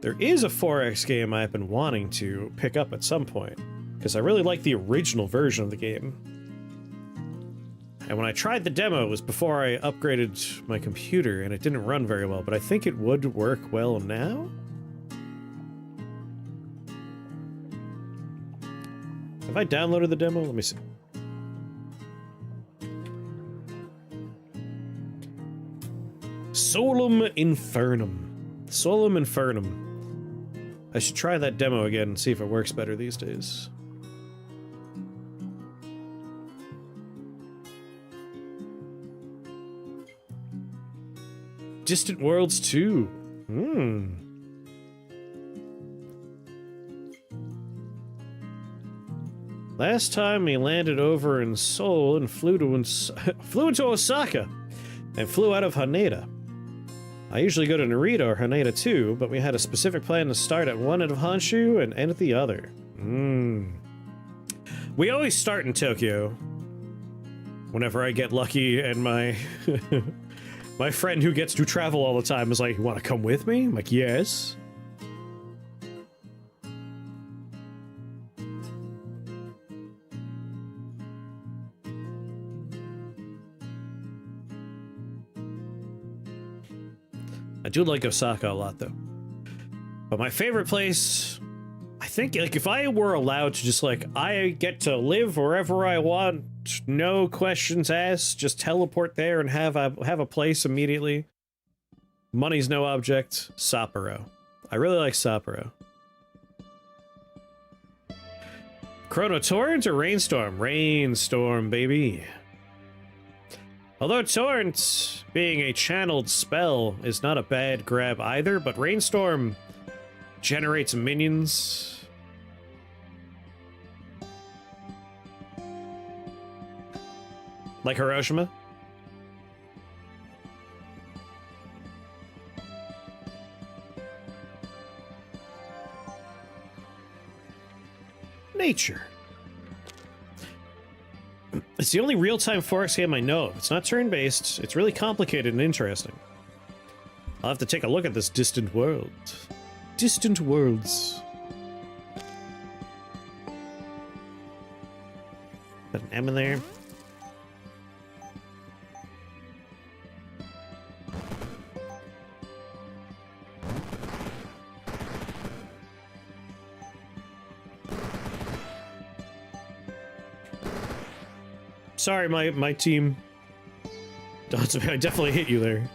there is a 4X game I've been wanting to pick up at some point, because I really like the original version of the game. And when I tried the demo, it was before I upgraded my computer, and it didn't run very well, but I think it would work well now? Have I downloaded the demo? Let me see. Solum Infernum. Solum Infernum. I should try that demo again and see if it works better these days. Distant Worlds 2. Last time we landed over in Seoul and flew into Osaka and flew out of Haneda. I usually go to Narita or Haneda too, but we had a specific plan to start at one end of Honshu and end at the other. We always start in Tokyo. Whenever I get lucky and my my friend who gets to travel all the time is like, "You want to come with me?" I'm like, "Yes." I do like Osaka a lot, though. But my favorite place, I think, like, if I were allowed to just, like, I get to live wherever I want, no questions asked, just teleport there and have a place immediately. Money's no object. Sapporo. I really like Sapporo. Chrono Torrent or Rainstorm? Rainstorm, baby. Although Torrent, being a channeled spell, is not a bad grab either, but Rainstorm generates minions. Like Hiroshima? Nature. It's the only real-time forest game I know of. It's not turn-based. It's really complicated and interesting. I'll have to take a look at this Distant World. Distant Worlds. Got an M in there. Sorry, my team. I definitely hit you there.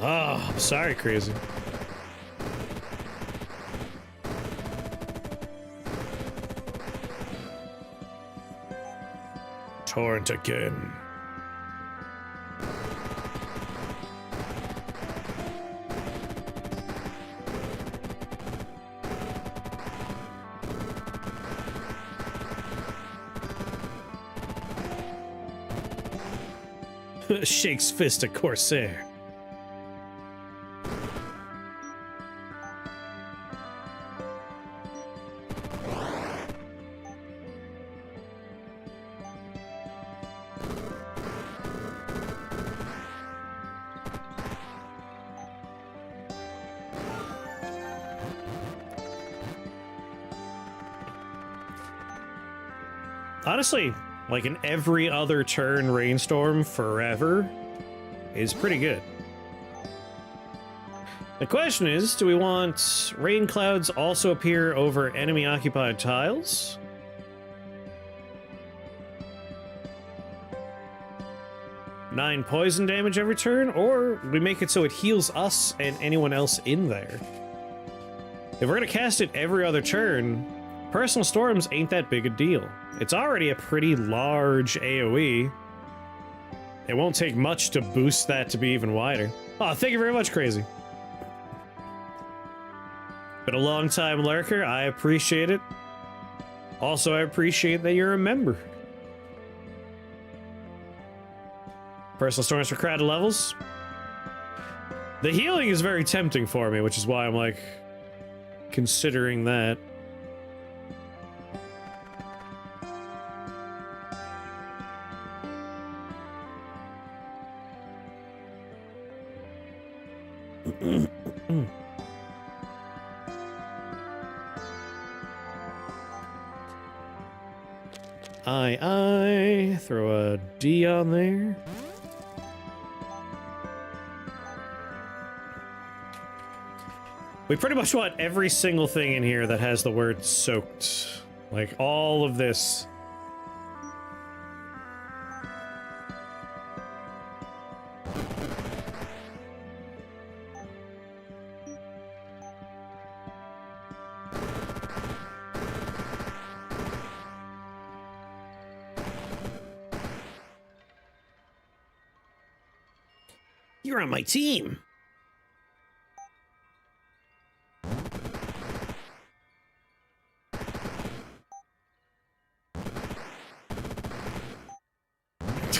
Oh, I'm sorry, Crazy. Torrent again. Shakes fist at Corsair. Honestly, like in every other turn, Rainstorm forever is pretty good. The question is, do we want rain clouds also appear over enemy occupied tiles? 9 poison damage every turn, or we make it so it heals us and anyone else in there. If we're gonna cast it every other turn, Personal Storms ain't that big a deal. It's already a pretty large AoE. It won't take much to boost that to be even wider. Oh, thank you very much, Crazy. Been a long time lurker, I appreciate it. Also, I appreciate that you're a member. Personal Storms for crowded levels. The healing is very tempting for me, which is why I'm like considering that. I throw a D on there. We pretty much want every single thing in here that has the word soaked. Like all of this. You're on my team.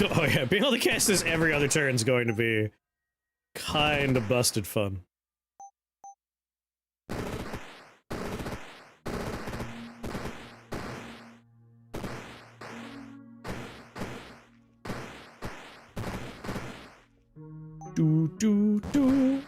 Oh yeah, being able to cast this every other turn is going to be kind of busted fun. Do do do.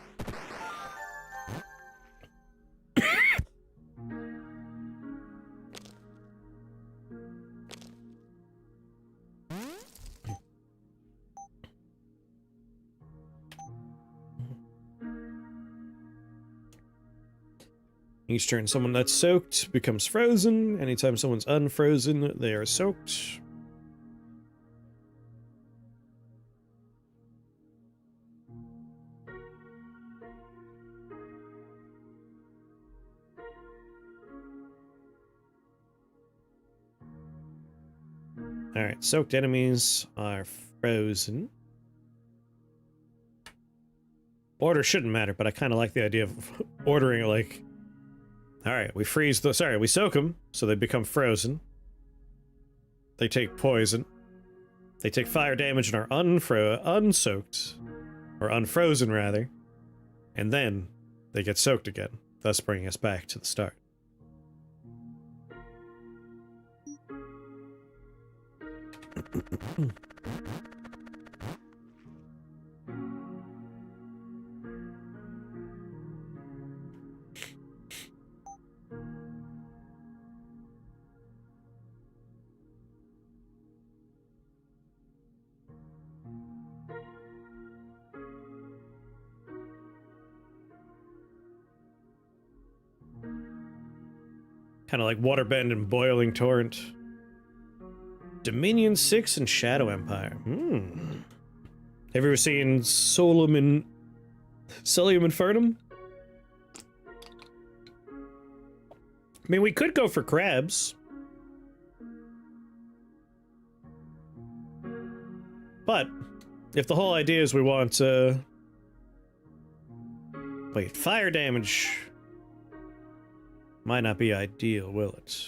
Each turn, someone that's soaked becomes frozen. Anytime someone's unfrozen, they are soaked. Alright, soaked enemies are frozen. Order shouldn't matter, but I kind of like the idea of ordering it like... Alright, we freeze the... Sorry, we soak them, so they become frozen. They take poison. They take fire damage and are unsoaked. Or unfrozen, rather. And then they get soaked again, thus bringing us back to the start. Kind of like Waterbend and Boiling Torrent. Dominion 6 and Shadow Empire. Have you ever seen Solium Infernum? I mean, we could go for crabs. But, if the whole idea is we want, wait, fire damage might not be ideal, will it?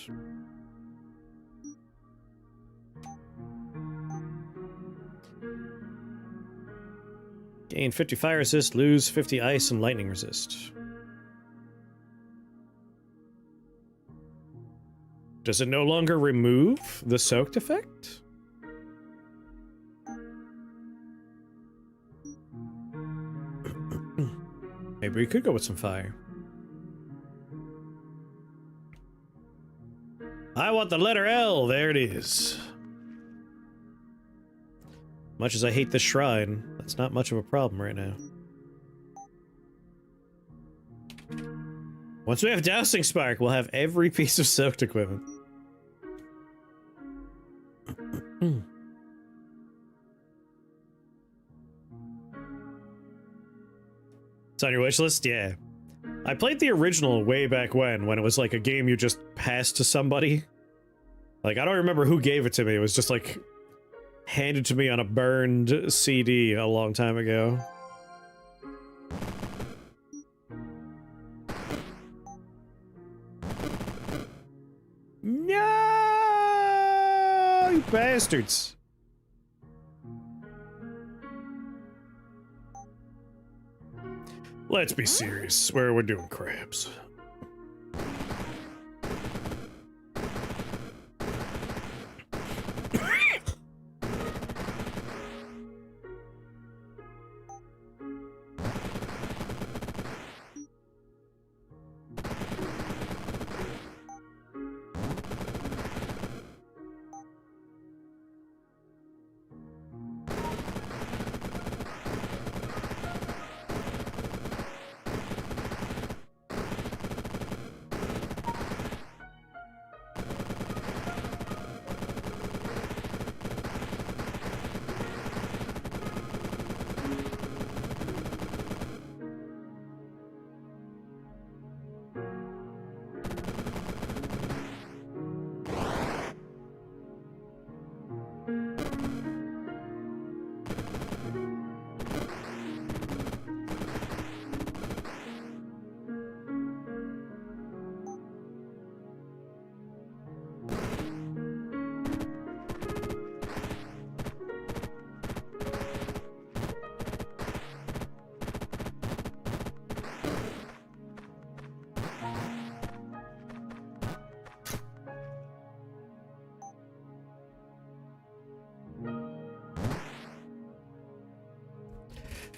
Gain 50 fire resist, lose 50 ice and lightning resist. Does it no longer remove the soaked effect? Maybe we could go with some fire. I want the letter L. There it is. Much as I hate this shrine, that's not much of a problem right now. Once we have Dousing Spark, we'll have every piece of soaked equipment. It's on your wish list? Yeah. I played the original way back when it was like a game you just passed to somebody. Like, I don't remember who gave it to me. It was just like handed to me on a burned CD a long time ago. No, you bastards. Let's be serious. We're doing crabs.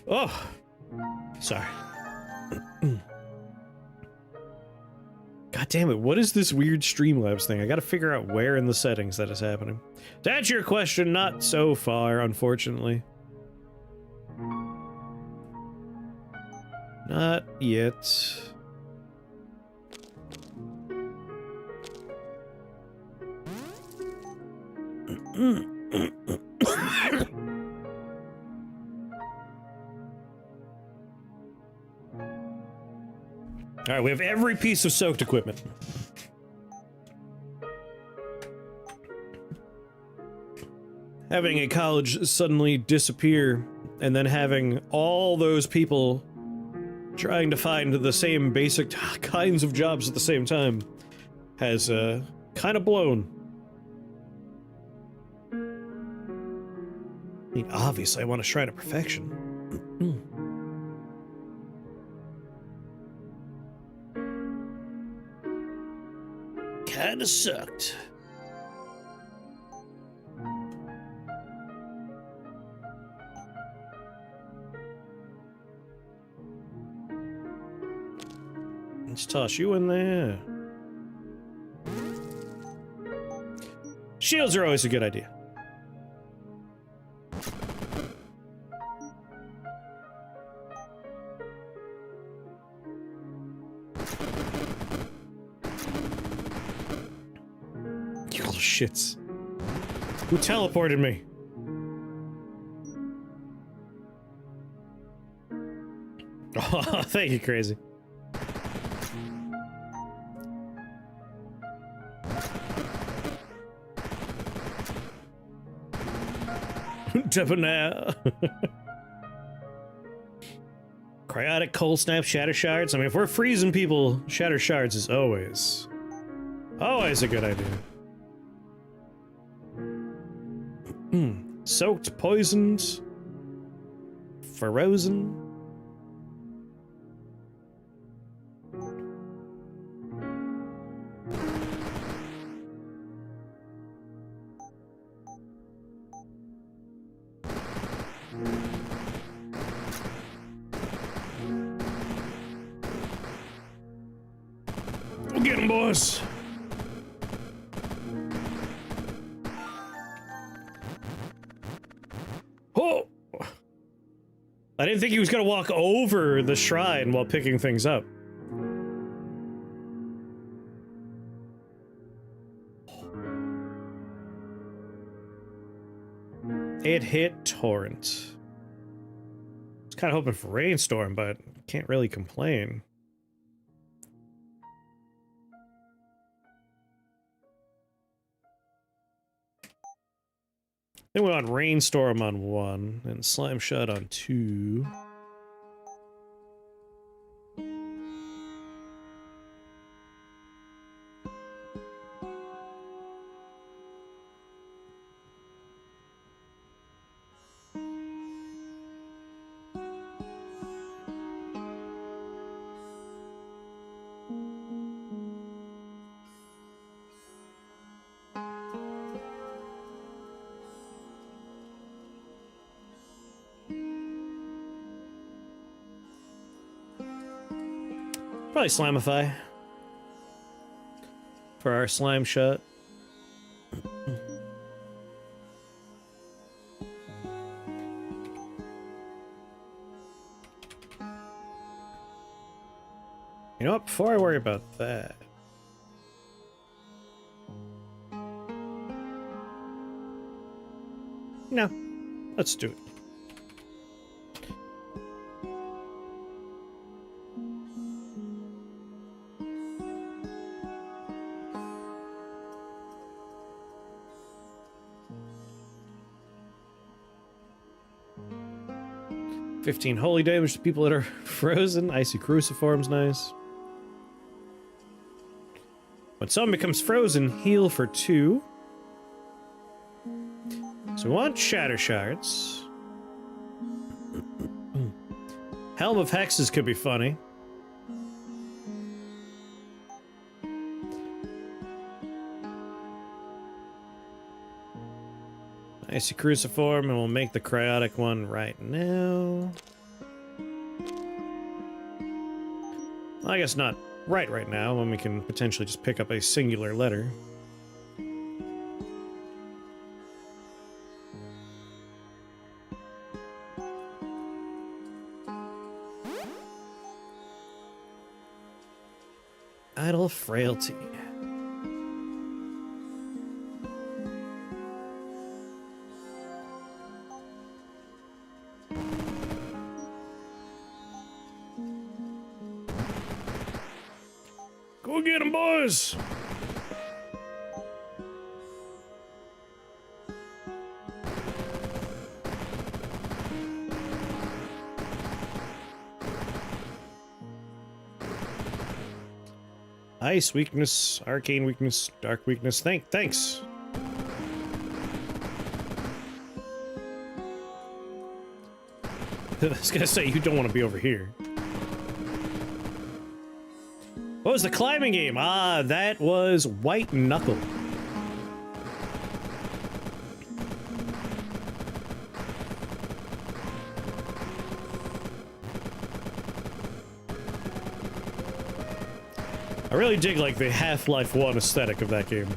Oh, sorry. God damn it, what is this weird Streamlabs thing? I gotta figure out where in the settings that is happening. To answer your question, not so far, unfortunately. Not yet. All right, we have every piece of soaked equipment. Having a college suddenly disappear and then having all those people trying to find the same basic kinds of jobs at the same time has kind of blown. I mean, obviously, I want a shrine of perfection. Kinda sucked. Let's toss you in there. Shields are always a good idea. You little shits. Who teleported me? Oh, thank you, crazy. Debonair. Cryotic, cold snap, shatter shards. I mean, if we're freezing people, shatter shards is always a good idea. Soaked, poisoned, frozen. We'll get him, boys. Oh! I didn't think he was gonna walk over the shrine while picking things up. It hit torrent. kind of hoping for rainstorm, but can't really complain. Then we want rainstorm on 1 and slime shot on 2. Probably Slimify for our slime shot. You know what? Before I worry about that, no, let's do it. $15 holy damage to people that are frozen. Icy cruciform's nice. When someone becomes frozen, heal for 2. So we want shatter shards. Helm of Hexes could be funny. Icy cruciform, and we'll make the cryotic one right now. Well, I guess not right now, when we can potentially just pick up a singular letter. Idle frailty. Go get him, boys! Ice weakness, arcane weakness, dark weakness. Thanks. I was gonna say, you don't want to be over here. What was the climbing game? Ah, that was White Knuckle. I really dig, like, the Half-Life 1 aesthetic of that game.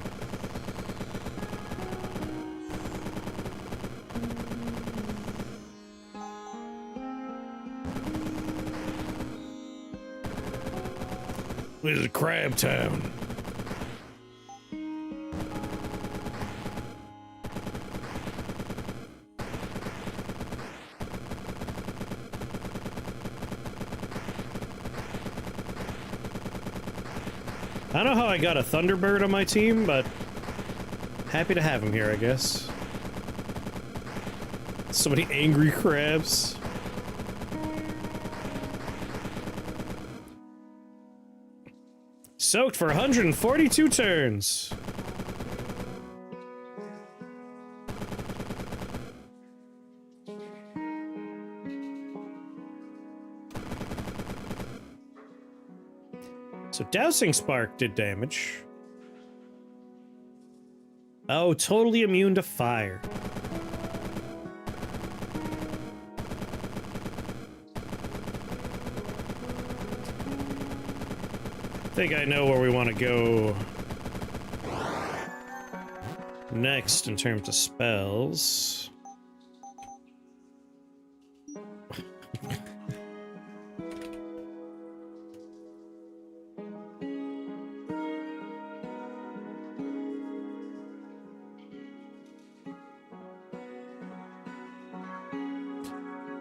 This is Crab Town. I don't know how I got a Thunderbird on my team, but happy to have him here, I guess. So many angry crabs. Soaked for 142 turns. So Dousing Spark did damage. Oh, totally immune to fire. I think I know where we want to go next in terms of spells.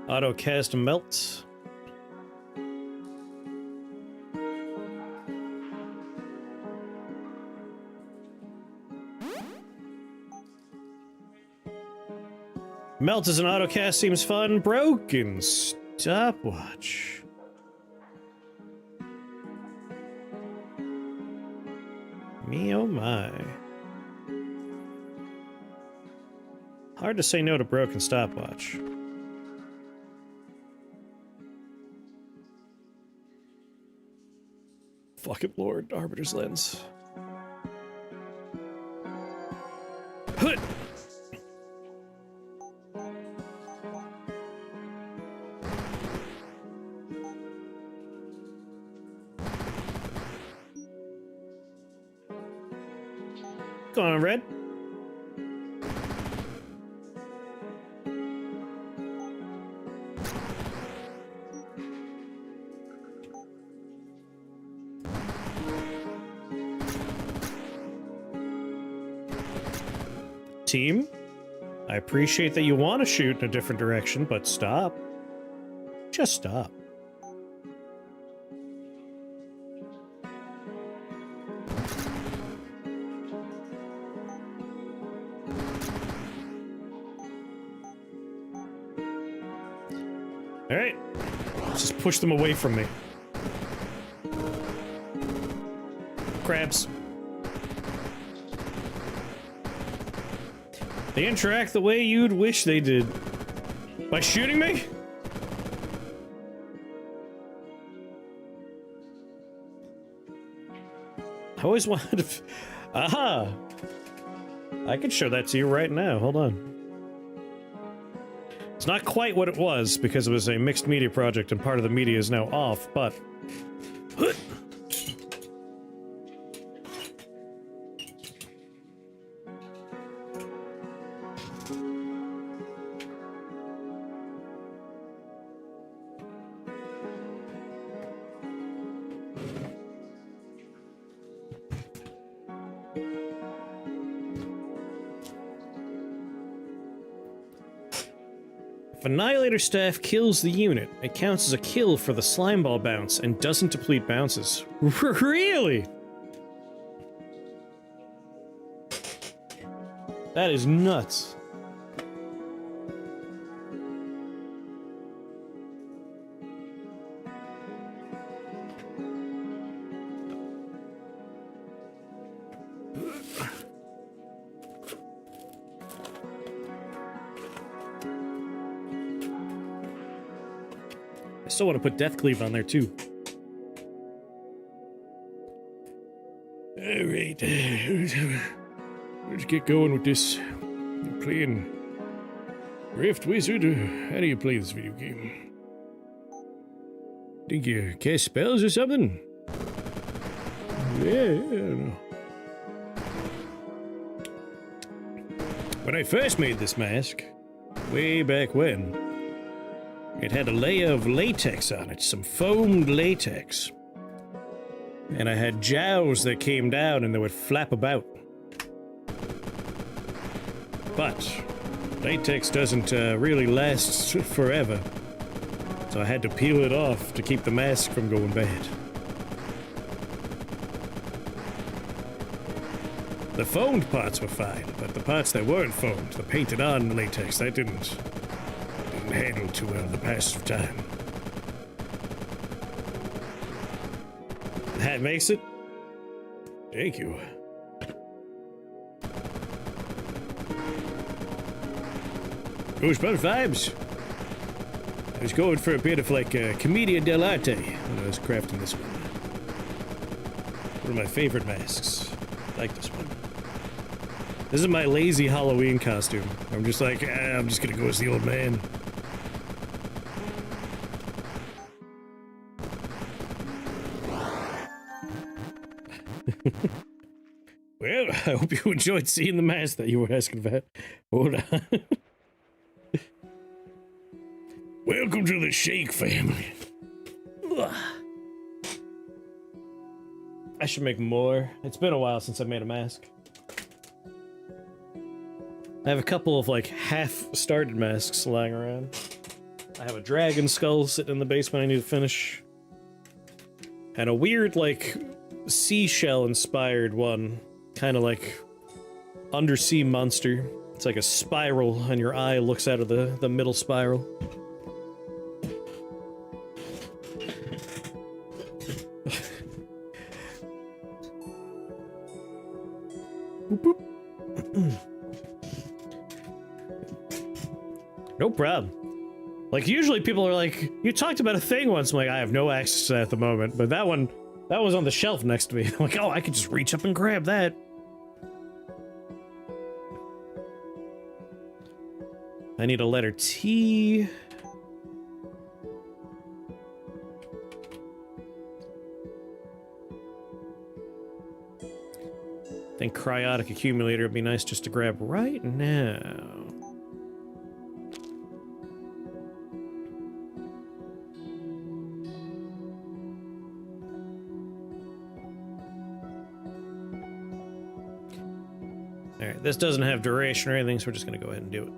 Auto cast melt. Melt as an autocast seems fun. Broken stopwatch. Me oh my. Hard to say no to broken stopwatch. Fucking Lord, Arbiter's Lens. Hut! Go on, Red. Team, I appreciate that you want to shoot in a different direction, but stop. Just stop. All right, let's just push them away from me. Crabs. They interact the way you'd wish they did. By shooting me? I always wanted to... Aha! I can show that to you right now. Hold on. It's not quite what it was, because it was a mixed media project and part of the media is now off, but... If Annihilator Staff kills the unit, it counts as a kill for the slime ball bounce and doesn't deplete bounces. Really? That is nuts. I still want to put Death Cleave on there too. Alright, let's get going with this. You're playing Rift Wizard, or how do you play this video game? Think you cast spells or something? Yeah, I don't know. When I first made this mask, way back when, it had a layer of latex on it, some foamed latex. And I had jowls that came down and they would flap about. But latex doesn't really last forever. So I had to peel it off to keep the mask from going bad. The foamed parts were fine, but the parts that weren't foamed, the painted on latex, that didn't handle too well the passage of time. That makes it. Thank you. Goosebumps vibes. I was going for a bit of like commedia dell'arte when I was crafting this one. One of my favorite masks. I like this one. This is my lazy Halloween costume. I'm just like, I'm just gonna go as the old man. Well, I hope you enjoyed seeing the mask that you were asking about. Hold on. Welcome to the Shake family. I should make more. It's been a while since I made a mask. I have a couple of like half-started masks lying around. I have a dragon skull sitting in the basement I need to finish. And a weird, like, seashell-inspired one. Kind of like undersea monster. It's like a spiral, and your eye looks out of the middle spiral. Boop, boop. No problem. Like, usually people are like, you talked about a thing once. I'm like, I have no access to that at the moment. But that was on the shelf next to me. I'm like, oh, I could just reach up and grab that. I need a letter T. I think cryotic accumulator would be nice just to grab right now. Alright, this doesn't have duration or anything, so we're just gonna go ahead and do it.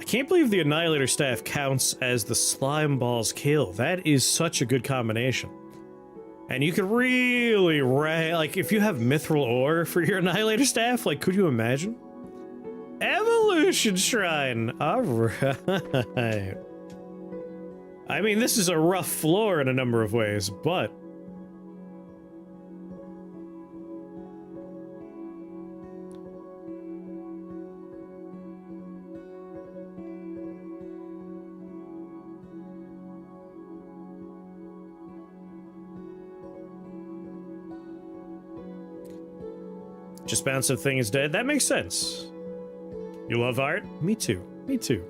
I can't believe the Annihilator Staff counts as the Slime Ball's kill. That is such a good combination. And you could really, like, if you have Mithril Ore for your Annihilator Staff, like, could you imagine? Evolution Shrine! Alright. I mean, this is a rough floor in a number of ways, but... Just bounce a thing is dead. That makes sense. You love art? Me too. Me too.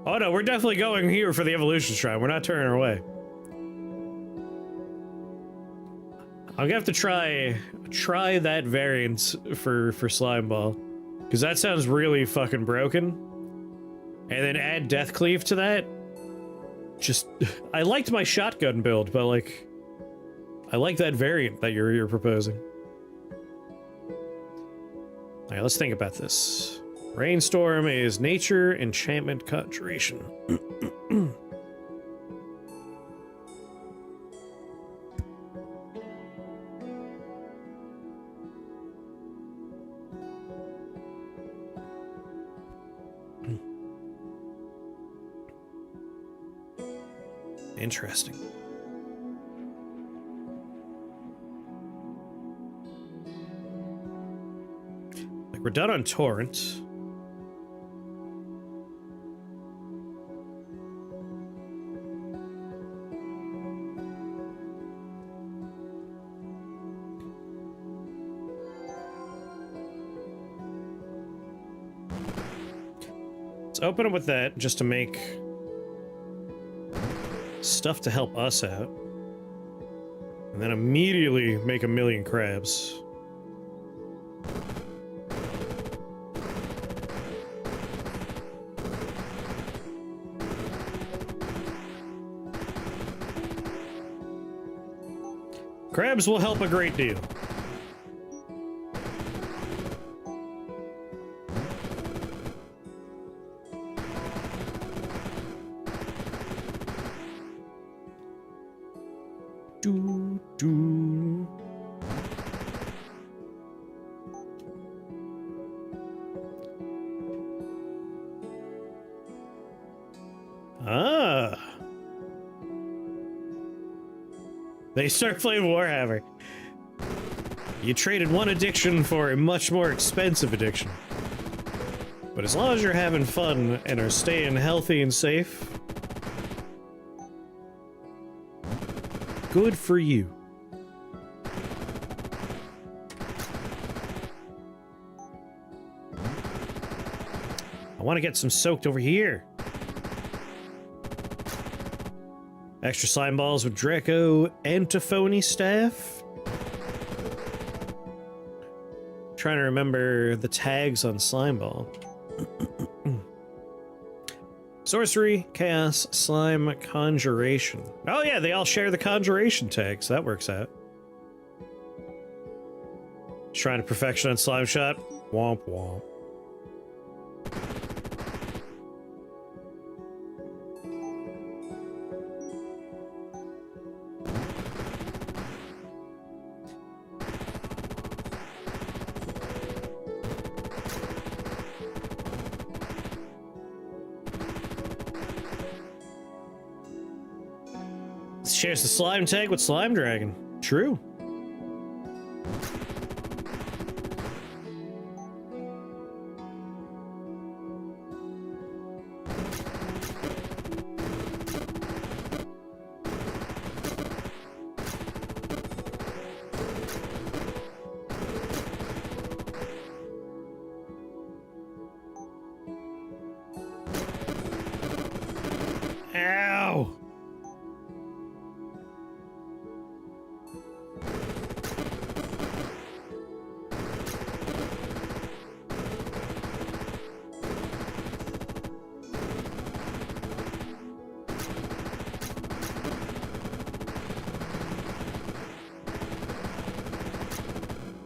Oh no, we're definitely going here for the evolution shrine. We're not turning away. I'm gonna have to try that variant for Slime Ball. Because that sounds really fucking broken. And then add Death Cleave to that. Just, I liked my shotgun build, but like, I like that variant that you're proposing. Alright, let's think about this. Rainstorm is nature, enchantment, conjuration. Interesting. Like, we're done on Torrent. Let's open it with that, just to make stuff to help us out. And then immediately make a million crabs. Crabs will help a great deal. They start playing Warhammer. You traded one addiction for a much more expensive addiction. But as long as you're having fun and are staying healthy and safe, good for you. I want to get some soaked over here. Extra slime balls with Draco Antiphony staff. Trying to remember the tags on slime ball. Sorcery, Chaos, Slime, Conjuration. Oh yeah, they all share the Conjuration tag, so that works out. Shrine of Perfection on Slime Shot. Womp womp. Shares the slime tag with Slime Dragon. True. Ow!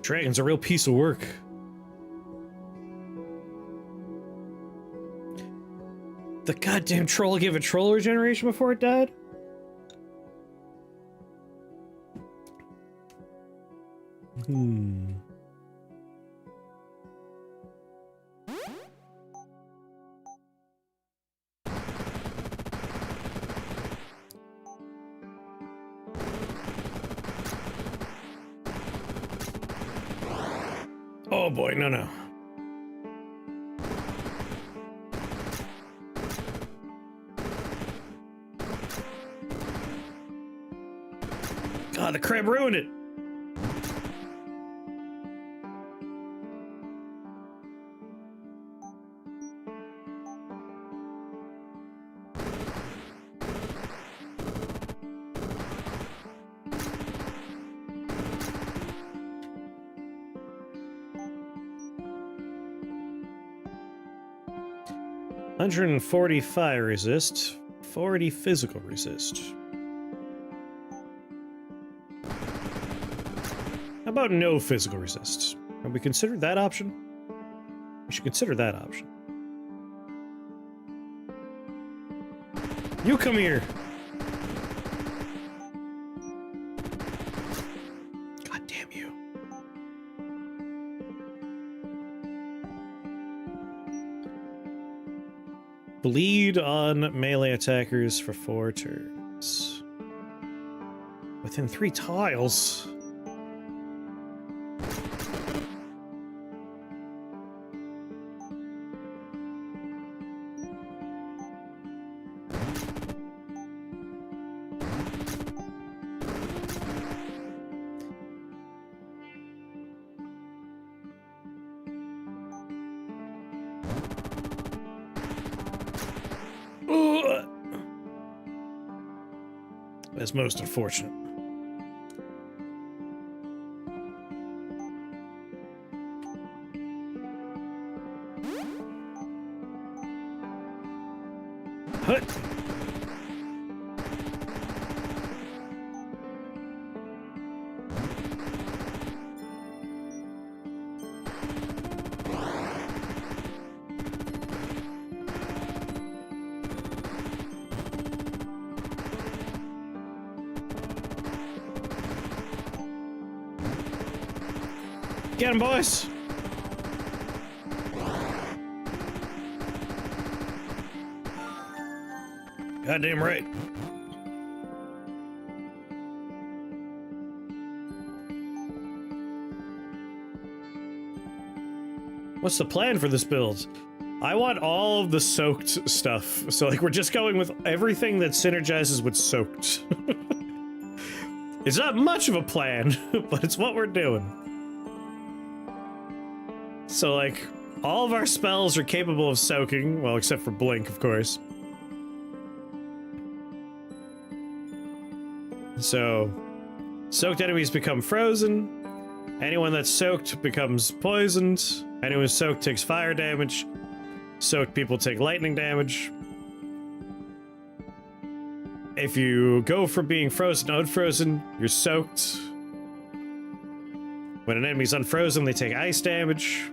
Dragon's a real piece of work. The goddamn troll gave a troll regeneration before it died? Oh boy, no. God, the crab ruined it. $140 fire resist, 40 physical resist. How about no physical resist? Have we considered that option? We should consider that option. You come here! God damn you. Bleed on melee attackers for 4 turns. Within 3 tiles. That's most unfortunate. Hut. Get him, boys! Goddamn right. What's the plan for this build? I want all of the soaked stuff. So, like, we're just going with everything that synergizes with soaked. It's not much of a plan, but it's what we're doing. So, like, all of our spells are capable of soaking, well, except for Blink, of course. So, soaked enemies become frozen. Anyone that's soaked becomes poisoned. Anyone who's soaked takes fire damage. Soaked people take lightning damage. If you go from being frozen to unfrozen, you're soaked. When an enemy's unfrozen, they take ice damage.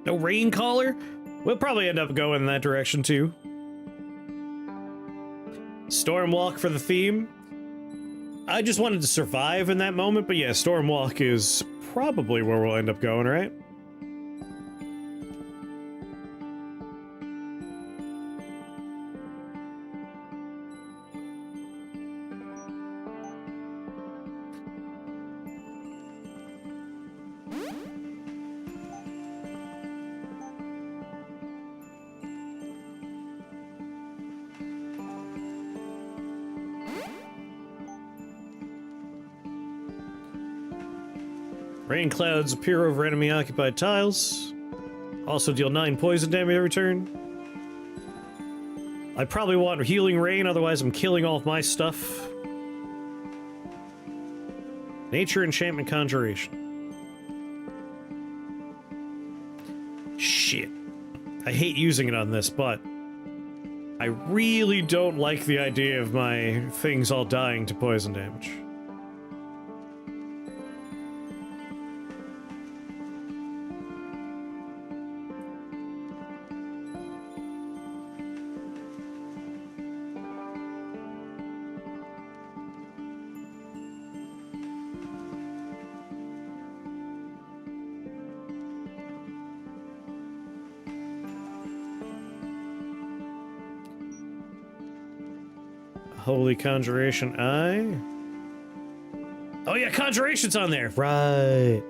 No rain collar? We'll probably end up going in that direction too. Stormwalk for the theme. I just wanted to survive in that moment, but yeah, Stormwalk is probably where we'll end up going, right? Rain clouds appear over enemy occupied tiles. Also deal 9 poison damage every turn. I probably want healing rain, otherwise I'm killing all of my stuff. Nature enchantment conjuration. Shit. I hate using it on this, but I really don't like the idea of my things all dying to poison damage. Holy Conjuration Eye. Oh yeah, Conjuration's on there. Right.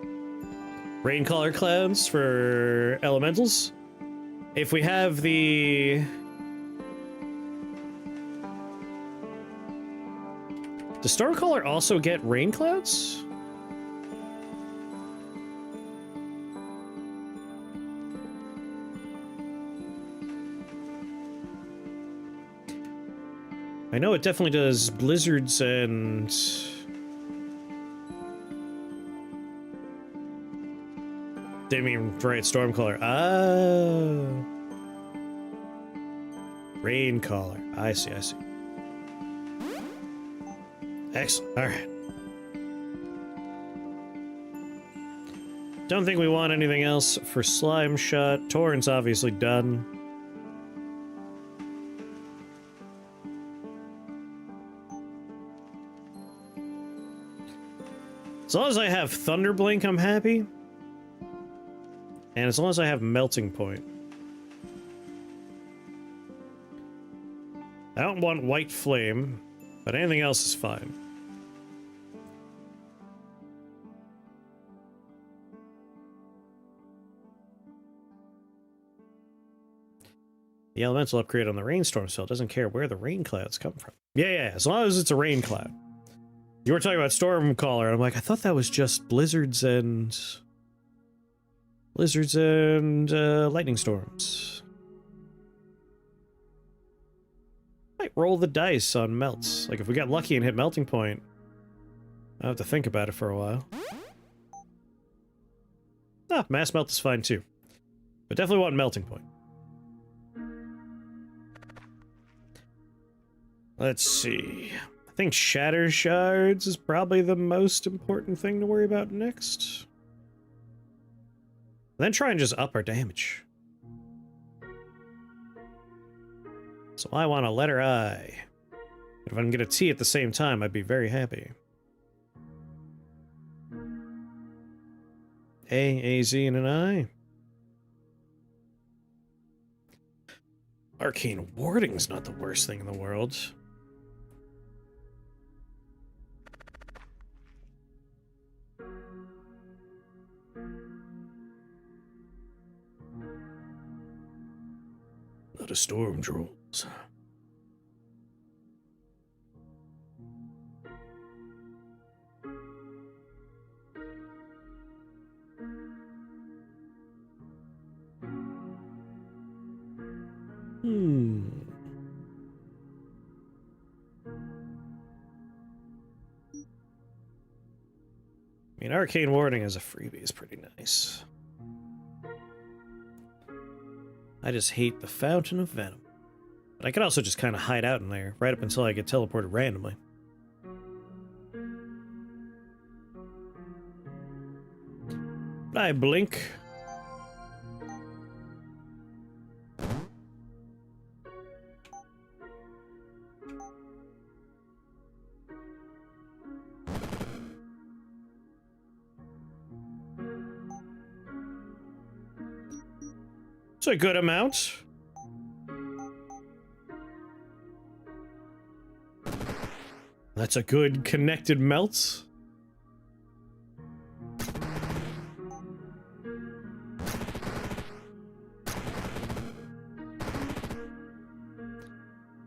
Rain color clouds for elementals. If we have the... Does Stormcaller also get rain clouds? I know it definitely does blizzards and... Didn't mean right, Stormcaller. Ah. Raincaller. I see, I see. Excellent. Alright. Don't think we want anything else for Slime Shot. Torrent's obviously done. As long as I have Thunderblink, I'm happy. And as long as I have Melting Point. I don't want White Flame, but anything else is fine. The elemental upgrade on the rainstorm cell doesn't care where the rain clouds come from. Yeah, as long as it's a rain cloud. You were talking about Stormcaller, and I'm like, I thought that was just blizzards and lightning storms. Might roll the dice on melts. Like if we got lucky and hit melting point, I have to think about it for a while. Ah, mass melt is fine too, but definitely want melting point. Let's see. I think Shatter Shards is probably the most important thing to worry about next. Then try and just up our damage. So I want a letter I. If I can get a T at the same time, I'd be very happy. A, Z, and an I. Arcane Warding's not the worst thing in the world. Not a storm trolls. I mean, Arcane Warding as a freebie is pretty nice. I just hate the Fountain of Venom. But I could also just kind of hide out in there, right up until I get teleported randomly. But I blink. It's a good amount. That's a good connected melt.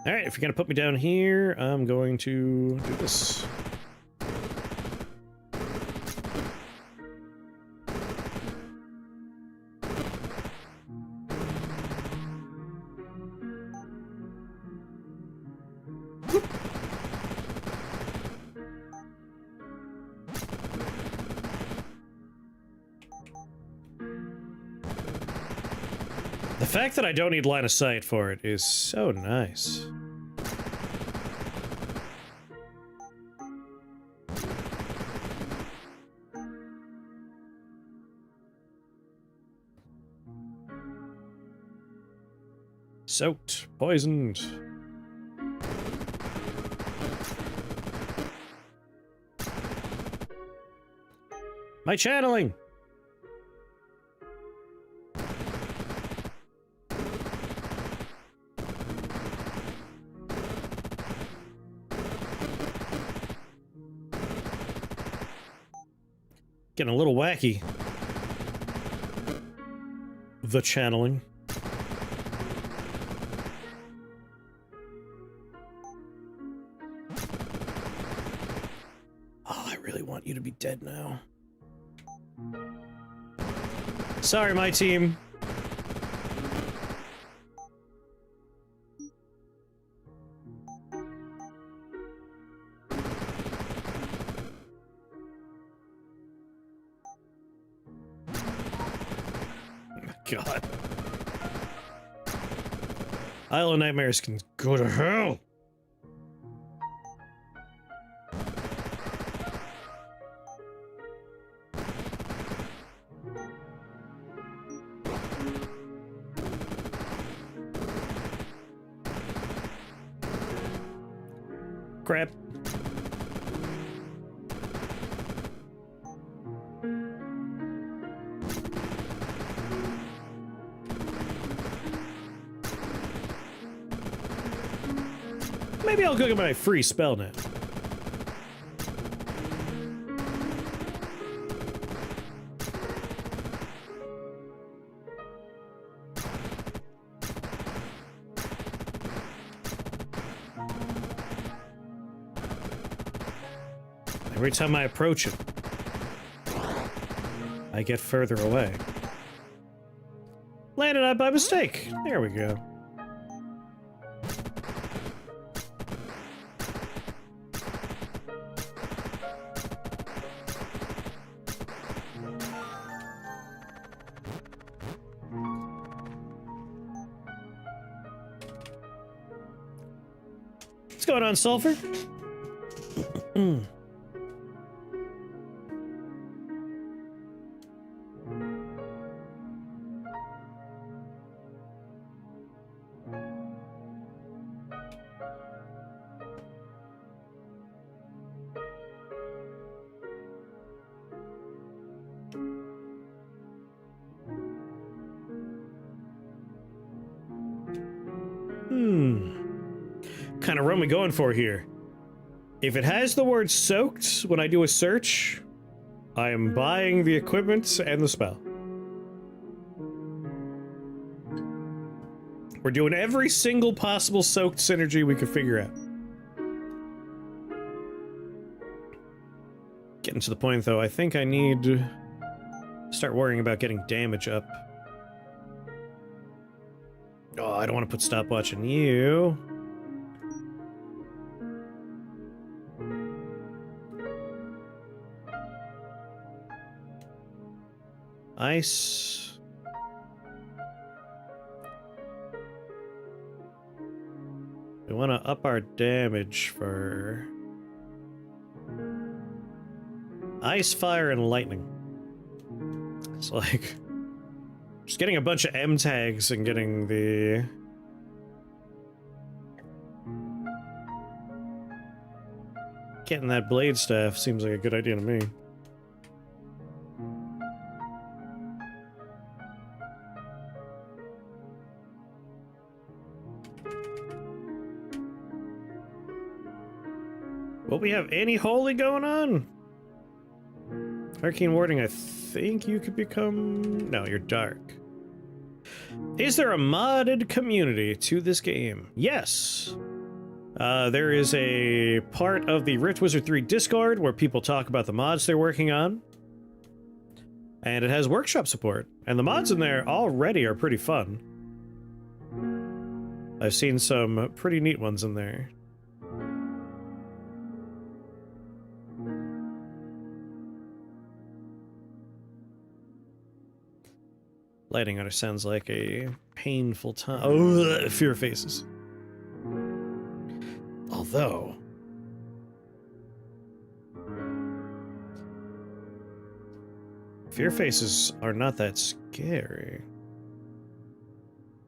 Alright, if you're gonna put me down here, I'm going to do this. The fact that I don't need line of sight for it is so nice. Soaked, poisoned. My channeling! Getting a little wacky. The channeling. Oh, I really want you to be dead now. Sorry, my team. God. Isle of Nightmares can go to hell. Crap. Maybe I'll go get my free spell now. Every time I approach it, I get further away. Landed on by mistake. There we go. What's going on, Sulfur? Kind of run we going for here? If it has the word soaked when I do a search, I am buying the equipment and the spell. We're doing every single possible soaked synergy we could figure out. Getting to the point, though, I think I need to start worrying about getting damage up. Oh, I don't want to put stopwatch on you. Ice. We want to up our damage for ice, fire, and lightning. It's like just getting a bunch of M tags and getting the getting that blade staff seems like a good idea to me. Will we have any holy going on? Arcane Warding, I think you could become... No, you're dark. Is there a modded community to this game? Yes. There is a part of the Rift Wizard 3 Discord where people talk about the mods they're working on. And it has workshop support. And the mods in there already are pretty fun. I've seen some pretty neat ones in there. Lighting on it sounds like a painful time. Oh, fear faces. Although... fear faces are not that scary.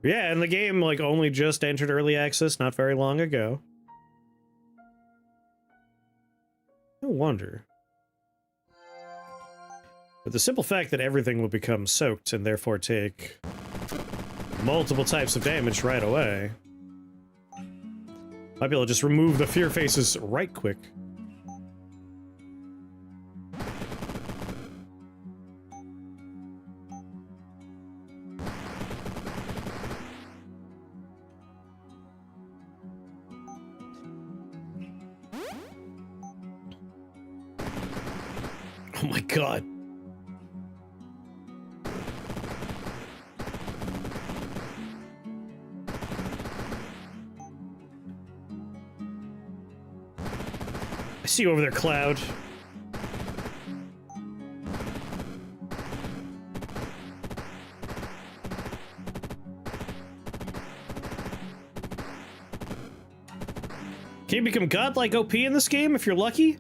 Yeah, and the game, like, only just entered early access not very long ago. No wonder. But the simple fact that everything will become soaked and therefore take multiple types of damage right away. Might be able to just remove the fear faces right quick. Oh my god. I see you over there, Cloud. Can you become godlike OP in this game if you're lucky?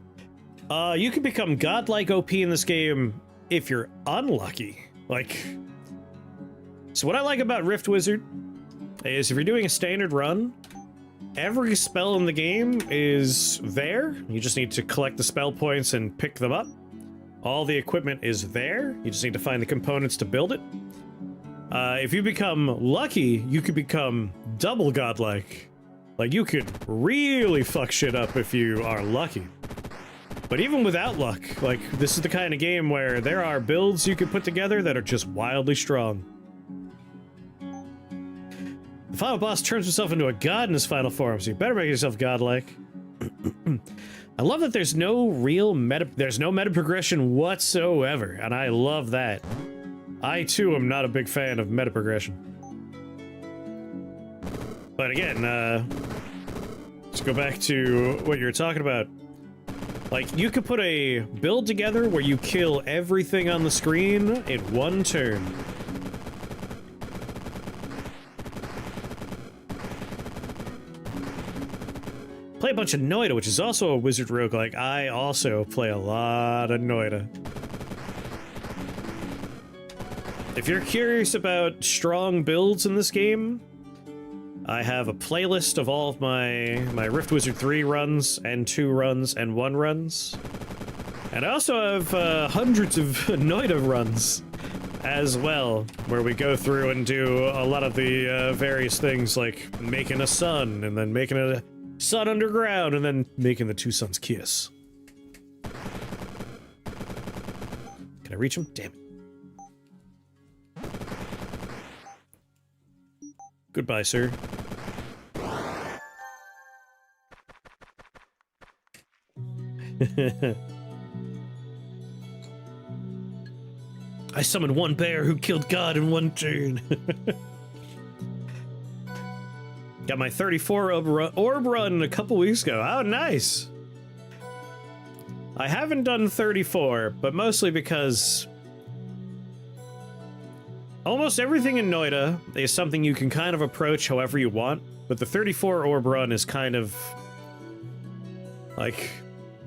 You can become godlike OP in this game if you're unlucky. Like, so what I like about Rift Wizard is if you're doing a standard run, every spell in the game is there. You just need to collect the spell points and pick them up. All the equipment is there. You just need to find the components to build it. If you become lucky, you could become double godlike. Like, you could really fuck shit up if you are lucky. But even without luck, like, this is the kind of game where there are builds you can put together that are just wildly strong. The final boss turns himself into a god in his final form, so you better make yourself godlike. I love that there's no real meta progression whatsoever, and I love that. I, too, am not a big fan of meta progression. But again, let's go back to what you were talking about. Like, you could put a build together where you kill everything on the screen in one turn. Play a bunch of Noida, which is also a wizard roguelike. I also play a lot of Noida. If you're curious about strong builds in this game, I have a playlist of all of my Rift Wizard 3 runs, and 2 runs, and 1 runs. And I also have hundreds of Noida runs as well, where we go through and do a lot of the various things, like making a sun, and then making a sun underground, and then making the 2 suns kiss. Can I reach him? Damn it. Goodbye, sir. I summoned one bear who killed God in 1 turn. Got my 34 orb run a couple weeks ago. Oh, nice. I haven't done 34, but mostly because almost everything in Noida is something you can kind of approach however you want, but the 34 orb run is kind of like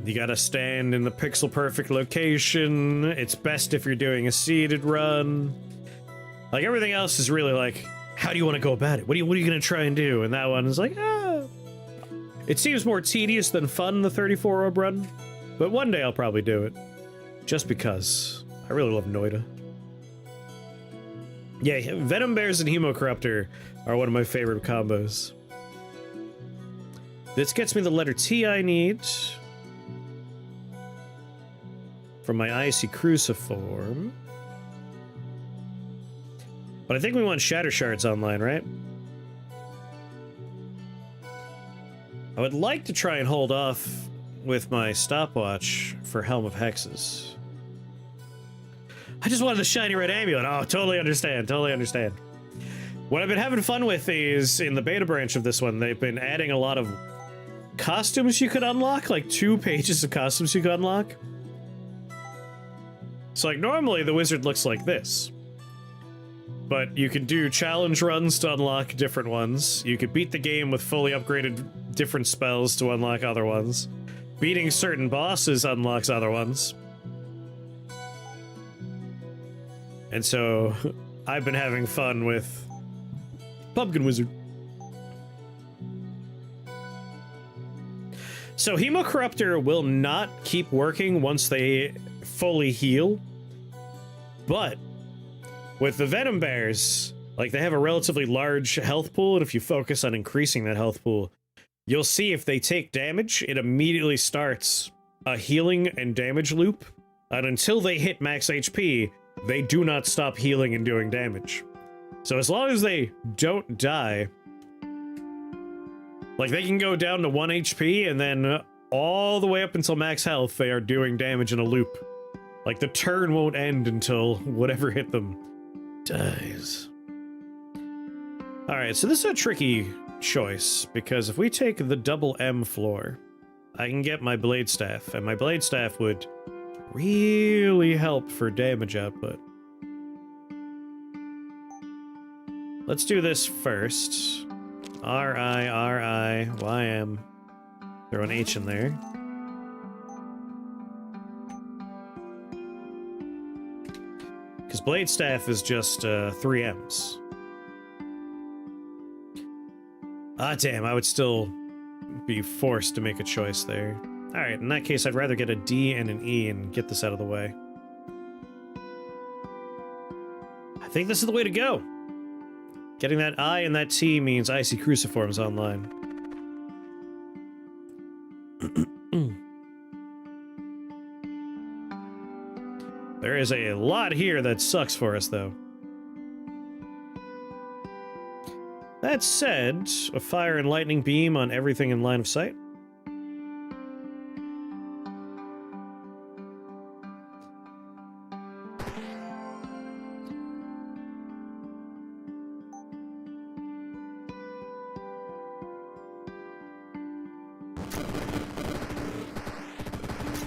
you gotta stand in the pixel perfect location. It's best if you're doing a seeded run. Like everything else is really like, how do you want to go about it? What are you gonna try and do? And that one is like, it seems more tedious than fun, the 34 orb run, but one day I'll probably do it, just because I really love Noida. Yeah, Venom Bears and Hemocorruptor are one of my favorite combos. This gets me the letter T I need from my Icy Cruciform. But I think we want Shatter Shards online, right? I would like to try and hold off with my stopwatch for Helm of Hexes. I just wanted the shiny red amulet. Oh, totally understand, totally understand. What I've been having fun with is, in the beta branch of this one, they've been adding a lot of costumes you could unlock, like 2 pages of costumes you could unlock. So like normally the wizard looks like this, but you could do challenge runs to unlock different ones. You could beat the game with fully upgraded different spells to unlock other ones. Beating certain bosses unlocks other ones. And so I've been having fun with Pumpkin Wizard. So Hemocorruptor will not keep working once they fully heal, but with the Venom Bears, like they have a relatively large health pool, and if you focus on increasing that health pool, you'll see if they take damage, it immediately starts a healing and damage loop, and until they hit max HP, they do not stop healing and doing damage. So as long as they don't die, like they can go down to 1 HP and then all the way up until max health, they are doing damage in a loop. Like the turn won't end until whatever hit them dies. Alright, so this is a tricky choice, because if we take the double M floor, I can get my Blade Staff, and my Blade Staff would really help for damage output. Let's do this first. R-I-R-I-Y-M. Throw an H in there. Because Blade Staff is just 3 M's. Ah, damn, I would still be forced to make a choice there. Alright, in that case, I'd rather get a D and an E and get this out of the way. I think this is the way to go. Getting that I and that T means Icy Cruciform's online. There is a lot here that sucks for us, though. That said, a fire and lightning beam on everything in line of sight.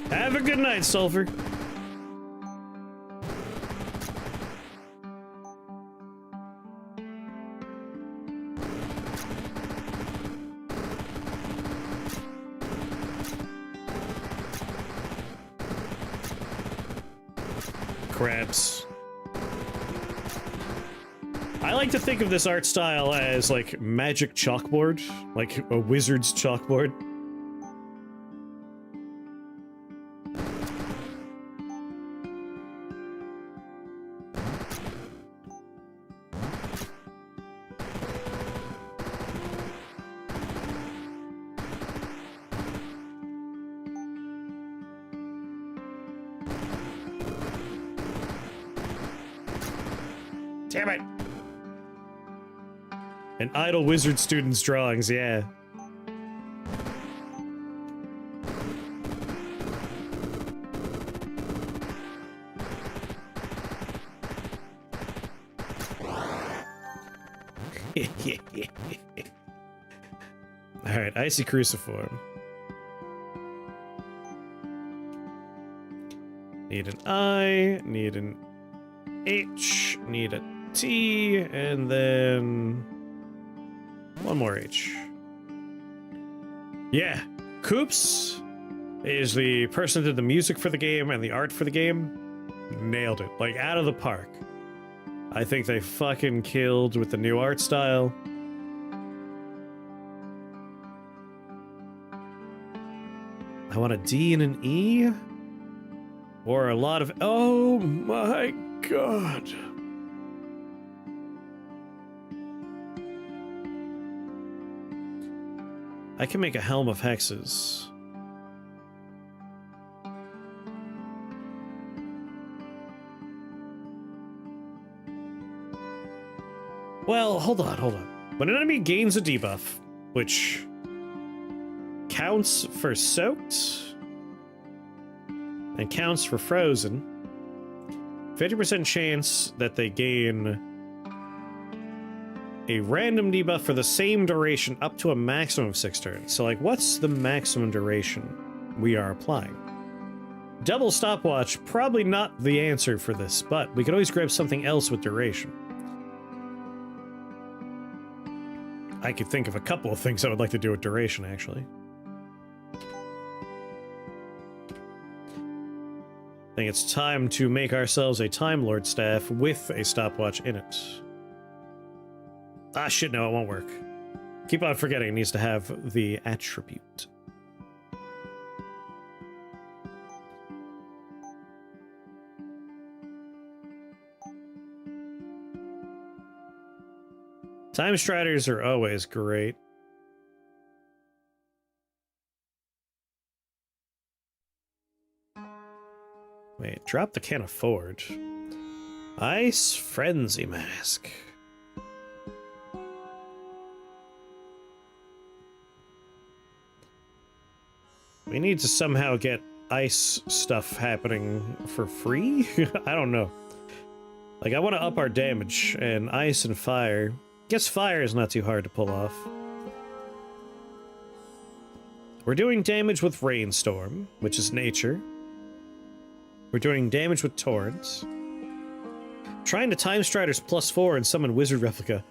Have a good night, Sulfur. Crabs. I like to think of this art style as like magic chalkboard, like a wizard's chalkboard. Damn it! An idle wizard student's drawings, yeah. Alright, Icy Cruciform. Need an I, need an H, need a T, and then 1 more H. Yeah, Coops is the person who did the music for the game and the art for the game. Nailed it, like out of the park. I think they fucking killed with the new art style. I want a D and an E. Or a lot of... Oh my god. I can make a helm of hexes. Well, hold on. When an enemy gains a debuff, which counts for soaked and counts for frozen, 50% chance that they gain a random debuff for the same duration up to a maximum of 6 turns. So, like, what's the maximum duration we are applying? Double stopwatch, probably not the answer for this, but we could always grab something else with duration. I could think of a couple of things I would like to do with duration, actually. I think it's time to make ourselves a Time Lord staff with a stopwatch in it. Ah, shit, no, it won't work. Keep on forgetting it needs to have the attribute. Time Striders are always great. Wait, drop the Can't Afford. Ice Frenzy Mask. We need to somehow get ice stuff happening for free? I don't know. Like, I want to up our damage, and ice and fire. Guess fire is not too hard to pull off. We're doing damage with Rainstorm, which is nature. We're doing damage with Torrents. Trying to Time Striders +4 and summon Wizard Replica.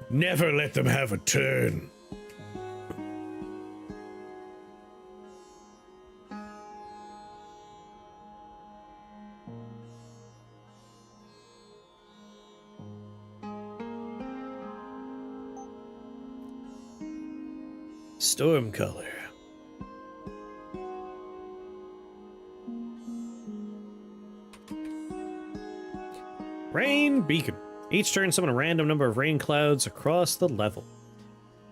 Never let them have a turn. Stormcolor. Rain Beacon. Each turn summon a random number of rain clouds across the level.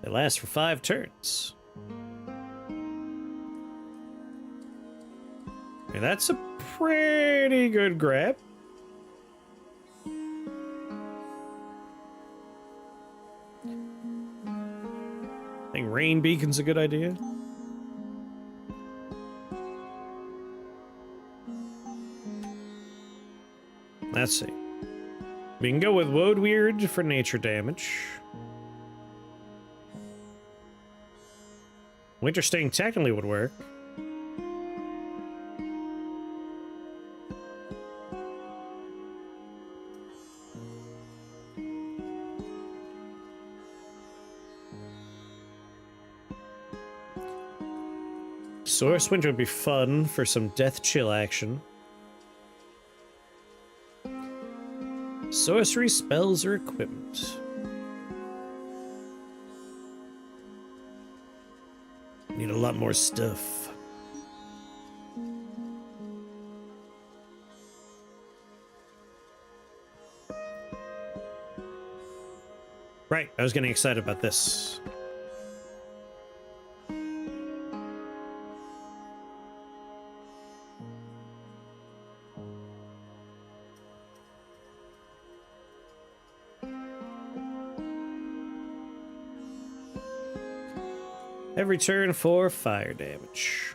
They last for 5 turns. Okay, that's a pretty good grab. I think Rain Beacon's a good idea. Let's see. We can go with Woad Weird for nature damage. Winter Sting technically would work. Source Wind would be fun for some death chill action. Sorcery spells or equipment. Need a lot more stuff. Right, I was getting excited about this. Every turn for fire damage.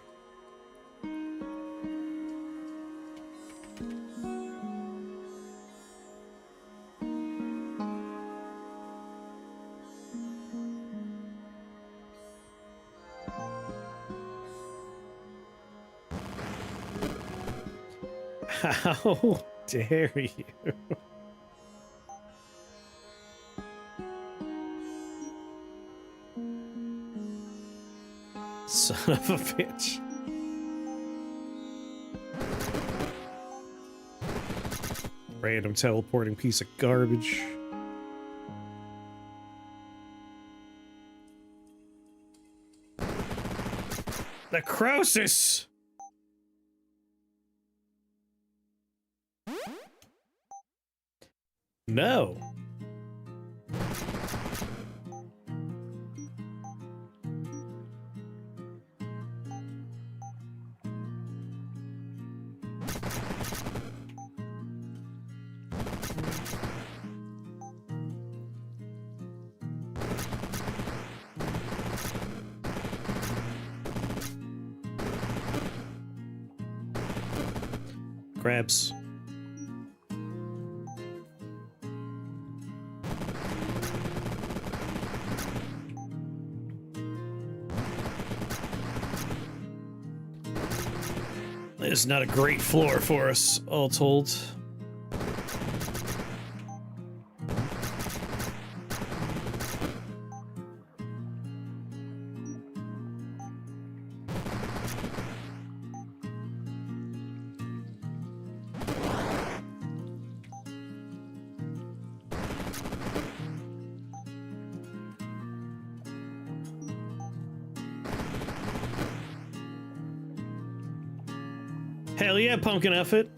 How? dare you? Son of a bitch. Random teleporting piece of garbage. The Croesus! No. Crabs. This is not a great floor for us, all told. Hell yeah, pumpkin outfit.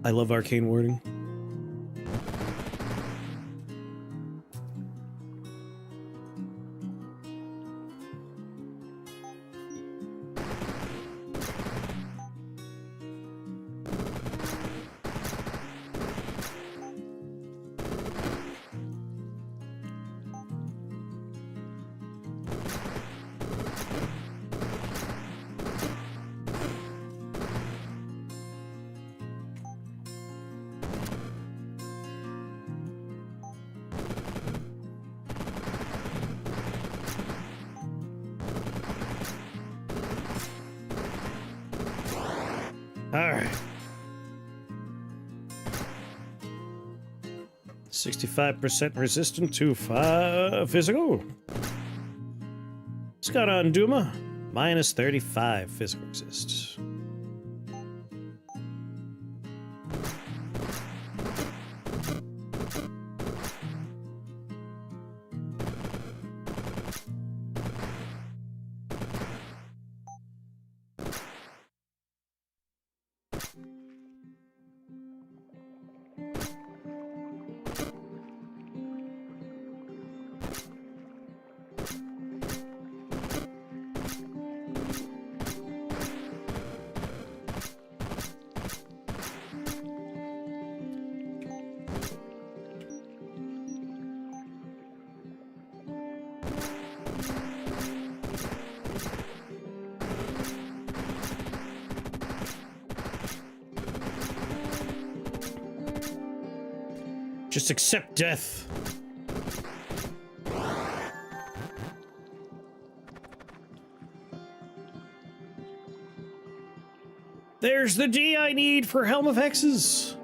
I love arcane warding. Alright. 65% resistant to physical. What's going on, Duma? Minus 35 physical resist. Just accept death. There's the D I need for Helm of Hexes.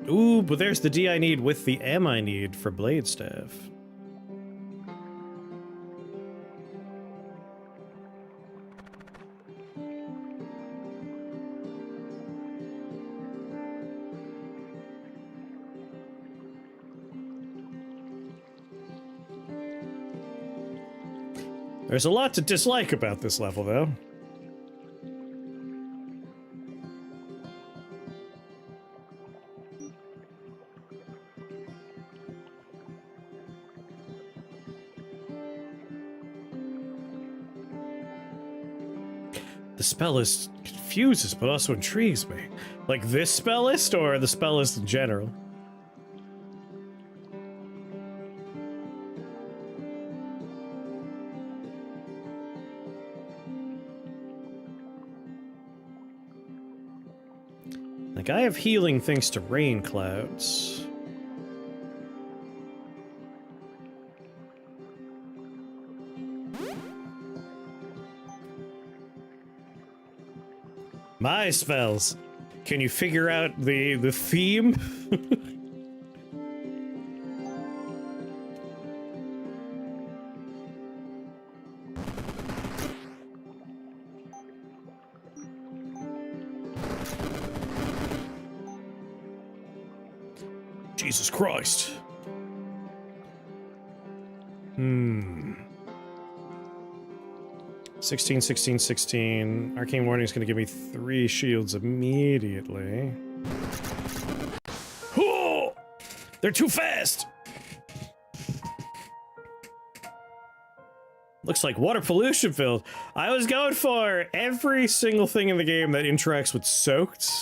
Ooh, but there's the D I need with the M I need for Blade Staff. There's a lot to dislike about this level, though. The spell list confuses, but also intrigues me. Like this spell list, or the spell list in general? Like, I have healing thanks to rain clouds. My spells. Can you figure out the theme? Jesus Christ. 16, 16, 16. Arcane Warning is going to give me 3 shields immediately. Oh! They're too fast! Looks like water pollution filled. I was going for every single thing in the game that interacts with soaked.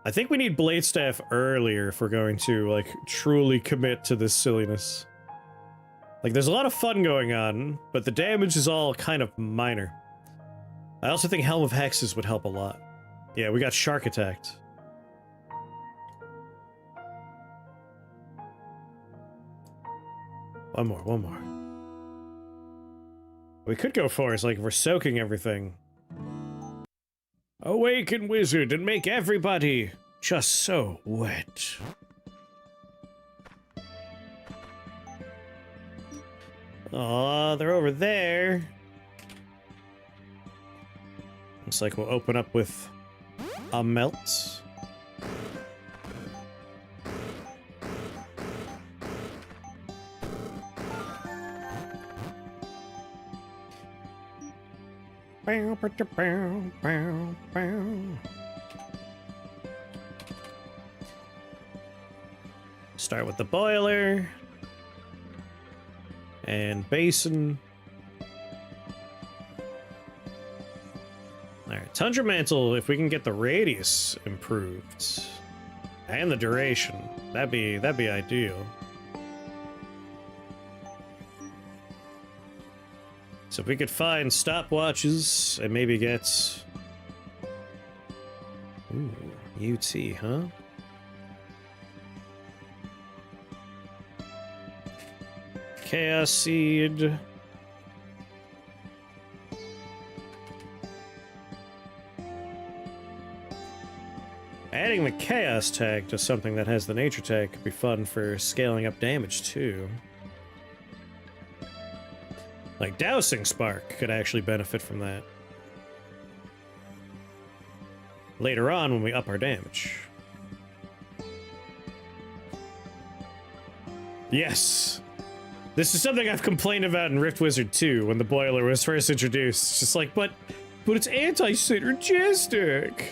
I think we need Blade Staff earlier if we're going to, like, truly commit to this silliness. Like, there's a lot of fun going on, but the damage is all kind of minor. I also think Helm of Hexes would help a lot. Yeah, we got Shark attacked. One more. We could go for is, like, if we're soaking everything. Awaken, wizard, and make everybody just so wet. Aw, they're over there. Looks like we'll open up with a melt. Start with the boiler. And basin. Alright, Tundra Mantle, if we can get the radius improved. And the duration. That'd be ideal. So if we could find stopwatches and maybe get... Ooh, UT, huh? Chaos Seed. Adding the Chaos tag to something that has the Nature tag could be fun for scaling up damage too. Like Dousing Spark could actually benefit from that. Later on when we up our damage. Yes! This is something I've complained about in Rift Wizard 2 when the boiler was first introduced. It's just like, but it's anti-synergistic.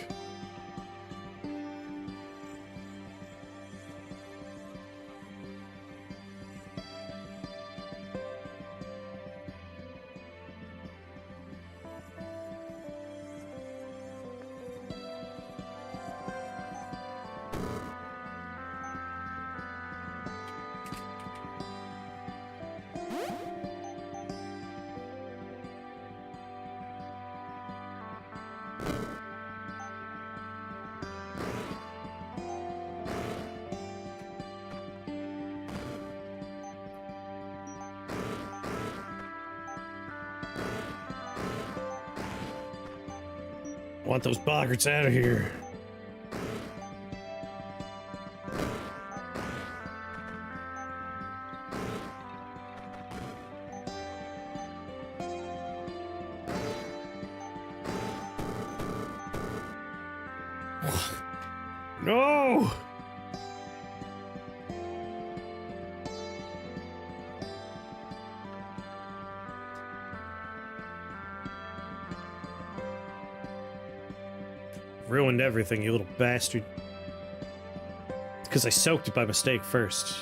Want those boggarts out of here. No! Ruined everything, you little bastard. Because I soaked it by mistake first.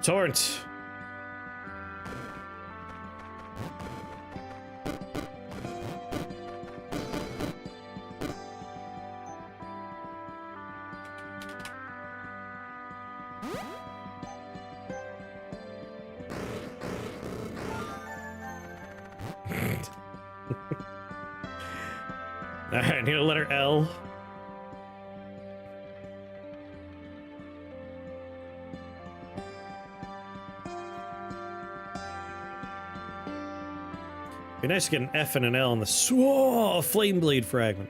Torrent! Alright, I need a letter L. Be nice to get an F and an L on the Flame Blade fragment.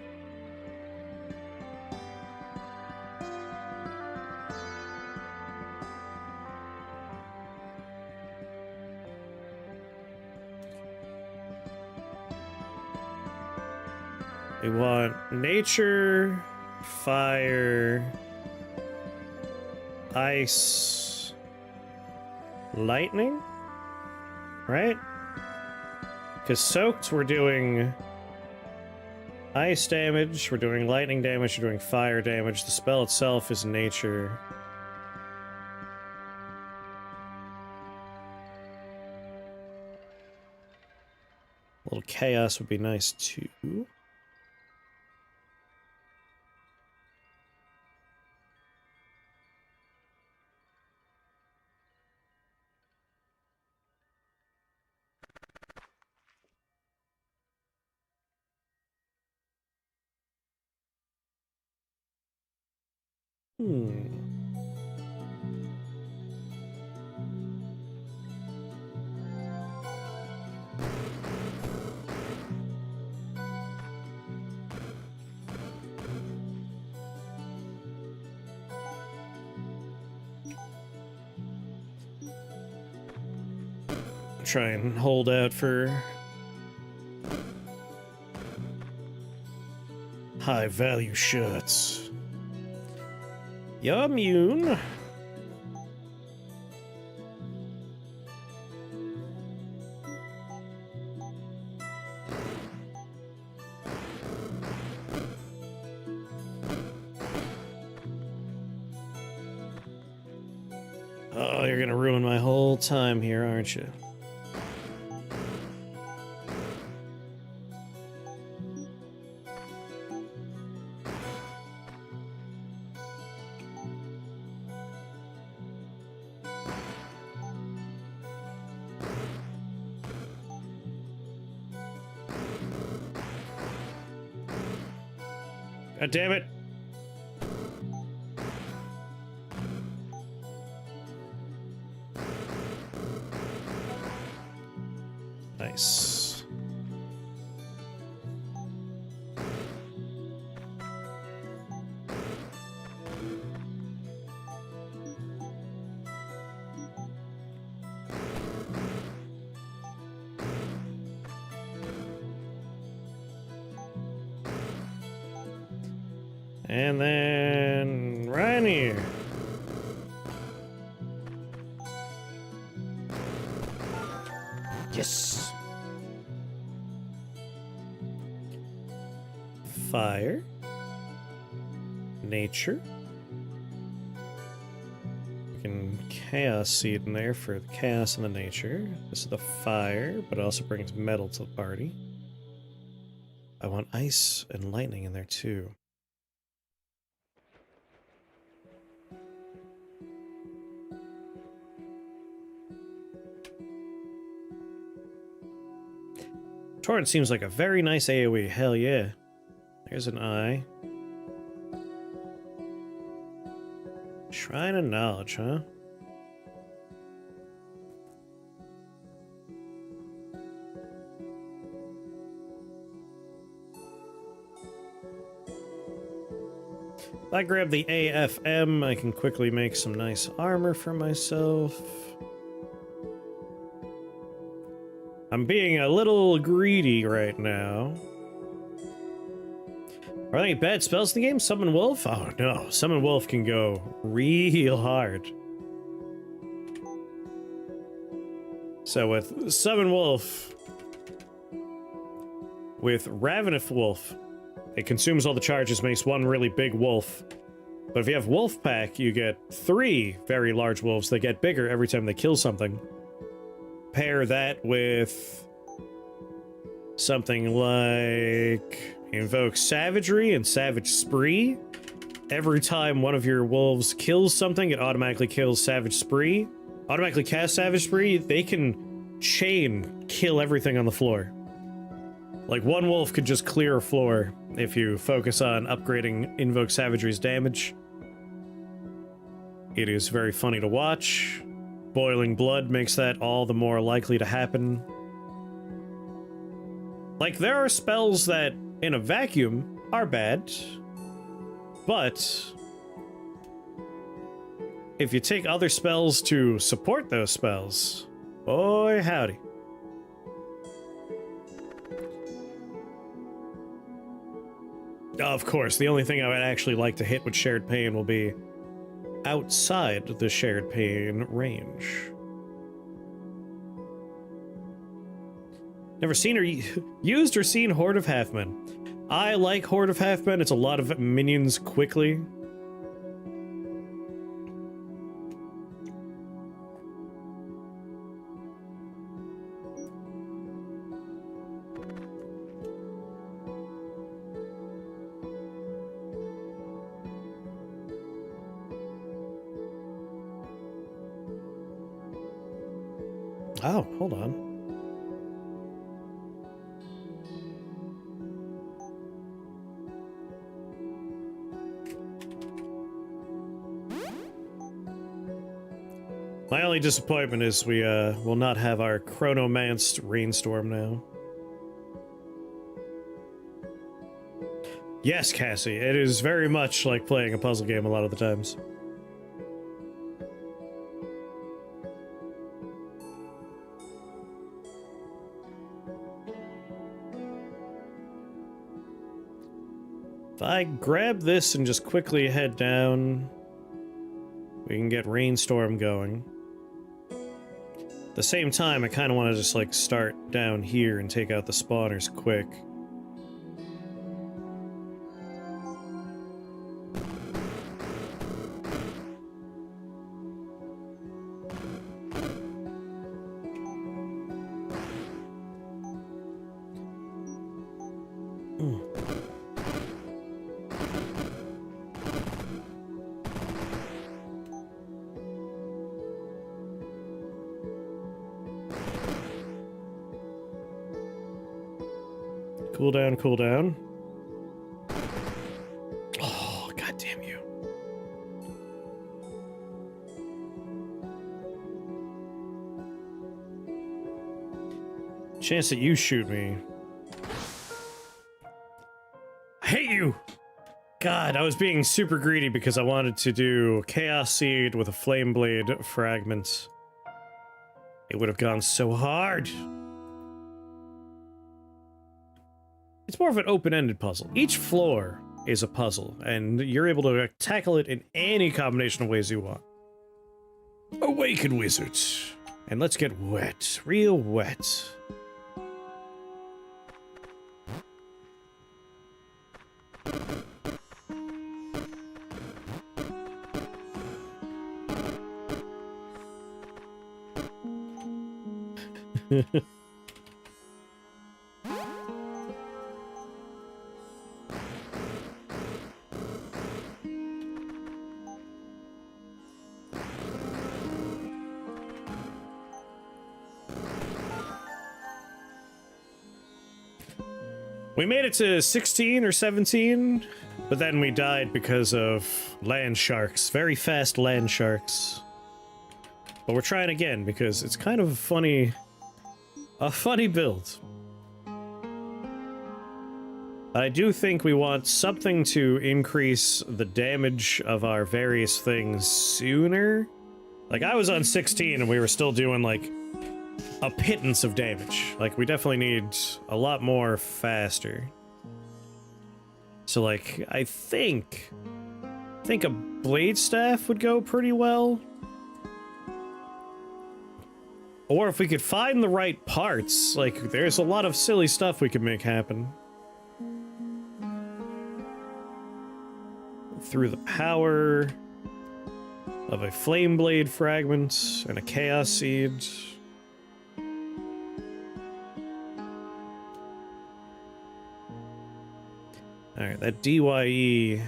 We want nature, fire, ice, lightning, right? Because soaked, we're doing ice damage, we're doing lightning damage, we're doing fire damage. The spell itself is nature. A little chaos would be nice too. Try and hold out for high value shots. You're immune. Oh, you're gonna ruin my whole time here, aren't you? God damn it. Nice. And then right here. Yes. Fire. Nature. We can chaos seed in there for the chaos and the nature. This is the fire, but it also brings metal to the party. I want ice and lightning in there too. Torrent seems like a very nice AoE. Hell yeah. There's an eye. Shrine of Knowledge, huh? If I grab the AFM, I can quickly make some nice armor for myself. I'm being a little greedy right now. Are there any bad spells in the game? Summon Wolf? Oh no, Summon Wolf can go real hard. So with Summon Wolf, with Ravenous Wolf, it consumes all the charges, makes one really big wolf. But if you have Wolf Pack, you get 3 very large wolves that get bigger every time they kill something. Pair that with something like Invoke Savagery and Savage Spree. Every time one of your wolves kills something, it automatically kills Savage Spree. Automatically cast Savage Spree, they can chain kill everything on the floor. Like one wolf could just clear a floor if you focus on upgrading Invoke Savagery's damage. It is very funny to watch. Boiling blood makes that all the more likely to happen. Like, there are spells that, in a vacuum, are bad, but if you take other spells to support those spells, boy howdy. Of course, the only thing I would actually like to hit with Shared Pain will be outside the Shared Pain range. Never seen or used or seen Horde of Halfmen. I like Horde of Halfmen. It's a lot of minions quickly. Oh, hold on. My only disappointment is we will not have our chronomanced rainstorm now. Yes, Cassie, it is very much like playing a puzzle game a lot of the times. If I grab this and just quickly head down, we can get Rainstorm going. At the same time, I kind of want to just, like, start down here and take out the spawners quick. Cool down, cool down. Oh, god damn you. Chance that you shoot me. I hate you! God, I was being super greedy because I wanted to do Chaos Seed with a Flame Blade fragment. It would have gone so hard. It's more of an open-ended puzzle. Each floor is a puzzle, and you're able to tackle it in any combination of ways you want. Awaken, wizards! And let's get wet. Real wet. We made it to 16 or 17, but then we died because of land sharks. Very fast land sharks. But we're trying again because it's kind of a funny build. I do think we want something to increase the damage of our various things sooner. Like, I was on 16 and we were still doing, like, a pittance of damage. Like, we definitely need a lot more faster. So, like, I think a blade staff would go pretty well. Or if we could find the right parts, like, there's a lot of silly stuff we could make happen. Through the power of a flame blade fragment and a chaos seed. Alright, that DYE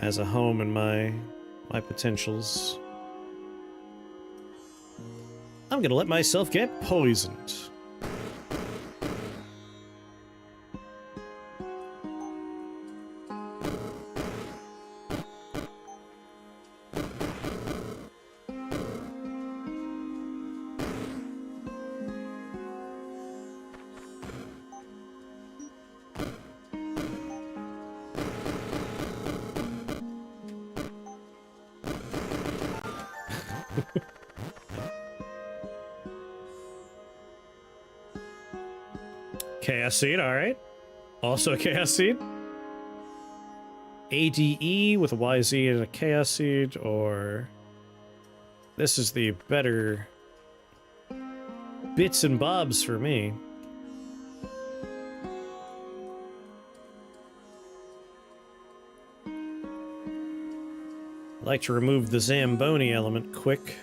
has a home in my potentials. I'm gonna let myself get poisoned. Chaos Seed, alright. Also a Chaos Seed. ADE with a YZ and a Chaos Seed, or... This is the better... bits and bobs for me. I like to remove the Zamboni element quick.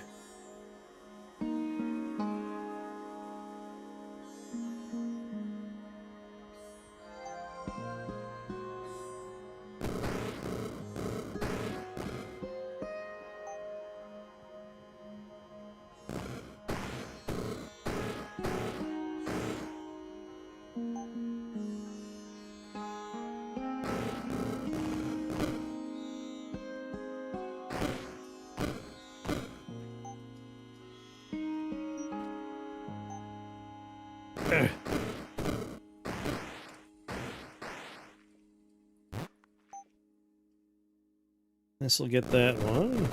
This'll get that one.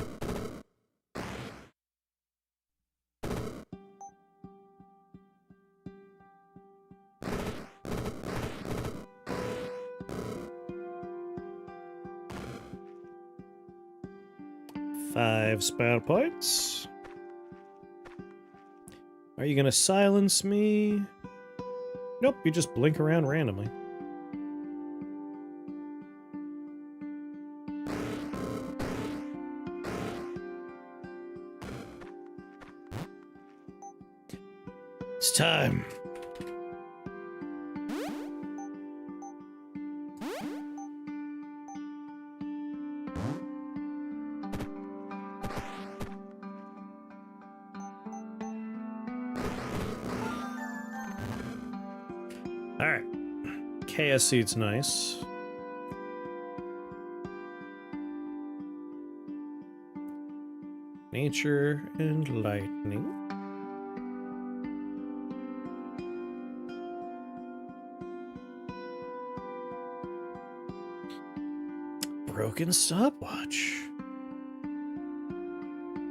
Five spell points. Are you gonna silence me? Nope, you just blink around randomly. It's time. Alright. Chaos Seed's nice. Nature and lightning. Broken stopwatch.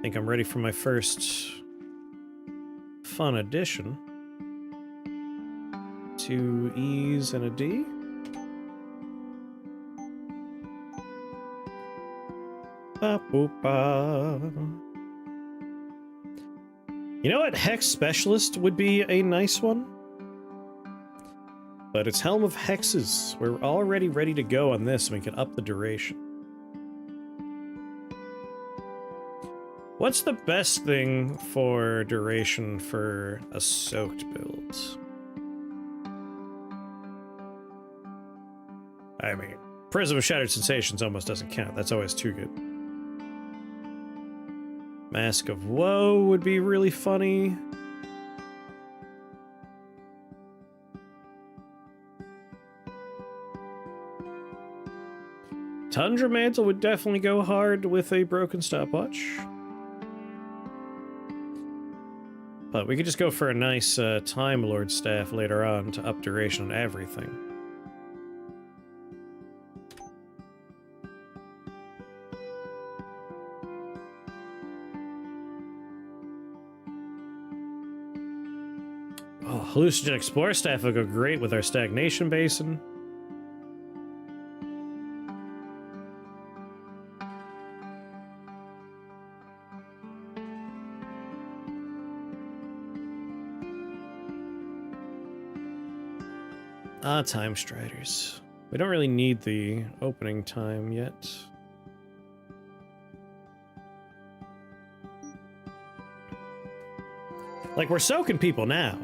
Think I'm ready for my first fun addition. 2 E's and a D. Ba-boop-ba. You know what? Hex Specialist would be a nice one. But it's Helm of Hexes. We're already ready to go on this, and we can up the duration. What's the best thing for duration for a soaked build? I mean, Prism of Shattered Sensations almost doesn't count. That's always too good. Mask of Woe would be really funny. Tundra Mantle would definitely go hard with a broken stopwatch. But we could just go for a nice Time Lord staff later on to up duration on everything. Oh, Hallucinogenic Spore Staff would go great with our Stagnation Basin. Time Striders. We don't really need the opening time yet. Like, we're soaking people now.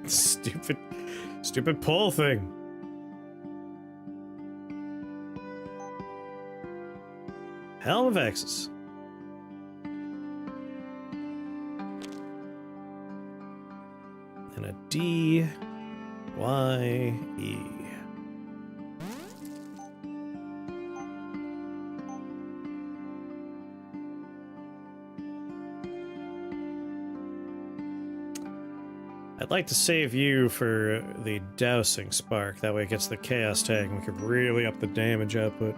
Stupid pull thing. Helm of Hexes. And a D, Y, E. I'd I'd like to save you for the dousing spark. That way it gets the chaos tag and we could really up the damage output.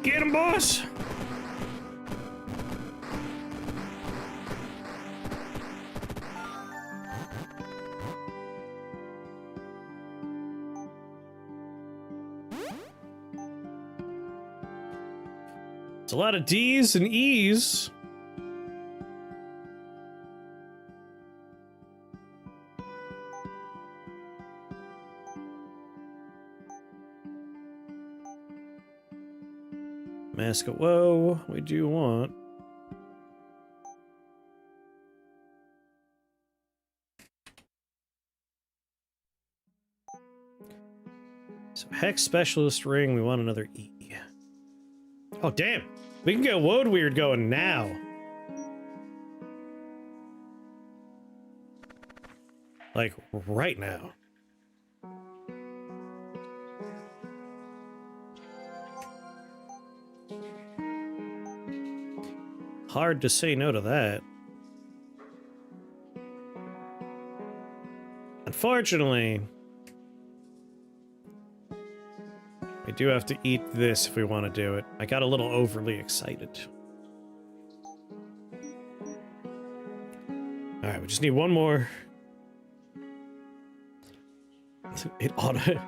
Get him, boss! It's a lot of D's and E's. Mask of Woe, we do want. So Hex Specialist Ring, we want another E. Oh damn! We can get Woad Weird going now. Like, right now. Hard to say no to that. Unfortunately, we do have to eat this if we want to do it. I got a little overly excited. Alright, we just need one more. It oughta...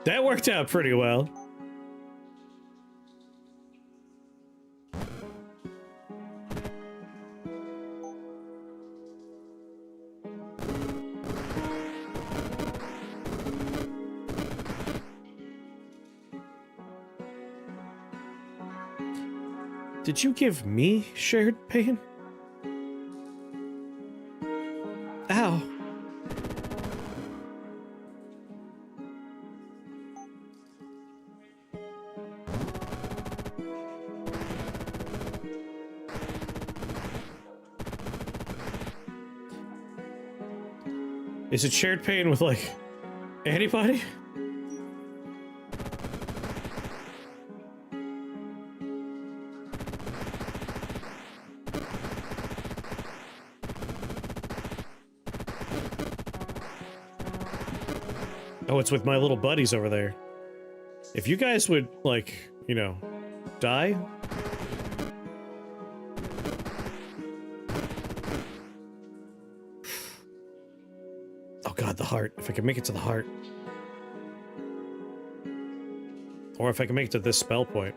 That worked out pretty well. Did you give me shared pain? Ow. Is it shared pain with, like, anybody? Oh, it's with my little buddies over there. If you guys would, like, you know, die. Oh god, the heart. If I can make it to the heart. Or if I can make it to this spell point.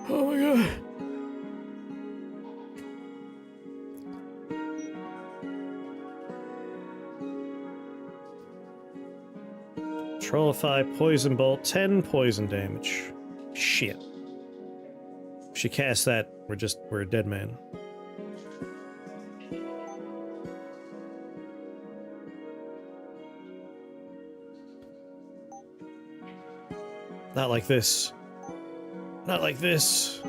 Oh my god. Trollify Poison Bolt, 10 poison damage. Shit. If she casts that, we're a dead man. Not like this. Not like this.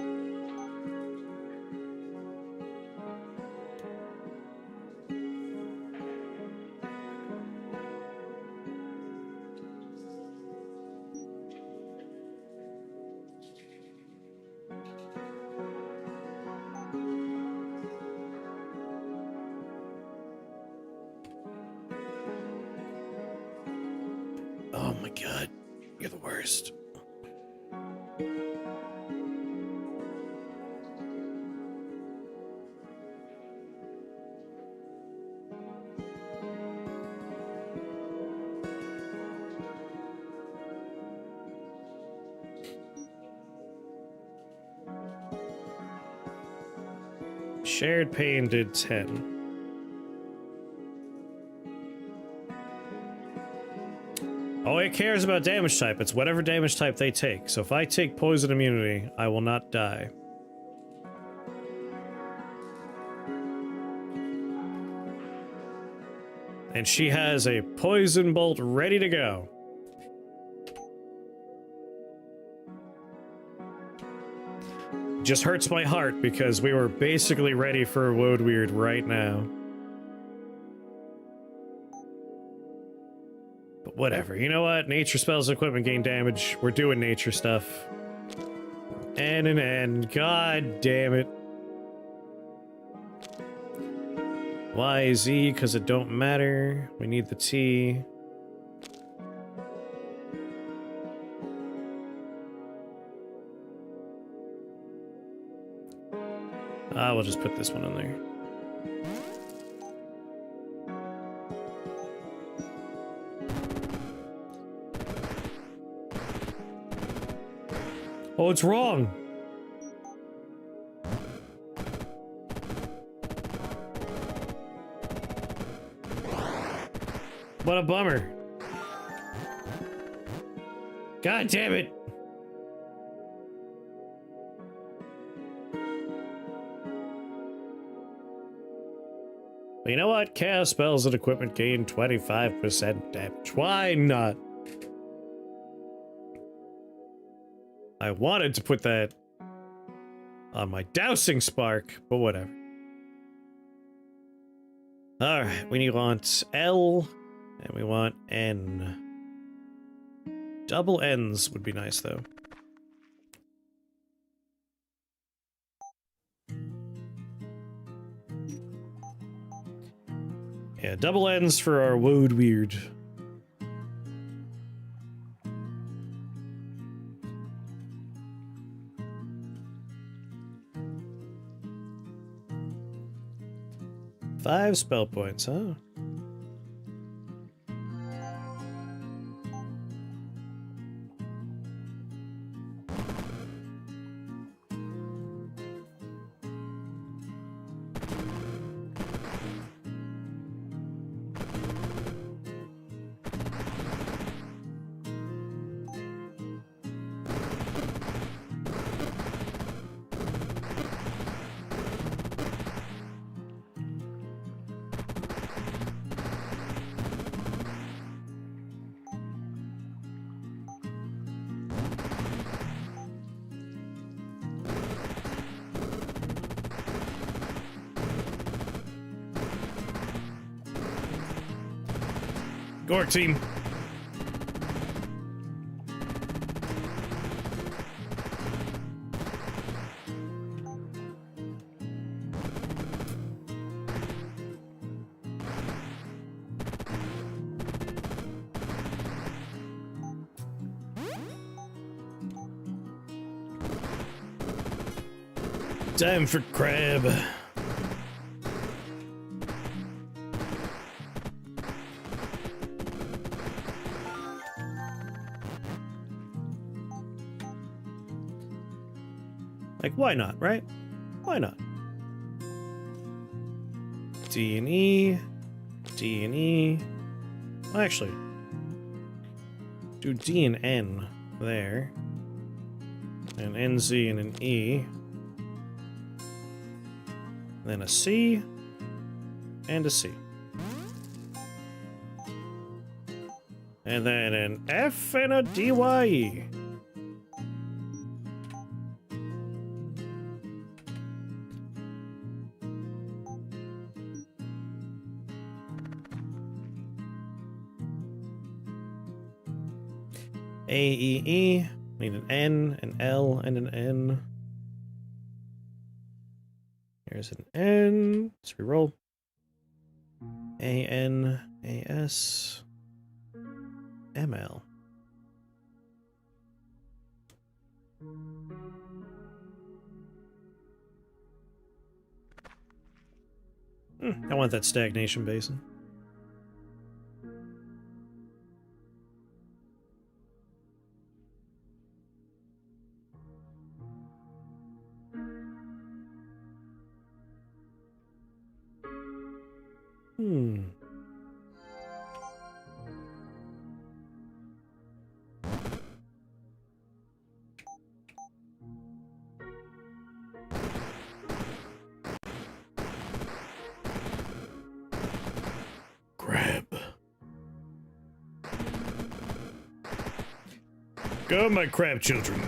Oh my god, you're the worst. Shared pain did 10. Oh, it cares about damage type. It's whatever damage type they take. So if I take poison immunity, I will not die. And she has a poison bolt ready to go. Just hurts my heart because we were basically ready for a Woad Weird right now. But whatever, you know what? Nature spells and equipment gain damage. We're doing nature stuff. N and N, god damn it. Y, Z, because it don't matter. We need the T. We'll just put this one in there. Oh, it's wrong. What a bummer. God damn it. You know what? Chaos spells and equipment gain 25% damage. Why not? I wanted to put that on my dousing spark, but whatever. Alright, we want L and we want N. Double N's would be nice though. Yeah, double N's for our Woad Weird. Five spell points, huh? Gork team. Time for crab. Like, why not, right? Why not? D and E, D and E. Well, actually, do D and N there, and NZ and an E, then a C, and a C. And then an F and a DYE. A, E, E. Need an N, an L, and an N. Here's an N. Let's reroll. A, N, A, S, M, L. I want that stagnation basin. Go, my crab children.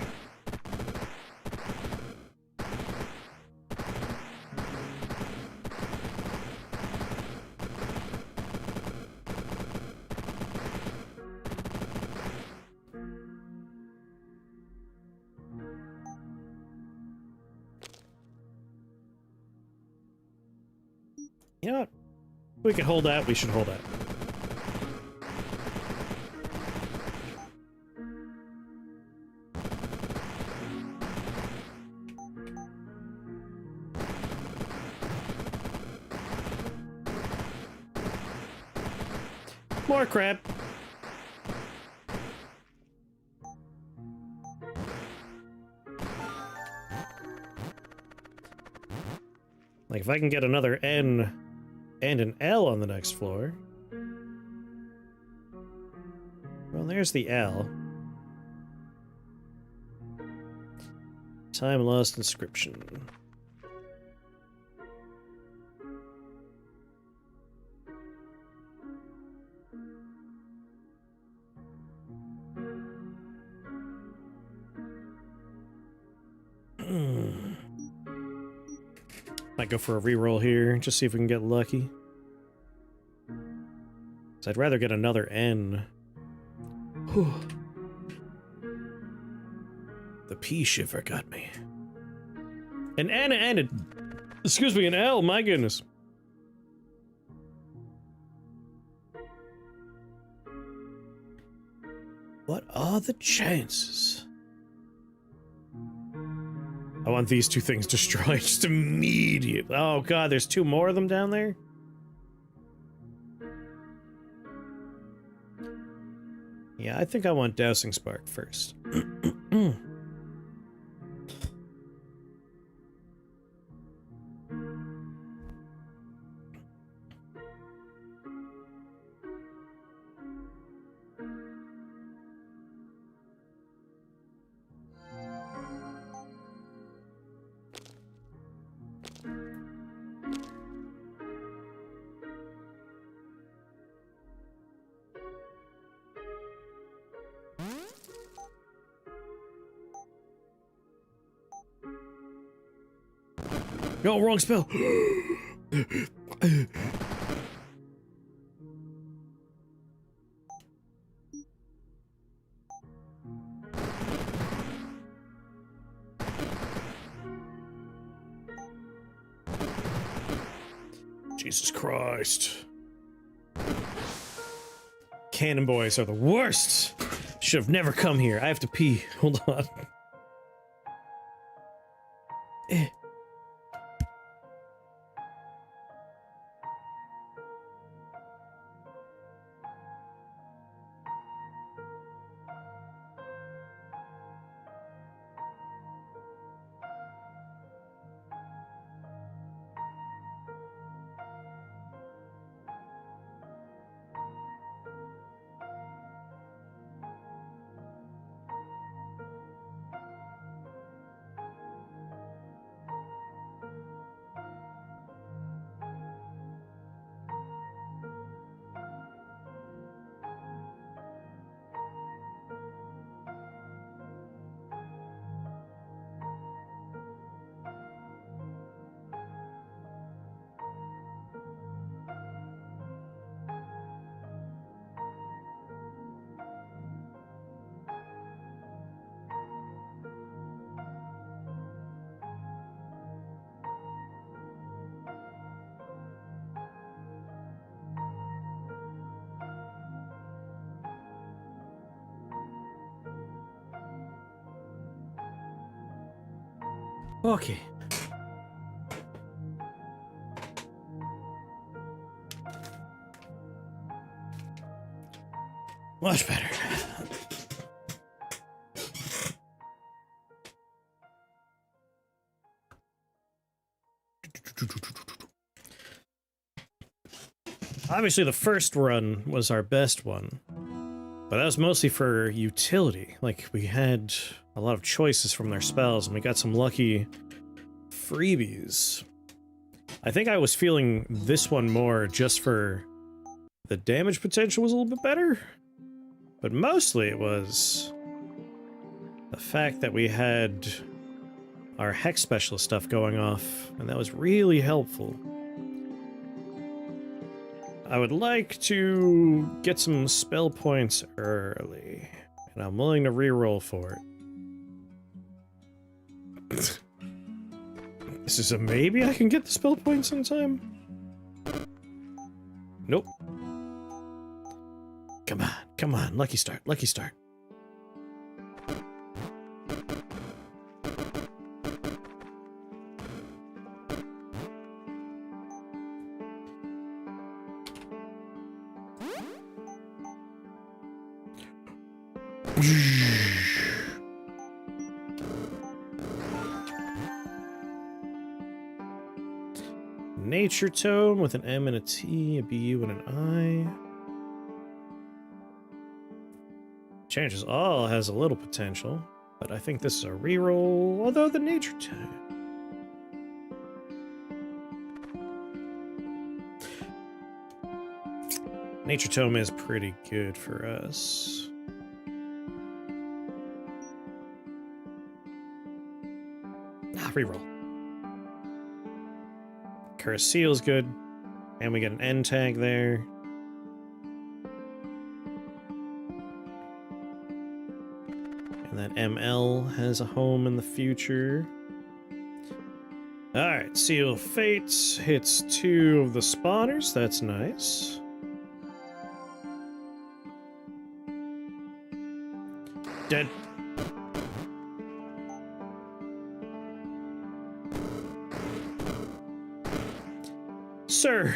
You know what? If we can hold that, we should hold that. More crab. Like, if I can get another N and an L on the next floor. Well, there's the L. Time lost inscription. Might go for a reroll here, just see if we can get lucky. 'Cause I'd rather get another N. Whew. The P shiver got me. An N and an L, my goodness. What are the chances? I want these two things destroyed just immediately. Oh god, there's two more of them down there? Yeah, I think I want Dousing Spark first. No, wrong spell. Jesus Christ. Cannon boys are the worst. Should have never come here. I have to pee. Hold on. Okay. Much better. Obviously, the first run was our best one, but that was mostly for utility. Like, we had a lot of choices from their spells, and we got some lucky freebies. I think I was feeling this one more just for the damage potential was a little bit better, but mostly it was the fact that we had our hex specialist stuff going off, and that was really helpful. I would like to get some spell points early, and I'm willing to reroll for it. This is a maybe I can get the spell points in time? Nope. Come on, lucky start, lucky start. Nature Tome with an M and a T, a BU and an I. Changes All has a little potential, but I think this is a reroll, although the Nature Tome. Nature Tome is pretty good for us. Reroll. Curse Seal's good. And we get an end tag there. And that ML has a home in the future. Alright, Seal of Fates hits 2 of the spawners. That's nice. Dead. Sir.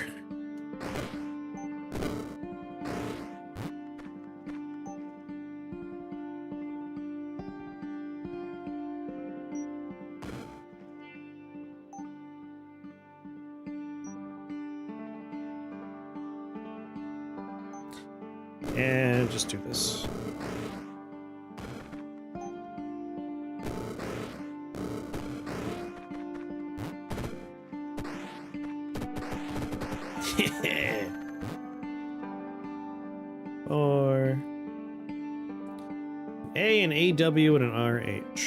And just do this. Or A, an AW, and an RH.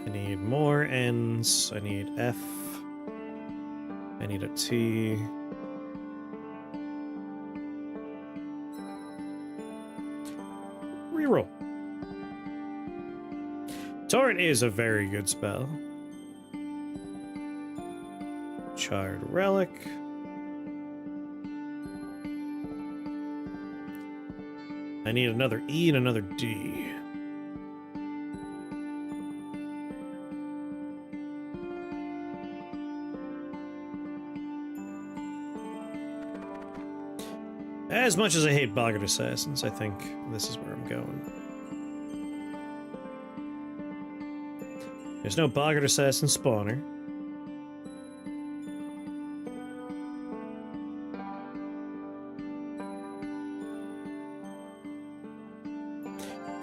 I need more N's. I need F. I need a T. Reroll. Torrent is a very good spell. Charred Relic. I need another E and another D. As much as I hate Boggart Assassins, I think this is where I'm going. There's no Boggart Assassin spawner.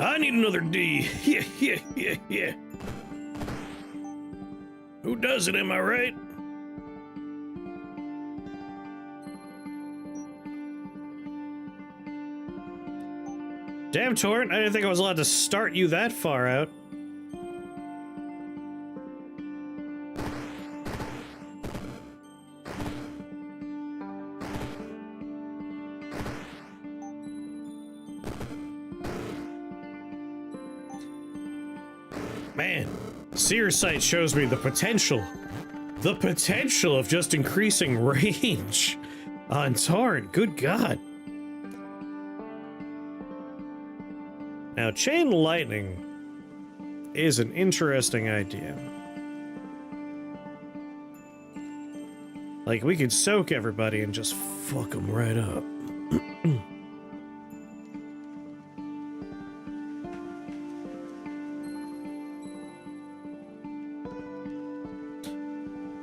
I need another D. Yeah. Who does it, am I right? Damn, Torrent, I didn't think I was allowed to start you that far out. Man, Seer Sight shows me the potential of just increasing range on Torrent. Good God. Now, Chain Lightning is an interesting idea. Like, we could soak everybody and just fuck them right up.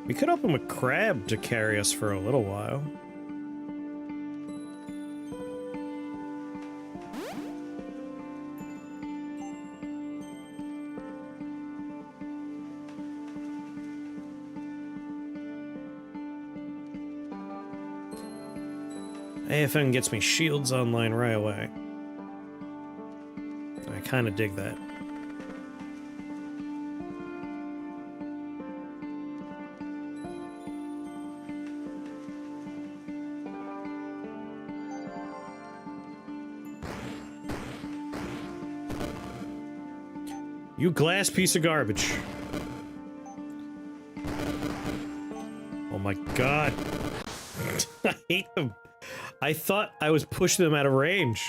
We could open a crab to carry us for a little while. AFN gets me shields online right away. I kind of dig that. You glass piece of garbage. Oh my god. I hate them. I thought I was pushing them out of range.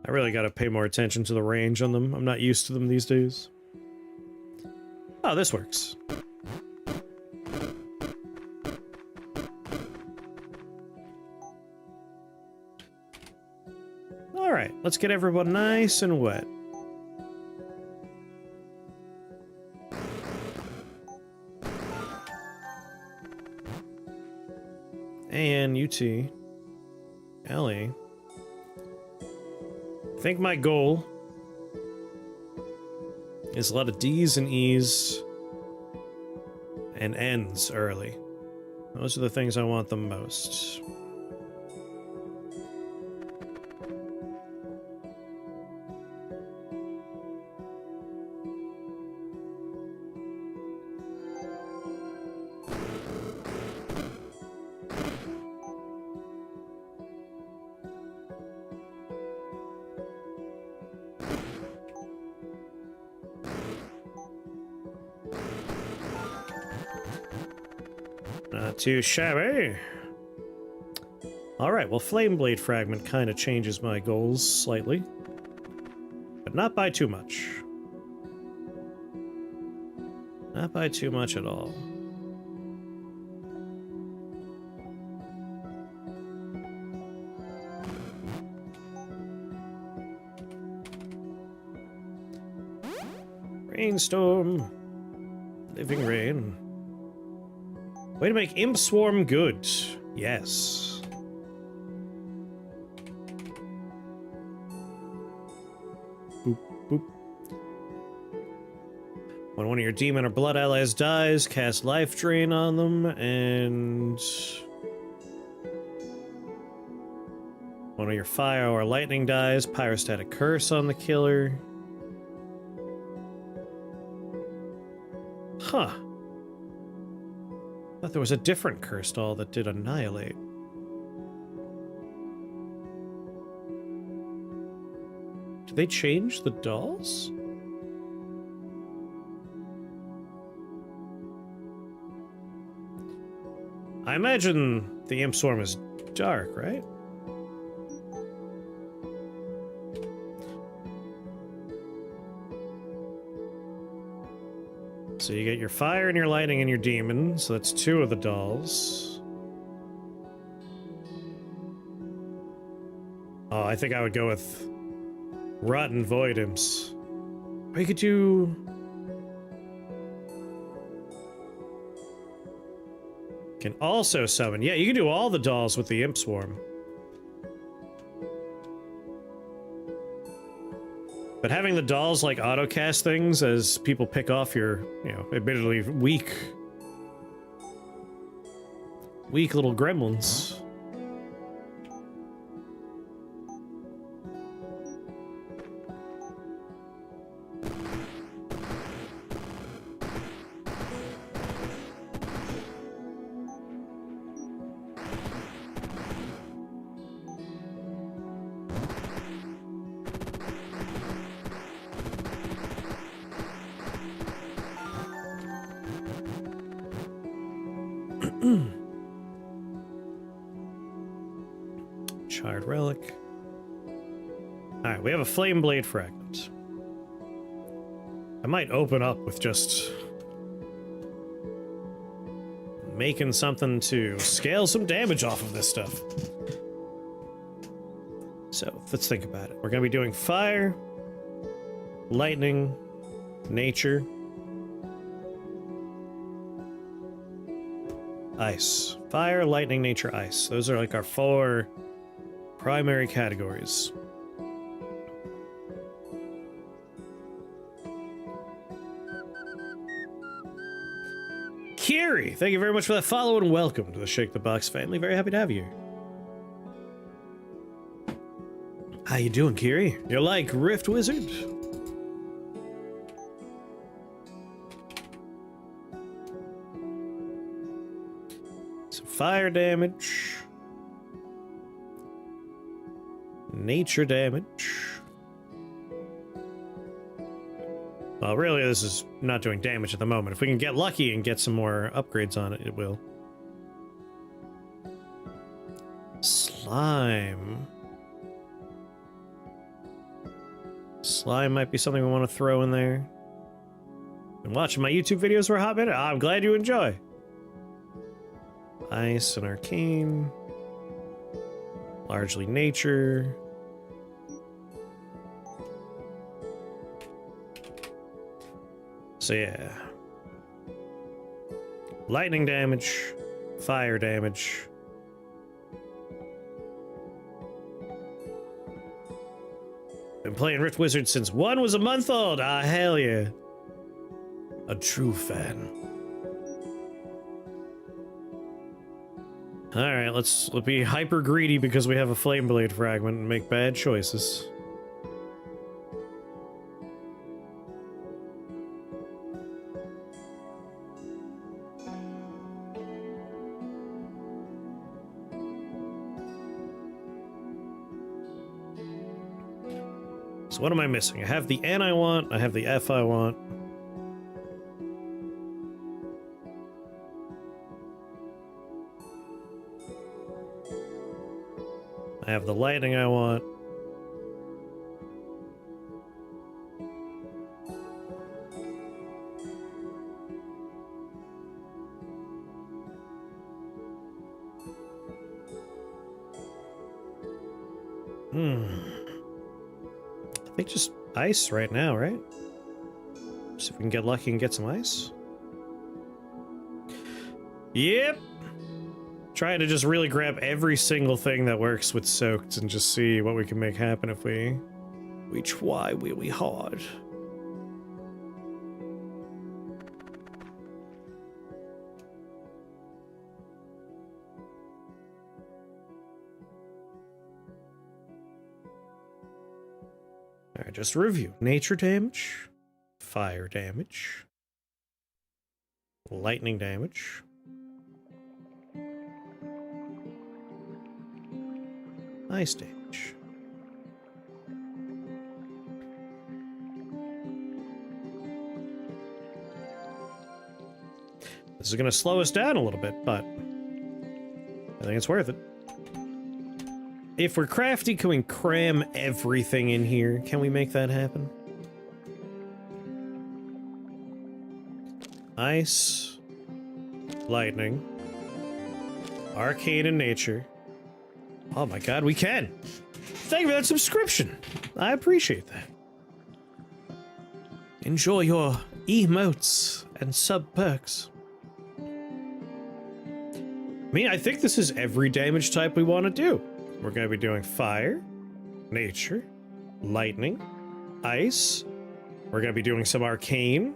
I really gotta pay more attention to the range on them. I'm not used to them these days. Oh, this works. Alright, let's get everyone nice and wet. And UT. Ellie. I think my goal is a lot of D's and E's and N's early. Those are the things I want the most. Not too shabby. Alright, well, Flame Blade Fragment kind of changes my goals slightly. But not by too much. Not by too much at all. Rainstorm. Living Rain. Way to make Imp Swarm good. Yes. Boop, boop. When one of your demon or blood allies dies, cast Life Drain on them, and one of your fire or lightning dies, Pyrostatic Curse on the killer. Huh. I thought there was a different curse doll that did Annihilate. Did they change the dolls? I imagine the Imp Swarm is dark, right? So you get your fire and your lightning and your demon, so that's 2 of the dolls. Oh, I think I would go with Rotten Void Imps. Or you could do... Can also summon. Yeah, you can do all the dolls with the Imp Swarm. But having the dolls, like, auto-cast things as people pick off your, you know, admittedly weak little gremlins. Charred Relic. Alright, we have a Flame Blade Fragment. I might open up with just making something to scale some damage off of this stuff. So, let's think about it. We're going to be doing fire, lightning, nature, ice. Fire, lightning, nature, ice. Those are like our 4 primary categories. Kiri, thank you very much for that follow and welcome to the Shake the Box family. Very happy to have you here. How you doing, Kiri? You like Rift Wizard? Some fire damage. Nature damage. Well, really, this is not doing damage at the moment. If we can get lucky and get some more upgrades on it, it will. Slime. Slime might be something we want to throw in there. Been watching my YouTube videos for a hot minute. I'm glad you enjoy. Ice and arcane. Largely nature. So yeah. Lightning damage. Fire damage. Been playing Rift Wizard since 1 was a month old. Ah, hell yeah. A true fan. Alright, let's be hyper greedy because we have a flame blade fragment and make bad choices. So what am I missing? I have the N I want, I have the F I want. I have the lightning I want. I think just ice right now, right? See if we can get lucky and get some ice. Yep. Trying to just really grab every single thing that works with soaked and just see what we can make happen if we try really hard. Alright, just review. Nature damage, fire damage, lightning damage, ice damage. This is going to slow us down a little bit, but I think it's worth it. If we're crafty, can we cram everything in here? Can we make that happen? Ice, lightning, arcane and nature. Oh my god, we can! Thank you for that subscription! I appreciate that. Enjoy your emotes and sub perks. I mean, I think this is every damage type we want to do. We're going to be doing fire, nature, lightning, ice. We're going to be doing some arcane.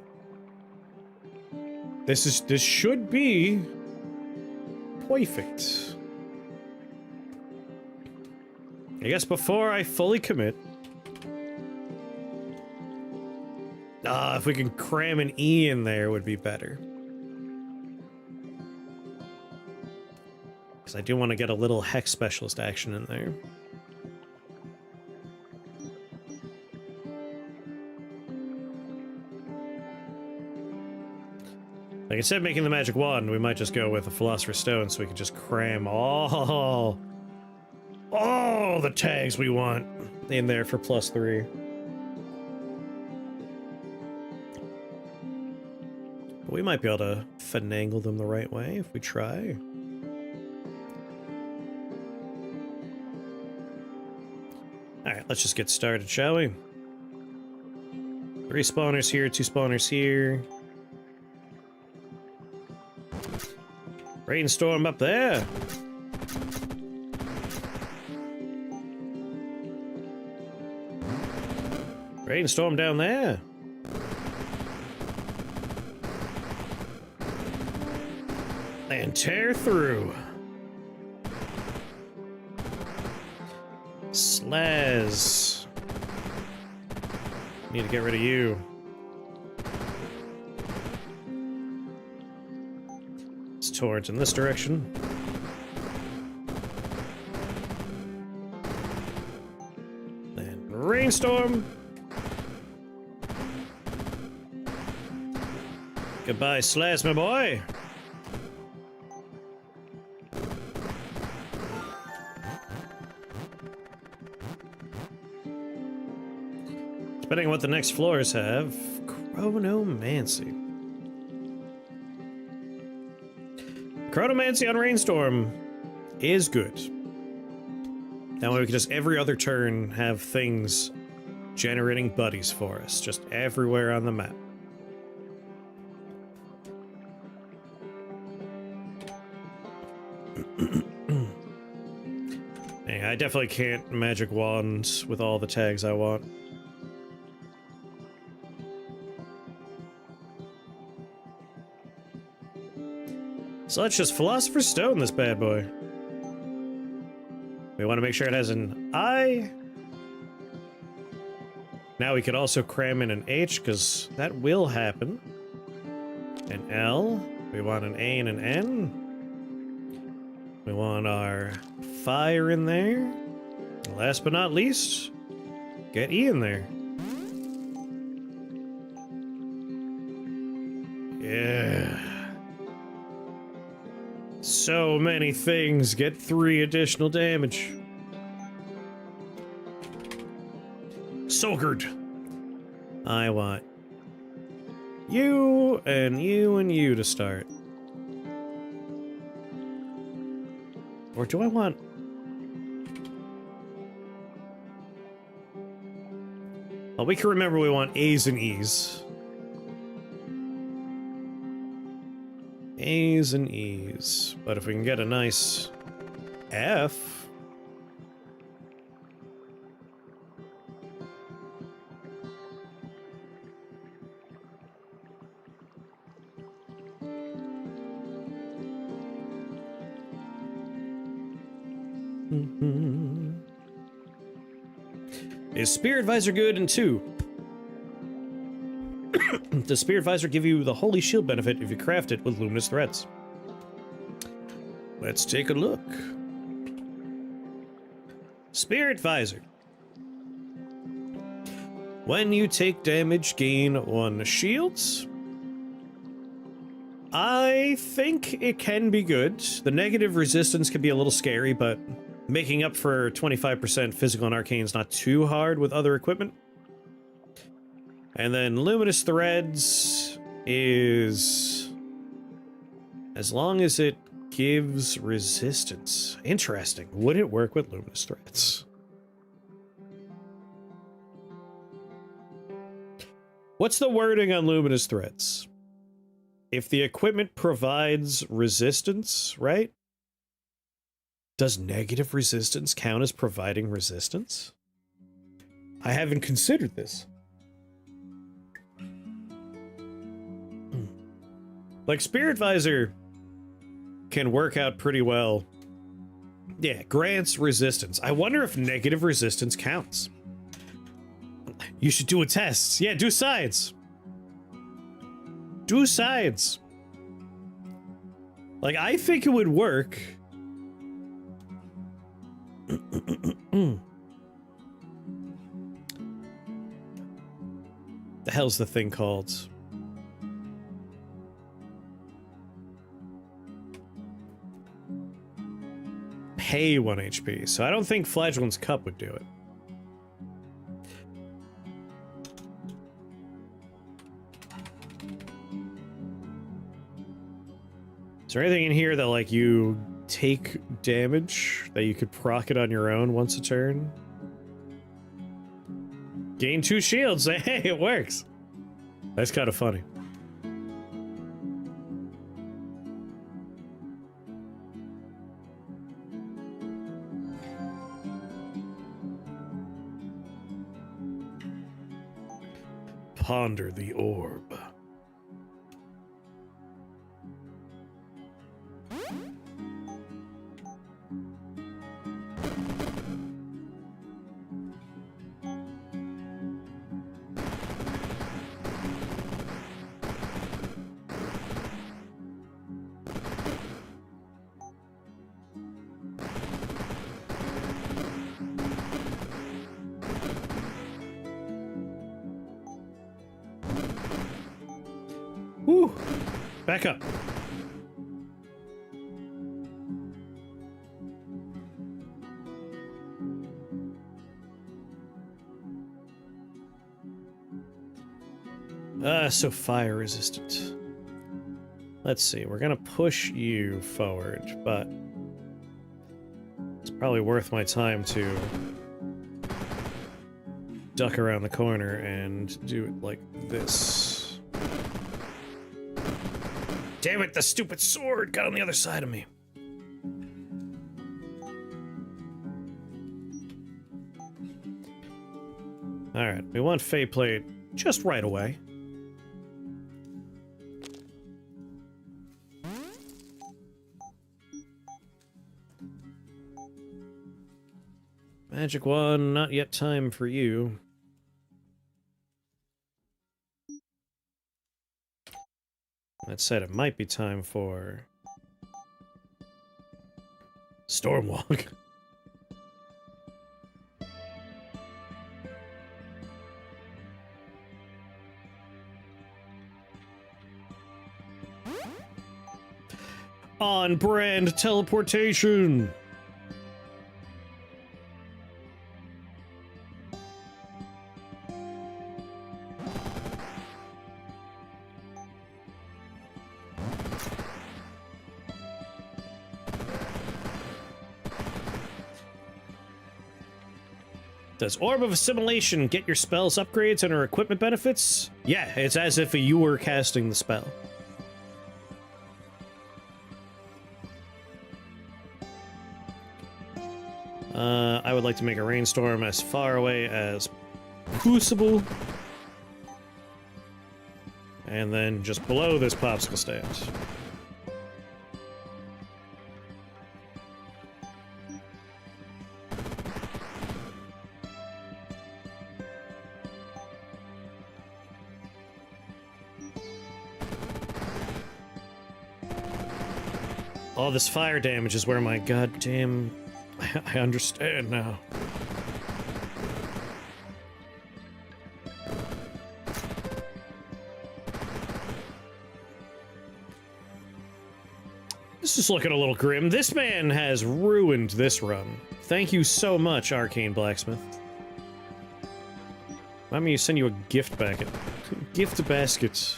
This should be perfect. I guess before I fully commit, if we can cram an E in there would be better. Because I do want to get a little hex specialist action in there. Like instead of making the magic wand, we might just go with the philosopher's stone so we can just cram all the tags we want in there for +3. We might be able to finagle them the right way if we try. Alright, let's just get started, shall we? 3 spawners here, 2 spawners here. Rainstorm up there. Rainstorm down there. And tear through. Slaz. Need to get rid of you. It's towards in this direction. Then rainstorm. Goodbye, Slaz, my boy. Depending on what the next floors have, Chronomancy. Chronomancy on Rainstorm is good. That way we can just every other turn have things generating buddies for us, just everywhere on the map. Hey, I definitely can't magic wand with all the tags I want. So let's just Philosopher's Stone this bad boy. We want to make sure it has an I. Now we could also cram in an H, because that will happen. An L. We want an A and an N. We want our fire in there. And last but not least, get E in there. Yeah. So many things get 3 additional damage. Sogered. I want you and you and you to start. Or do I want... Well, we can remember we want A's and E's. A's and E's. But if we can get a nice F... Is Spirit Visor good in 2? Does Spirit Visor give you the Holy Shield benefit if you craft it with luminous threads? Let's take a look. Spirit Visor. When you take damage, gain 1 shields. I think it can be good. The negative resistance can be a little scary, but making up for 25% physical and arcane is not too hard with other equipment. And then luminous threads is as long as it gives resistance. Interesting. Would it work with luminous threads? What's the wording on luminous threads? If the equipment provides resistance, right? Does negative resistance count as providing resistance? I haven't considered this. Like, Spirit Visor can work out pretty well. Yeah, grants resistance. I wonder if negative resistance counts. You should do a test. Yeah, do sides. Do sides. Like, I think it would work. The hell's the thing called? Pay 1 HP, so I don't think Flagellant's Cup would do it. Is there anything in here that, like, you take damage that you could proc it on your own once a turn? Gain 2 shields. Hey, it works. That's kind of funny. Ponder the orb. Woo! Back up. So fire resistant. Let's see, we're gonna push you forward, but it's probably worth my time to duck around the corner and do it like this. Damn it, the stupid sword got on the other side of me. Alright, we want Fate Plate just right away. Magic Wand, not yet time for you. That said, it might be time for Stormwalk. On brand teleportation. Does Orb of Assimilation get your spells upgrades and or equipment benefits? Yeah, it's as if you were casting the spell. I would like to make a rainstorm as far away as possible. And then just below this popsicle stand. All this fire damage is where my goddamn... I understand now. This is looking a little grim. This man has ruined this run. Thank you so much, Arcane Blacksmith. Let me send you a gift basket. Gift basket.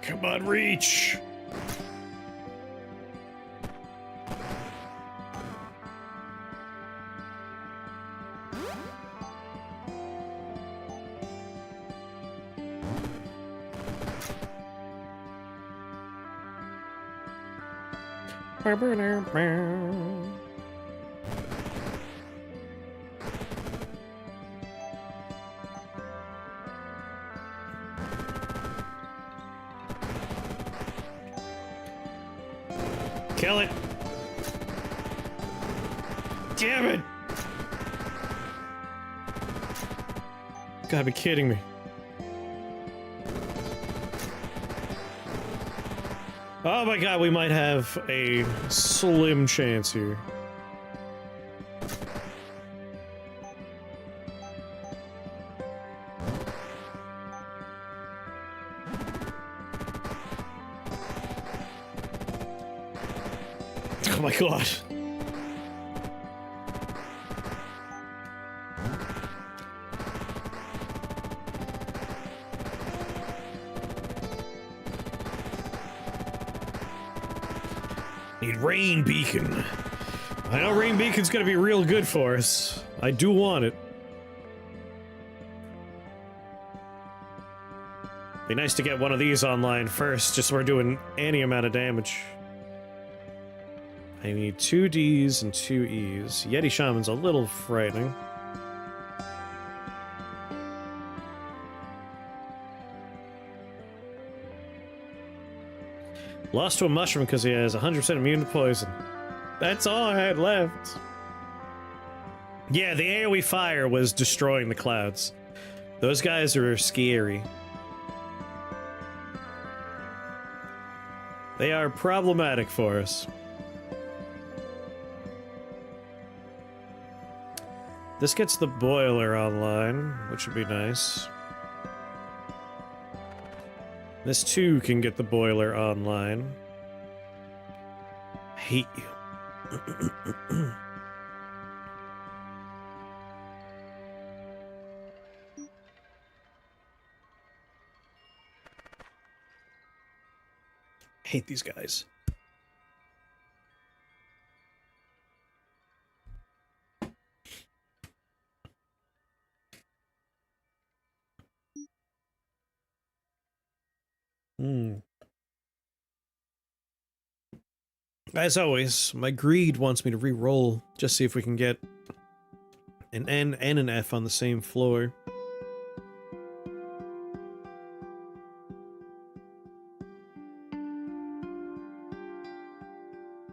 Come on, reach! Kill it! Damn it! Gotta be kidding me. Oh my god, we might have a slim chance here. Oh my god. Need Rain Beacon. I know Rain Beacon's gonna be real good for us. I do want it. Be nice to get one of these online first, just so we're doing any amount of damage. I need 2 Ds and 2 Es. Yeti Shaman's a little frightening. Lost to a mushroom because he has 100% immune to poison. That's all I had left. Yeah, the AoE fire was destroying the clouds. Those guys are scary. They are problematic for us. This gets the boiler online, which would be nice. This too can get the boiler online. I hate you. Hate these guys. As always, my greed wants me to re-roll, just see if we can get an N and an F on the same floor.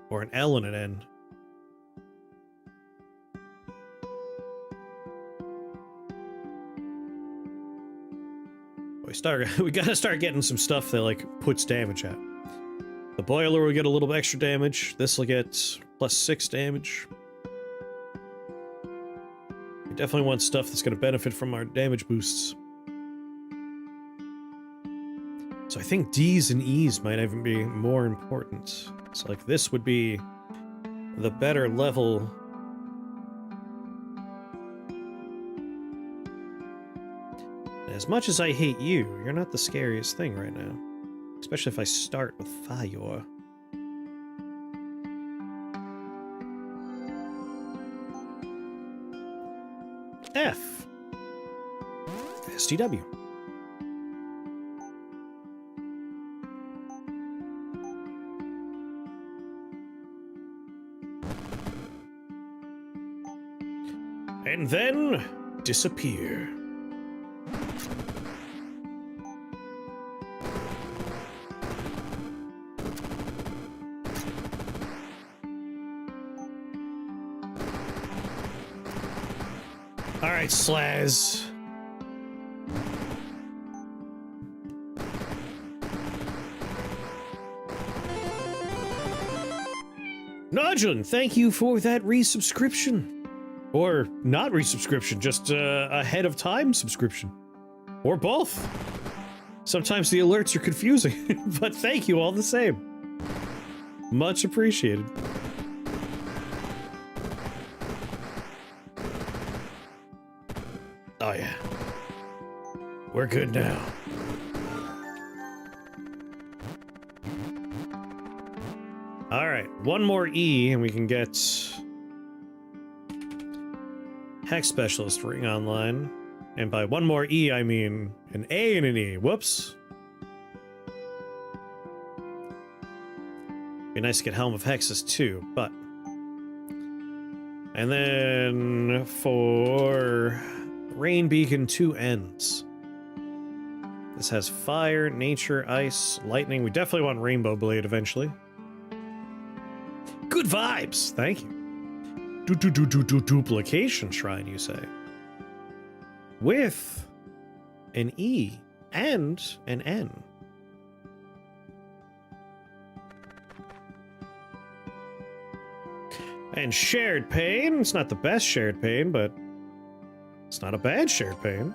Or an L and an N. We gotta start getting some stuff that, like, puts damage out. The boiler will get a little bit extra damage. This will get +6 damage. We definitely want stuff that's gonna benefit from our damage boosts. So I think Ds and Es might even be more important. So, like, this would be the better level. As much as I hate you, you're not the scariest thing right now. Especially if I start with fire. F. STW. And then disappear. All right, Slaz. Nodulin, thank you for that resubscription. Or not resubscription, just ahead of time subscription. Or both. Sometimes the alerts are confusing, but thank you all the same. Much appreciated. Oh yeah. We're good now. Alright, one more E and we can get Hex Specialist ring online. And by one more E, I mean an A and an E. Whoops. Be nice to get Helm of Hexes too, but... And then for Rain Beacon, 2 ends. This has fire, nature, ice, lightning. We definitely want Rainbow Blade eventually. Good vibes! Thank you. Duplication Shrine, you say? With an E and an N. And Shared Pain. It's not the best Shared Pain, but it's not a bad Shared Pain.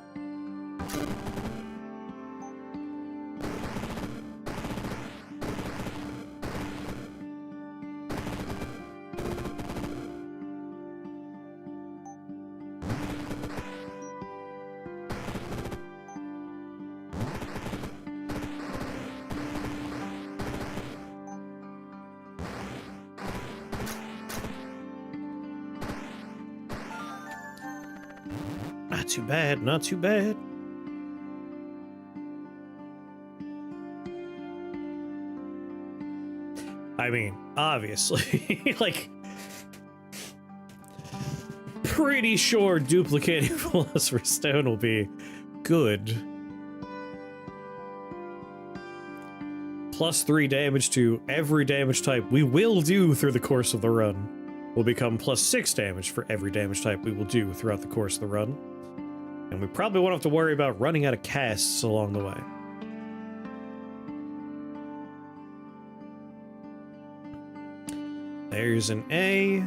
Not too bad, not too bad. I mean, obviously, like, pretty sure duplicating Philosopher's Stone will be good. +3 damage to every damage type we will do through the course of the run. Will become +6 damage for every damage type we will do throughout the course of the run. And we probably won't have to worry about running out of casts along the way. There's an A.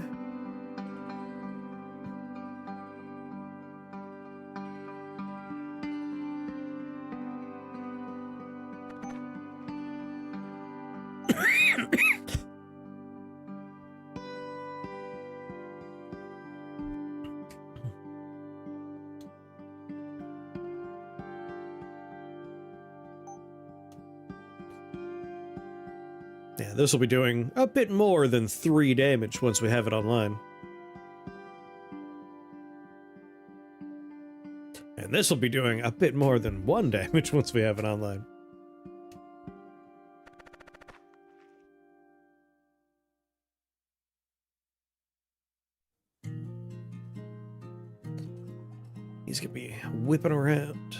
Yeah, this will be doing a bit more than 3 damage once we have it online. And this will be doing a bit more than 1 damage once we have it online. He's gonna be whipping around.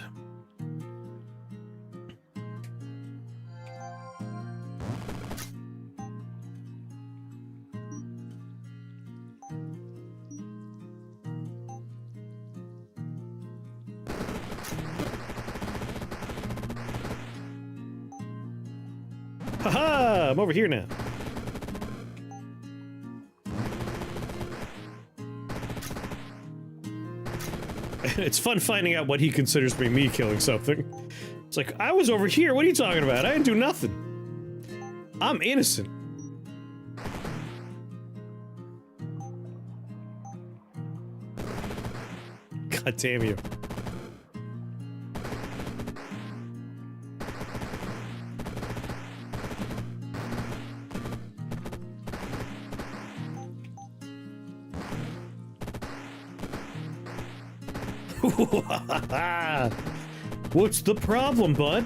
Haha! I'm over here now. It's fun finding out what he considers to be me killing something. It's like, I was over here, what are you talking about? I didn't do nothing. I'm innocent. God damn you. What's the problem, bud?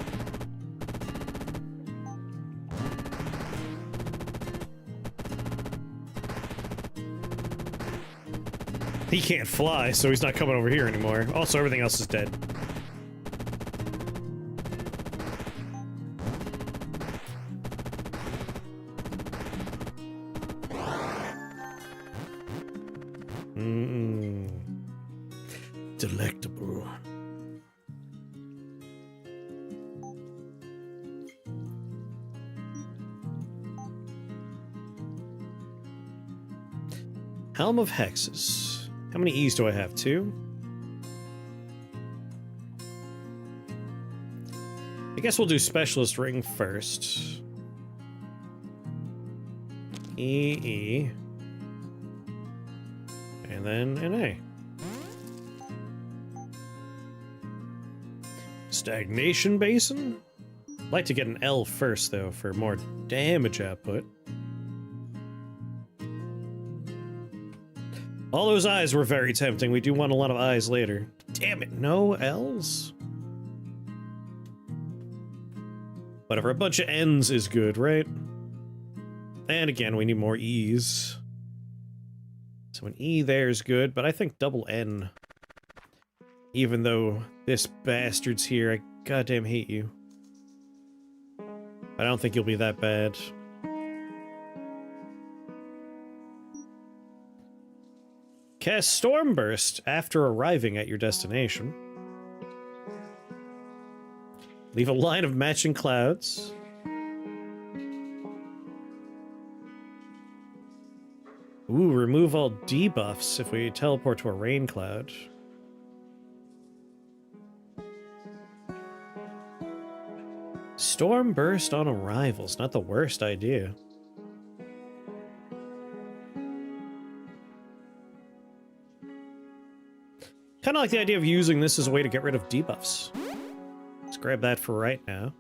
He can't fly, so he's not coming over here anymore. Also, everything else is dead. Delectable. Helm of Hexes. How many E's do I have? 2? I guess we'll do Specialist Ring first. E. And then an A. Stagnation Basin? I'd like to get an L first, though, for more damage output. All those eyes were very tempting. We do want a lot of eyes later. Damn it, no L's? Whatever, a bunch of N's is good, right? And again, we need more E's. So an E there is good, but I think double N. Even though this bastard's here, I goddamn hate you. I don't think you'll be that bad. Cast Stormburst after arriving at your destination. Leave a line of matching clouds. Ooh, remove all debuffs if we teleport to a rain cloud. Stormburst on arrival's not the worst idea. Kind of like the idea of using this as a way to get rid of debuffs. Let's grab that for right now.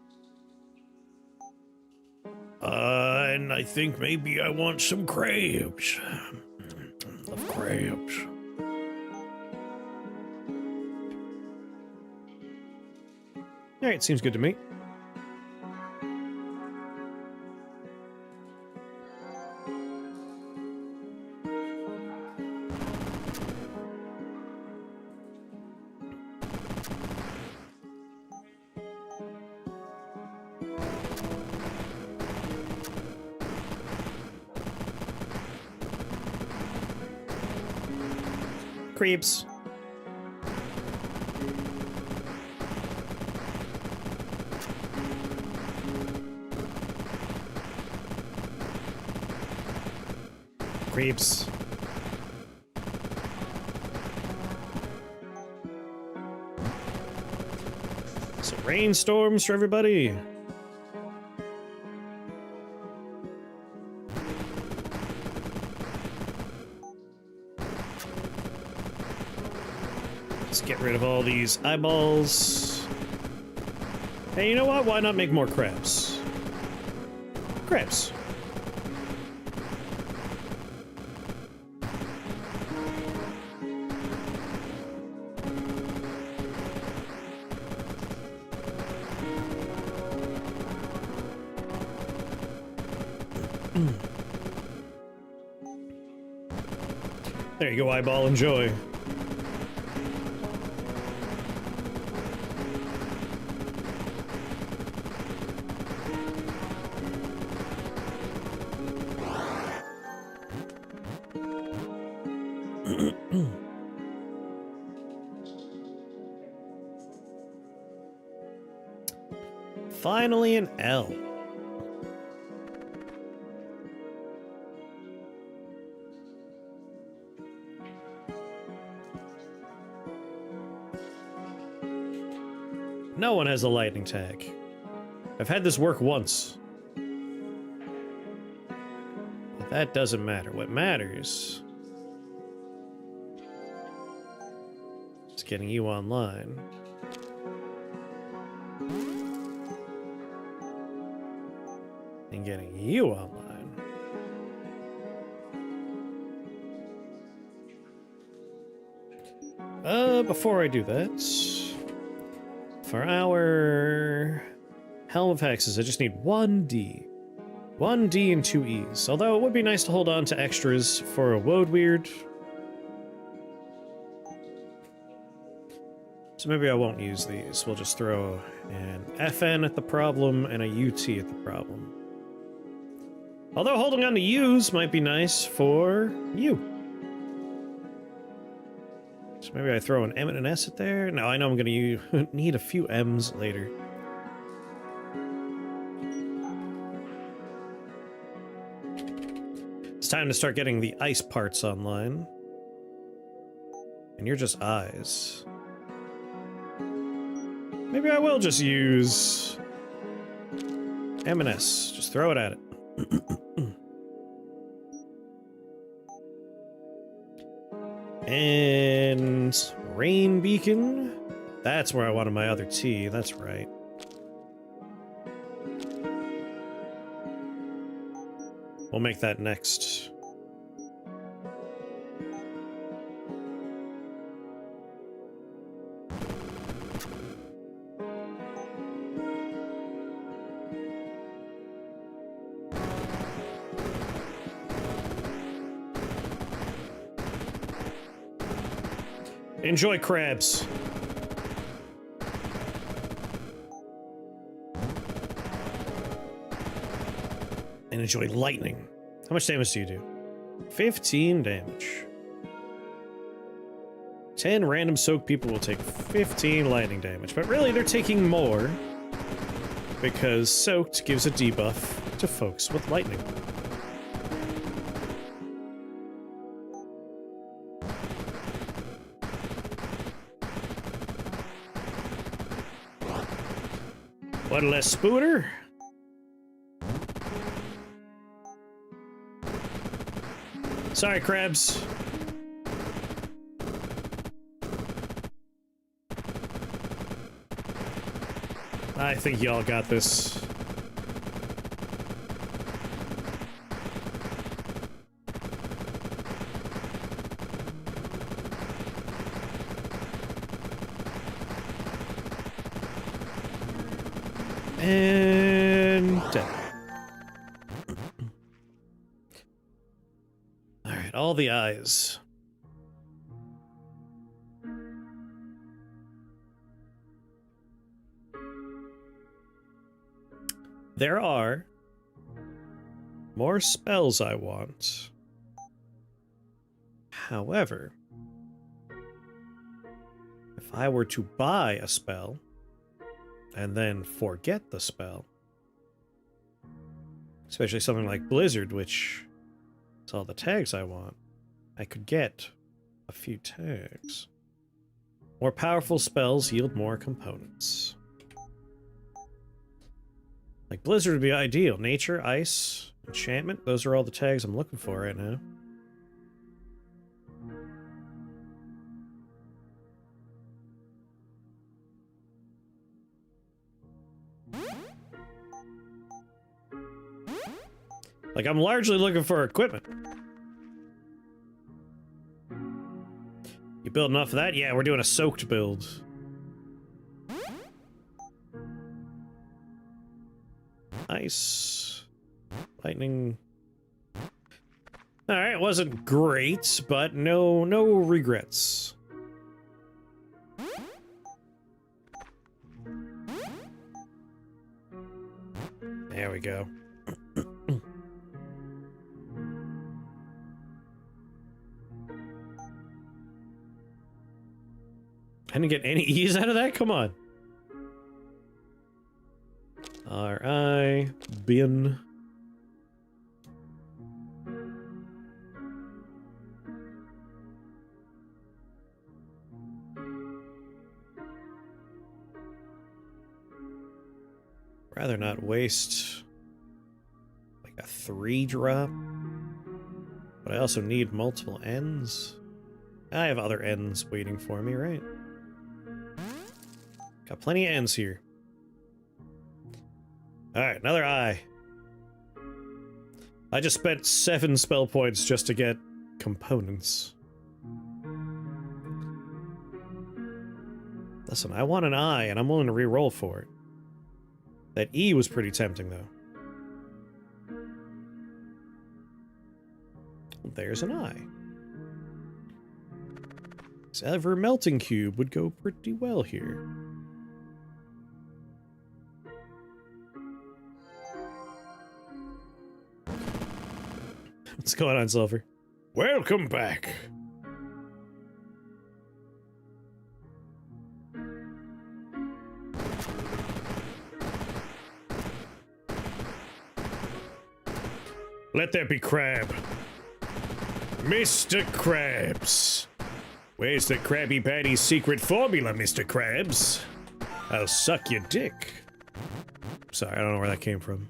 And I think maybe I want some crabs. Love crabs. Alright, seems good to me. Creeps. Creeps. So rainstorms for everybody. Let's get rid of all these eyeballs. Hey, you know what? Why not make more crabs? Crabs. There you go, eyeball, enjoy. Finally an L. No one has a lightning tag. I've had this work once. But that doesn't matter. What matters is getting you online. And getting you online. Before I do that, for our Helm of Hexes, I just need 1D. 1D and 2 E's. Although it would be nice to hold on to extras for a Woad Weird. So maybe I won't use these. We'll just throw an FN at the problem and a UT at the problem. Although holding on to U's might be nice for you. So maybe I throw an M and an S at there? No, I know I'm going to need a few M's later. It's time to start getting the ice parts online. And you're just eyes. Maybe I will just use M and S. Just throw it at it. And Rain Beacon. That's where I wanted my other T. That's right. We'll make that next. Enjoy crabs. And enjoy lightning. How much damage do you do? 15 damage. 10 random soak people will take 15 lightning damage, but really they're taking more because soaked gives a debuff to folks with lightning. One less spooner. Sorry, crabs. I think y'all got this. And dead. Alright, all the eyes. There are more spells I want. However, I were to buy a spell and then forget the spell, especially something like Blizzard, which is all the tags I want, I could get a few tags. More powerful spells yield more components. Like Blizzard would be ideal. Nature, ice, enchantment, those are all the tags I'm looking for right now. Like, I'm largely looking for equipment. You build enough of that? Yeah, we're doing a soaked build. Ice. Lightning. Alright, wasn't great, but no regrets. There we go. I didn't get any E's out of that? Come on. R.I. Bin. Rather not waste like a 3-drop. But I also need multiple ends. I have other ends waiting for me, right? Got plenty of ends here. Alright, another eye. I just spent 7 spell points just to get components. Listen, I want an eye, and I'm willing to re-roll for it. That E was pretty tempting, though. There's an eye. This ever-melting cube would go pretty well here. What's going on, Silver? Welcome back. Let there be crab. Mr. Krabs. Where's the Krabby Patty's secret formula, Mr. Krabs? I'll suck your dick. Sorry, I don't know where that came from.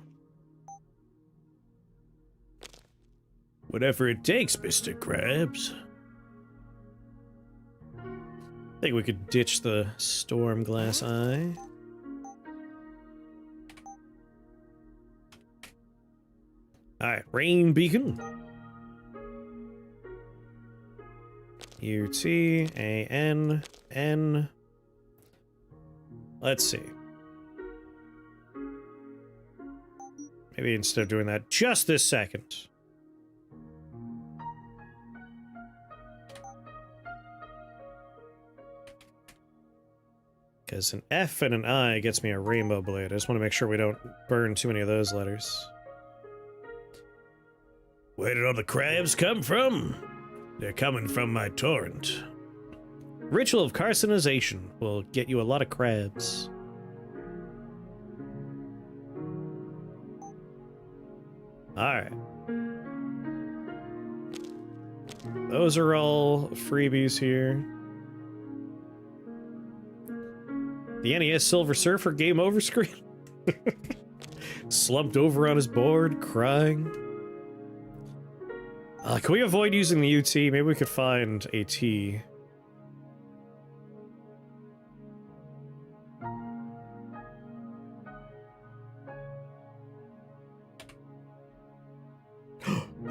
Whatever it takes, Mr. Krabs. I think we could ditch the storm glass eye. Alright, rain beacon. U-T-A-N-N. Let's see. Maybe instead of doing that just this second. Because an F and an I gets me a rainbow blade. I just want to make sure we don't burn too many of those letters. Where did all the crabs come from? They're coming from my torrent. Ritual of carcinization will get you a lot of crabs. Alright. Those are all freebies here. The NES Silver Surfer game over screen. Slumped over on his board, crying. Can we avoid using the UT? Maybe we could find a T.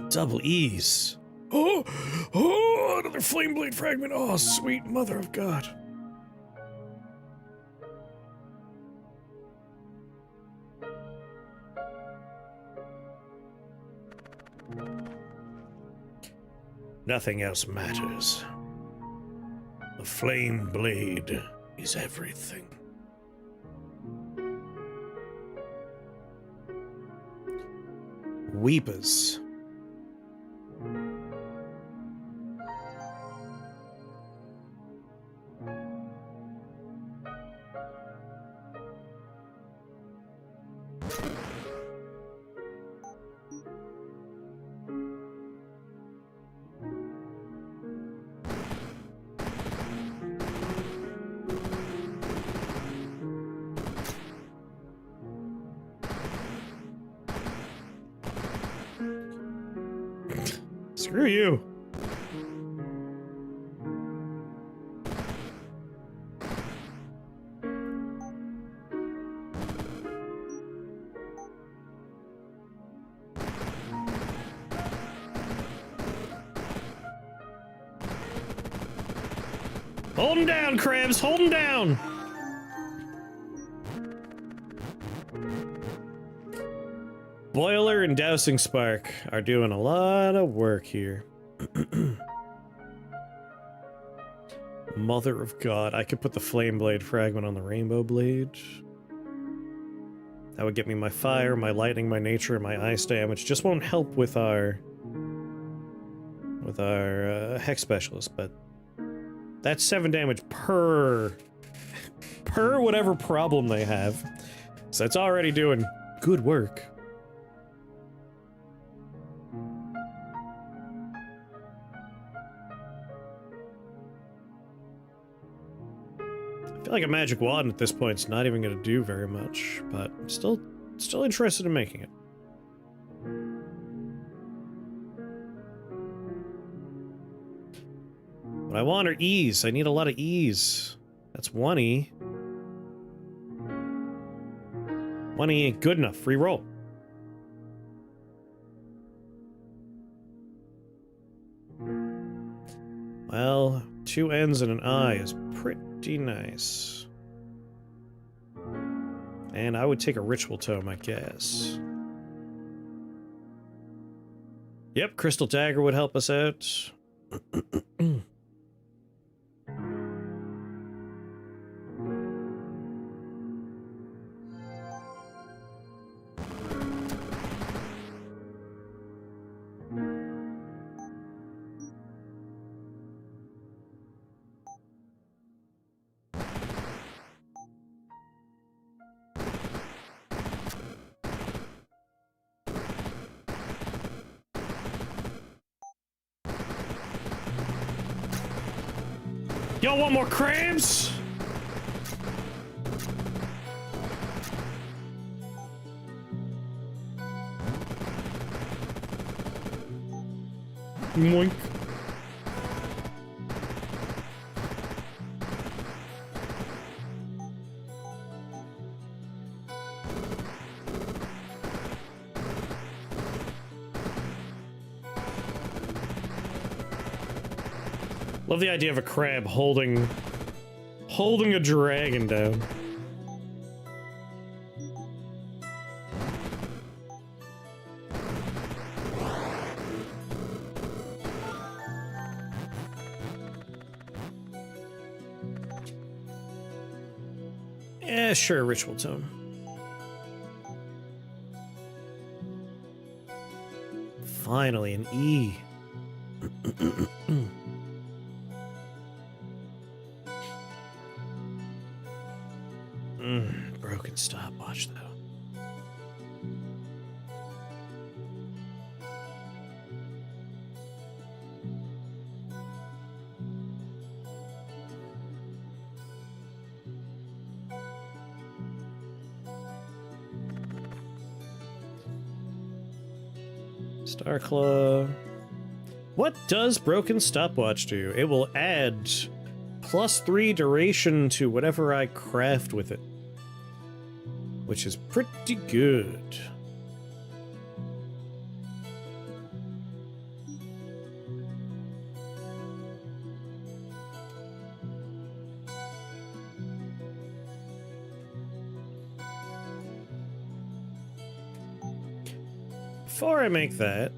Double E's. Oh, another flame blade fragment. Oh, sweet mother of God. Nothing else matters. The flame blade is everything. Weepers. Screw you. Hold him down, Crabs! Hold him down! Boiler and Dousing Spark are doing a lot of work here. Mother of God, I could put the Flame Blade fragment on the Rainbow Blade. That would get me my fire, my lightning, my nature, and my ice damage. Just won't help with our Hex Specialist, but that's 7 damage per whatever problem they have. So that's already doing good work. I feel like a magic wand at this point is not even going to do very much, but I'm still interested in making it. What I want are E's. I need a lot of E's. That's 1 E. 1 E ain't good enough. Reroll. Well, 2 N's and an I is pretty nice. And I would take a Ritual Tome, I guess. Yep, Crystal Dagger would help us out. Y'all want more crabs? Moink. Love the idea of a crab holding a dragon down. Yeah, sure, Ritual Tome. Finally, an E. Broken stopwatch, though. Starclaw. What does Broken Stopwatch do? It will add +3 duration to whatever I craft with it, which is pretty good. Before I make that,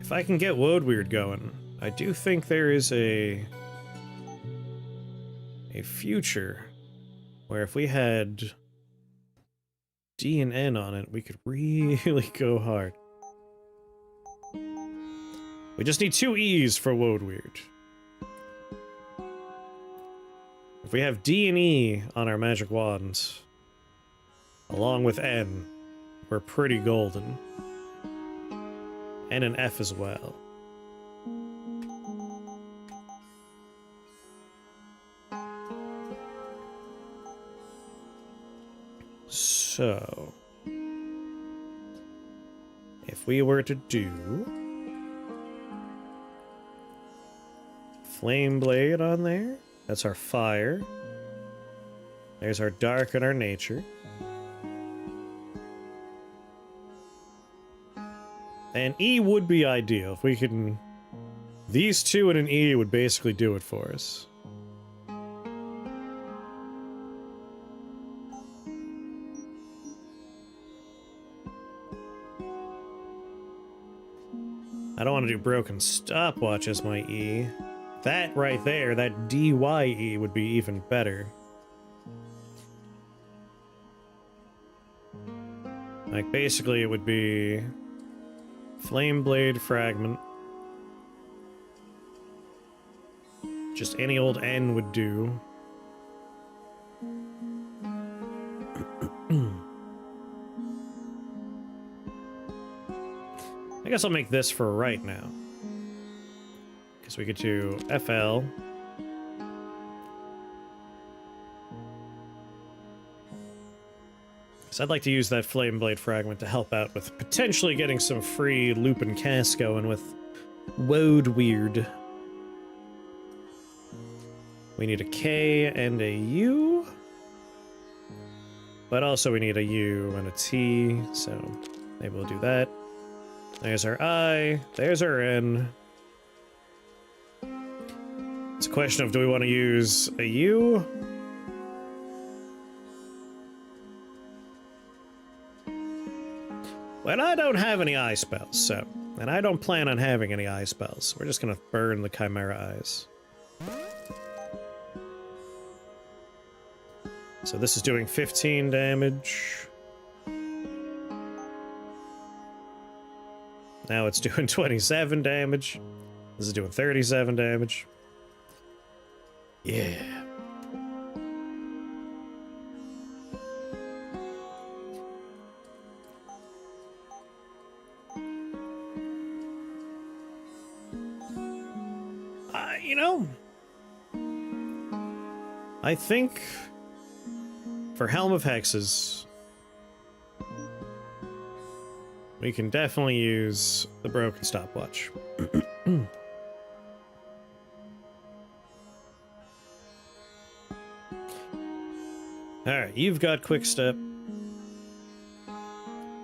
if I can get Woadweird going, I do think there is a future where if we had D and N on it, we could really go hard. We just need 2 E's for Woadweird. If we have D and E on our magic wands, along with N, we're pretty golden. And an F as well. So if we were to do Flame Blade on there, that's our fire. There's our dark and our nature. And E would be ideal if we can. These two and an E would basically do it for us. I don't want to do broken stopwatch as my E. That right there, that DYE would be even better. Like, basically it would be Flame Blade Fragment. Just any old N would do. I guess I'll make this for right now. Because we could do FL. So I'd like to use that Flame Blade Fragment to help out with potentially getting some free loop and cast going with Woad Weird. We need a K and a U. But also we need a U and a T, so maybe we'll do that. There's our I, there's our N. It's a question of, do we want to use a U? Well, I don't have any eye spells, so... And I don't plan on having any eye spells. We're just gonna burn the Chimera Eyes. So this is doing 15 damage. Now it's doing 27 damage. This is doing 37 damage. Yeah. You know, I think for Helm of Hexes, we can definitely use the broken stopwatch. Alright, you've got quick step.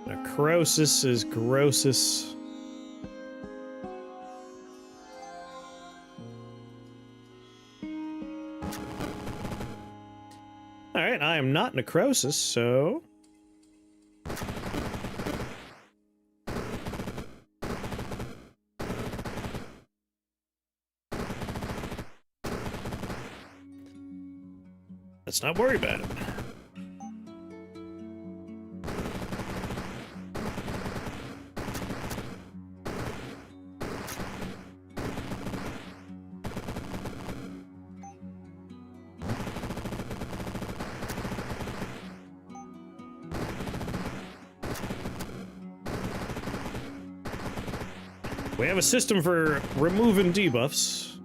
Necrosis is grossus. Alright, I am not necrosis, so... let's not worry about it. We have a system for removing debuffs.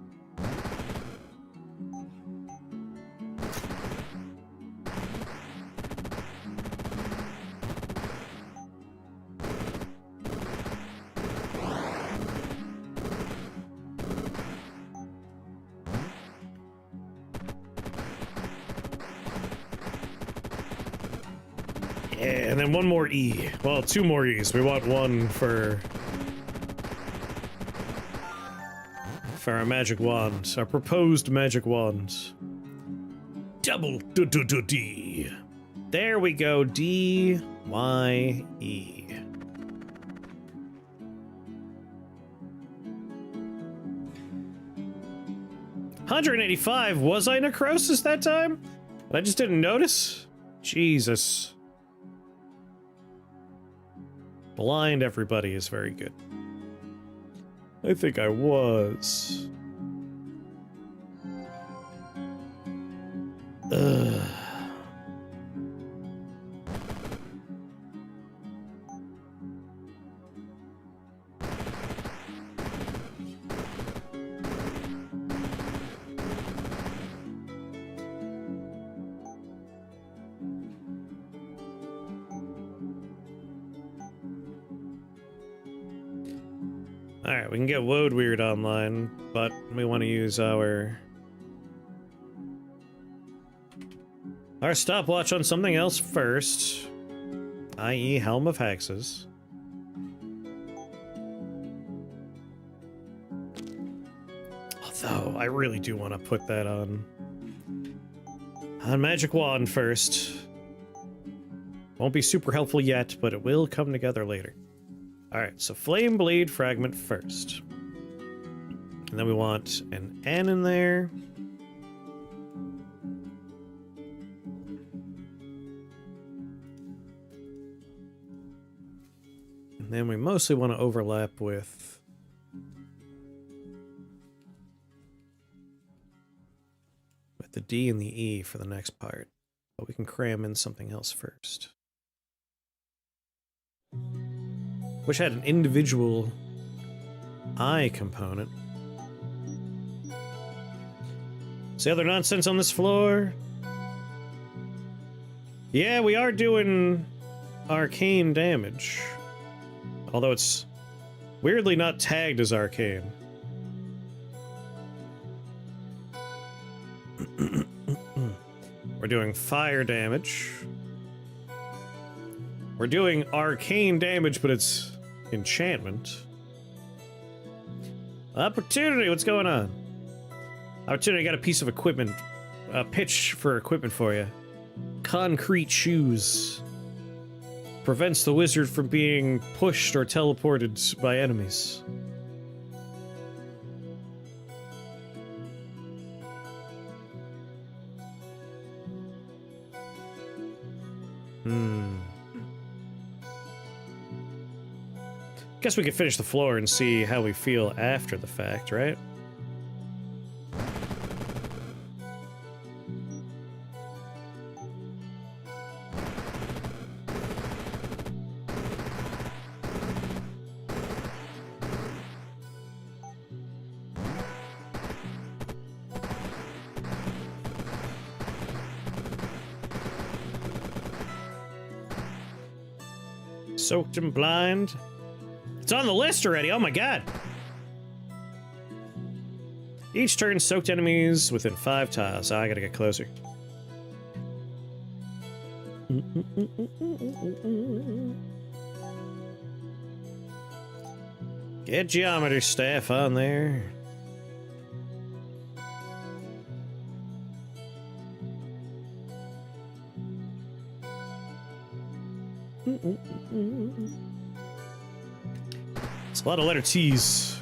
Yeah, and then one more E. Well, two more E's. We want one for our magic wand, our proposed magic wand. Double D. There we go, D Y E. $185. Was I necrosis that time? I just didn't notice. Jesus. Blind everybody is very good. I think I was. Ugh. Alright, we can get Woad Weird online, but we want to use our stopwatch on something else first, i.e. Helm of Hexes. Although, I really do want to put that on Magic Wand first. Won't be super helpful yet, but it will come together later. Alright, so Flame Blade Fragment first. And then we want an N in there. And then we mostly want to overlap with the D and the E for the next part. But we can cram in something else first. Which had an individual I component. See other nonsense on this floor? Yeah, we are doing arcane damage. Although it's weirdly not tagged as arcane. We're doing fire damage. We're doing arcane damage, but it's enchantment. Opportunity, what's going on? Opportunity, I got a piece of equipment. A pitch for equipment for you. Concrete shoes. Prevents the wizard from being pushed or teleported by enemies. Guess we could finish the floor and see how we feel after the fact, right? Soaked and blind. It's on the list already, oh my god! Each turn, soaked enemies within 5 tiles. I gotta get closer. Get geometry staff on there. It's a lot of letter T's.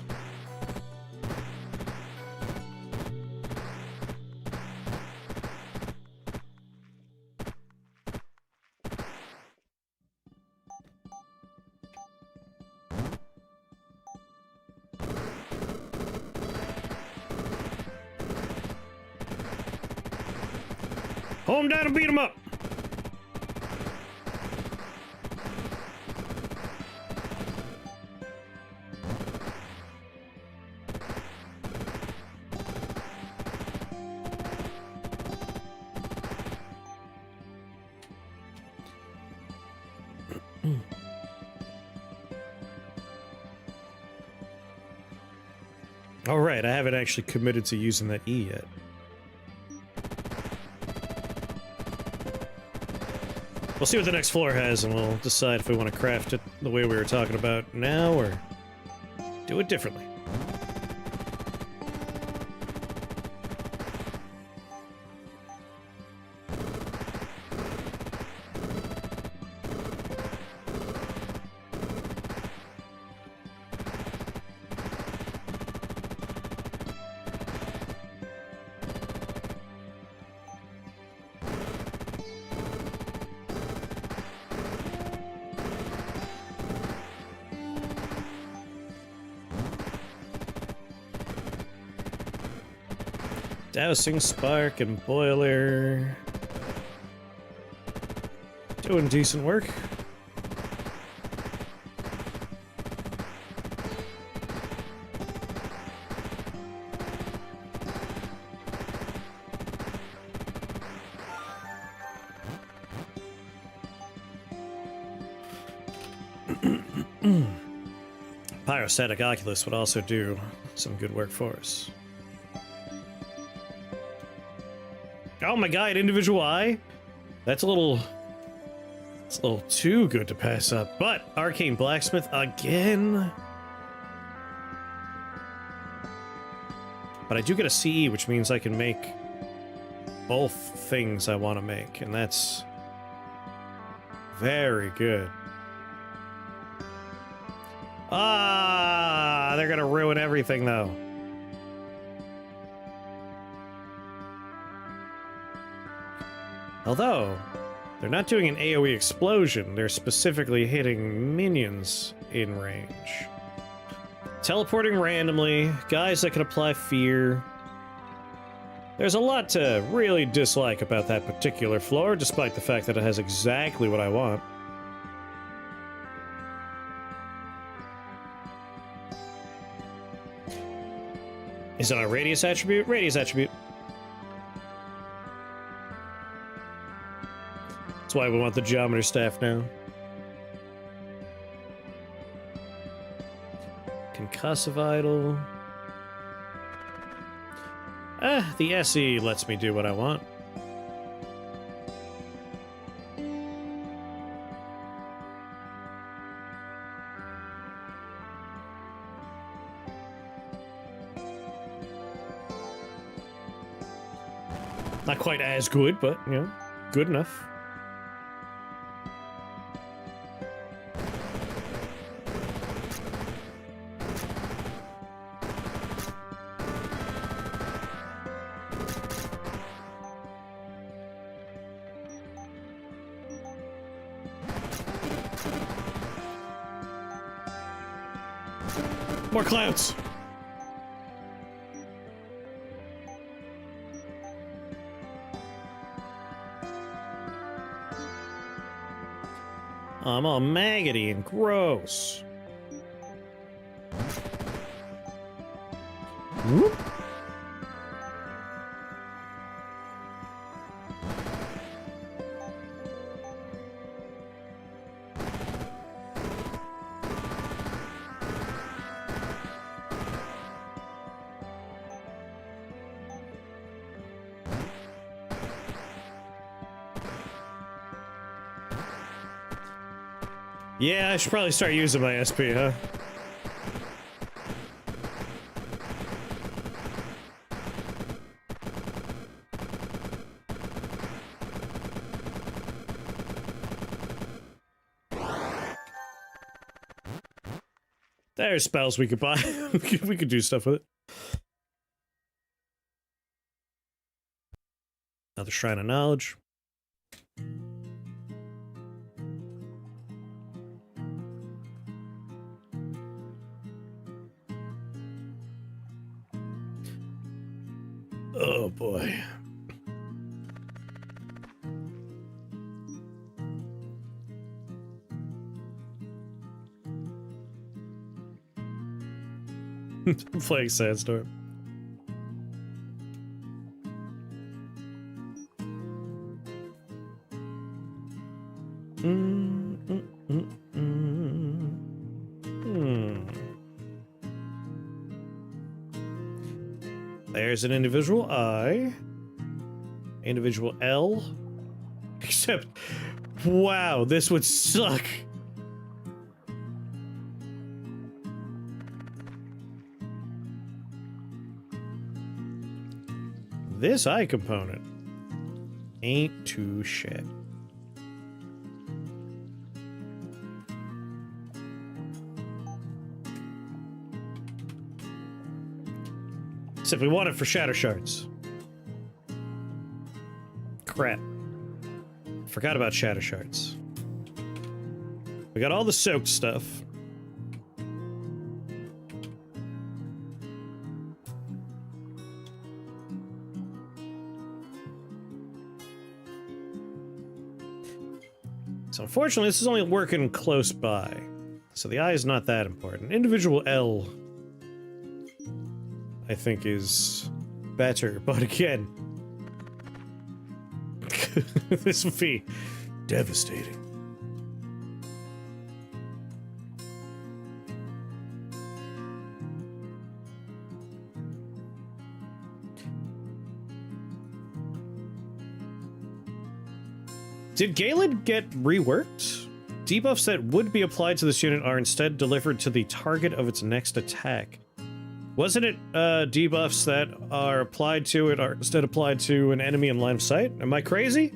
Hold him down and beat him up. All right, I haven't actually committed to using that E yet. We'll see what the next floor has, and we'll decide if we want to craft it the way we were talking about now, or do it differently. Dousing spark and boiler. Doing decent work. Pyrostatic Oculus would also do some good work for us. Oh my god, individual eye? It's a little too good to pass up. But Arcane Blacksmith again. But I do get a CE, which means I can make both things I want to make, and that's very good. Ah, they're gonna ruin everything, though. Although, they're not doing an AoE explosion, they're specifically hitting minions in range. Teleporting randomly, guys that can apply fear. There's a lot to really dislike about that particular floor, despite the fact that it has exactly what I want. Is it a radius attribute? Radius attribute. That's why we want the geometer staff now. Concussive idol. The SE lets me do what I want. Not quite as good, but, you know, good enough. More clouds! I'm all maggoty and gross. Whoop. Yeah, I should probably start using my SP, huh? There's spells we could buy. we could do stuff with it. Another Shrine of Knowledge. Oh boy. Playing Sandstorm. There's an individual I. Individual L. Except, wow, this would suck. This eye component ain't too shit. Except we want it for Shatter Shards. Crap. Forgot about Shatter Shards. We got all the soaked stuff. So unfortunately, this is only working close by. So the eye is not that important. Individual L, I think, is better, but again, this would be devastating. Did Galen get reworked? Debuffs that would be applied to this unit are instead delivered to the target of its next attack. Wasn't it debuffs that are applied to it are instead applied to an enemy in line of sight? Am I crazy?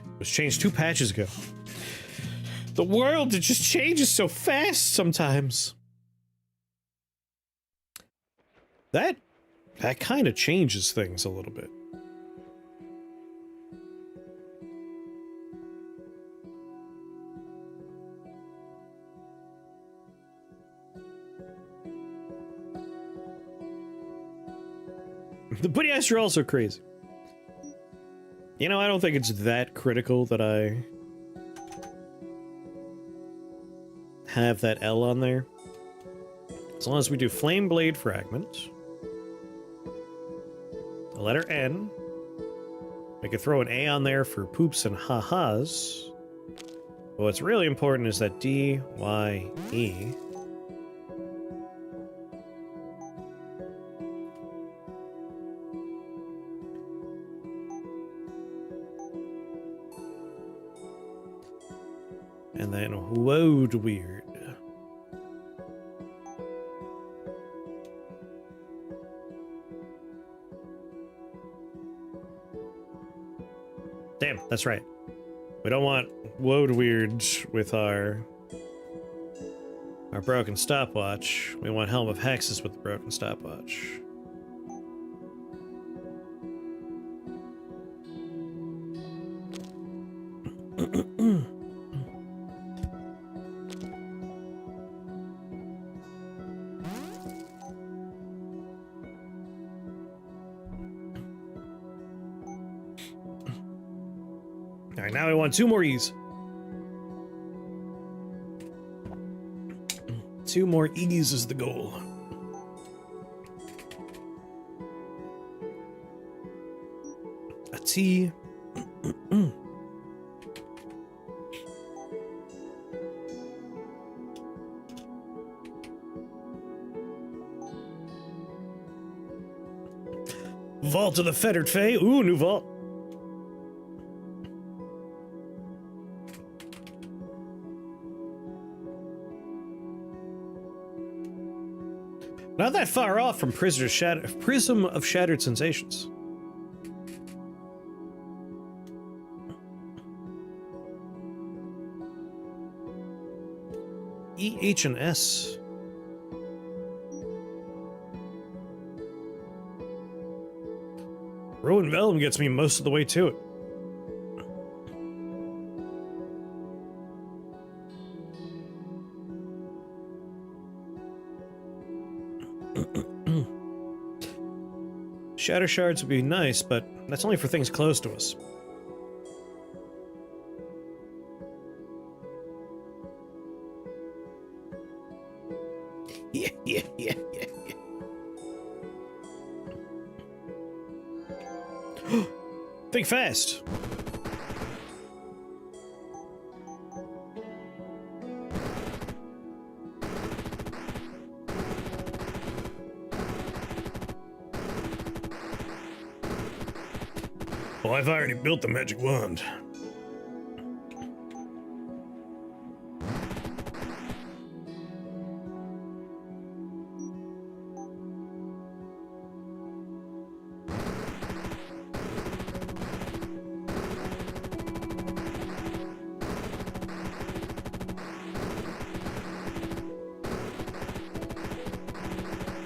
It was changed 2 patches ago. The world, it just changes so fast sometimes. That kind of changes things a little bit. But yes, you're also crazy. You know, I don't think it's that critical that I have that L on there. As long as we do Flame Blade Fragment, the letter N, we could throw an A on there for poops and ha-has. But what's really important is that D, Y, E. And then Woad Weird. Damn, that's right. We don't want Woad Weird with our broken stopwatch. We want Helm of Hexes with the broken stopwatch. Alright, now I want 2 more E's. 2 more E's is the goal. A T. Vault of the Fettered Fae. Ooh, new vault. Not that far off from Prism of Shattered Sensations. E, H, and S. Ruin Vellum gets me most of the way to it. Shatter Shards would be nice, but that's only for things close to us. Yeah. Think fast. Well, I've already built the magic wand.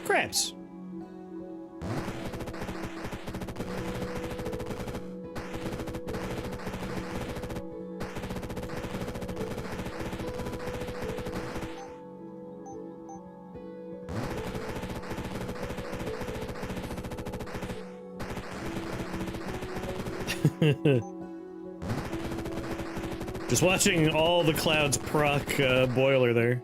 Crabs. Just watching all the clouds proc boiler there.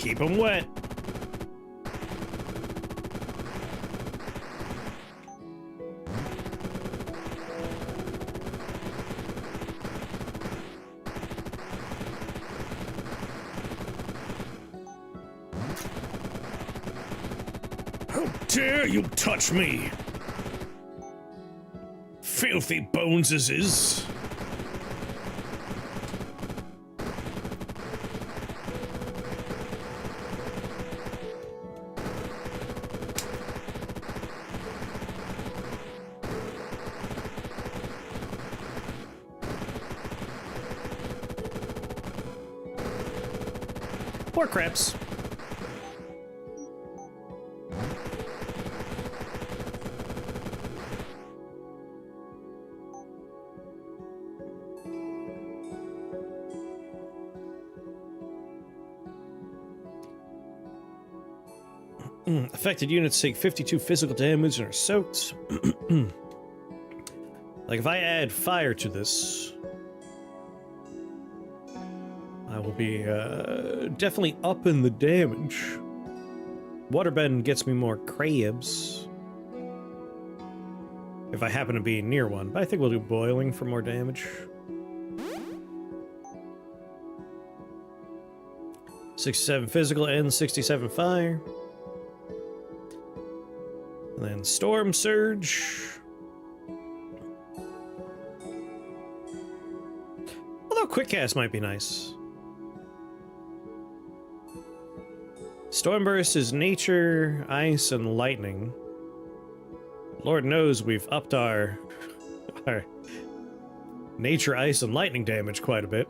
Keep them wet. How dare you touch me? Filthy Boneses. Poor Krebs. Affected units take 52 physical damage and are soaked. Like, if I add fire to this, I will be definitely upping the damage. Waterbend gets me more crabs. If I happen to be near one, but I think we'll do boiling for more damage. 67 physical and 67 fire. And then Storm Surge. Although Quick Cast might be nice. Storm Burst is nature, ice, and lightning. Lord knows we've upped our nature, ice, and lightning damage quite a bit.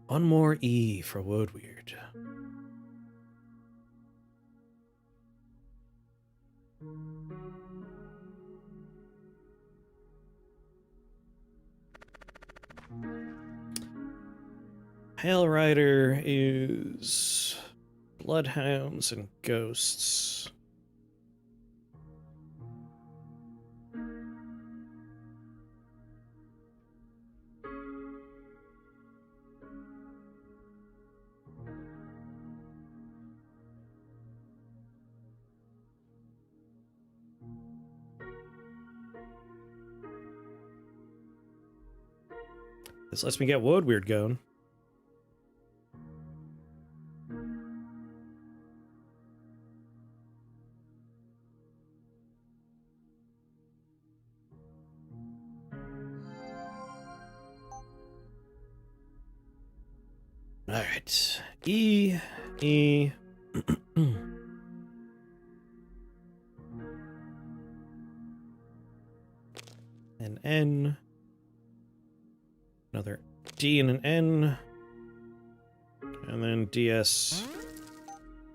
One more E for Woodweird. Pale Rider is bloodhounds and ghosts. This lets me get Woodweird going. All right, E, and N. Another D and an N. And then DS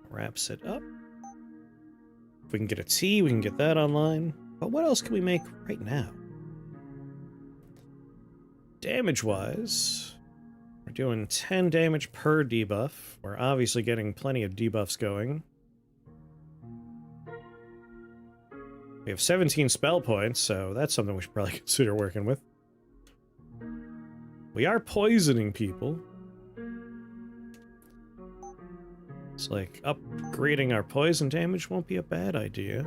wraps it up. If we can get a T, we can get that online. But what else can we make right now? Damage-wise, we're doing 10 damage per debuff. We're obviously getting plenty of debuffs going. We have 17 spell points, so that's something we should probably consider working with. We are poisoning people. It's like upgrading our poison damage won't be a bad idea.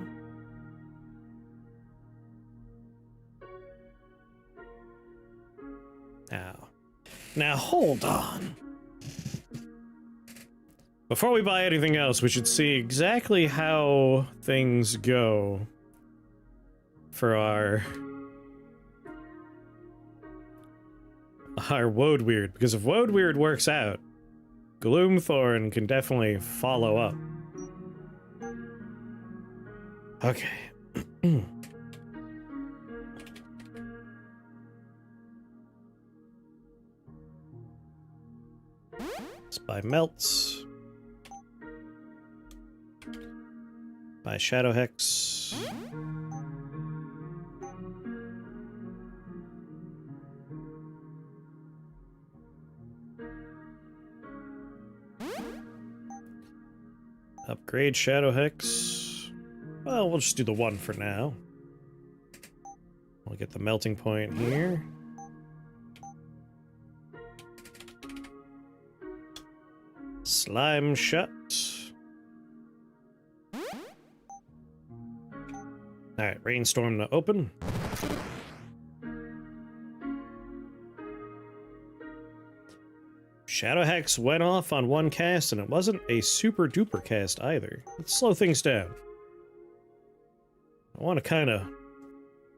Now hold on. Before we buy anything else, we should see exactly how things go for our Woadweird, because if Woadweird works out, Gloomthorn can definitely follow up. Okay. Let's buy melts. By Shadow Hex. Upgrade Shadow Hex. Well, we'll just do the one for now. We'll get the melting point here. Slime shut. Alright, rainstorm to open. Shadow Hex went off on one cast, and it wasn't a super duper cast either. Let's slow things down. I want to kind of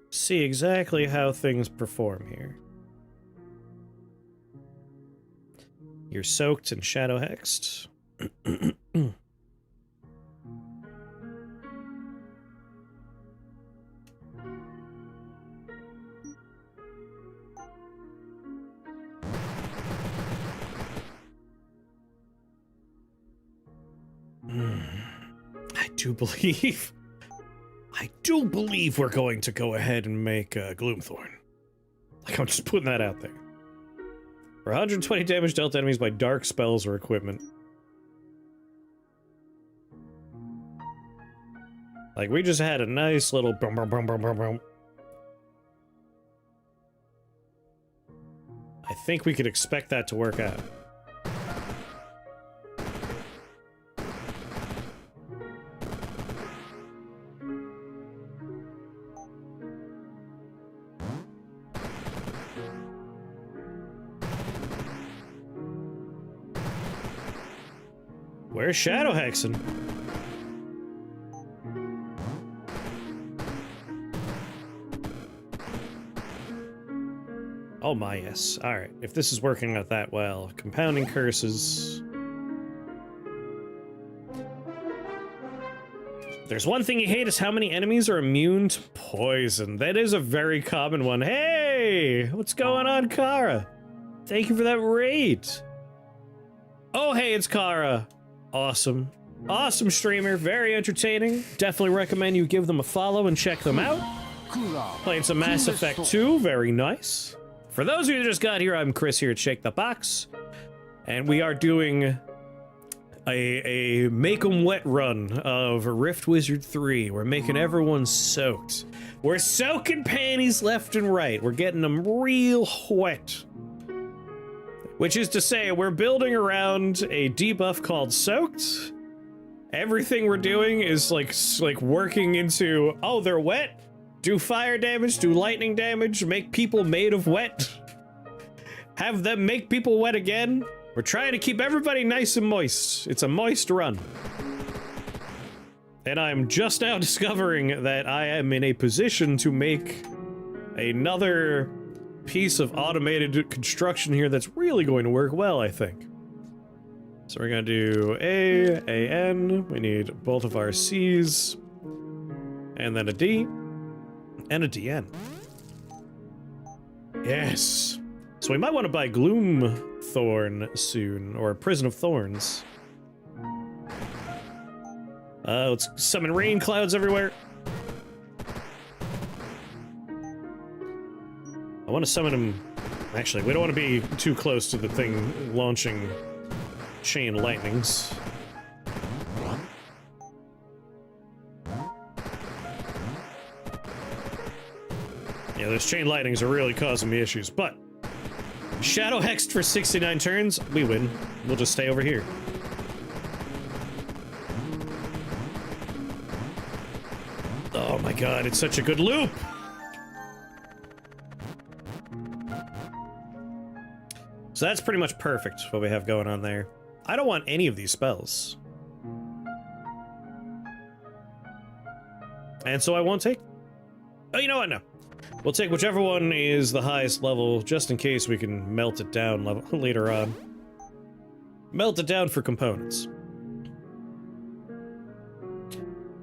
see exactly how things perform here. You're soaked and Shadow Hexed. I do believe we're going to go ahead and make Gloomthorn. Like, I'm just putting that out there. For 120 damage dealt to enemies by dark spells or equipment. Like, we just had a nice little brum brum brum brum brum brum. I think we could expect that to work out. Where's Shadow Hexen? Oh my, yes. Alright, if this is working out that well. Compounding curses. There's one thing you hate is how many enemies are immune to poison. That is a very common one. Hey! What's going on, Kara? Thank you for that raid. Oh, hey, it's Kara. Awesome. Awesome streamer. Very entertaining. Definitely recommend you give them a follow and check them out. Playing some Mass Effect 2. Very nice. For those of you that just got here, I'm Chris here at Shake the Box. And we are doing a make 'em wet run of Rift Wizard 3. We're making everyone soaked. We're soaking panties left and right. We're getting them real wet. Which is to say, we're building around a debuff called Soaked. Everything we're doing is like working into, oh, they're wet? Do fire damage, do lightning damage, make people made of wet. Have them make people wet again. We're trying to keep everybody nice and moist. It's a moist run. And I'm just now discovering that I am in a position to make another piece of automated construction here that's really going to work well, I think. So we're gonna do A, N, we need both of our C's, and then a D, and a DN. Yes! So we might want to buy Gloomthorn soon, or Prison of Thorns. Let's summon rain clouds everywhere. I want to summon him. Actually, we don't want to be too close to the thing launching chain lightnings. Yeah, those chain lightnings are really causing me issues, but Shadow Hexed for 69 turns, we win. We'll just stay over here. Oh my god, it's such a good loop! So that's pretty much perfect, what we have going on there. I don't want any of these spells. And so I won't take... Oh, you know what? No. We'll take whichever one is the highest level, just in case we can melt it down later on. Melt it down for components.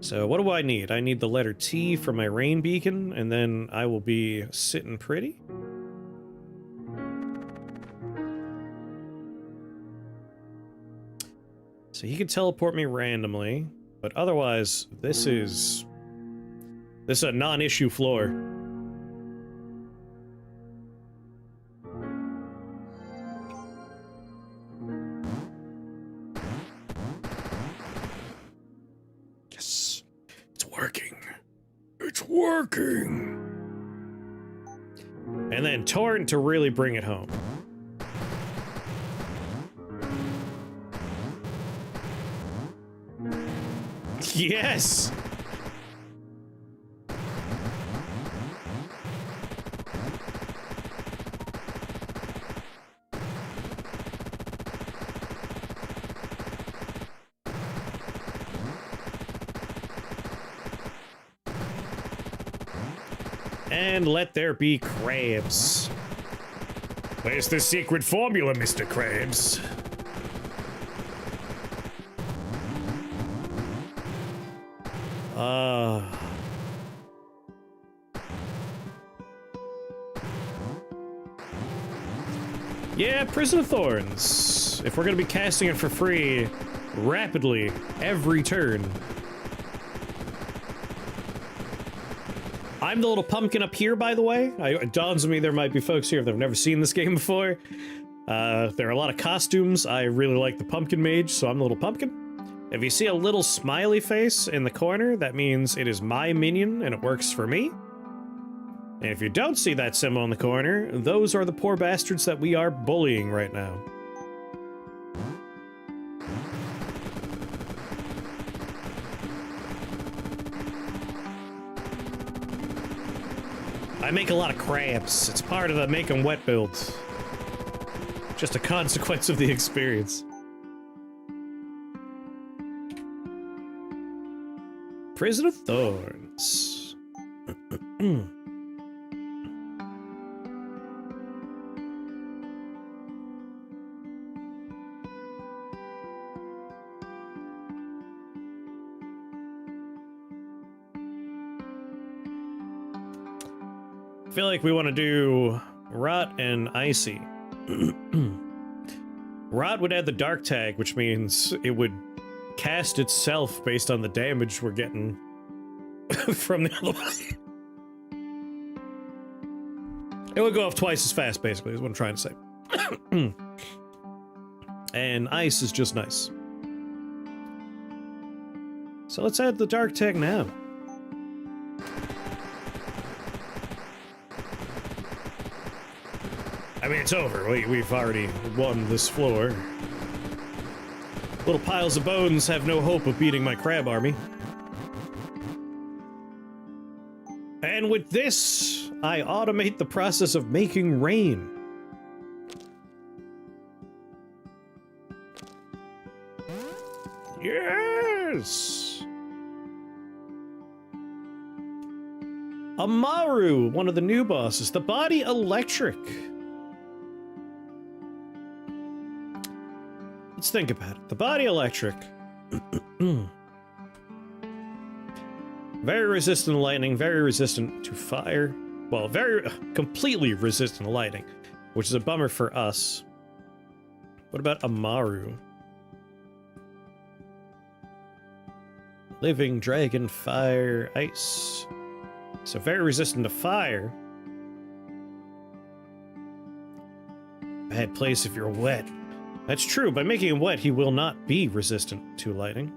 So what do I need? I need the letter T for my rain beacon, and then I will be sitting pretty. So he can teleport me randomly. But otherwise, this is a non-issue floor. Yes, it's working. It's working. And then Torrent to really bring it home. Yes! And let there be crabs. Where's the secret formula, Mr. Krabs? Yeah, Prison of Thorns. If we're gonna be casting it for free, rapidly, every turn. I'm the little pumpkin up here, by the way. It dawns on me there might be folks here that have never seen this game before. There are a lot of costumes. I really like the pumpkin mage, so I'm the little pumpkin. If you see a little smiley face in the corner, that means it is my minion and it works for me. And if you don't see that symbol in the corner, those are the poor bastards that we are bullying right now. I make a lot of crabs. It's part of the make 'em wet builds. Just a consequence of the experience. Prison of Thorns. I feel like we want to do Rot and Icy. Rot would add the dark tag, which means it would cast itself based on the damage we're getting from the other way. It would go off twice as fast, basically, is what I'm trying to say. And Ice is just nice. So let's add the dark tag now. I mean, it's over. We've already won this floor. Little piles of bones have no hope of beating my crab army. And with this, I automate the process of making rain. Yes! Amaru, one of the new bosses, the body electric. Let's think about it. The body electric. Very resistant to lightning, very resistant to fire. Well, very completely resistant to lightning, which is a bummer for us. What about Amaru? Living dragon, fire, ice. So very resistant to fire. Bad place if you're wet. That's true. By making him wet, he will not be resistant to lightning.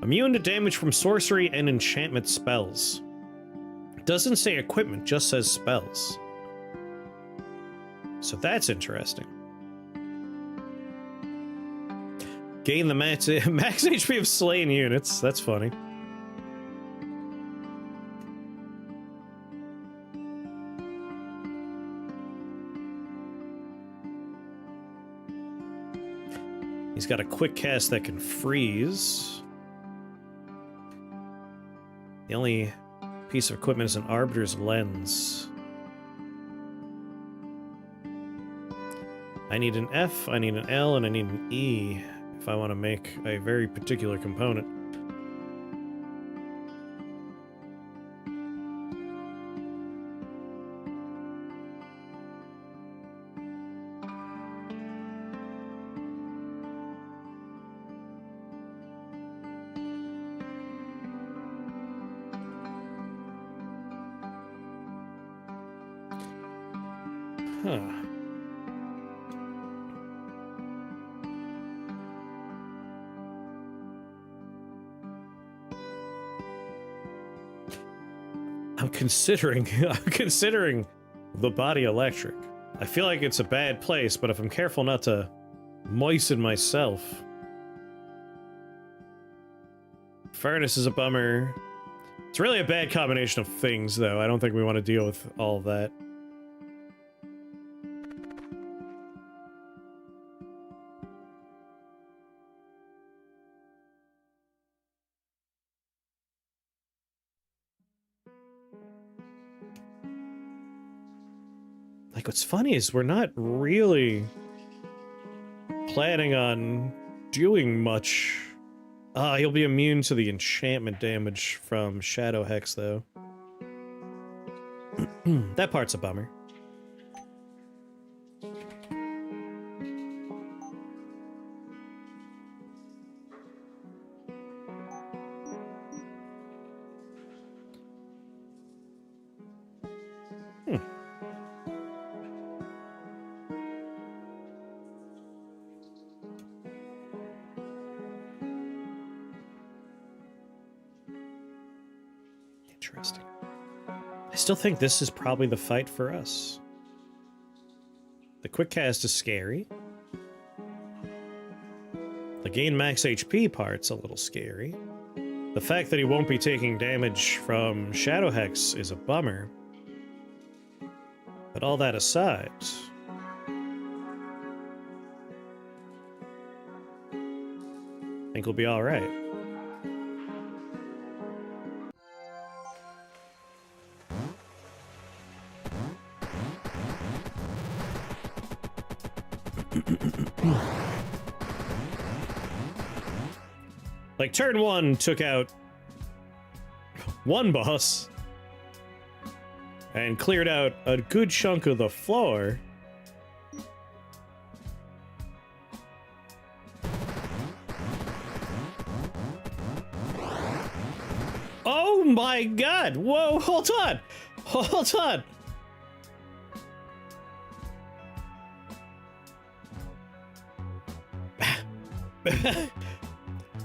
Immune to damage from sorcery and enchantment spells. It doesn't say equipment, just says spells. So that's interesting. Gain the max HP of slain units. That's funny. He's got a quick cast that can freeze. The only piece of equipment is an Arbiter's Lens. I need an F, I need an L, and I need an E if I want to make a very particular component. Huh. I'm considering the body electric. I feel like it's a bad place, but if I'm careful not to moisten myself. Furnace is a bummer. It's really a bad combination of things, though. I don't think we want to deal with all of that. Like, what's funny is we're not really planning on doing much. He'll be immune to the enchantment damage from Shadow Hex, though. That part's a bummer. Interesting. I still think this is probably the fight for us. The quick cast is scary. The gain max HP part's a little scary. The fact that he won't be taking damage from Shadow Hex is a bummer. But all that aside, I think we'll be all right. Like, turn one took out one boss and cleared out a good chunk of the floor. Oh my god! Whoa, hold on! Hold on!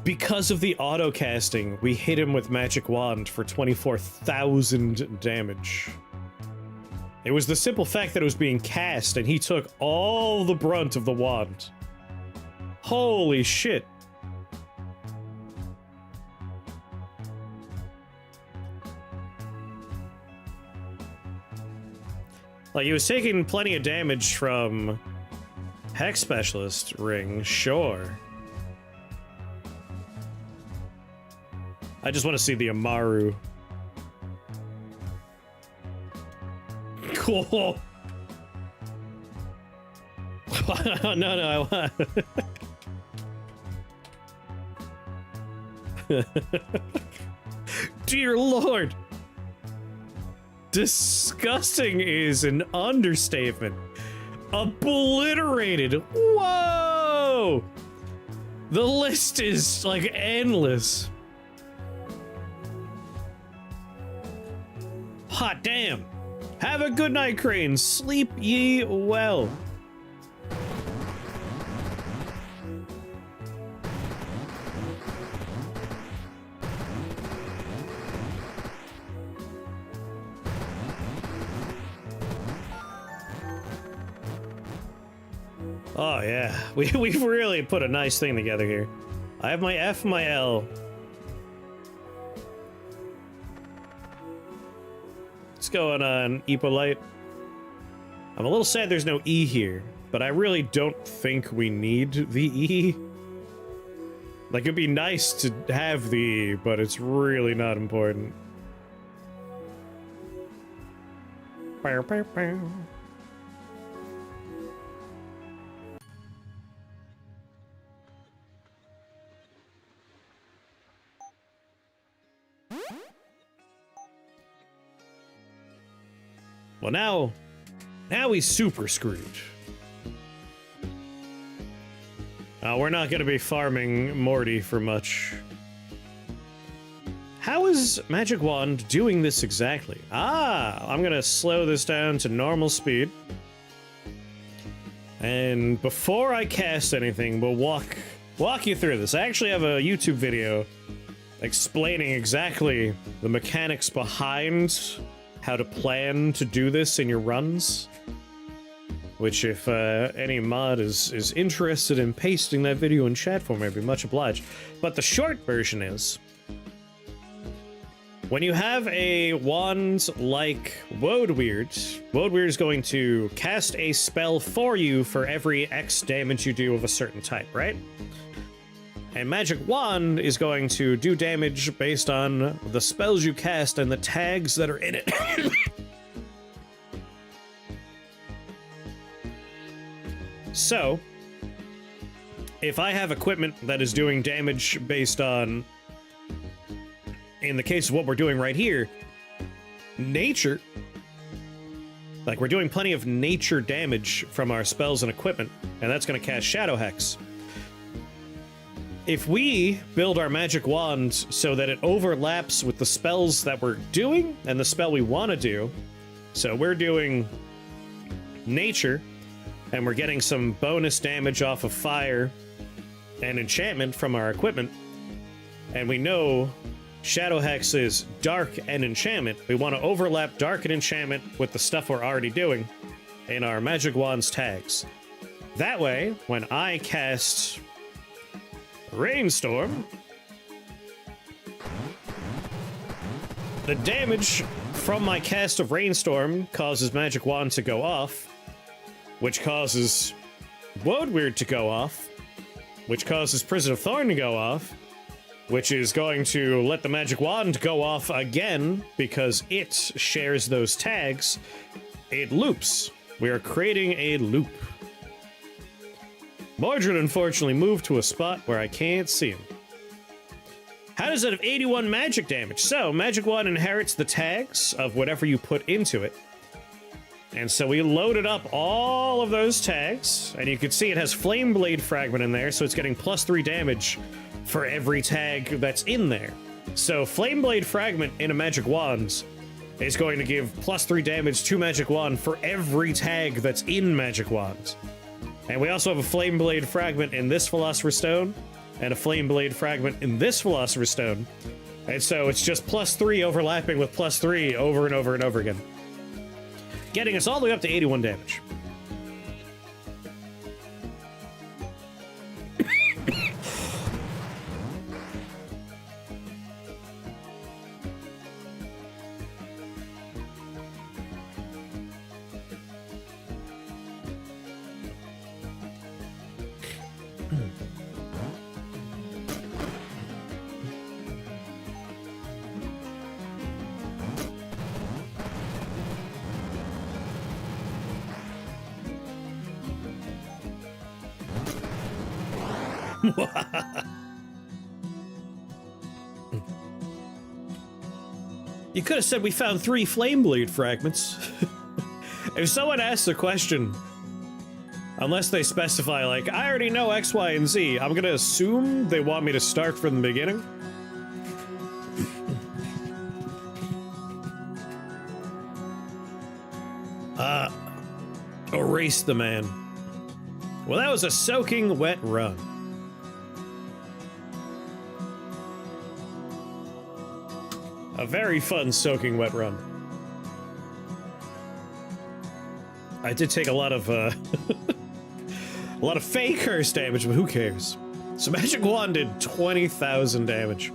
Because of the auto casting, we hit him with Magic Wand for 24,000 damage. It was the simple fact that it was being cast and he took all the brunt of the wand. Holy shit. Like, he was taking plenty of damage from Hex Specialist ring, sure. I just want to see the Amaru. Cool. No, I want. Dear Lord. Disgusting is an understatement. Obliterated. Whoa! The list is, like, endless. Hot damn. Have a good night, Crane. Sleep ye well. Oh yeah, we've really put a nice thing together here. I have my F, my L. What's going on, Epolite? I'm a little sad there's no E here, but I really don't think we need the E. Like, it'd be nice to have the E, but it's really not important. Bow, bow, bow. Well, now he's super screwed. We're not going to be farming Morty for much. How is Magic Wand doing this exactly? I'm going to slow this down to normal speed. And before I cast anything, we'll walk you through this. I actually have a YouTube video explaining exactly the mechanics behind how to plan to do this in your runs. Which, if any mod is interested in pasting that video in chat for me, I'd be much obliged. But the short version is, when you have a wand like Woadweird is going to cast a spell for you for every X damage you do of a certain type, right? And Magic Wand is going to do damage based on the spells you cast and the tags that are in it. So, if I have equipment that is doing damage based on, in the case of what we're doing right here, nature, like we're doing plenty of nature damage from our spells and equipment, and that's going to cast Shadow Hex. If we build our Magic Wand so that it overlaps with the spells that we're doing and the spell we want to do, so we're doing nature, and we're getting some bonus damage off of fire and enchantment from our equipment, and we know Shadow Hex is dark and enchantment. We want to overlap dark and enchantment with the stuff we're already doing in our Magic Wand's tags. That way, when I cast Rainstorm, the damage from my cast of Rainstorm causes Magic Wand to go off, which causes Woadweird to go off, which causes Prison of Thorn to go off, which is going to let the Magic Wand go off again because it shares those tags. It loops. We are creating a loop. Mordred unfortunately moved to a spot where I can't see him. How does it have 81 magic damage? So, Magic Wand inherits the tags of whatever you put into it. And so we loaded up all of those tags, and you can see it has Flame Blade Fragment in there, so it's getting +3 damage for every tag that's in there. So Flame Blade Fragment in a Magic Wand is going to give +3 damage to Magic Wand for every tag that's in Magic Wand. And we also have a Flame Blade Fragment in this Philosopher's Stone, and a Flame Blade Fragment in this Philosopher's Stone. And so it's just +3 overlapping with +3 over and over and over again, getting us all the way up to 81 damage. You could have said we found 3 Flame Blade fragments. If someone asks a question, unless they specify, like, I already know X, Y, and Z, I'm gonna assume they want me to start from the beginning. Erase the man. Well, that was a soaking wet run. A very fun soaking wet run. I did take a lot of a lot of fake curse damage, but who cares? So Magic Wand did 20,000 damage.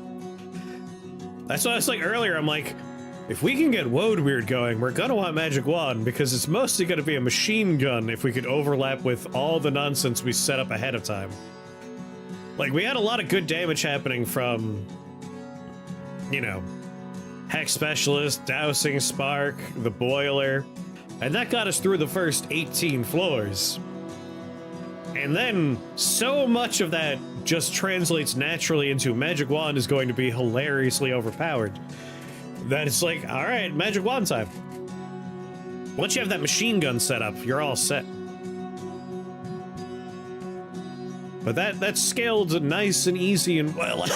That's what I was like earlier. I'm like, if we can get Woadweird going, we're gonna want Magic Wand because it's mostly gonna be a machine gun if we could overlap with all the nonsense we set up ahead of time. Like, we had a lot of good damage happening from, you know, Hex Specialist, Dousing Spark, the Boiler, and that got us through the first 18 floors. And then so much of that just translates naturally into Magic Wand is going to be hilariously overpowered that it's like, all right, Magic Wand time. Once you have that machine gun set up, you're all set. But that's scaled nice and easy and well.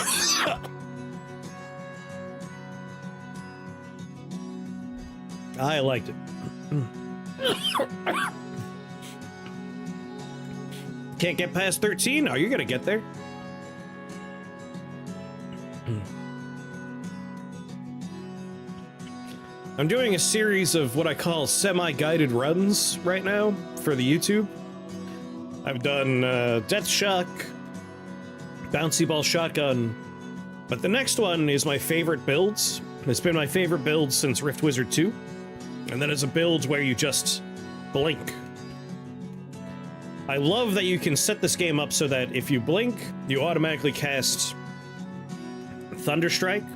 I liked it. Can't get past 13? Oh, you're gonna get there. I'm doing a series of what I call semi-guided runs right now for the YouTube. I've done Death Shock, Bouncy Ball Shotgun, but the next one is my favorite builds. It's been my favorite build since Rift Wizard 2, and that is a build where you just blink. I love that you can set this game up so that if you blink, you automatically cast Thunderstrike.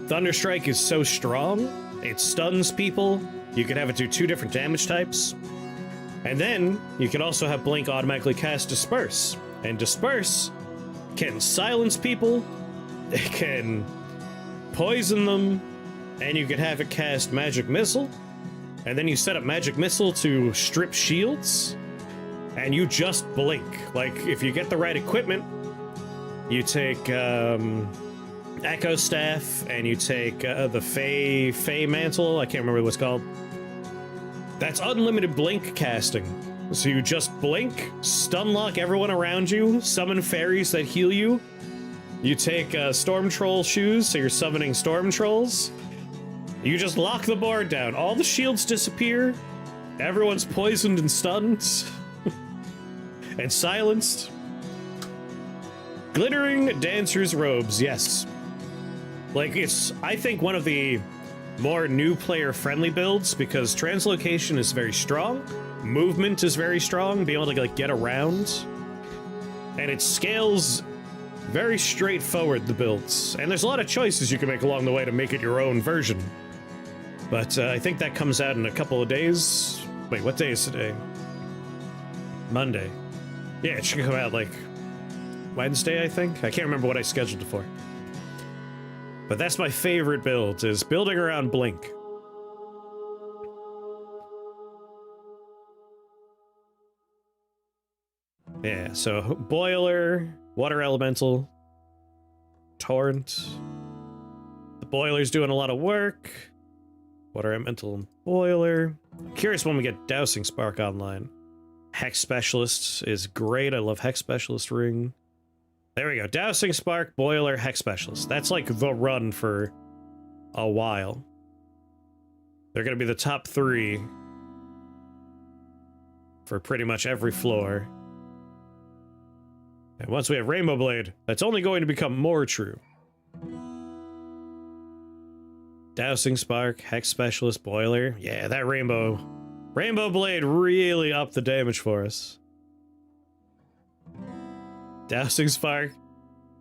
Thunderstrike is so strong, it stuns people. You can have it do 2 different damage types. And then, you can also have Blink automatically cast Disperse. And Disperse can silence people, it can poison them, and you can have it cast Magic Missile. And then you set up Magic Missile to strip shields, and you just blink. Like, if you get the right equipment, you take, Echo Staff, and you take the Fey Mantle, I can't remember what it's called. That's unlimited blink casting. So you just blink, stun lock everyone around you, summon fairies that heal you. You take Storm Troll shoes, so you're summoning Storm Trolls. You just lock the board down. All the shields disappear. Everyone's poisoned and stunned. And silenced. Glittering Dancer's Robes, yes. Like, it's, I think, one of the more new player friendly builds because translocation is very strong, movement is very strong, being able to like get around, and it scales very straightforward, the builds. And there's a lot of choices you can make along the way to make it your own version. But I think that comes out in a couple of days. Wait, what day is today? Monday. Yeah, it should come out like Wednesday, I think. I can't remember what I scheduled it for. But that's my favorite build, is building around Blink. Yeah, so Boiler, Water Elemental, Torrent. The Boiler's doing a lot of work. Water Elemental and Boiler. I'm curious when we get Dousing Spark online. Hex Specialist is great. I love Hex Specialist Ring. There we go. Dousing Spark, Boiler, Hex Specialist. That's like the run for a while. They're going to be the top 3 for pretty much every floor. And once we have Rainbow Blade, that's only going to become more true. Dousing Spark, Hex Specialist, Boiler. Yeah, that Rainbow Blade really upped the damage for us. Dousing Spark,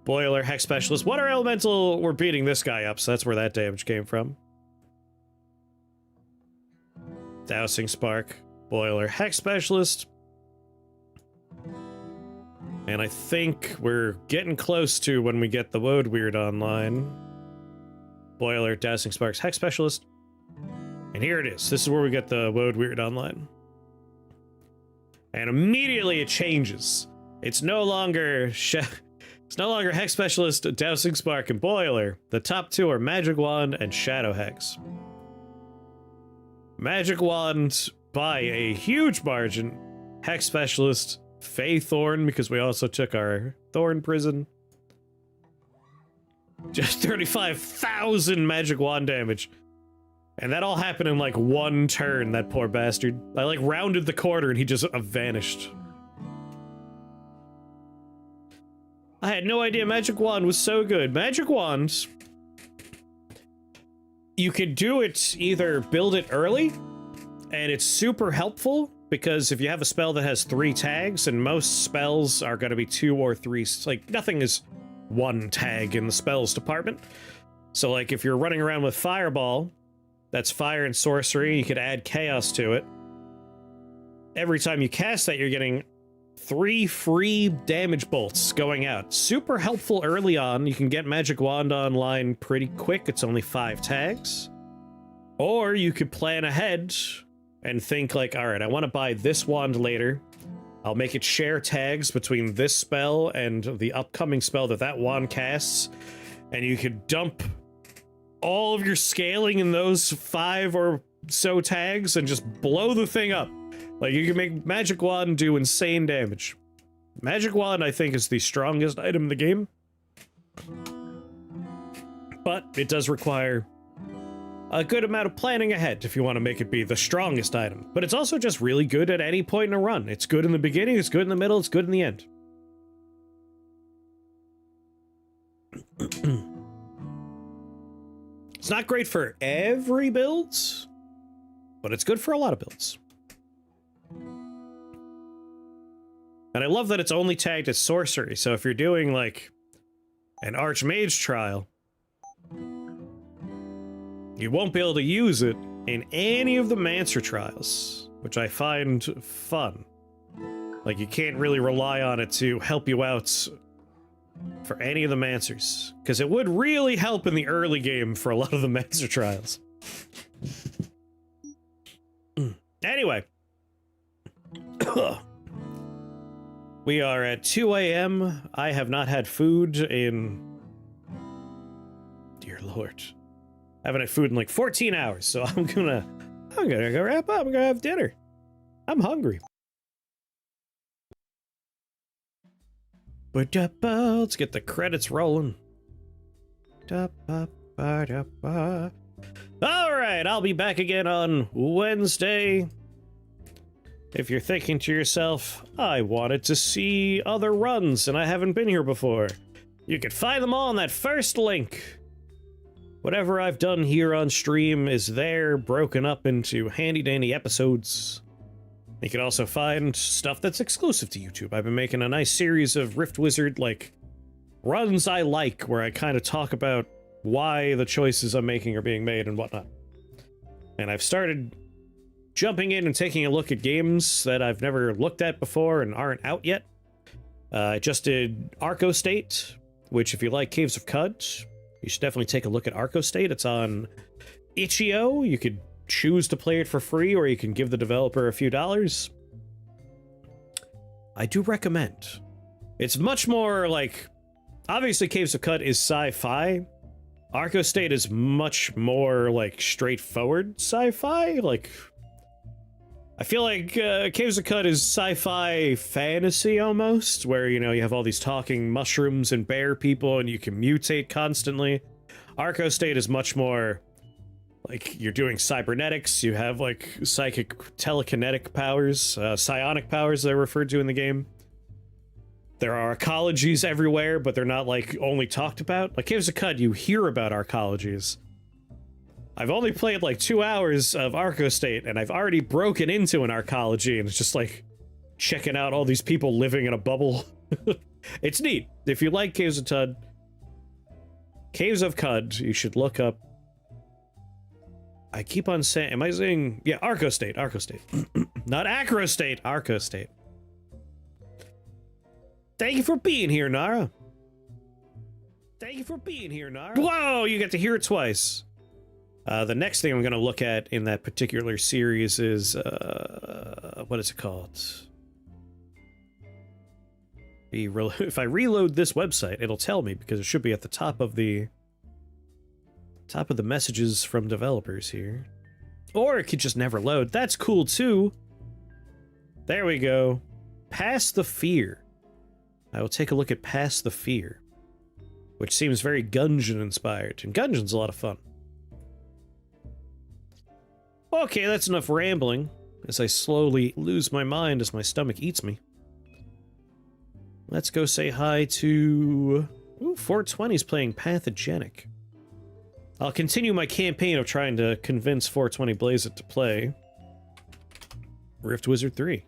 Boiler, Hex Specialist. Water Elemental, we're beating this guy up, so that's where that damage came from. Dousing Spark, Boiler, Hex Specialist. And I think we're getting close to when we get the Woad Weird online. Boiler, Dousing Sparks, Hex Specialist. And here it is. This is where we get the Woad Weird online. And immediately it changes. It's no longer Hex Specialist, Dousing Spark, and Boiler. The top 2 are Magic Wand and Shadow Hex. Magic Wand by a huge margin. Hex Specialist, Fey Thorn, because we also took our Thorn Prison. Just 35,000 Magic Wand damage. And that all happened in like 1 turn, that poor bastard. I like rounded the corner and he just vanished. I had no idea Magic Wand was so good. Magic Wand, you could do it, either build it early, and it's super helpful, because if you have a spell that has 3 tags, and most spells are going to be 2 or 3, like, nothing is 1 tag in the spells department. So, like, if you're running around with Fireball, that's fire and sorcery, you could add Chaos to it. Every time you cast that, you're getting 3 free damage bolts going out. Super helpful early on. You can get Magic Wand online pretty quick. It's only 5 tags. Or you could plan ahead and think like, all right, I want to buy this wand later. I'll make it share tags between this spell and the upcoming spell that wand casts. And you could dump all of your scaling in those 5 or so tags and just blow the thing up. Like, you can make Magic Wand do insane damage. Magic Wand, I think, is the strongest item in the game. But it does require a good amount of planning ahead if you want to make it be the strongest item. But it's also just really good at any point in a run. It's good in the beginning, it's good in the middle, it's good in the end. It's not great for every build, but it's good for a lot of builds. And I love that it's only tagged as sorcery, so if you're doing, like, an Archmage trial, you won't be able to use it in any of the Mancer trials, which I find fun. Like, you can't really rely on it to help you out for any of the Mancers, because it would really help in the early game for a lot of the Mancer trials. Anyway. We are at 2 a.m. I have not had food in... Dear Lord. I haven't had food in like 14 hours, so I'm gonna go wrap up. I'm gonna have dinner. I'm hungry. Let's get the credits rolling. Alright, I'll be back again on Wednesday. If you're thinking to yourself, I wanted to see other runs and I haven't been here before, you can find them all on that first link. Whatever I've done here on stream is there, broken up into handy-dandy episodes. You can also find stuff that's exclusive to YouTube. I've been making a nice series of Rift Wizard, like, runs I like, where I kind of talk about why the choices I'm making are being made and whatnot. And I've started jumping in and taking a look at games that I've never looked at before and aren't out yet. I just did Arco State, which if you like Caves of Qud, you should definitely take a look at Arco State. It's on itch.io. You could choose to play it for free, or you can give the developer a few dollars. I do recommend. It's much more like... Obviously, Caves of Qud is sci-fi. Arco State is much more, like, straightforward sci-fi. Like... I feel like Caves of Qud is sci-fi fantasy almost, where, you know, you have all these talking mushrooms and bear people and you can mutate constantly. Arco State is much more like you're doing cybernetics, you have like psychic telekinetic powers, psionic powers they're referred to in the game. There are arcologies everywhere, but they're not like only talked about. Like Caves of Qud, you hear about arcologies. I've only played like 2 hours of Arco State, and I've already broken into an arcology, and it's just like checking out all these people living in a bubble. It's neat. If you like Caves of Qud, you should look up. I keep on saying, am I saying, yeah, Arco State, not Acro State, Arco State. Thank you for being here, Nara. Whoa, you get to hear it twice. The next thing I'm going to look at in that particular series is, what is it called? If I reload this website, it'll tell me, because it should be at the top of the messages from developers here. Or it could just never load. That's cool too. There we go. Past the Fear. I will take a look at Past the Fear, which seems very Gungeon inspired, and Gungeon's a lot of fun. Okay, that's enough rambling, as I slowly lose my mind as my stomach eats me. Let's go say hi to... Ooh, 420's playing Pathogenic. I'll continue my campaign of trying to convince 420 Blazeit to play Rift Wizard 3.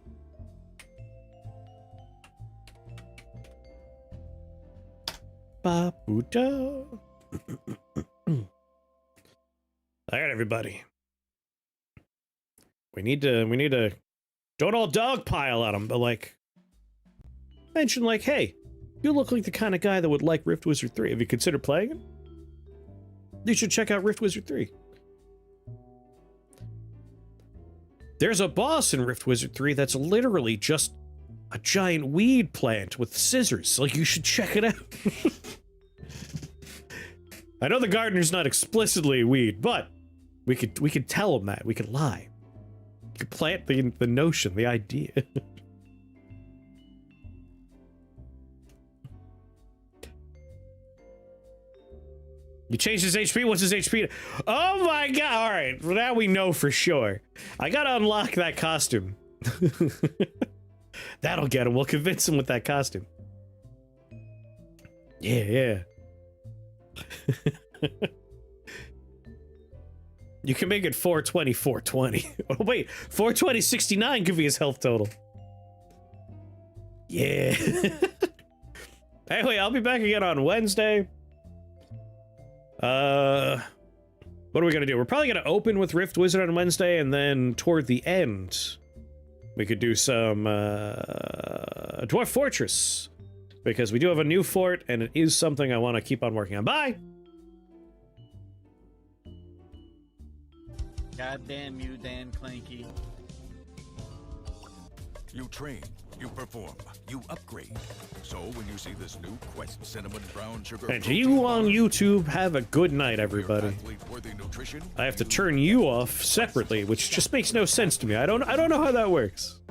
Ba-boo-da. Alright, everybody. We need to don't all dogpile at him, but like mention like, hey, you look like the kind of guy that would like Rift Wizard 3. Have you considered playing it? You should check out Rift Wizard 3. There's a boss in Rift Wizard 3 that's literally just a giant weed plant with scissors. Like, you should check it out. I know the gardener's not explicitly weed, but we could tell him that. We could lie. You could plant the notion, the idea. You changed his HP? What's his HP? Oh my god! All right, well, now we know for sure. I gotta unlock that costume. That'll get him. We'll convince him with that costume. Yeah. You can make it 420, 420. Oh, wait, 420, 69 could be his health total. Yeah. Anyway, I'll be back again on Wednesday. What are we gonna do? We're probably gonna open with Rift Wizard on Wednesday, and then toward the end, we could do some Dwarf Fortress, because we do have a new fort, and it is something I want to keep on working on. Bye! Goddamn you, Dan Clanky. You train, you perform, you upgrade. So when you see this new Quest Cinnamon Brown Sugar... And you on YouTube, have a good night, everybody. I have to turn you off separately, which just makes no sense to me. I don't know how that works.